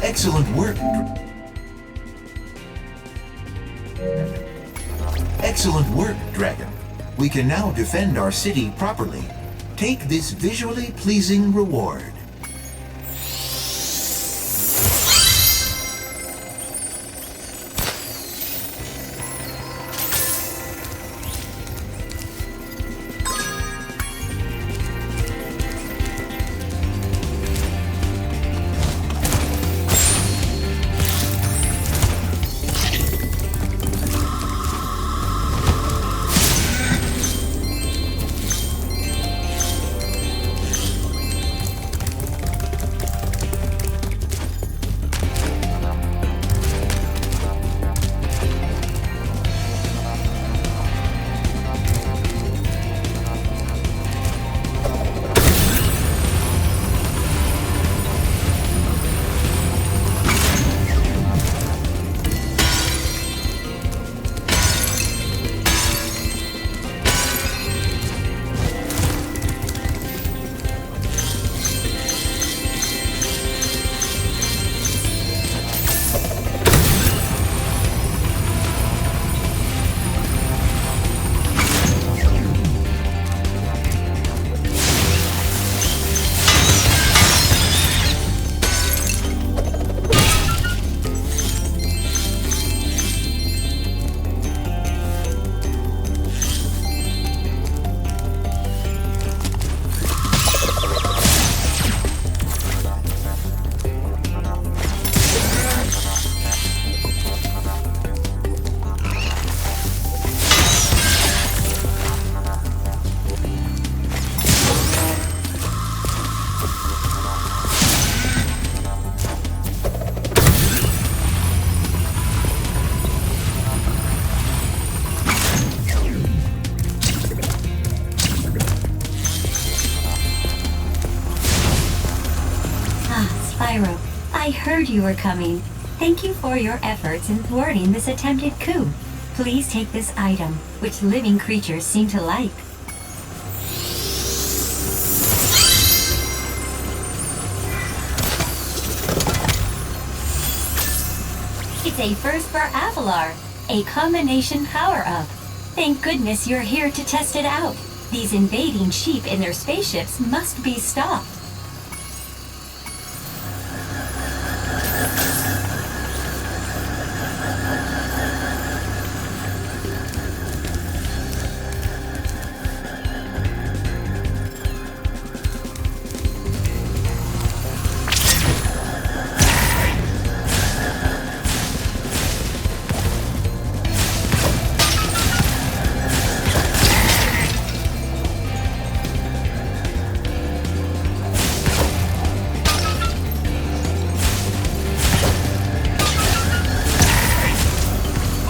Excellent work. Excellent work, Dragon. We can now defend our city properly. Take this visually pleasing reward. heard you were coming. Thank you for your efforts in thwarting this attempted coup. Please take this item, which living creatures seem to like. It's a first for Avalar, a combination power-up. Thank goodness you're here to test it out. These invading sheep in their spaceships must be stopped.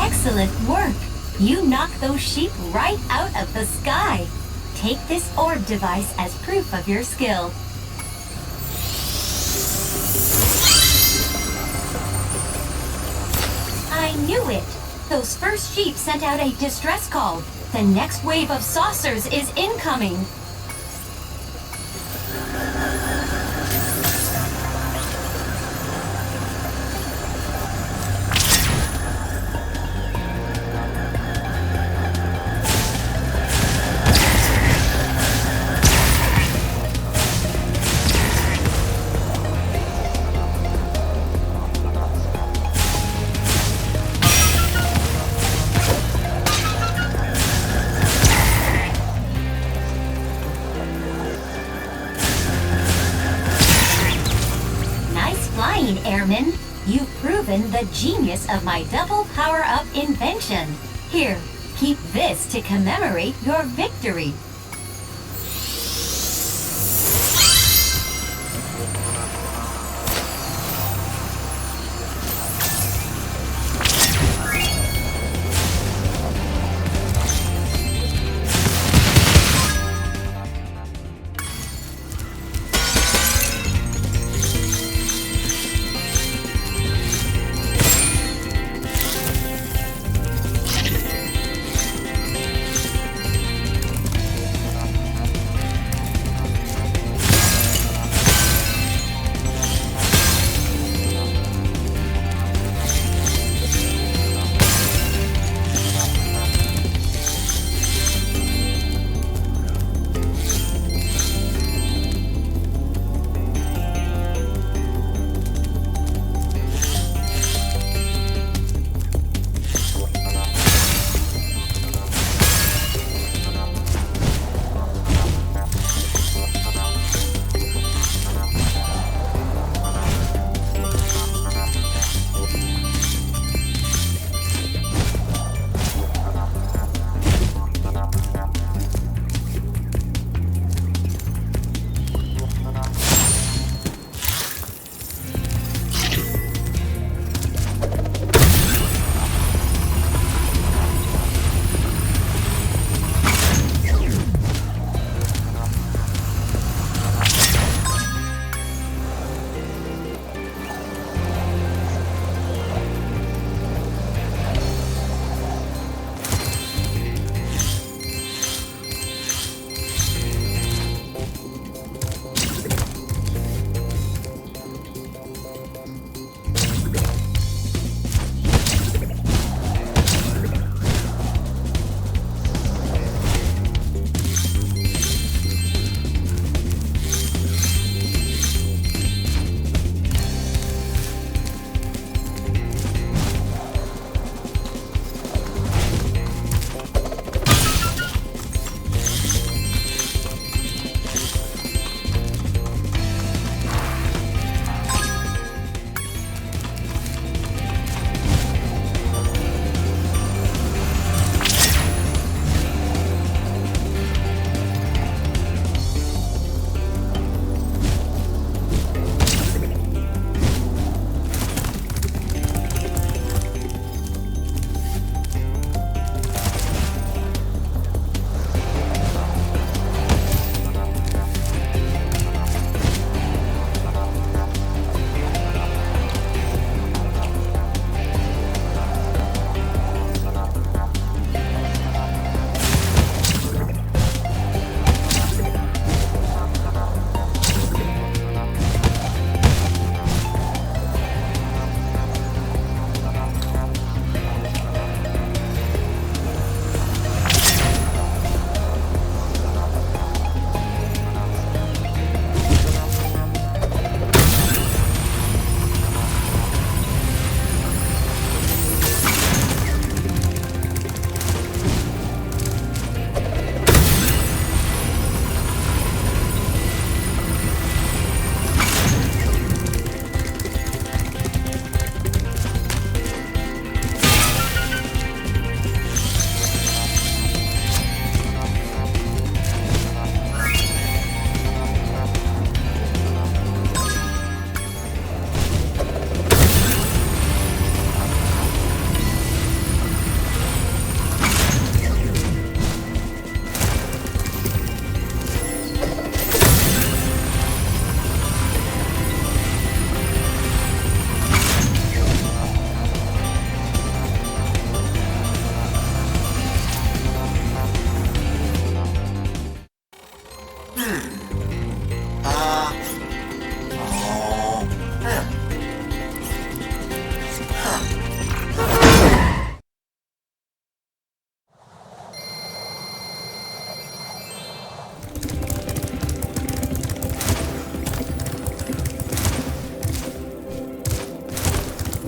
Excellent work! You knocked those sheep right out of the sky. Take this orb device as proof of your skill. I knew it! Those first sheep sent out a distress call. The next wave of saucers is incoming. Airman, you've proven the genius of my double power-up invention. Here, keep this to commemorate your victory.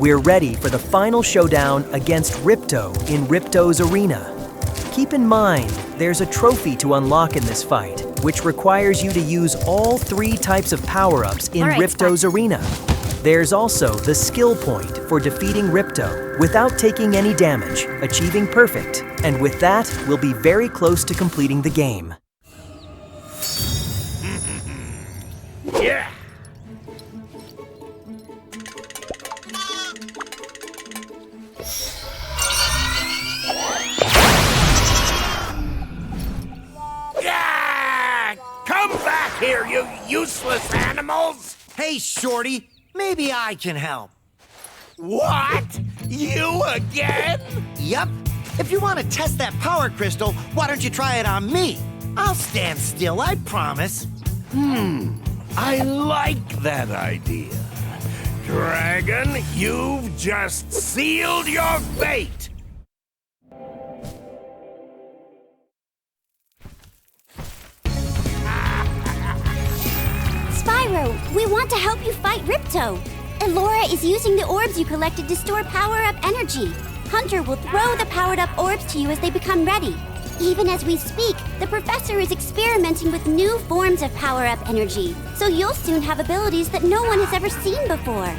We're ready for the final showdown against Ripto in Ripto's arena. Keep in mind, there's a trophy to unlock in this fight, which requires you to use all 3 types of power-ups in Ripto's arena. There's also the skill point for defeating Ripto without taking any damage, achieving perfect. And with that, we'll be very close to completing the game. Yeah! Yeah! Come back here, you useless animals! Hey, Shorty, maybe I can help. What? You again? Yup. If you want to test that power crystal, why don't you try it on me? I'll stand still, I promise. I like that idea. Dragon, you've just sealed your fate! Spyro, we want to help you fight Ripto. Elora is using the orbs you collected to store power-up energy. Hunter will throw the powered-up orbs to you as they become ready. Even as we speak, the professor is experimenting with new forms of power-up energy, so you'll soon have abilities that no one has ever seen before.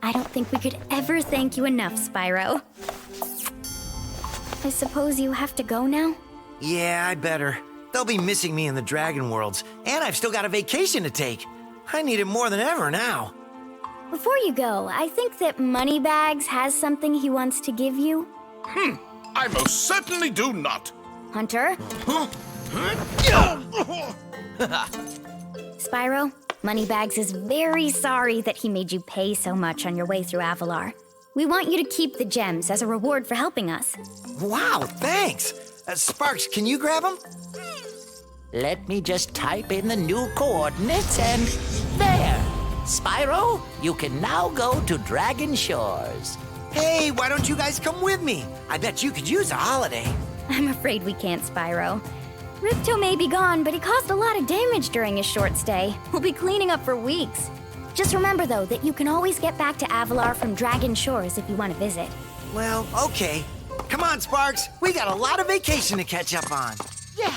I don't think we could ever thank you enough, Spyro. I suppose you have to go now? Yeah, I better. They'll be missing me in the Dragon Worlds, and I've still got a vacation to take. I need it more than ever now. Before you go, I think that Moneybags has something he wants to give you. I most certainly do not. Hunter? Spyro, Moneybags is very sorry that he made you pay so much on your way through Avalar. We want you to keep the gems as a reward for helping us. Wow, thanks. Sparks, can you grab them? Let me just type in the new coordinates and there! Spyro, you can now go to Dragon Shores. Hey, why don't you guys come with me? I bet you could use a holiday. I'm afraid we can't, Spyro. Ripto may be gone, but he caused a lot of damage during his short stay. We'll be cleaning up for weeks. Just remember, though, that you can always get back to Avalar from Dragon Shores if you want to visit. Well, okay. Come on, Sparks. We got a lot of vacation to catch up on. Yeah.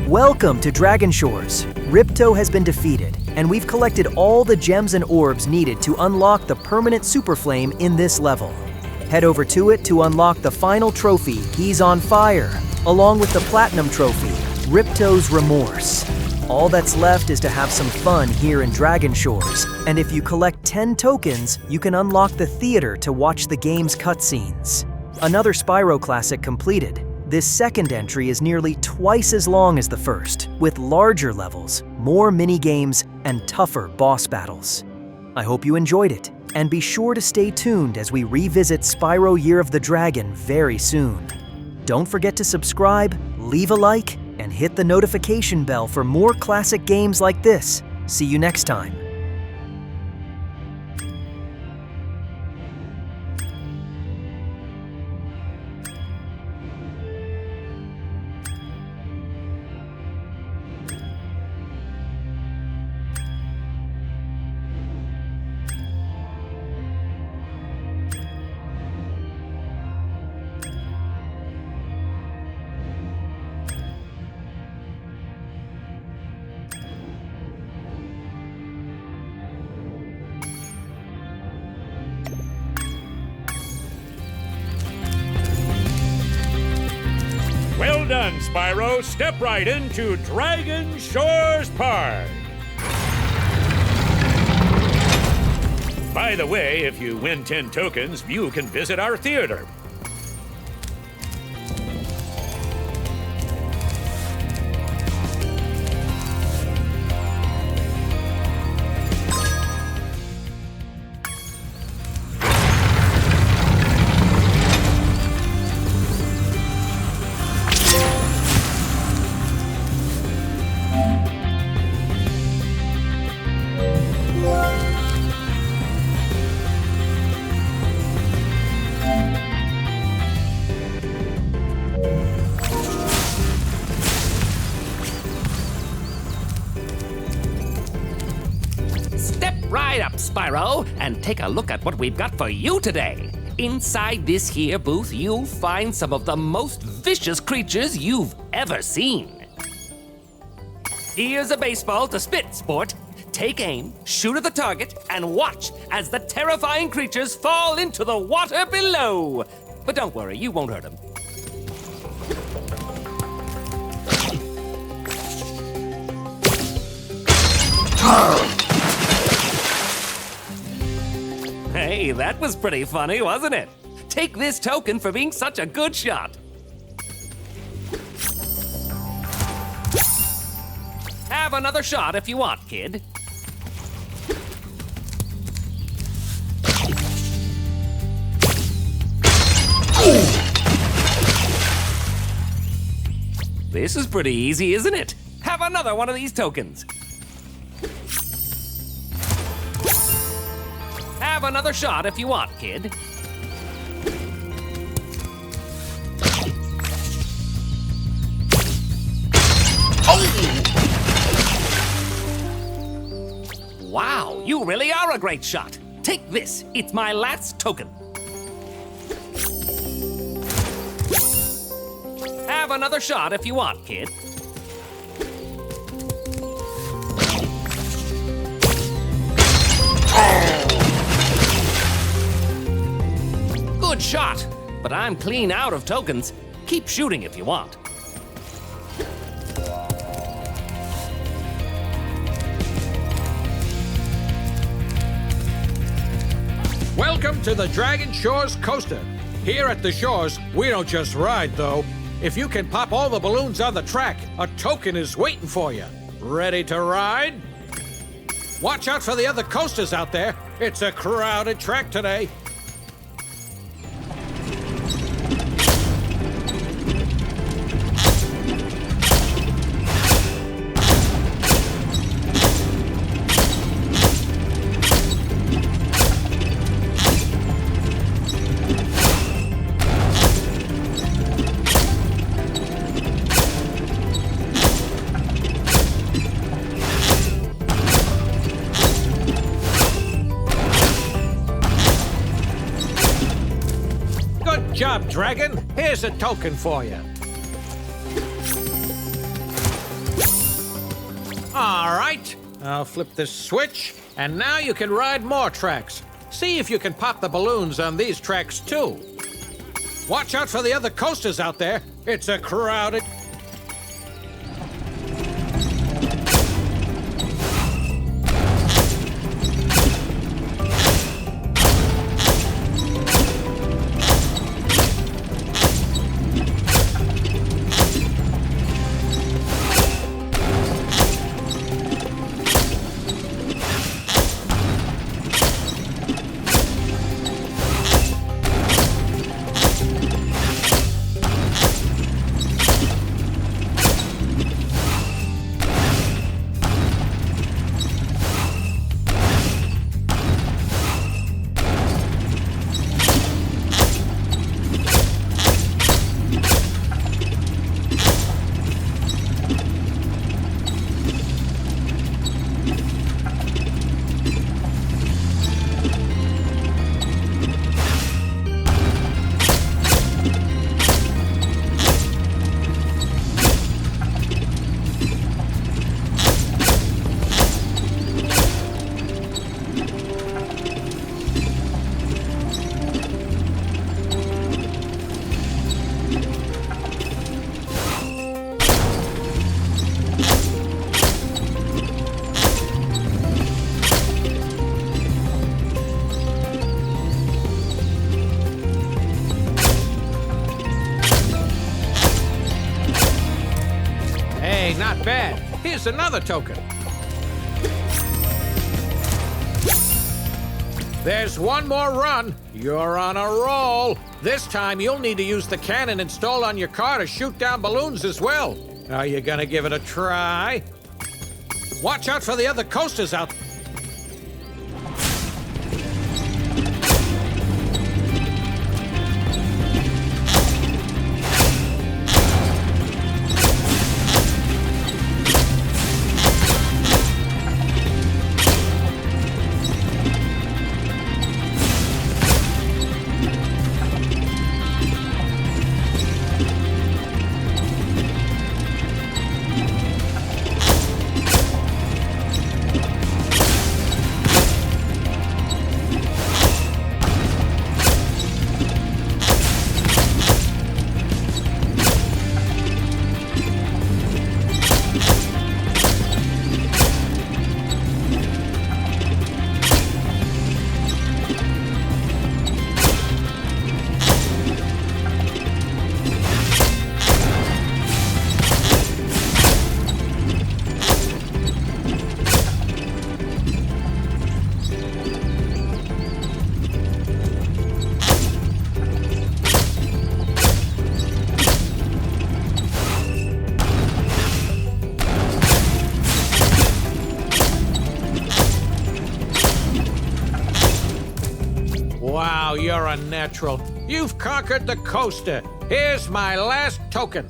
Welcome to Dragon Shores. Ripto has been defeated, and we've collected all the gems and orbs needed to unlock the permanent super flame in this level. Head over to it to unlock the final trophy, He's on Fire, along with the platinum trophy, Ripto's Remorse. All that's left is to have some fun here in Dragon Shores, and if you collect 10 tokens, you can unlock the theater to watch the game's cutscenes. Another Spyro classic completed. This second entry is nearly twice as long as the first, with larger levels, more mini-games, and tougher boss battles. I hope you enjoyed it, and be sure to stay tuned as we revisit Spyro Year of the Dragon very soon. Don't forget to subscribe, leave a like, and hit the notification bell for more classic games like this. See you next time. Well done, Spyro. Step right into Dragon Shores Park. By the way, if you win 10 tokens, you can visit our theater. Right up, Spyro, and take a look at what we've got for you today. Inside this here booth, you'll find some of the most vicious creatures you've ever seen. Here's a baseball to spit, sport. Take aim, shoot at the target, and watch as the terrifying creatures fall into the water below. But don't worry, you won't hurt them. Hey, that was pretty funny, wasn't it? Take this token for being such a good shot. Have another shot if you want, kid. This is pretty easy, isn't it? Have another one of these tokens. Have another shot if you want, kid. Wow, you really are a great shot. Take this, it's my last token. another shot if you want, kid. Good shot, but I'm clean out of tokens. Keep shooting if you want. Welcome to the Dragon Shores Coaster. Here at the shores, we don't just ride, though. If you can pop all the balloons on the track, a token is waiting for you. Ready to ride? Watch out for the other coasters out there. It's a crowded track today. Good job, Dragon. Here's a token for you. All right, I'll flip this switch, and now you can ride more tracks. See if you can pop the balloons on these tracks, too. Watch out for the other coasters out there. It's a crowded... Not bad. Here's another token. There's one more run. You're on a roll. This time you'll need to use the cannon installed on your car to shoot down balloons as well. Are you gonna give it a try? Watch out for the other coasters out there. Wow, you're a natural. You've conquered the coaster. Here's my last token.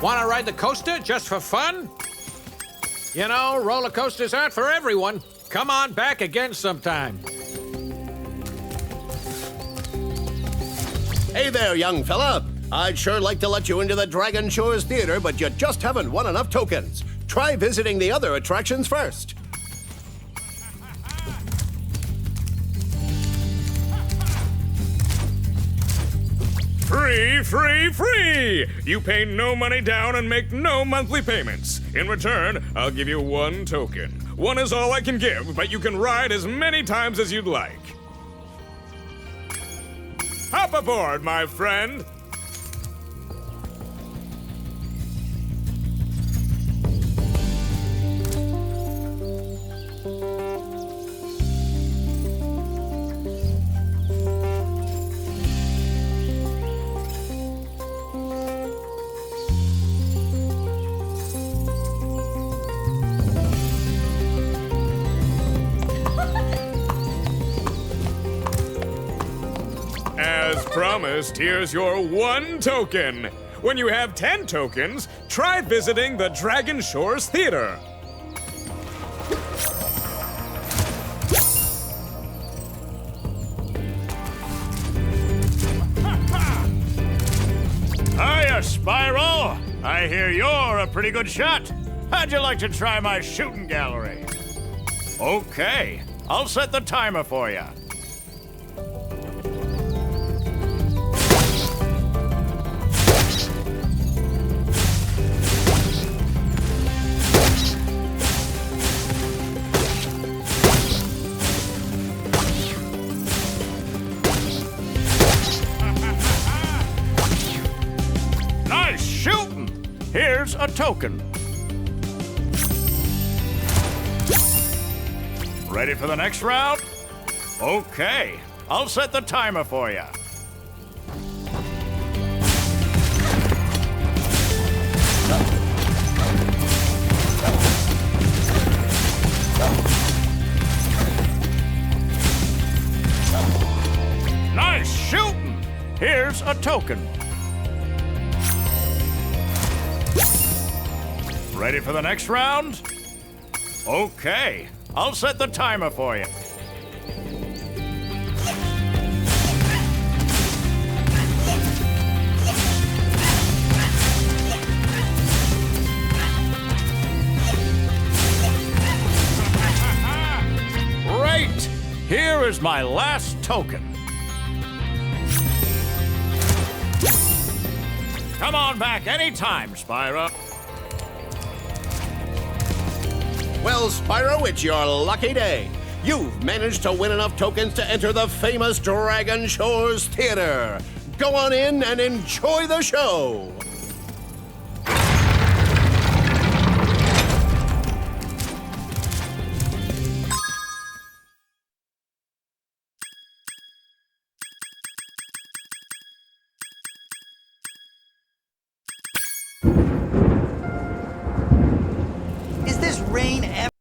Want to ride the coaster just for fun? You know, roller coasters aren't for everyone. Come on back again sometime. Hey there, young fella. I'd sure like to let you into the Dragon Shores Theater, but you just haven't won enough tokens. Try visiting the other attractions first. Free, free, free! You pay no money down and make no monthly payments. In return, I'll give you 1 token. 1 is all I can give, but you can ride as many times as you'd like. Hop aboard, my friend! As promised, here's your 1 token. When you have 10 tokens, try visiting the Dragon Shores Theater. Hiya, Spyro! I hear you're a pretty good shot. How'd you like to try my shooting gallery? Okay, I'll set the timer for you. Nice shooting! Here's a token. Ready for the next round? Okay, I'll set the timer for you. Nice shooting! Here's a token. Ready for the next round? Okay, I'll set the timer for you. Great! Here is my last token. Come on back anytime, Spyro. Well, Spyro, it's your lucky day. You've managed to win enough tokens to enter the famous Dragon Shores Theater. Go on in and enjoy the show. Is this rain ever